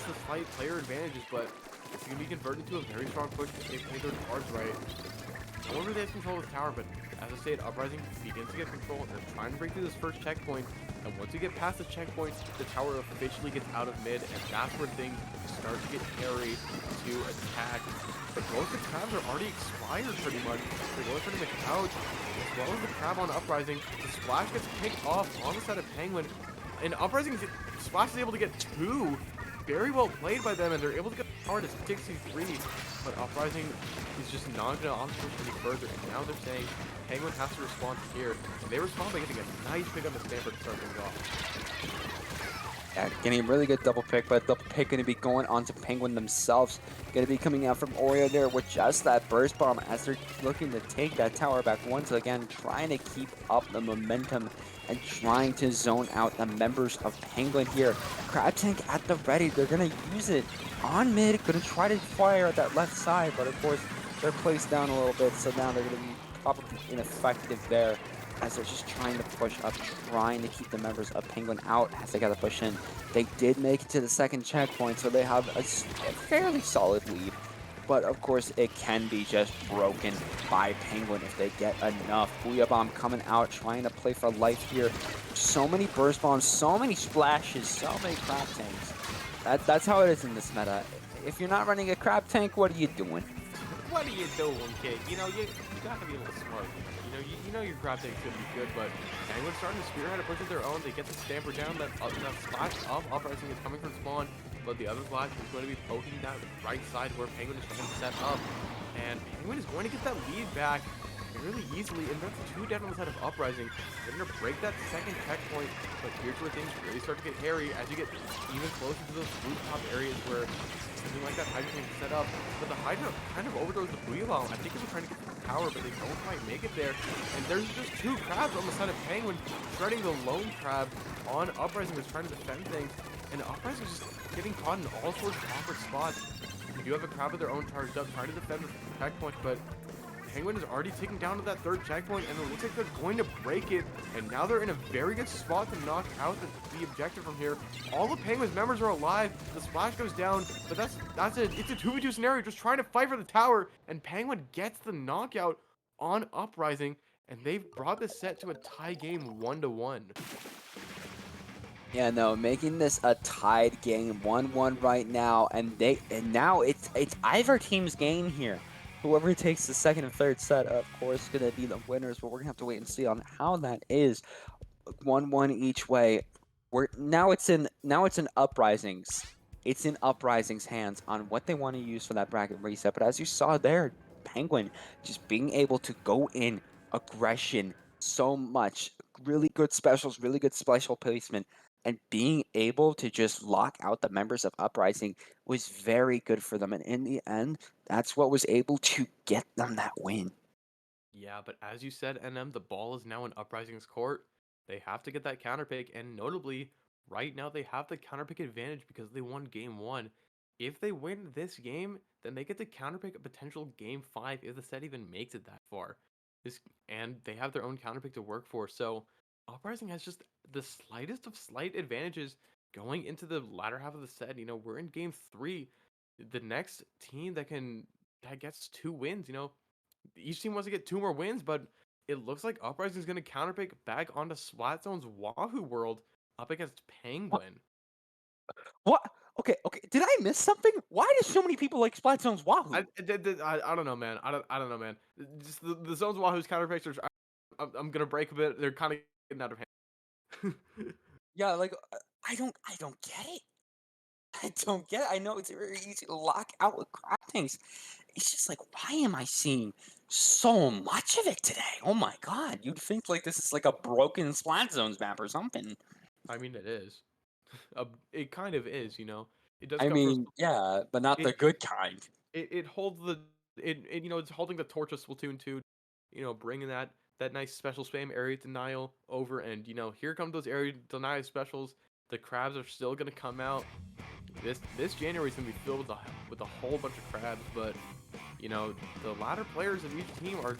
the slight player advantages, but it's going to be converted to a very strong push if they play their cards right. However, they have control of the tower, but as I said, Uprising begins to get control. They're trying to break through this first checkpoint, and once you get past the checkpoint, the tower officially gets out of mid, and that's where things start to get hairy to attack. But both the crabs are already expired pretty much. They're going for the couch, as well as the crab on Uprising. The splash gets picked off on the side of Penguin, and Splash is able to get two. Very well played by them, and they're able to get the tower to 63. But Uprising is just not going to push any further, and now they're saying Penguin has to respond here. And they respond by getting a nice pick on the Stamper to start things off. Yeah, getting a really good double pick, but double pick going to be going on to Penguin themselves. Going to be coming out from Oreo there with just that burst bomb as they're looking to take that tower back once again, trying to keep up the momentum and trying to zone out the members of Penguin here. Crab Tank at the ready. They're going to use it on mid, going to try to fire at that left side, but of course they're placed down a little bit, so now they're going to be probably ineffective there, as they're just trying to push up, trying to keep the members of Penguin out as they got to push in. They did make it to the second checkpoint, so they have a fairly solid lead. But of course, it can be just broken by Penguin if they get enough. Booyah Bomb coming out, trying to play for life here. So many burst bombs, so many splashes, so many crab tanks. That's how it is in this meta. If you're not running a crab tank, what are you doing? What are you doing, kid? You gotta be a little smart. You know your crab tank's gonna be good, but Penguin's starting to spearhead a push of their own. They get the stamper down. That splash of Uprising is coming from spawn, but the other splash is going to be poking that right side where Penguin is trying to set up, and Penguin is going to get that lead back fairly easily, and that's 2 down on the side of Uprising. They're going to break that second checkpoint, but here's where things really start to get hairy as you get even closer to those rooftop areas where something like that Hydra can set up. But the Hydra kind of overthrows the Booyah Bomb. I think they were trying to get to the tower, but they don't quite make it there. And there's just 2 crabs on the side of Penguin, shredding the lone crab on Uprising, who's trying to defend things. And Uprising is just getting caught in all sorts of awkward spots. They do have a crab of their own charged up, trying to defend the checkpoint, but Penguin is already taken down to that 3rd checkpoint, and it looks like they're going to break it. And now they're in a very good spot to knock out the objective from here. All the Penguin's members are alive. The splash goes down, but that's it. It's a 2v2 scenario, just trying to fight for the tower. And Penguin gets the knockout on Uprising, and they've brought this set to a tie game 1-1. Yeah, no, making this a tied game, 1-1 right now, and now it's either team's game here. Whoever takes the second and third set, of course, gonna be the winners, but we're gonna have to wait and see on how that is. 1-1 each way. Now it's in Uprising's. It's in Uprising's hands on what they want to use for that bracket reset. But as you saw there, Penguin just being able to go in aggression so much, really good specials, really good special placement, and being able to just lock out the members of Uprising was very good for them. And in the end, that's what was able to get them that win. Yeah, but as you said, NM, the ball is now in Uprising's court. They have to get that counter pick, and notably, right now they have the counter pick advantage because they won game 1. If they win this game, then they get to counter pick a potential game 5 if the set even makes it that far. And they have their own counter pick to work for, so Uprising has just the slightest of slight advantages going into the latter half of the set. We're in game 3. The next team that gets 2 wins, each team wants to get 2 more wins, but it looks like Uprising is going to counterpick back onto Splatzone's Wahoo world up against Penguin. What? Okay. Did I miss something? Why do so many people like Splatzone's Wahoo? I don't know, man. I don't know, man. Just the Zone's Wahoo's counterpicks I'm gonna break a bit. They're kind of getting out of hand. Yeah, like I don't get it. I don't get it. I know it's very easy to lock out with crab tanks. It's just like, why am I seeing so much of it today? Oh my god, you'd think like this is like a broken Splat Zones map or something. I mean, it is. It kind of is, It does I come mean, yeah, but not the it good kind. it holds it's holding the torch of Splatoon 2, bringing that nice special spam area denial over, and here come those area denial specials. The crabs are still gonna come out. This January is gonna be filled with a whole bunch of crabs, but the latter players of each team are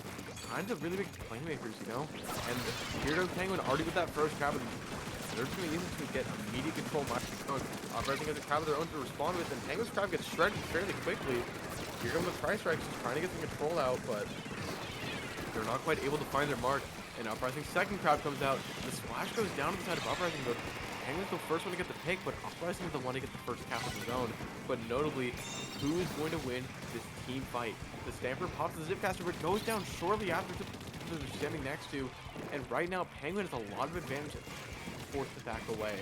kind of really big playmakers, And here goes Penguin already with that first crab, and they're just gonna use it to get immediate control. Uprising has a crab of their own to respond with, and Penguin's crab gets shredded fairly quickly. Here come the Price Strikes, just trying to get some control out, but they're not quite able to find their mark. And Uprising's second crab comes out. The splash goes down to the side of Uprising, but Penguin's the first one to get the pick, but Uprising is the one to get the first cap of his own. But notably, who is going to win this team fight? The Stamper pops the Zipcaster, but goes down shortly after they're standing next to. And right now, Penguin has a lot of advantage, forced to back away.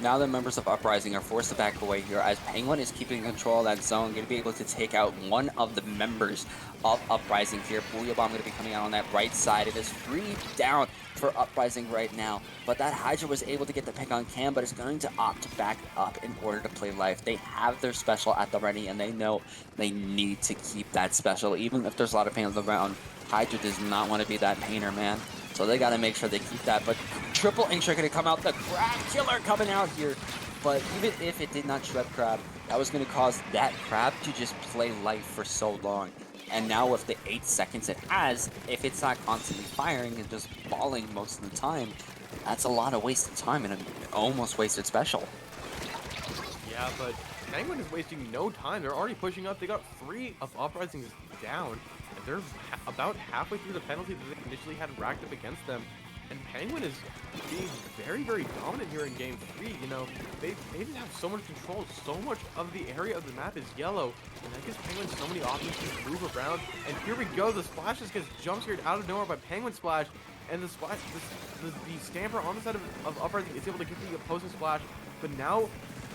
Now the members of Uprising are forced to back away here as Penguin is keeping control of that zone, going to be able to take out one of the members of Uprising here. Booyah Bomb going to be coming out on that right side. It is 3 down for Uprising right now, but that Hydra was able to get the pick on Cam, but is going to opt to back up in order to play life. They have their special at the ready, and they know they need to keep that special, even if there's a lot of pain on the ground. Hydra does not want to be that painter, man. So they got to make sure they keep that. But triple ink shred going to come out. The Crab Killer coming out here. But even if it did not shred Crab, that was going to cause that Crab to just play life for so long. And now with the 8 seconds it has, if it's not constantly firing and just balling most of the time, that's a lot of wasted time and an almost wasted special. Yeah, but Penguin is wasting no time. They're already pushing up. They got 3 of Uprisings down. And they're about halfway through the penalty that they initially had racked up against them. And Penguin is being very, very dominant here in Game 3. You know, they just have so much control. So much of the area of the map is yellow. And that gives Penguin so many options to move around. And here we go. The Splash just gets jump scared out of nowhere by Penguin Splash. And the Splash, the Stamper on the side of Uprising is able to get the opposing Splash. But now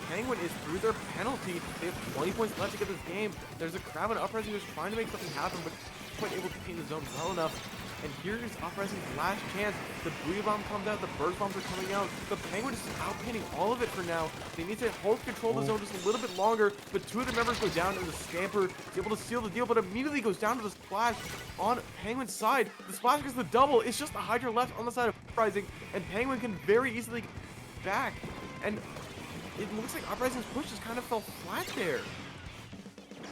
Penguin is through their penalty. They have 20 points left to get this game. There's a Crab and Uprising who's trying to make something happen, but quite able to paint the zone well enough. And here's Uprising's last chance. The Booyah Bomb comes out, the Burst Bombs are coming out. The Penguin is outpainting all of it for now. They need to hold control of the zone just a little bit longer, but 2 of the members go down, and the Stamper is able to seal the deal, but immediately goes down to the Splash on Penguin's side. The Splash gets the double. It's just the Hydra left on the side of Uprising, and Penguin can very easily get back. And it looks like Uprising's push just kind of fell flat there.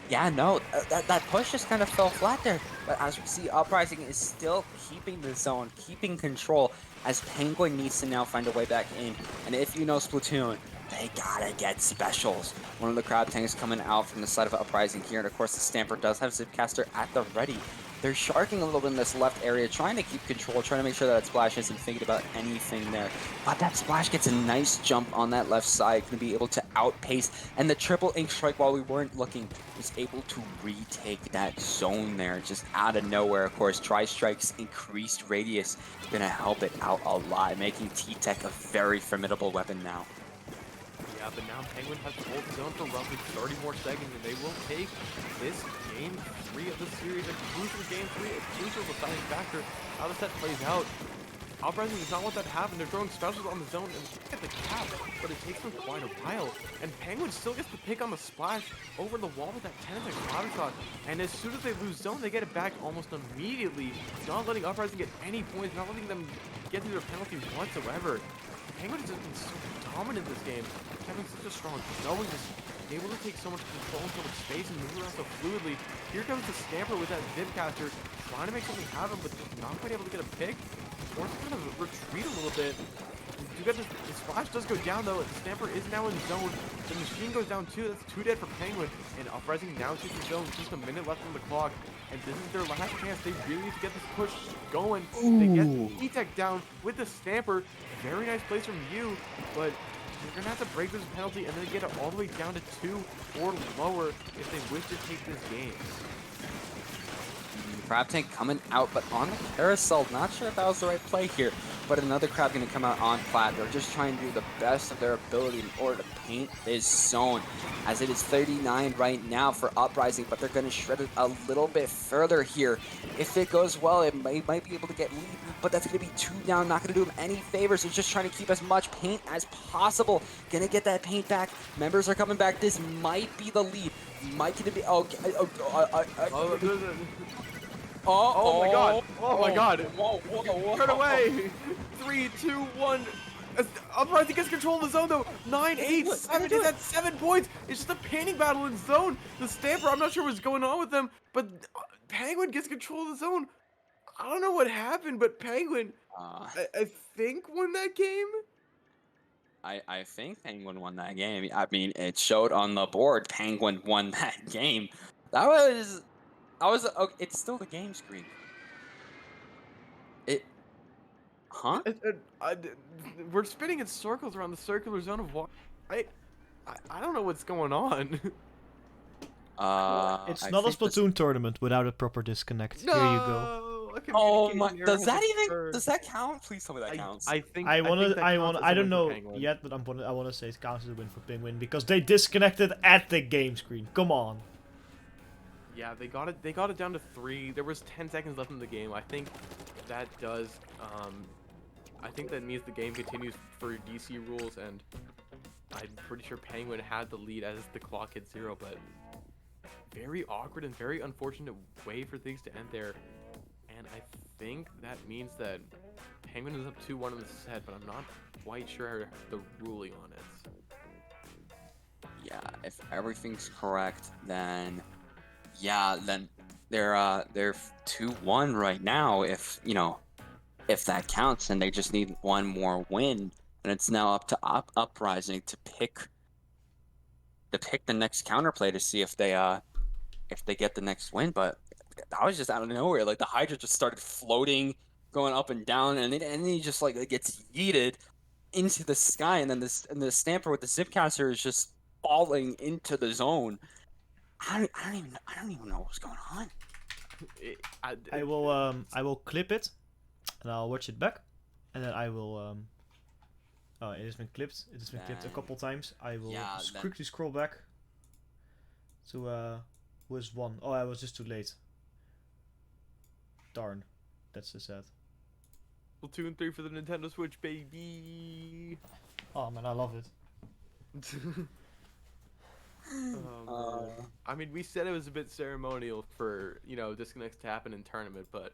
Yeah, no, that push just kind of fell flat there. But as we see, Uprising is still keeping the zone, keeping control, as Penguin needs to now find a way back in. And if you know Splatoon, they gotta get specials. One of the Crab Tanks coming out from the side of Uprising here, and of course the Stamper does have Zipcaster at the ready. They're sharking a little bit in this left area, trying to keep control, trying to make sure that Splash isn't thinking about anything there. But that Splash gets a nice jump on that left side, going to be able to outpace. And the triple ink strike, while we weren't looking, was able to retake that zone there, just out of nowhere. Of course, Tri-Strike's increased radius is going to help it out a lot, making T-Tech a very formidable weapon now. Yeah, but now Penguin has to hold the zone for roughly 30 more seconds, and they will take this Game 3 of the series, a crucial Game 3, a crucial deciding factor, how the set plays out. Uprising does not want that to happen. They're throwing specials on the zone and get the cap, but it takes them quite a while. And Penguin still gets the pick on the Splash over the wall with that 10-attack bottom shot. And as soon as they lose zone, they get it back almost immediately, not letting Uprising get any points, not letting them get through their penalty whatsoever. Penguin has just been so dominant this game, having such a strong knowing, just able to take so much control and so much space and move around so fluidly. Here comes the Stamper with that Zipcaster, trying to make something happen, but not quite able to get a pick. Or kind of retreat a little bit. You got the Splash does go down though. The Stamper is now in zone. The Machine goes down too. That's 2 dead for Penguin. And Uprising now takes the zone. Just a minute left on the clock. And this is their last chance. They really need to get this push going. Ooh. They get the E-Tech down with the Stamper. Very nice place from you. But they're going to have to break this penalty and then get it all the way down to 2 or lower if they wish to take this game. Crab Tank coming out, but on the carousel. Not sure if that was the right play here, but another Crab going to come out on plat. They're just trying to do the best of their ability in order to paint this zone, as it is 39 right now for Uprising, but they're going to shred it a little bit further here. If it goes well, it might be able to get lead, but that's going to be 2 down, not going to do them any favors. They're just trying to keep as much paint as possible. Going to get that paint back. Members are coming back. This might be the lead. Might gonna be Oh my god! Oh my god! Whoa. Turn away! 3, 2, 1. Uprising gets control of the zone though. 9, 8, 7 is at 7 points. It's just a painting battle in zone. The Stamper, I'm not sure what's going on with them, but Penguin gets control of the zone. I don't know what happened, but Penguin, I think won that game. I think Penguin won that game. I mean, it showed on the board. Penguin won that game. Okay, it's still the game screen. We're spinning in circles around the circular zone of water. I don't know what's going on. It's not a Splatoon tournament without a proper disconnect. No! Here you go. Oh my! communication error Does has that even? occurred. Does that count? Please tell me that counts. I think I think that counts as I a don't win for know Penguin. yet, but I wanna say it counts as a win for Penguin because they disconnected at the game screen. Come on. Yeah, they got it down to 3. There was 10 seconds left in the game. I think that does I think that means the game continues for DC rules, and I'm pretty sure Penguin had the lead as the clock hit 0, but very awkward and very unfortunate way for things to end there. And I think that means that Penguin is up 2-1 in the set, but I'm not quite sure the ruling on it. Yeah, if everything's correct, then yeah, then they're 2-1 right now. If if that counts, and they just need one more win, and it's now up to Uprising to pick the next counterplay to see if they get the next win. But that was just out of nowhere. Like the Hydra just started floating, going up and down, and then he just like it gets yeeted into the sky, and then the Stamper with the Zipcaster is just falling into the zone. I don't even know what's going on. I will clip it and I'll watch it back, and then I will oh, it has been clipped. It has been clipped a couple times. I will quickly scroll back to who has won. Oh, I was just too late. Darn, that's so sad. Splatoon 3 for the Nintendo Switch, baby. Oh man, I love it. Oh, man. I mean, we said it was a bit ceremonial for, disconnects to happen in tournament, but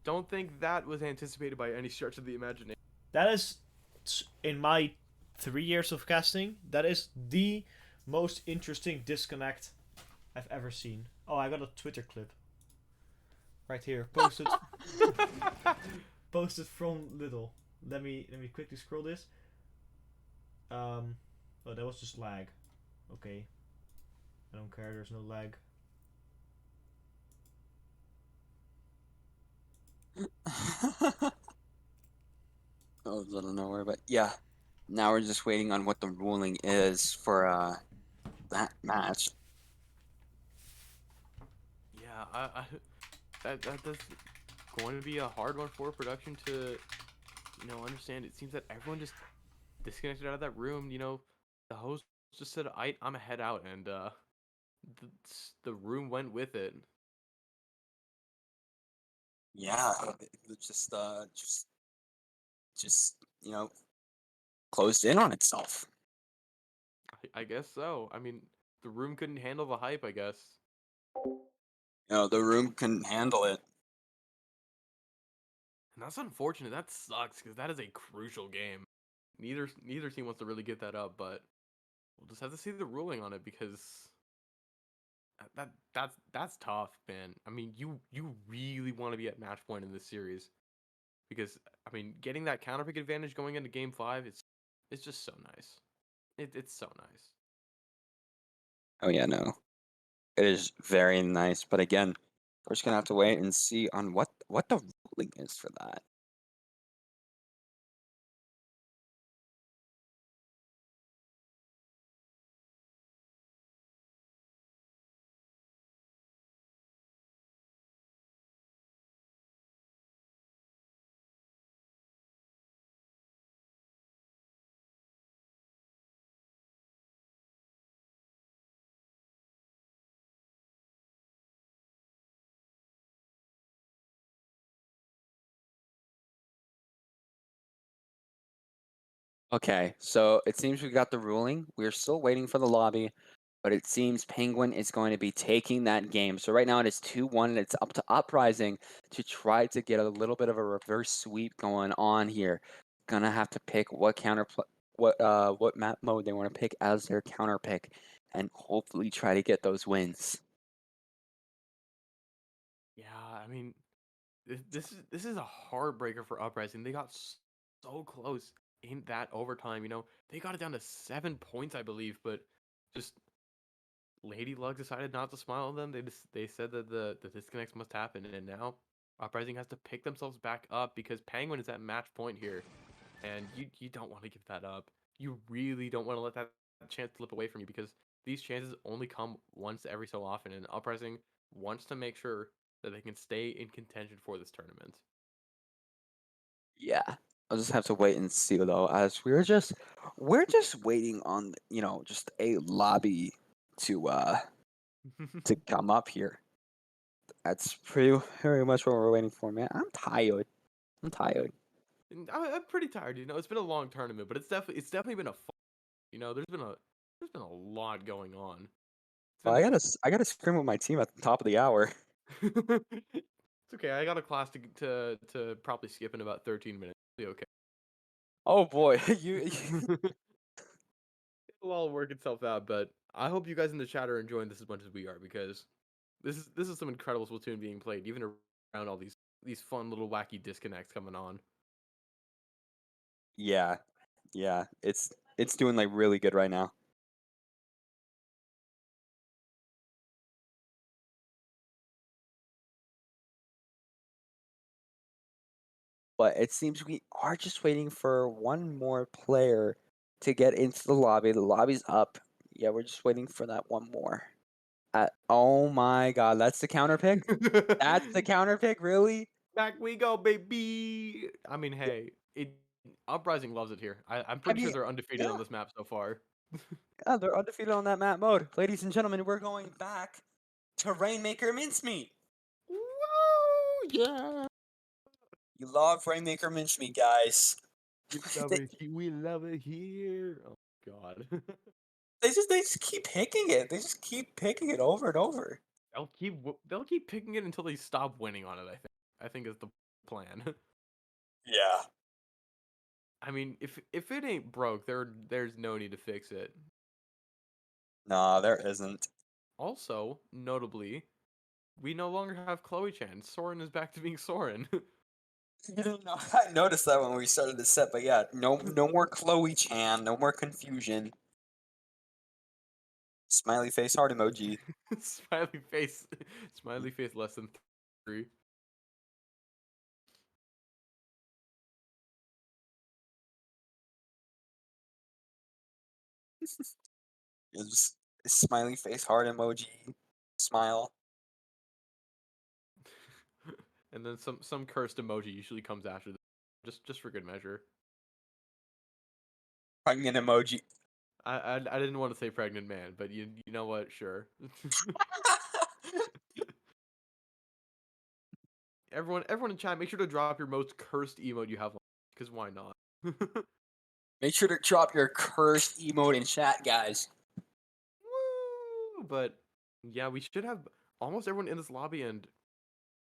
don't think that was anticipated by any stretch of the imagination. That is, in my 3 years of casting, that is the most interesting disconnect I've ever seen. Oh, I got a Twitter clip. Right here, posted. Posted from Little. Let me quickly scroll this. Oh, that was just lag. Okay. I don't care, there's no lag. Oh, I don't know where, but yeah. Now we're just waiting on what the ruling is for that match. Yeah, that's going to be a hard one for production to, understand. It seems that everyone just disconnected out of that room. The host just said, I'm gonna head out, and the room went with it. Yeah, it just closed in on itself. I guess so. I mean, the room couldn't handle the hype, I guess. The room couldn't handle it. And that's unfortunate. That sucks, because that is a crucial game. Neither team wants to really get that up, but we'll just have to see the ruling on it, because that's tough, man. I mean, you really want to be at match point in this series, because I mean, getting that counter pick advantage going into game 5, it's just so nice. It's so nice. Oh yeah, no. It is very nice, but again, we're just gonna have to wait and see on what the ruling is for that. Okay, so it seems we got the ruling. We're still waiting for the lobby, but it seems Penguin is going to be taking that game. So right now it is 2-1, and it's up to Uprising to try to get a little bit of a reverse sweep going on here. Gonna have to pick what what map mode they want to pick as their counter pick, and hopefully try to get those wins. Yeah, I mean, this is a heartbreaker for Uprising. They got so close in that overtime. They got it down to 7 points, I believe, but just Lady Luck decided not to smile at them. They said that the disconnects must happen, and now Uprising has to pick themselves back up, because Penguin is at match point here, and you don't want to give that up. You really don't want to let that chance slip away from you, because these chances only come once every so often, and Uprising wants to make sure that they can stay in contention for this tournament. Yeah. I'll just have to wait and see though, as we're just waiting on, just a lobby to come up here. That's pretty much what we're waiting for, man. I'm tired. I'm tired. And I'm pretty tired. It's been a long tournament, but it's definitely been a fun. There's been a lot going on. It's Well, been I gotta scrim with my team at the top of the hour. it's okay. I got a class to probably skip in about 13 minutes. It'll be Oh boy, you. okay. It'll all work itself out, but I hope you guys in the chat are enjoying this as much as we are because this is some incredible Splatoon being played, even around all these fun little wacky disconnects coming on. Yeah, yeah. It's doing like really good right now. But it seems we are just waiting for one more player to get into the lobby. The lobby's up. Yeah, we're just waiting for that one more. Oh my god, that's the counter pick? That's the counter pick, really? Back we go, baby. I mean, hey, Uprising loves it here. I'm I pretty sure mean, they're undefeated yeah, on this map so far. yeah, they're undefeated on that map mode. Ladies and gentlemen, we're going back to Rainmaker Mincemeat. Woo! Yeah. You love Rainmaker Mincemeat, guys. They, We love it here. Oh God. they just keep picking it. They just keep picking it over and over. They'll keep picking it until they stop winning on it. I think is the plan. Yeah. I mean, if it ain't broke, there's no need to fix it. Nah, there isn't. Also, notably, we no longer have Chloe Chan. Soren is back to being Soren. You didn't know. I noticed that when we started the set, but yeah, no more Chloe Chan, no more confusion. Smiley face heart emoji. smiley face, smiley face less than 3. It's smiley face heart emoji. Smile. And then some cursed emoji usually comes after this, just for good measure. Pregnant emoji. I didn't want to say pregnant man, but you know what? Sure. Everyone in chat, make sure to drop your most cursed emote you have, because why not? Make sure to drop your cursed emote in chat, guys. Woo! But yeah, we should have almost everyone in this lobby, and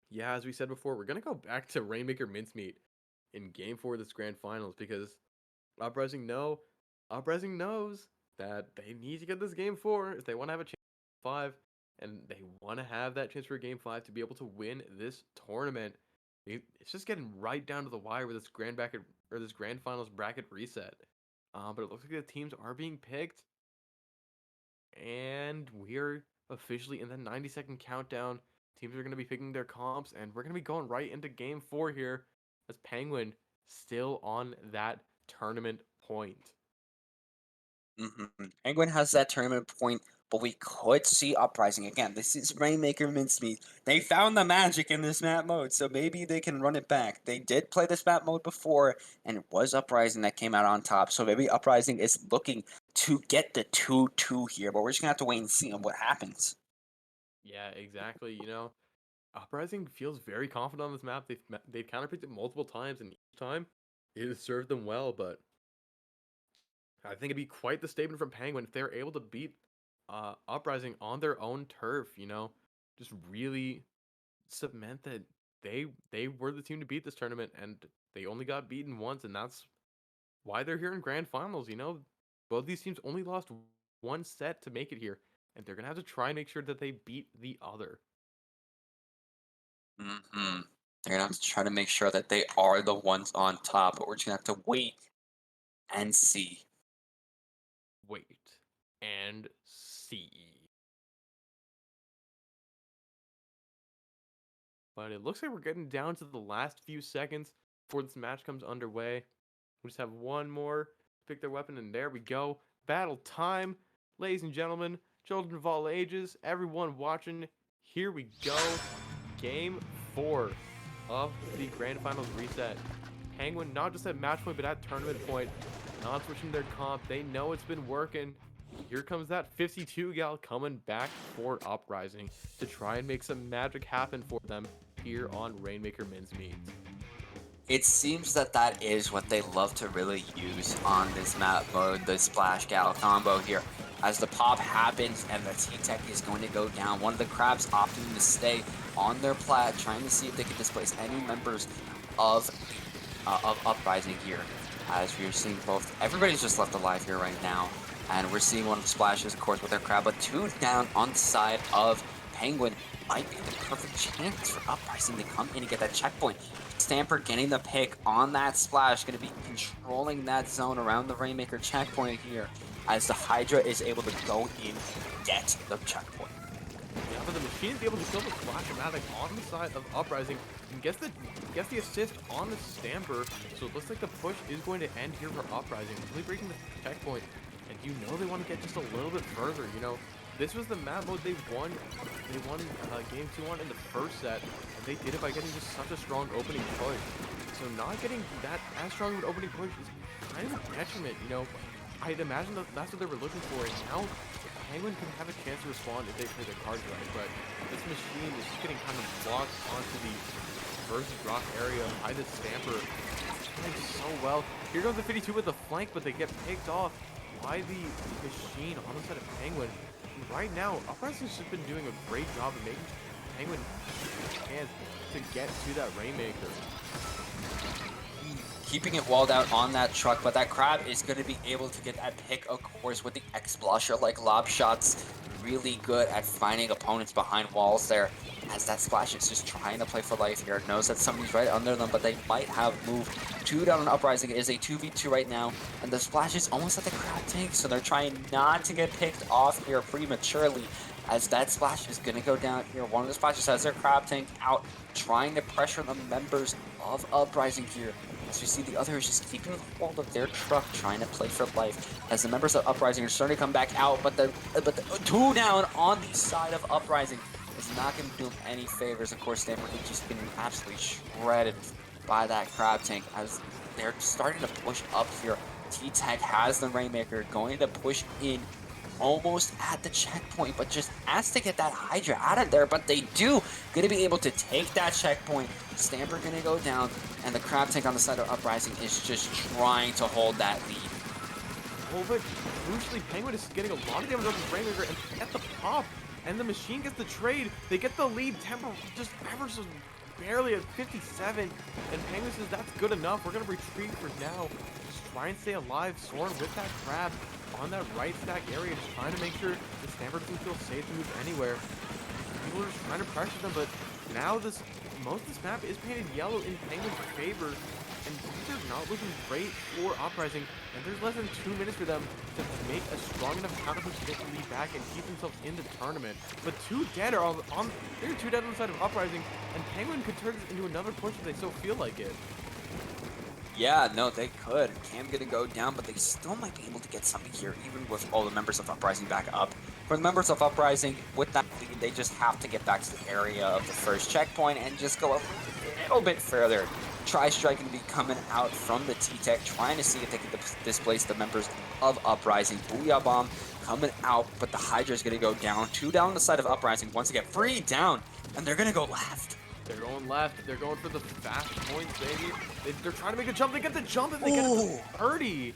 yeah, as we said before, we're gonna go back to Rainmaker Mincemeat in Game 4 of this Grand Finals because Uprising Uprising knows that they need to get this Game 4 if they want to have a chance at 5, and they want to have that chance for Game 5 to be able to win this tournament. It's just getting right down to the wire with this this Grand Finals bracket reset. But it looks like the teams are being picked. And we're officially in the 90-second countdown. Teams are going to be picking their comps, and we're going to be going right into Game 4 here as Penguin still on that tournament point. Penguin has that tournament point, but we could see Uprising again. This is Rainmaker Mincemeat. They found the magic in this map mode, so maybe they can run it back. They did play this map mode before, and it was Uprising that came out on top. So maybe Uprising is looking to get the 2-2 here, but we're just gonna have to wait and see on what happens. Yeah, exactly. Uprising feels very confident on this map. They've counterpicked it multiple times, and each time it has served them well. But I think it'd be quite the statement from Penguin if they're able to beat Uprising on their own turf. Just really cement that they were the team to beat this tournament, and they only got beaten once, and that's why they're here in Grand Finals. Both these teams only lost one set to make it here, and they're gonna have to try and make sure that they beat the other. They're gonna have to try to make sure that they are the ones on top, but we're just gonna have to wait and see. Wait and see. But it looks like we're getting down to the last few seconds before this match comes underway. We just have one more to pick their weapon, and there we go. Battle time. Ladies and gentlemen, children of all ages, everyone watching, here we go. Game 4 of the Grand Finals reset. Penguin not just at match point, but at tournament point. Not switching their comp. They know it's been working. Here comes that 52 gal coming back for Uprising to try and make some magic happen for them here on Rainmaker Men's Meet. It seems that that is what they love to really use on this map mode, the Splash Gal combo here. As the pop happens and the T-Tech is going to go down, one of the crabs opting to stay on their plat, trying to see if they can displace any members of Uprising here. As we're seeing both, everybody's just left alive here right now. And we're seeing one of the splashes, of course, with their crab, but 2 down on the side of Penguin. Might be the perfect chance for Uprising to come in and get that checkpoint. Stamper getting the pick on that splash, going to be controlling that zone around the Rainmaker checkpoint here, as the Hydra is able to go in and get the checkpoint. Yeah, but the Machine's able to kill the Splash-O-Matic on the side of Uprising and gets the assist on the Stamper, so it looks like the push is going to end here for Uprising, really breaking the checkpoint. And you know they want to get just a little bit further, you know. This was the map mode they won game 2 on in the first set, and they did it by getting just such a strong opening push. So not getting that as strong of an opening push is kind of a detriment, you know. I'd imagine that's what they were looking for, and now Penguin can have a chance to respond if they play their cards right, but this Machine is just getting kind of blocked onto the versus rock area by the Stamper. Playing so well. Here goes the 52 with the flank, but they get picked off by the Machine on the side of Penguin. And right now, Uprising's just been doing a great job of making Penguin a chance to get to that Rainmaker. Keeping it walled out on that truck, but that crab is going to be able to get that pick, of course, with the X-Blusher, like lob shots. Really good at finding opponents behind walls there, as that Splash is just trying to play for life here. Knows that somebody's right under them, but they might have moved. 2 down on Uprising. It is a 2v2 right now, and the Splash is almost at the crab tank, so they're trying not to get picked off here prematurely, as that Splash is going to go down here. One of the Splashes has their crab tank out, trying to pressure the members of Uprising here. As you see, the other is just keeping hold of their truck, trying to play for life. As the members of Uprising are starting to come back out, but the 2 down on the side of Uprising is not going to do them any favors. Of course, Stanford is just getting absolutely shredded by that crab tank as they're starting to push up here. T-Tech has the Rainmaker, going to push in almost at the checkpoint, but just has to get that Hydra out of there, but they do. Going to be able to take that checkpoint. Stamper going to go down, and the crab tank on the side of Uprising is just trying to hold that lead. Oh, but crucially, Penguin is getting a lot of damage off the Rainmaker and get the pop, and the Machine gets the trade. They get the lead, Temper just ever so barely at 57, and Penguin says that's good enough. We're going to retreat for now. Just try and stay alive. Soren with that crab on that right stack area, just trying to make sure the Stamper doesn't feel safe to move anywhere. People are just trying to pressure them, but now most of this map is painted yellow in Penguin's favor, and things are not looking great for Uprising, and there's less than 2 minutes for them to make a strong enough counter push to get the lead back and keep themselves in the tournament. But 2 dead are they're 2 dead on the side of Uprising, and Penguin could turn this into another push if they so feel like it. Yeah, no, they could. Cam gonna go down, but they still might be able to get something here, even with all the members of Uprising back up. For the members of Uprising, with that lead, they just have to get back to the area of the first checkpoint and just go a little bit further. Tri-Strike gonna be coming out from the T-Tech, trying to see if they can displace the members of Uprising. Booyah Bomb coming out, but the Hydra's gonna go down. 2 down on the side of Uprising. Once again, 3 down, and they're gonna go left. They're going left. They're going for the fast points, baby. They're trying to make a jump. They get the jump, and they get it to 30.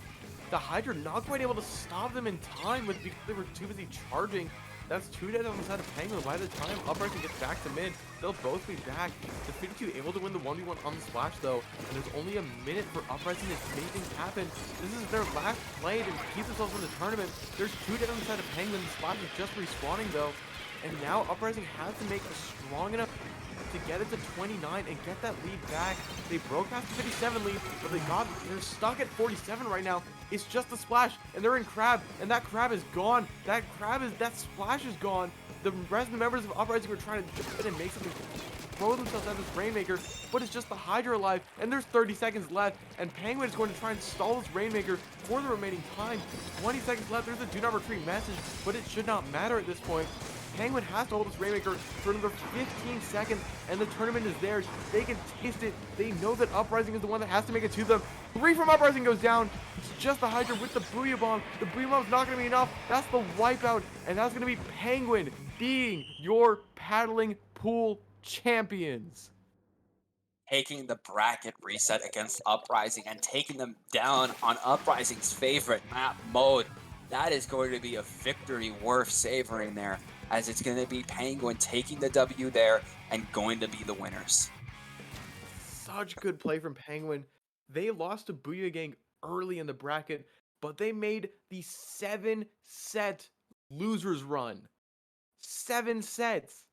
The Hydra not quite able to stop them in time because they were too busy charging. That's 2 dead on the side of Penguin. By the time Uprising gets back to mid, they'll both be back. The 52 able to win the 1v1 on the Splash, though, and there's only a minute for Uprising to make things happen. This is their last play to keep themselves in the tournament. There's 2 dead on the side of Penguin. The Splash is just respawning, though, and now Uprising has to make a strong enough to get it to 29 and get that lead back. They broke past the 57 lead, but they're stuck at 47 right now. It's just the Splash, and they're in Crab, and that Crab is gone. That Splash is gone. The rest of the members of Uprising were trying to jump in and make something, throw themselves at this Rainmaker, but it's just the Hydra alive, and there's 30 seconds left, and Penguin is going to try and stall this Rainmaker for the remaining time. 20 seconds left. There's a do not retreat message, but it should not matter at this point. Penguin has to hold this Rainmaker for another 15 seconds, and the tournament is theirs. They can taste it. They know that Uprising is the one that has to make it to them. 3 from Uprising goes down. It's just the Hydra with the Booyah Bomb. The Booyah Bomb's not going to be enough. That's the wipeout, and that's going to be Penguin being your paddling pool champions. Taking the bracket reset against Uprising and taking them down on Uprising's favorite map mode. That is going to be a victory worth savoring there, as it's going to be Penguin taking the W there and going to be the winners. Such good play from Penguin. They lost to Booyah Gang early in the bracket, but they made the 7-set losers run. 7 sets.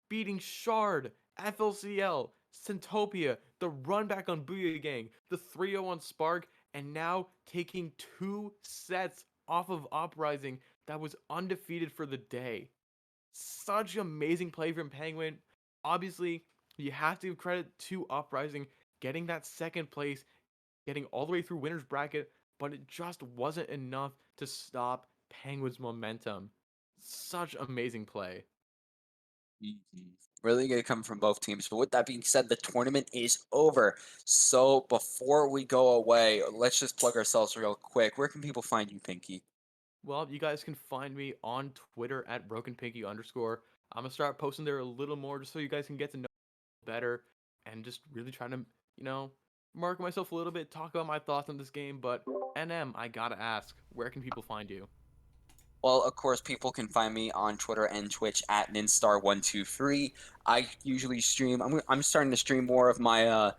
Beating Shard, FLCL, Centopia, the run back on Booyah Gang, the 3-0 on Spark, and now taking 2 sets off of Uprising that was undefeated for the day. Such amazing play from Penguin. Obviously, you have to give credit to Uprising getting that second place, getting all the way through winner's bracket, but it just wasn't enough to stop Penguin's momentum. Such amazing play. Really good coming from both teams. But with that being said, the tournament is over. So before we go away, let's just plug ourselves real quick. Where can people find you, Pinky? Well, you guys can find me on Twitter at brokenpinky_. I'm gonna start posting there a little more just so you guys can get to know me better and just really trying to, mark myself a little bit, talk about my thoughts on this game. But NM, I gotta ask, where can people find you? Well, of course, people can find me on Twitter and Twitch at Ninstar123. I usually stream. I'm starting to stream more of my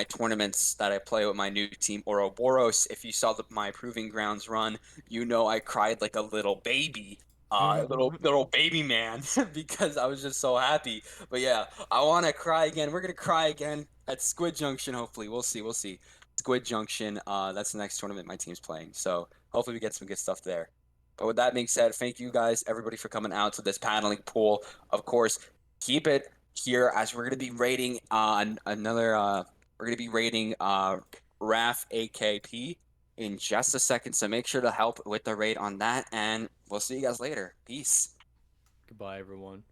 tournaments that I play with my new team, Ouroboros. If you saw my Proving Grounds run, you know I cried like a little baby, little baby man, because I was just so happy. But yeah, I want to cry again. We're gonna cry again at Squid Junction. Hopefully, we'll see. We'll see. Squid Junction. That's the next tournament my team's playing. So hopefully we get some good stuff there. But with that being said, thank you guys, everybody, for coming out to this paneling pool. Of course, keep it here as we're gonna be rating we're gonna be rating RAF AKP in just a second. So make sure to help with the rate on that, and we'll see you guys later. Peace. Goodbye, everyone.